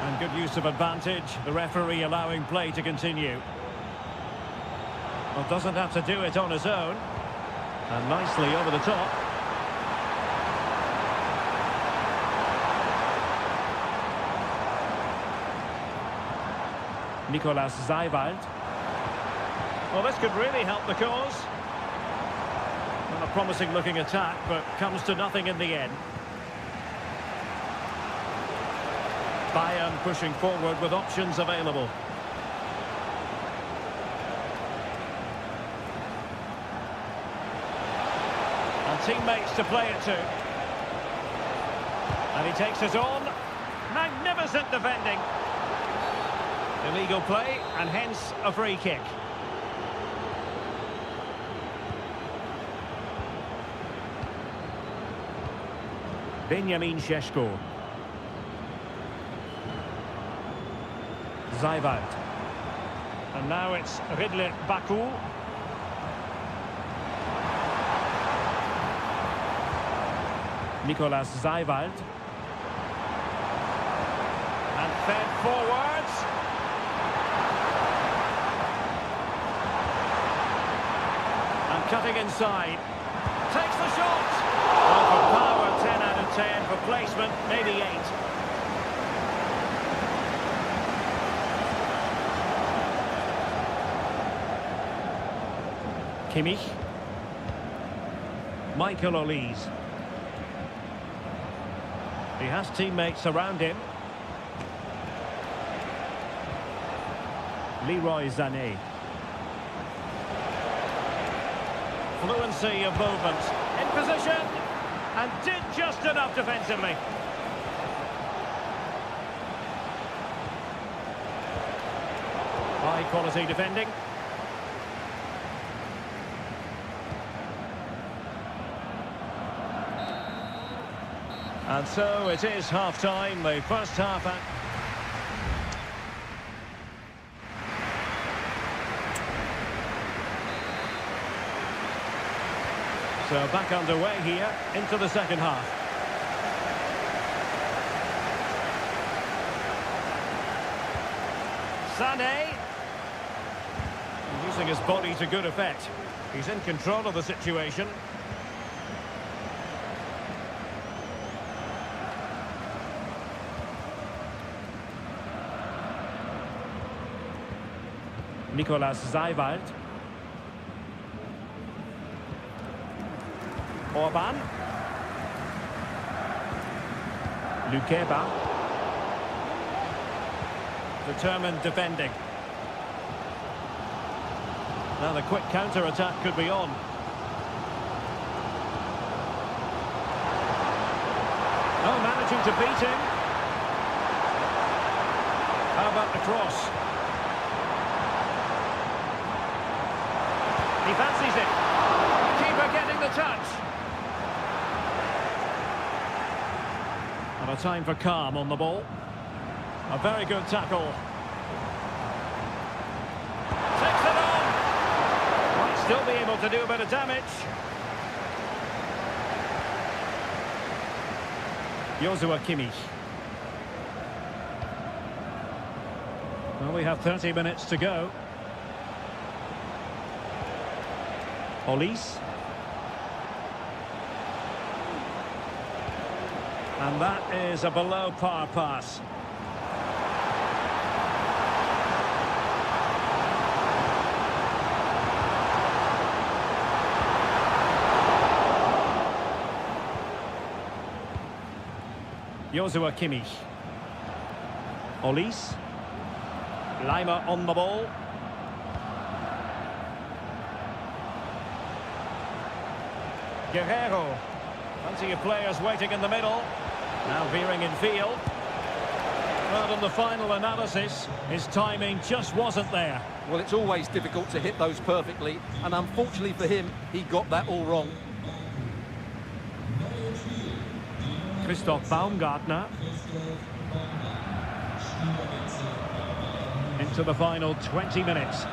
And good use of advantage. The referee allowing play to continue. Well, doesn't have to do it on his own. And nicely over the top. Nicolas Seiwald. Well, this could really help the cause. Well, a promising looking attack, but comes to nothing in the end. Bayern pushing forward with options available. And teammates to play it to. And he takes it on. Magnificent defending. Illegal play, and hence a free kick. Benjamin Šeško. Seiwald. And now it's Ridley Baku. Nicolas Seiwald. And fed forwards. And cutting inside. Takes the shot. Well, for power, 10 out of 10. For placement, maybe 8. Kimmich. Michael Olise. He has teammates around him. Leroy Sané. Fluency of movement. In position. And did just enough defensively. High quality defending. And so it is half-time, the first half. So back underway here into the second half. Sané. Using his body to good effect. He's in control of the situation. Nicolas Zeiwald. Orban. Lukeba. Determined defending. Now the quick counter-attack could be on. Oh, managing to beat him. How about the cross? He fancies it. Keeper getting the touch. And a time for calm on the ball. A very good tackle. Takes it on. Might still be able to do a bit of damage. Joshua Kimmich. Well, we have 30 minutes to go. Olise. And that is a below par pass. Joshua Kimmich. Olise. Lima on the ball. Guerrero. Plenty of players waiting in the middle. Now veering in field. But in the final analysis, his timing just wasn't there. Well, it's always difficult to hit those perfectly, and unfortunately for him, he got that all wrong. Christoph Baumgartner. Into the final 20 minutes.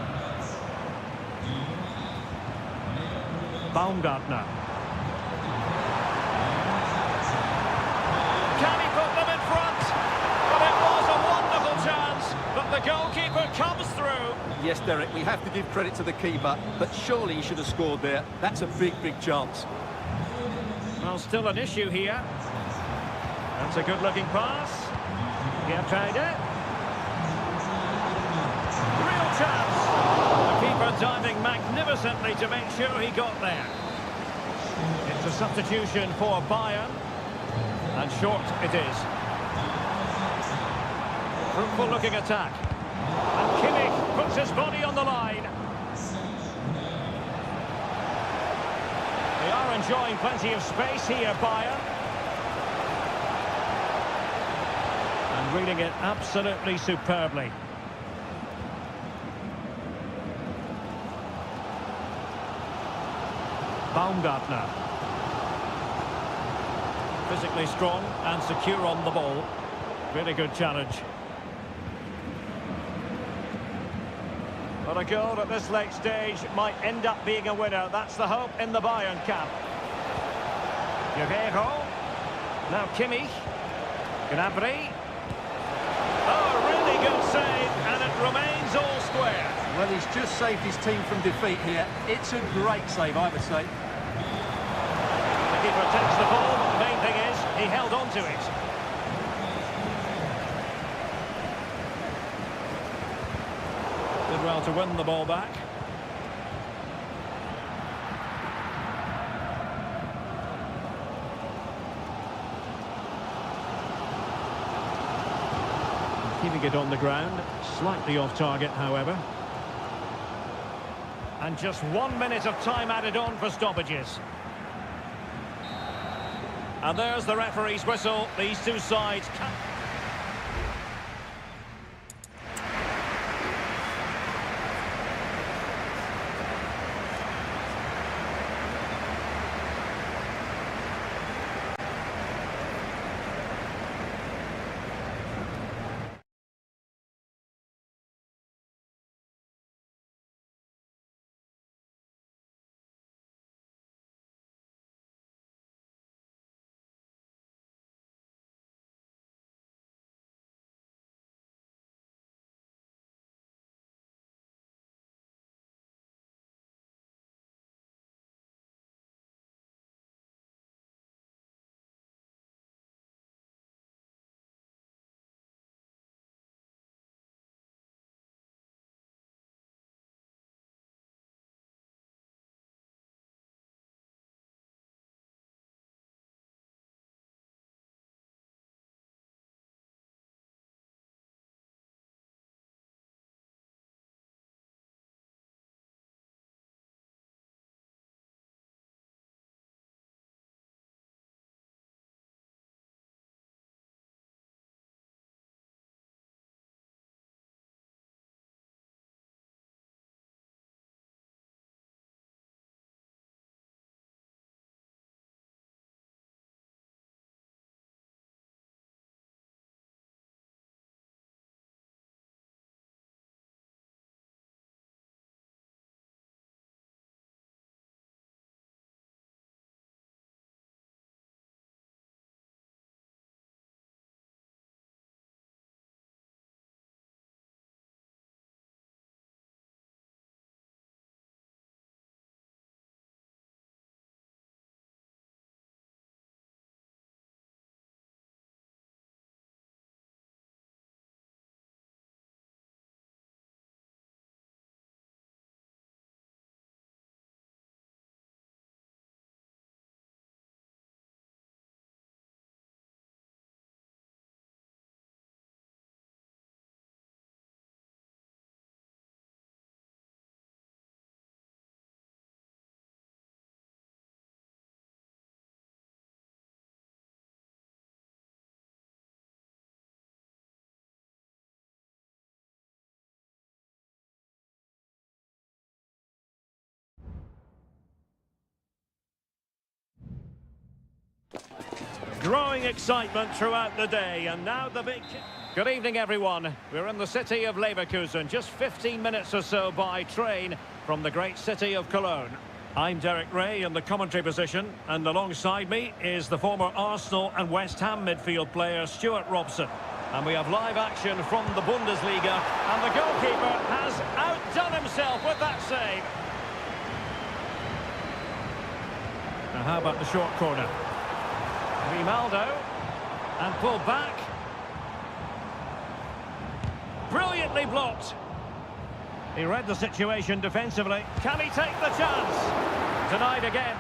Baumgartner. Can he put them in front? But it was a wonderful chance, but the goalkeeper comes through. Yes, Derek, we have to give credit to the keeper, but surely he should have scored there. That's a big, big chance. Well, still an issue here. That's a good-looking pass. Yeah, tried it. Real chance. The keeper diving magnificently to make sure he got there. It's a substitution for Bayern. And short it is. Fruitful-looking attack. And Kimmich puts his body on the line. They are enjoying plenty of space here, Bayern. And reading it absolutely superbly. Baumgartner. Physically strong and secure on the ball. Really good challenge. But a goal at this late stage might end up being a winner. That's the hope in the Bayern camp. Guerrero. Now Kimmich. Gnabry. Oh, really good save, and it remains all square. Well, he's just saved his team from defeat here. It's a great save, I would say. The keeper takes the ball. The main thing is he held on to it. Did well to win the ball back. Keeping it on the ground, slightly off target, however. And just 1 minute of time added on for stoppages. And there's the referee's whistle. These two sides can Growing excitement throughout the day, and now the big... Good evening, everyone. We're in the city of Leverkusen, just 15 minutes or so by train from the great city of Cologne. I'm Derek Ray in the commentary position, and alongside me is the former Arsenal and West Ham midfield player Stuart Robson. And we have live action from the Bundesliga, and the goalkeeper has outdone himself with that save. Now how about the short corner? Grimaldo, and pulled back. Brilliantly blocked. He read the situation defensively. Can he take the chance? Denied again.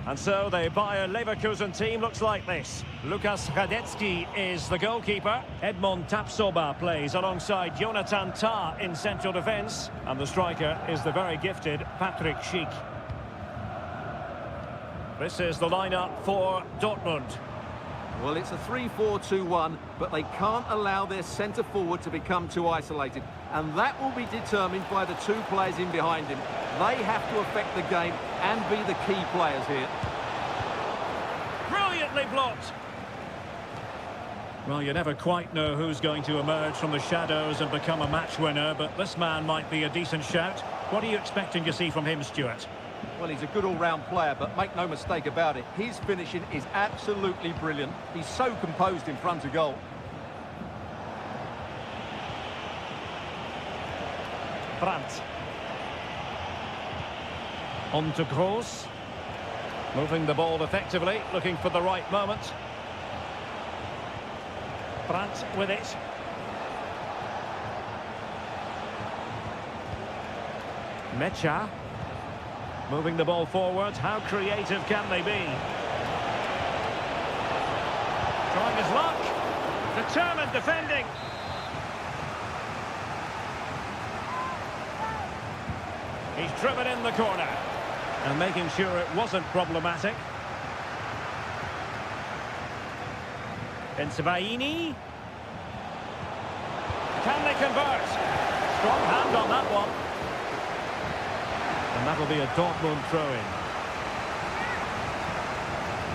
And so the Bayer Leverkusen team looks like this. Lukas Hradecky is the goalkeeper. Edmond Tapsoba plays alongside Jonathan Tah in central defence. And the striker is the very gifted Patrick Schick. This is the lineup for Dortmund. Well, it's a 3-4-2-1, but they can't allow their centre-forward to become too isolated. And that will be determined by the two players in behind him. They have to affect the game and be the key players here. Brilliantly blocked. Well, you never quite know who's going to emerge from the shadows and become a match winner, but this man might be a decent shout. What are you expecting to see from him, Stuart? Well, he's a good all-round player, but make no mistake about it, his finishing is absolutely brilliant. He's so composed in front of goal. Brandt. On to Kroos. Moving the ball effectively, looking for the right moment. Brandt with it. Mecha. Moving the ball forward. How creative can they be? Trying his luck. Determined defending. He's driven in the corner. And making sure it wasn't problematic. Ensvaini. Can they convert? Strong hand on that one. And that'll be a Dortmund throw-in.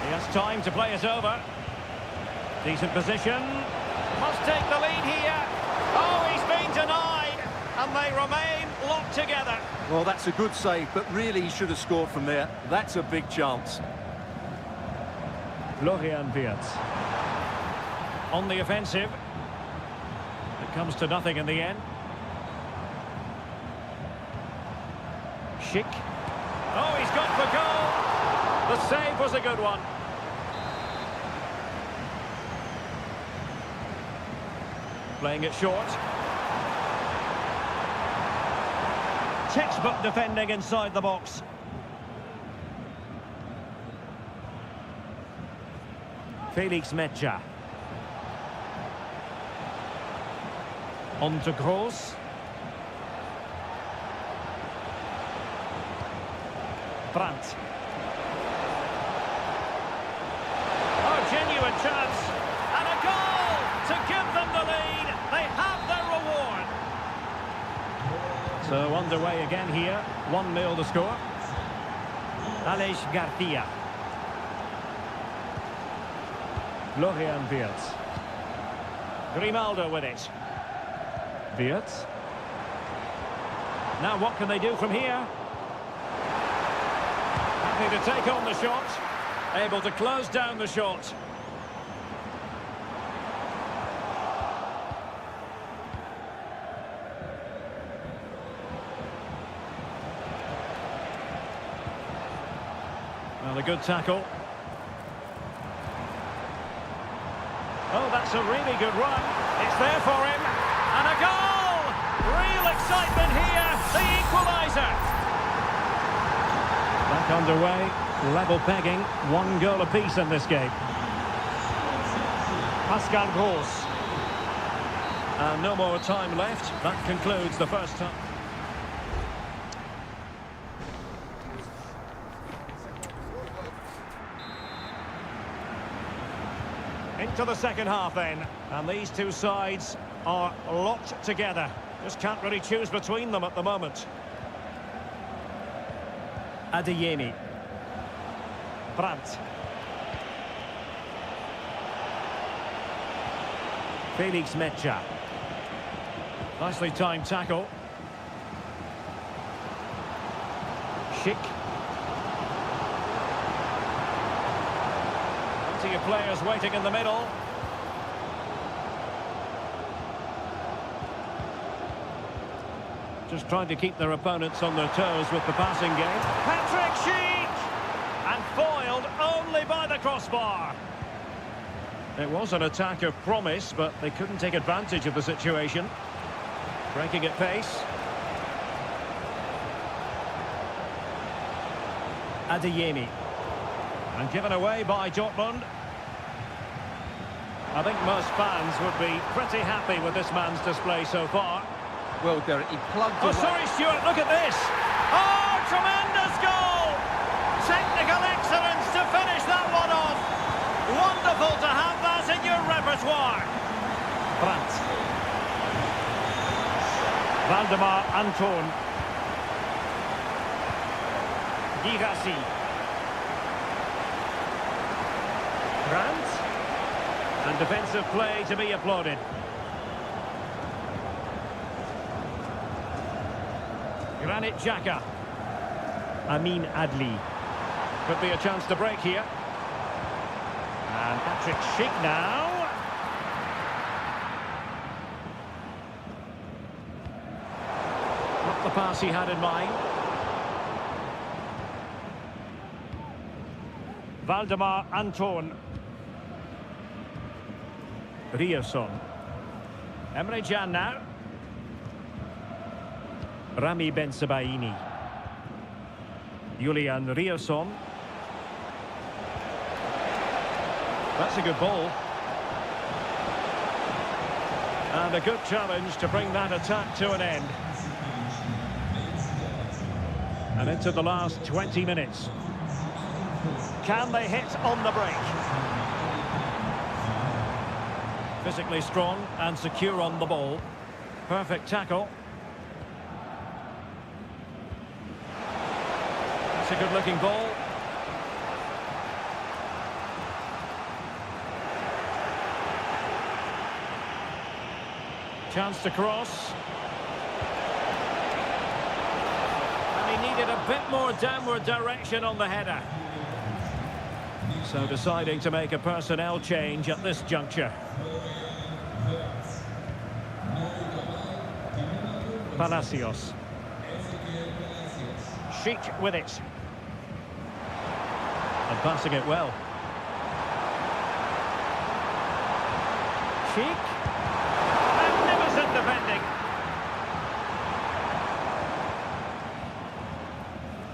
He has time to play it over. Decent position. Must take the lead here. Oh, he's been denied. And they remain locked together. Well, that's a good save, but really he should have scored from there. That's a big chance. Florian Wirtz. On the offensive. It comes to nothing in the end. Schick. Oh, he's gone for goal. The save was a good one. Playing it short. Textbook defending inside the box. Felix Mecha. On to Kroos. Brandt. Oh, genuine chance. And a goal to give them the lead. They have their reward. So underway again here. 1-0 to score. Aleix Garcia. Florian Wirtz. Grimaldo with it. Wirtz. Now what can they do from here? Happy to take on the shot. Able to close down the shot. Well, a good tackle. Oh, that's a really good run. It's there for him. And a goal! Real excitement here. The equaliser. Back underway. Level pegging. 1 goal apiece in this game. Pascal Gross. And no more time left. That concludes the first time. Into the second half then, and these two sides are locked together. Just can't really choose between them at the moment. Adeyemi. Brandt. Felix Mecha. Nicely timed tackle. Schick. Plenty of players waiting in the middle. Just trying to keep their opponents on their toes with the passing game. Patrick Schick! And foiled only by the crossbar. It was an attack of promise, but they couldn't take advantage of the situation. Breaking at pace. Adeyemi. And given away by Dortmund. I think most fans would be pretty happy with this man's display so far. Well, Derek, he plugged Oh, away. sorry, Stuart, look at this. Oh, tremendous goal! Technical excellence to finish that one off. Wonderful to have that in your repertoire. Brandt. Valdemar Anton. Girassi. Brandt. And defensive play to be applauded. Granit Xhaka. Amin Adli. Could be a chance to break here. And Patrick Schick now. Not the pass he had in mind. Valdemar Anton. Rierson. Emre Can now. Rami Bensebaini. Julian Rierson. That's a good ball. And a good challenge to bring that attack to an end. And into the last 20 minutes. Can they hit on the break? Physically strong and secure on the ball. Perfect tackle. It's a good-looking ball. Chance to cross. And he needed a bit more downward direction on the header. So deciding to make a personnel change at this juncture. Palacios. Schick with it. And passing it well. Schick. Magnificent defending.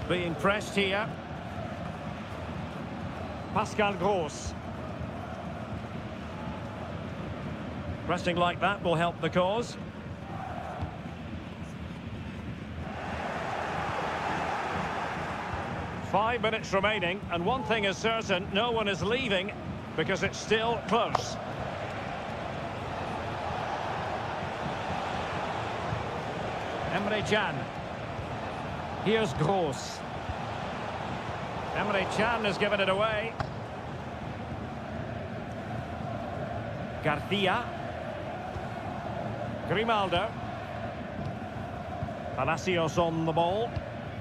Being pressed here. Pascal Gross. Pressing like that will help the cause. Five minutes remaining, and one thing is certain, no one is leaving because it's still close. Emre Can. Here's Gross. Emre Can has given it away. Garcia. Grimaldo. Palacios on the ball.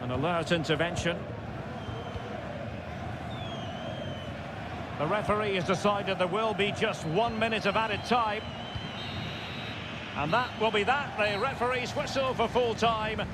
An alert intervention. The referee has decided there will be just 1 minute of added time. And that will be that. The referee's whistle for full time.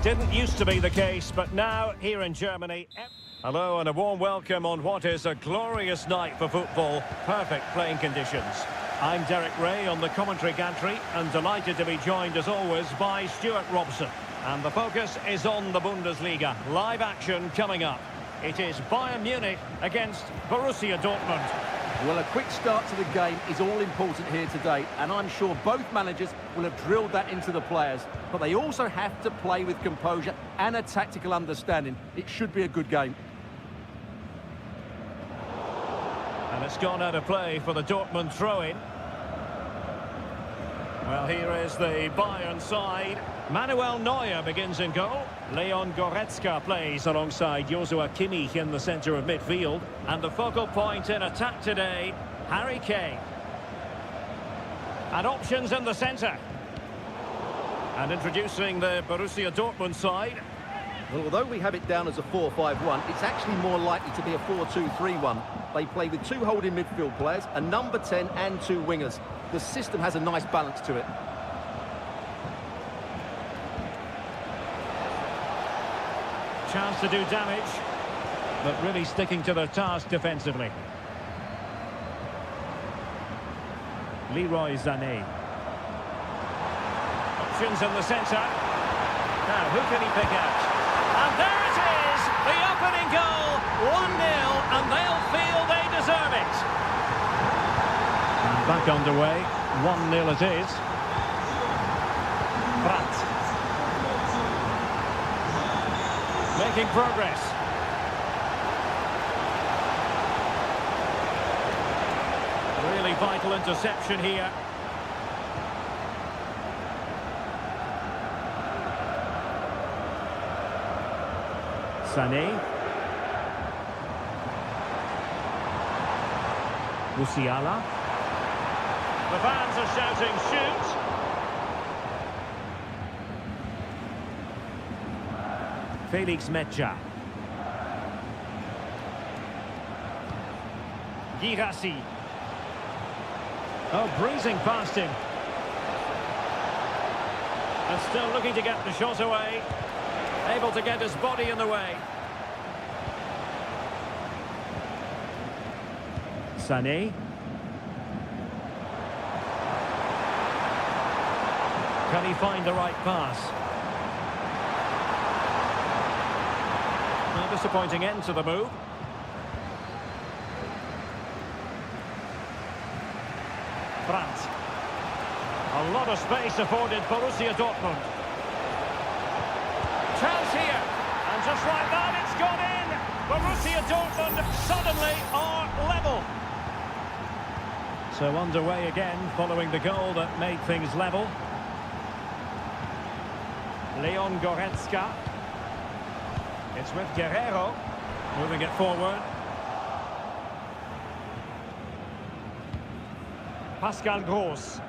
It didn't used to be the case, but now here in Germany... Hello and a warm welcome on what is a glorious night for football. Perfect playing conditions. I'm Derek Ray on the commentary gantry and delighted to be joined as always by Stuart Robson. And the focus is on the Bundesliga. Live action coming up. It is Bayern Munich against Borussia Dortmund. Well, a quick start to the game is all important here today, and I'm sure both managers will have drilled that into the players. But they also have to play with composure and a tactical understanding. It should be a good game. And it's gone out of play for the Dortmund throw-in. Well, here is the Bayern side. Manuel Neuer begins in goal. Leon Goretzka plays alongside Joshua Kimmich in the centre of midfield. And the focal point in attack today, Harry Kane. And options in the centre. And introducing the Borussia Dortmund side. Well, although we have it down as a 4-5-1, it's actually more likely to be a 4-2-3-1. They play with two holding midfield players, a number 10 and two wingers. The system has a nice balance to it. Chance to do damage, but really sticking to their task defensively. Leroy Sané. Options in the centre. Now, who can he pick out? And there it is! The opening goal! 1-0, and they'll feel they deserve it. And back underway. 1-0 it is. Brandt. Making progress. Really vital interception here. Sané. Musiala. The fans are shouting, shoot! Felix Mecha. Girassi. Oh, breezing past him. And still looking to get the shot away. Able to get his body in the way. Sané. Can he find the right pass? A disappointing end to the move. Brandt. A lot of space afforded Borussia Dortmund. Chance here. And just like that, it's gone in. Borussia Dortmund suddenly are level. So underway again, following the goal that made things level. Leon Goretzka. It's with Guerrero, moving it forward. Pascal Gross.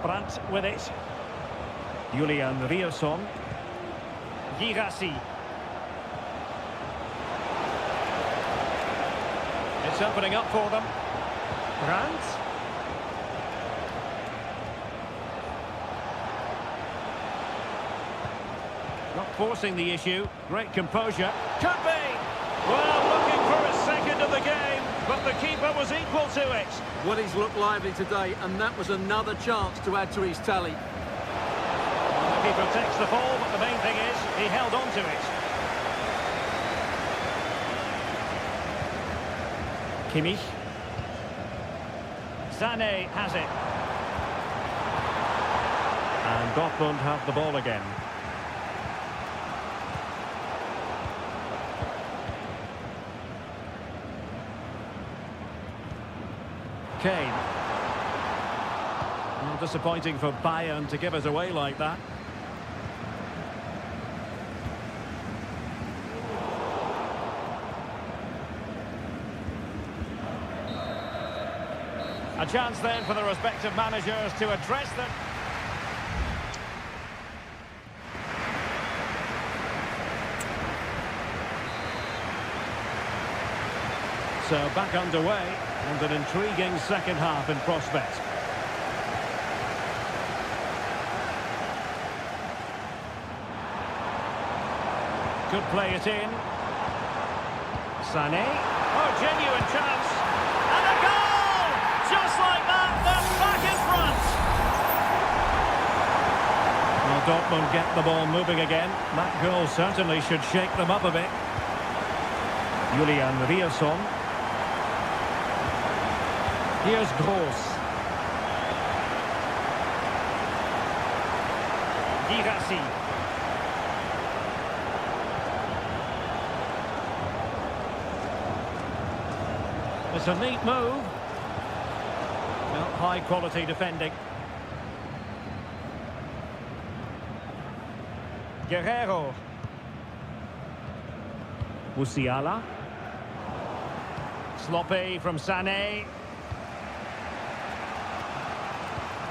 Brandt with it. Julian Rierson. Girassi. It's opening up for them. Brandt. Not forcing the issue. Great composure. Could be! Well, looking for a second of the game, but the keeper was equal to it. Well, he's looked lively today, and that was another chance to add to his tally. Well, the keeper takes the ball, but the main thing is he held on to it. Kimmich. Sané has it. And Dortmund have the ball again. Kane. Well, disappointing for Bayern to give us away like that. A chance then for the respective managers to address them. So back underway, and an intriguing second half in prospect. Could play it in. Sané. Oh, genuine chance. And a goal! Just like that, they're back in front. Well, Dortmund get the ball moving again. That goal certainly should shake them up a bit. Julian Rierson. Here's Gross. Girassi. It's a neat move. Well, high quality defending. Guerrero. Musiala. Sloppy from Sané.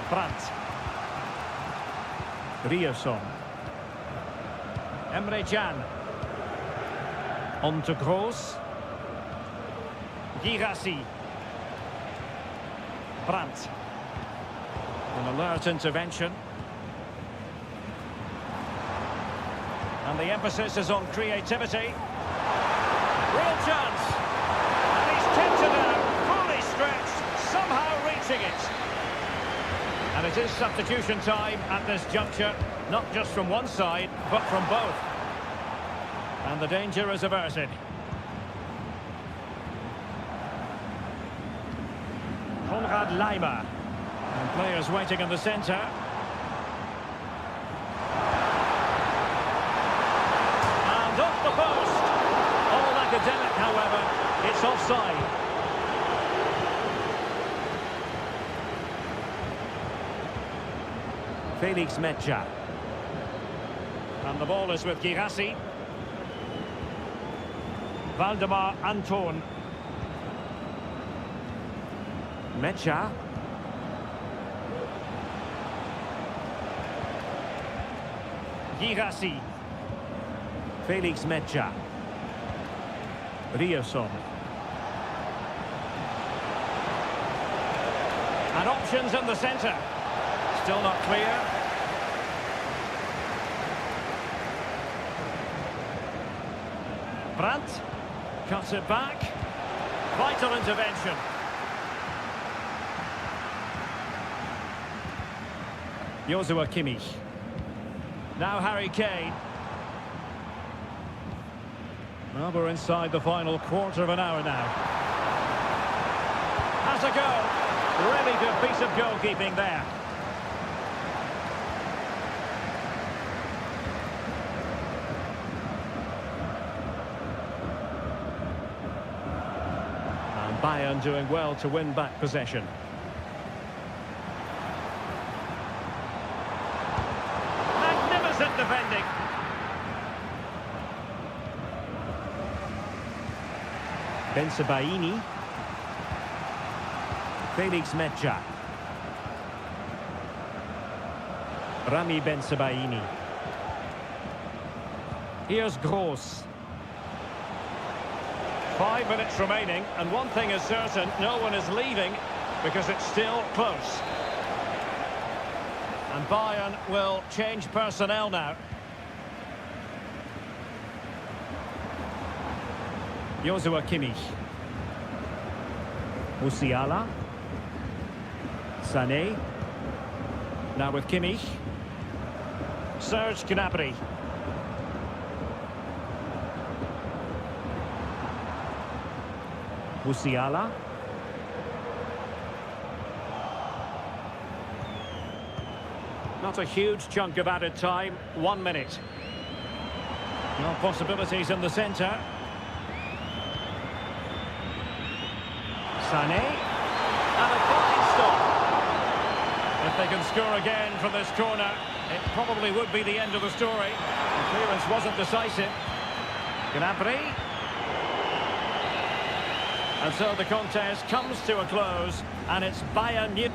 Brandt. Rierson. Emre Can. On to Gross. Girassi. Brandt. An alert intervention. And the emphasis is on creativity. Real chance. And he's kept it out, fully stretched, somehow reaching it. And it is substitution time at this juncture, not just from one side, but from both. And the danger is averted. Konrad Laimer. And players waiting in the centre. And off the post. All academic, however. It's offside. Felix Mecha. And the ball is with Girassi. Valdemar Anton. Mecha. Girassi. Felix Mecha. Rierson. And options in the centre. Still not clear. Brandt. Cuts it back. Vital intervention. Joshua Kimmich. Now Harry Kane. Well, we're inside the final quarter of an hour now. Has a go. Really good piece of goalkeeping there. And Bayern doing well to win back possession. Defending. Bensebaini. Felix Mecha. Rami Bensebaini. Here's Gross. 5 minutes remaining, and one thing is certain, no one is leaving because it's still close. And Bayern will change personnel now. Joshua Kimmich. Musiala. Sané. Now with Kimmich. Serge Gnabry. Musiala. Not a huge chunk of added time. 1 minute. No possibilities in the centre. Sané. And a fine stop. If they can score again from this corner, it probably would be the end of the story. The clearance wasn't decisive. Gnabry. And so the contest comes to a close, and it's Bayern.